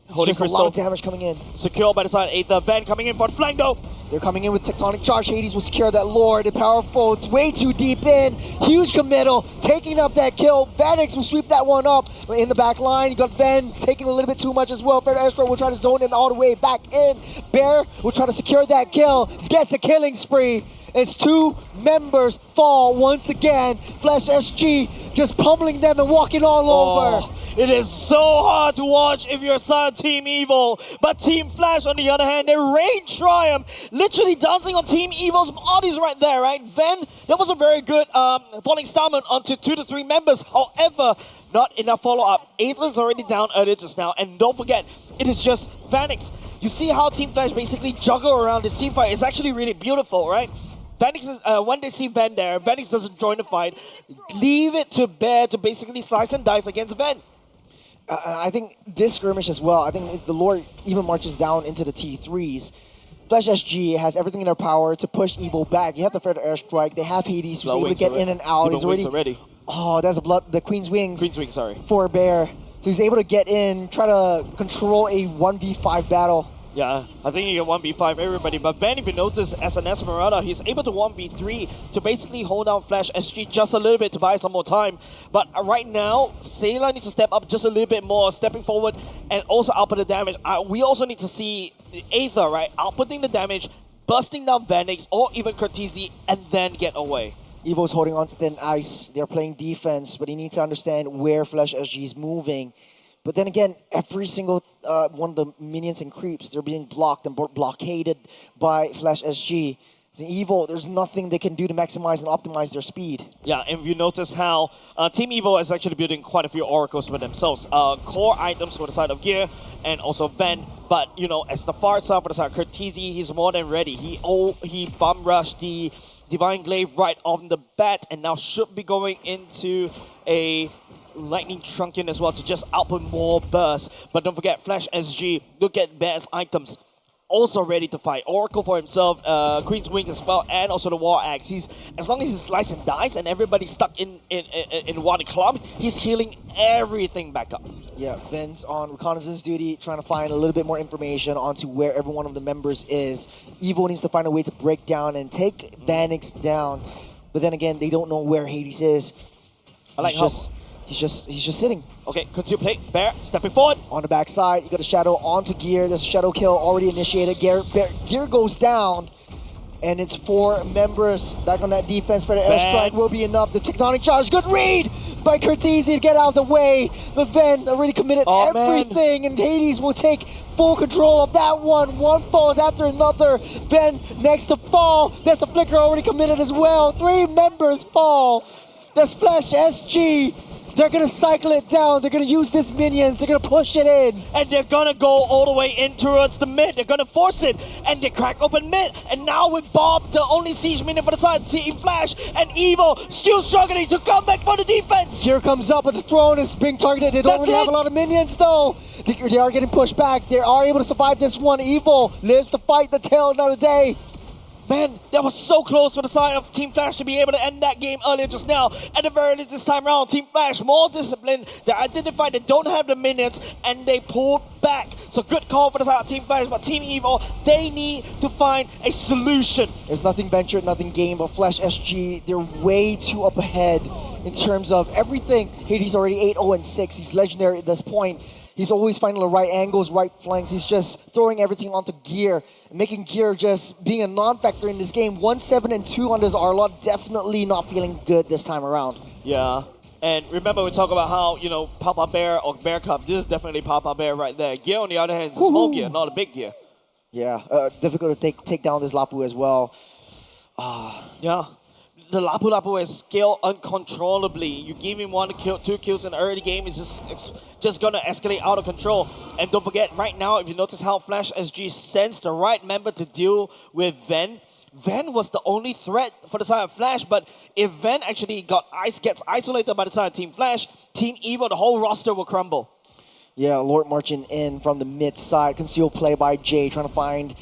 Holy Crystal. A lot of damage coming in. Secure by the side, Aether. Van coming in for the flank though. They're coming in with Tectonic Charge. Hades will secure that Lord. They're powerful. It's way too deep in. Huge committal. Taking up that kill. Vanix will sweep that one up. In the back line, you got Ven taking a little bit too much as well. Fair Astro will try to zone him all the way back in. Bear will try to secure that kill. Gets a killing spree. As 2 members fall once again. Flash SG just pummeling them and walking all over. It is so hard to watch if you're a side of Team Evil. But Team Flash, on the other hand, they reign triumph. Literally dancing on Team Evil's bodies right there, right? Ven, that was a very good falling stamina onto 2 to 3 members. However, not enough follow-up. Aether's already down earlier just now. And don't forget, it is just Vanix. You see how Team Flash basically juggle around this team fight. It's actually really beautiful, right? Vanix is, when they see Ven there, Vanix doesn't join the fight. Leave it to Bear to basically slice and dice against Ven. I think this skirmish as well, I think if the Lord even marches down into the T3s, Flash SG has everything in their power to push Evil back. You have the Feather Airstrike, they have Hades who's able to get in and out. He's already. Oh, that's the Queen's Wings. Queen's Wings, sorry. For Bear. So he's able to get in, try to control a 1v5 battle. Yeah, I think you can 1v5 everybody, but Ben, if you notice, as an Esmeralda, he's able to 1v3 to basically hold down Flash SG just a little bit to buy some more time. But right now, Sailor needs to step up just a little bit more, stepping forward and also output the damage. We also need to see Aether, right, outputting the damage, busting down Vanix or even Cortese, and then get away. Evo's holding on to thin ice. They're playing defense, but you need to understand where Flash SG is moving. But then again, every single one of the minions and creeps, they're being blocked and blockaded by Flash SG. So Evo, there's nothing they can do to maximize and optimize their speed. Yeah, and if you notice how Team Evo is actually building quite a few oracles for themselves. Core items for the side of Gear and also Ven. But, you know, as the far side for the side of Cortese, he's more than ready. He bum rushed the Divine Glaive right off the bat and now should be going into a Lightning Trunkin as well to just output more bursts. But don't forget, Flash SG, look at Bear's items. Also ready to fight. Oracle for himself, Queen's Wing as well, and also the War Axe. He's, as long as he slice and dice and everybody's stuck in one club, he's healing everything back up. Yeah, Ven's on reconnaissance duty, trying to find a little bit more information onto where every one of the members is. Evo needs to find a way to break down and take Vanix down. But then again, they don't know where Hades is. I like how... He's just sitting. Okay, conceal plate. Bear stepping forward. On the backside, you got a shadow onto Gear. There's a shadow kill already initiated. Gear goes down, and it's 4 members back on that defense. For the airstrike will be enough. The tectonic charge, good read by Cortese to get out of the way. But Ven already committed everything, and Hades will take full control of that one. One falls after another. Ven next to fall. There's a flicker already committed as well. 3 members fall. The Splash SG. They're going to cycle it down. They're going to use these minions. They're going to push it in. And they're going to go all the way in towards the mid. They're going to force it. And they crack open mid. And now with Bob, the only siege minion for the side, Team Flash and Evo still struggling to come back for the defense. Here comes up, but the throne is being targeted. They don't really have a lot of minions, though. They are getting pushed back. They are able to survive this one. Evo lives to fight the tail another day. Man, that was so close for the side of Team Flash to be able to end that game earlier just now. At the very least this time around, Team Flash more disciplined. They identified they don't have the minutes and they pulled back. So good call for the side of Team Flash, but Team Evo, they need to find a solution. There's nothing ventured, nothing gained, but Flash SG, they're way too up ahead in terms of everything. Hades already 8-0-6. He's legendary at this point. He's always finding the right angles, right flanks. He's just throwing everything onto Gear, making Gear just being a non-factor in this game. 1-7-2 on this Arlott, definitely not feeling good this time around. Yeah, and remember we talk about how, you know, Papa Bear or Bear Cup, this is definitely Papa Bear right there. Gear on the other hand is a small Gear, not a big Gear. Yeah, difficult to take down this Lapu as well. Yeah. The Lapu Lapu is scaled uncontrollably. You give him 1 kill, 2 kills in the early game, it's just gonna escalate out of control. And don't forget, right now, if you notice how Flash SG sends the right member to deal with Ven, Ven was the only threat for the side of Flash, but if Ven actually gets isolated by the side of Team Flash, Team Evo, the whole roster will crumble. Yeah, Lord marching in from the mid side, concealed play by Jay, trying to find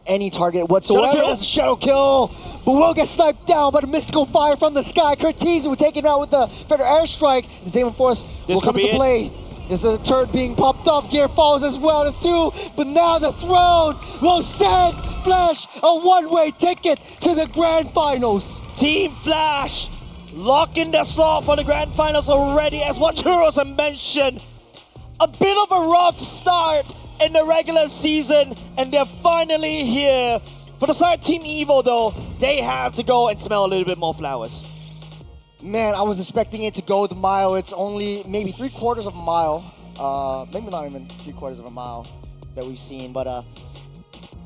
any target whatsoever. That's a shadow kill, but will get sniped down by the mystical fire from the sky. Cortese will take it out with the Feather Airstrike. The Demon Force will come into play. There's a turret being popped off. Gear falls as well. There's 2, but now the throne will send Flash a one-way ticket to the Grand Finals. Team Flash locking the slot for the Grand Finals already, as what Churros had mentioned. A bit of a rough start in the regular season, and they're finally here. For the side Team Evo though, they have to go and smell a little bit more flowers. Man, I was expecting it to go the mile. It's only maybe 3/4 of a mile. Maybe not even 3/4 of a mile that we've seen. But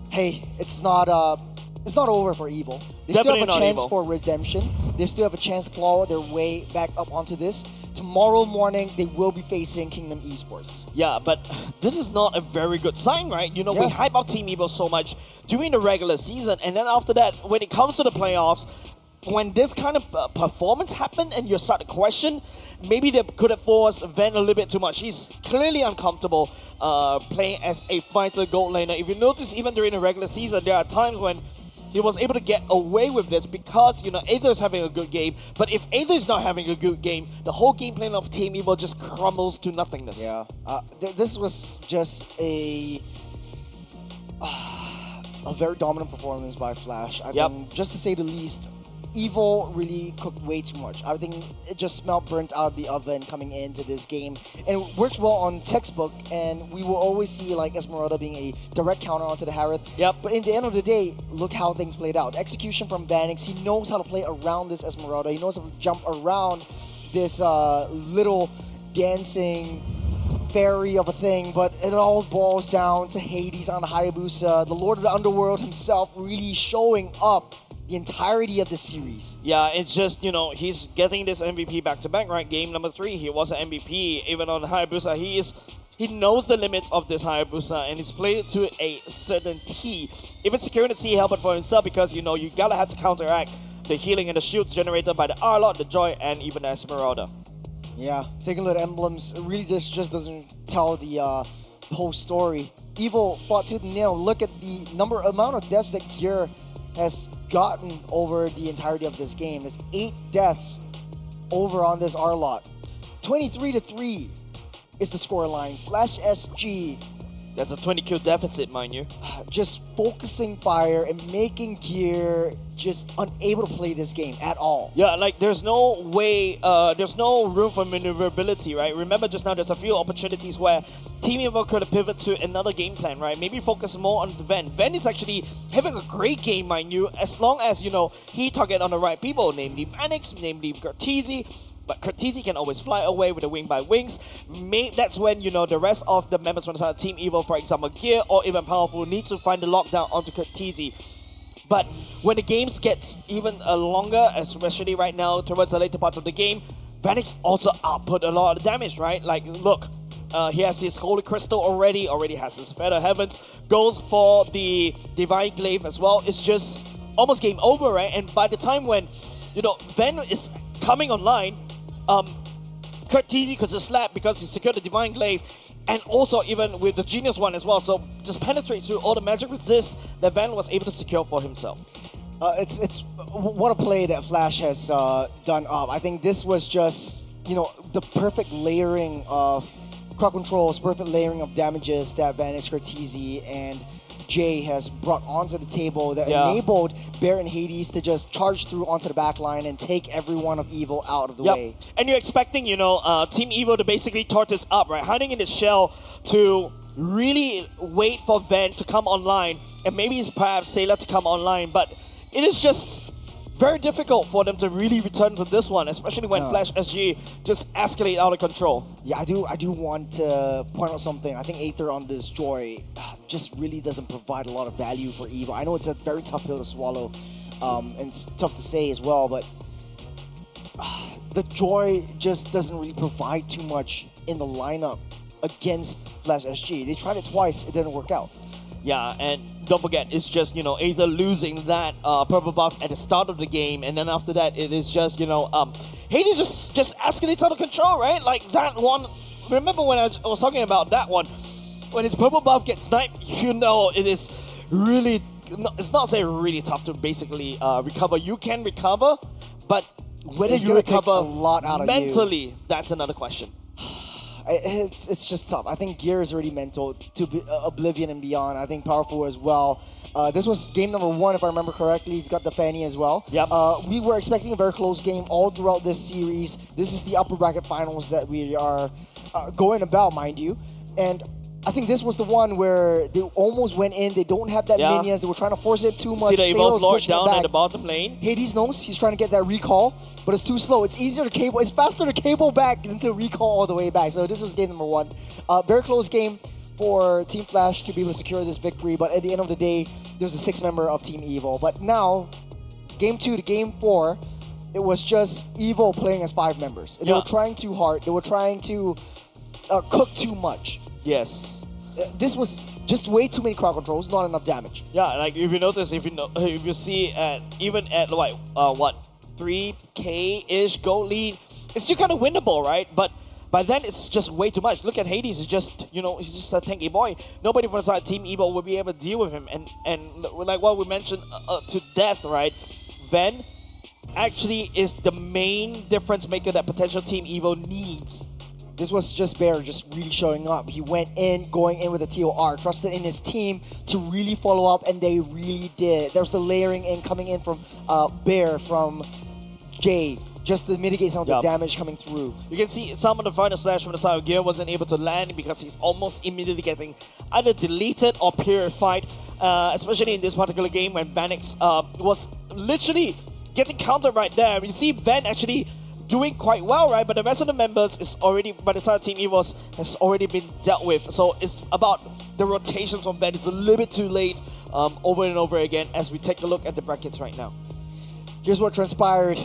hey, it's not over for Evil. They Definitely still have a not chance Evil. for redemption. They still have a chance to claw their way back up onto this. Tomorrow morning, they will be facing Kingdom Esports. Yeah, but this is not a very good sign, right? You know, we hype up Team Evo so much during the regular season, and then after that, when it comes to the playoffs, when this kind of performance happened and you start to question, maybe they could have forced Van a little bit too much. He's clearly uncomfortable playing as a fighter gold laner. If you notice, even during the regular season, there are times when he was able to get away with this because, you know, Aether's having a good game. But if Aether's not having a good game, the whole game plan of Team Evo just crumbles to nothingness. Yeah, this was just a very dominant performance by Flash. I think, just to say the least, Evil really cooked way too much. I think it just smelled burnt out of the oven coming into this game. And it works well on textbook, and we will always see like Esmeralda being a direct counter onto the Harith. But in the end of the day, look how things played out. Execution from Vanix, he knows how to play around this Esmeralda. He knows how to jump around this little dancing fairy of a thing, but it all boils down to Hades on the Hayabusa, the Lord of the Underworld himself really showing up the entirety of the series. Yeah, it's just, you know, he's getting this MVP back-to-back, right? Game number 3, he was an MVP. Even on Hayabusa, he knows the limits of this Hayabusa, and he's played it to a certain T. Even securing the C helmet for himself because, you know, you gotta have to counteract the healing and the shields generated by the Arlot, the Joy, and even Esmeralda. Yeah, taking a look at emblems, it really just doesn't tell the whole story. Evil fought tooth and nail. Look at the amount of deaths that Gear has gotten over the entirety of this game. It's 8 deaths over on this Arlot. 23-3 is the scoreline. Flash SG. That's a 20 kill deficit, mind you. Just focusing fire and making Gear just unable to play this game at all. Yeah, like there's no way, there's no room for maneuverability, right? Remember just now there's a few opportunities where Team Evo could have pivoted to another game plan, right? Maybe focus more on the Ven. Ven is actually having a great game, mind you, as long as, you know, he target on the right people, namely Vanix, namely Gertizi. But Curtizi can always fly away with the wing by wings. That's when, you know, the rest of the members from the Team Evo, for example, Gear or even Powerful, need to find the lockdown onto Curtizi. But when the games gets even longer, especially right now towards the later parts of the game, Vanix also output a lot of damage, right? Like, look, he has his Holy Crystal already has his Feather Heavens, goes for the Divine Glaive as well. It's just almost game over, right? And by the time when, you know, Ven is coming online, Curtizi could just slap because he secured the Divine Glaive, and also even with the Genius one as well, so just penetrate through all the magic resist that Van was able to secure for himself. It's what a play that Flash has done up. I think this was just, you know, the perfect layering of crowd controls, perfect layering of damages that Vanix, Curtizi, and Jay has brought onto the table that enabled Bear and Hades to just charge through onto the back line and take everyone of Evil out of the way. And you're expecting, you know, Team Evo to basically tortoise up, right? Hiding in its shell to really wait for Van to come online, and maybe perhaps Sailor to come online, but it is just very difficult for them to really return to this one, especially when Flash SG just escalate out of control. Yeah, I do want to point out something. I think Aether on this Joy just really doesn't provide a lot of value for Evo. I know it's a very tough pill to swallow, and it's tough to say as well, but the Joy just doesn't really provide too much in the lineup against Flash SG. They tried it twice, it didn't work out. Yeah, and don't forget, it's just, you know, Aether losing that purple buff at the start of the game, and then after that, it is just, you know, Hades just escalates out of control, right? Like that one, remember when I was talking about that one, when his purple buff gets sniped, you know, it is really, it's not say really tough to basically recover. You can recover, but whether you recover a lot out of mentally, that's another question. It's just tough. I think Gear is already mental to Oblivion and beyond. I think Powerful as well. This was game number 1, if I remember correctly. You've got the Fanny as well. We were expecting a very close game all throughout this series. This is the upper bracket finals that we are going about, mind you. And I think this was the one where they almost went in. They don't have that Yeah. minions. They were trying to force it too much. See the Evolve Sale's Lord pushing it down in back. the bottom lane. Hades knows he's trying to get that recall, but it's too slow. It's easier to cable. It's faster to cable back than to recall all the way back. So this was game number 1. Very close game for Team Flash to be able to secure this victory. But at the end of the day, there was a 6th member of Team Evil. But now, game 2 to game 4, it was just Evil playing as 5 members. And they were trying too hard. They were trying to cook too much. Yes. This was just way too many crowd controls, not enough damage. Yeah, like if you notice, if you see even at like what 3K-ish gold lead, it's still kind of winnable, right? But by then it's just way too much. Look at Hades, he's just he's just a tanky boy. Nobody from the side Team Evil will be able to deal with him, and like what we mentioned to death, right? Ven actually is the main difference maker that potential Team Evil needs. This was just Bear just really showing up. He went in, going in with a TOR, trusted in his team to really follow up, and they really did. There's the layering in coming in from Bear, from Jay, just to mitigate some of the damage coming through. You can see some of the final slash from the side of Gear wasn't able to land because he's almost immediately getting either deleted or purified, especially in this particular game when Vanix was literally getting countered right there. You see Ven actually doing quite well, right? But the rest of the members is already, by the side of Team Evil, has already been dealt with. So it's about the rotations from Ven. It's a little bit too late over and over again as we take a look at the brackets right now. Here's what transpired.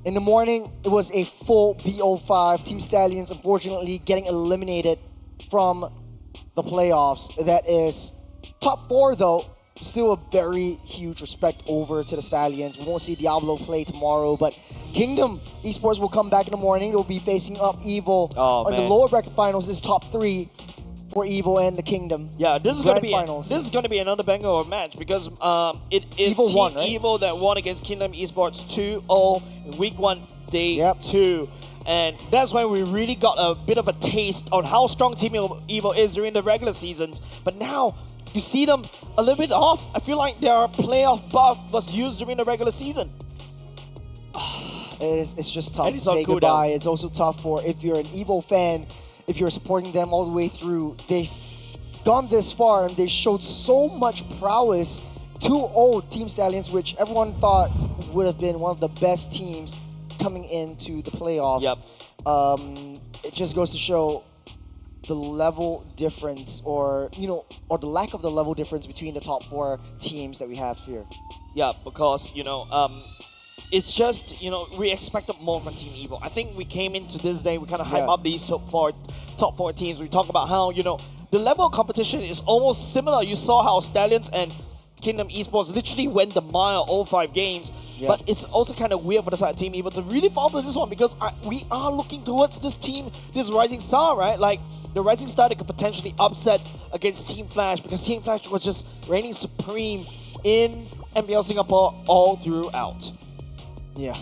In the morning, it was a full BO5. Team Stallions, unfortunately, getting eliminated from the playoffs. That is top 4, though. Still a very huge respect over to the Stallions. We won't see Diablo play tomorrow, but Kingdom Esports will come back in the morning. They'll be facing up Evil on the lower bracket finals. This is top 3 for Evil and the Kingdom. Yeah, this is gonna be another banger of a match because it is Evil Team won, right? Evil that won against Kingdom Esports 2-0 in week 1, day 2. And that's when we really got a bit of a taste on how strong Team Evil is during the regular seasons. But now, you see them a little bit off. I feel like their playoff buff was used during the regular season. It's just tough to say goodbye. It's also tough for, if you're an Evil fan, if you're supporting them all the way through. They've gone this far and they showed so much prowess. 2-0 Team Stallions, which everyone thought would have been one of the best teams coming into the playoffs. It just goes to show the level difference, or or the lack of the level difference between the top 4 teams that we have here. Yeah, because it's just we expected more from Team Evil. I think we came into this day, we kind of hype up these top four teams. We talk about how the level of competition is almost similar. You saw how Stallions and Kingdom Esports literally went the mile all 5 games. But it's also kind of weird for the side of Team Evil to really falter this one because we are looking towards this team, this Rising Star, right? Like the Rising Star that could potentially upset against Team Flash because Team Flash was just reigning supreme in MPL Singapore all throughout. Yeah,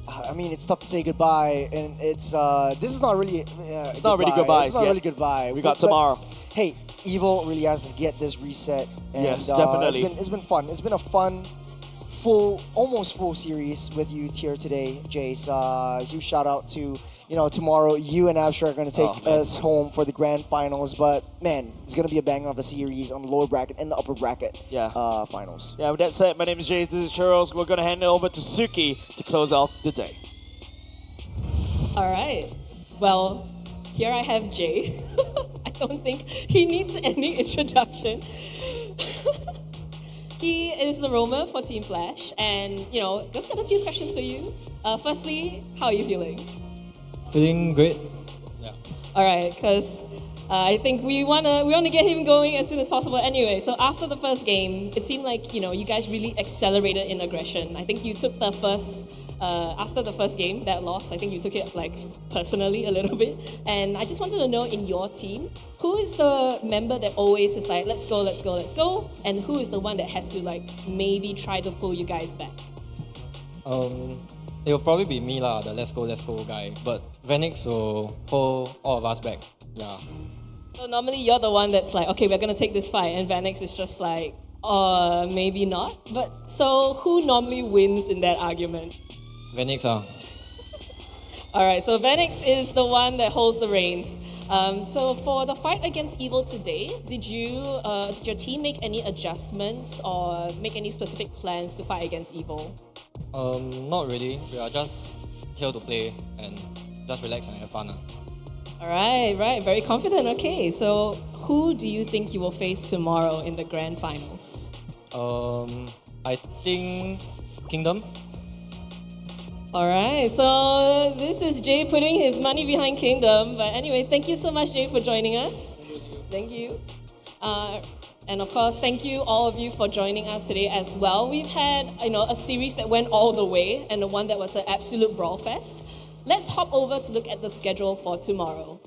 I mean, it's tough to say goodbye, and it's this is not really it's not really goodbye. It's not really goodbye. We got tomorrow. Hey, Evil really has to get this reset. And, yes, definitely. It's been fun. It's been a fun, almost full series with you here today, Jace. Huge shout out to tomorrow. You and Absher are going to take us home for the grand finals. But man, it's going to be a banger of a series on the lower bracket and the upper bracket. Finals. Yeah. With that said, my name is Jace. This is Charles. We're going to hand it over to Suki to close off the day. All right. Well, here I have Jay. I don't think he needs any introduction. He is the roamer for Team Flash, and just got a few questions for you. Firstly, how are you feeling? Feeling great. Yeah. All right, because I think we wanna get him going as soon as possible. Anyway, so after the first game, it seemed like you guys really accelerated in aggression. I think you took the first. After the first game, that loss, I think you took it personally a little bit. And I just wanted to know, in your team, who is the member that always is like, let's go, let's go, let's go? And who is the one that has to maybe try to pull you guys back? It'll probably be me lah, the let's go guy. But Vanix will pull all of us back. Yeah. So normally you're the one that's like, okay, we're gonna take this fight, and Vanix is just like, maybe not. But so who normally wins in that argument? Vanix. All right, so Vanix is the one that holds the reins. So for the fight against Evil today, did your team make any adjustments or make any specific plans to fight against Evil? Not really. We are just here to play and just relax and have fun. All right, very confident. Okay, so who do you think you will face tomorrow in the grand finals? I think Kingdom. All right, so this is Jay putting his money behind Kingdom. But anyway, thank you so much, Jay, for joining us. Thank you. And of course, thank you all of you for joining us today as well. We've had a series that went all the way and the one that was an absolute brawl fest. Let's hop over to look at the schedule for tomorrow.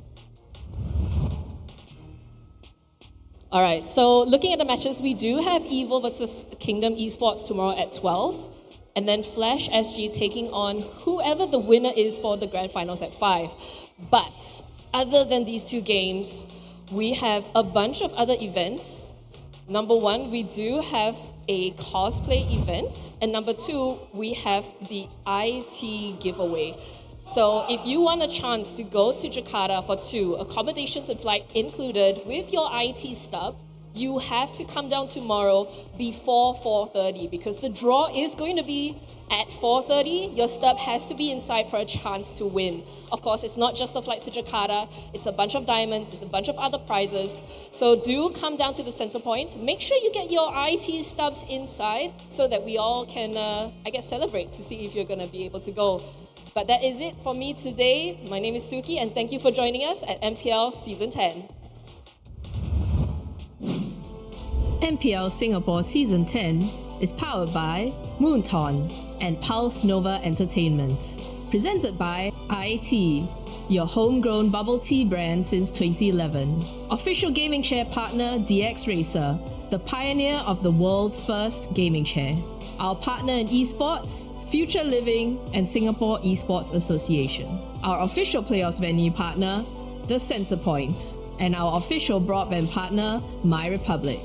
All right, so looking at the matches, we do have Evil versus Kingdom Esports tomorrow at 12. And then Flash SG taking on whoever the winner is for the grand finals at 5. But other than these two games, we have a bunch of other events. Number one, we do have a cosplay event. And number two, we have the IT giveaway. So if you want a chance to go to Jakarta for 2, accommodations and flight included with your IT stub, you have to come down tomorrow before 4:30 because the draw is going to be at 4:30. Your stub has to be inside for a chance to win. Of course, it's not just the flight to Jakarta. It's a bunch of diamonds. It's a bunch of other prizes. So do come down to the Centrepoint. Make sure you get your IT stubs inside so that we all can, celebrate to see if you're going to be able to go. But that is it for me today. My name is Suki, and thank you for joining us at MPL Season 10. MPL Singapore Season 10 is powered by Moonton and Pulse Nova Entertainment. Presented by IIT, your homegrown bubble tea brand since 2011. Official gaming chair partner DX Racer, the pioneer of the world's first gaming chair. Our partner in esports, Future Living and Singapore Esports Association. Our official playoffs venue partner, the Centrepoint. And our official broadband partner, My Republic.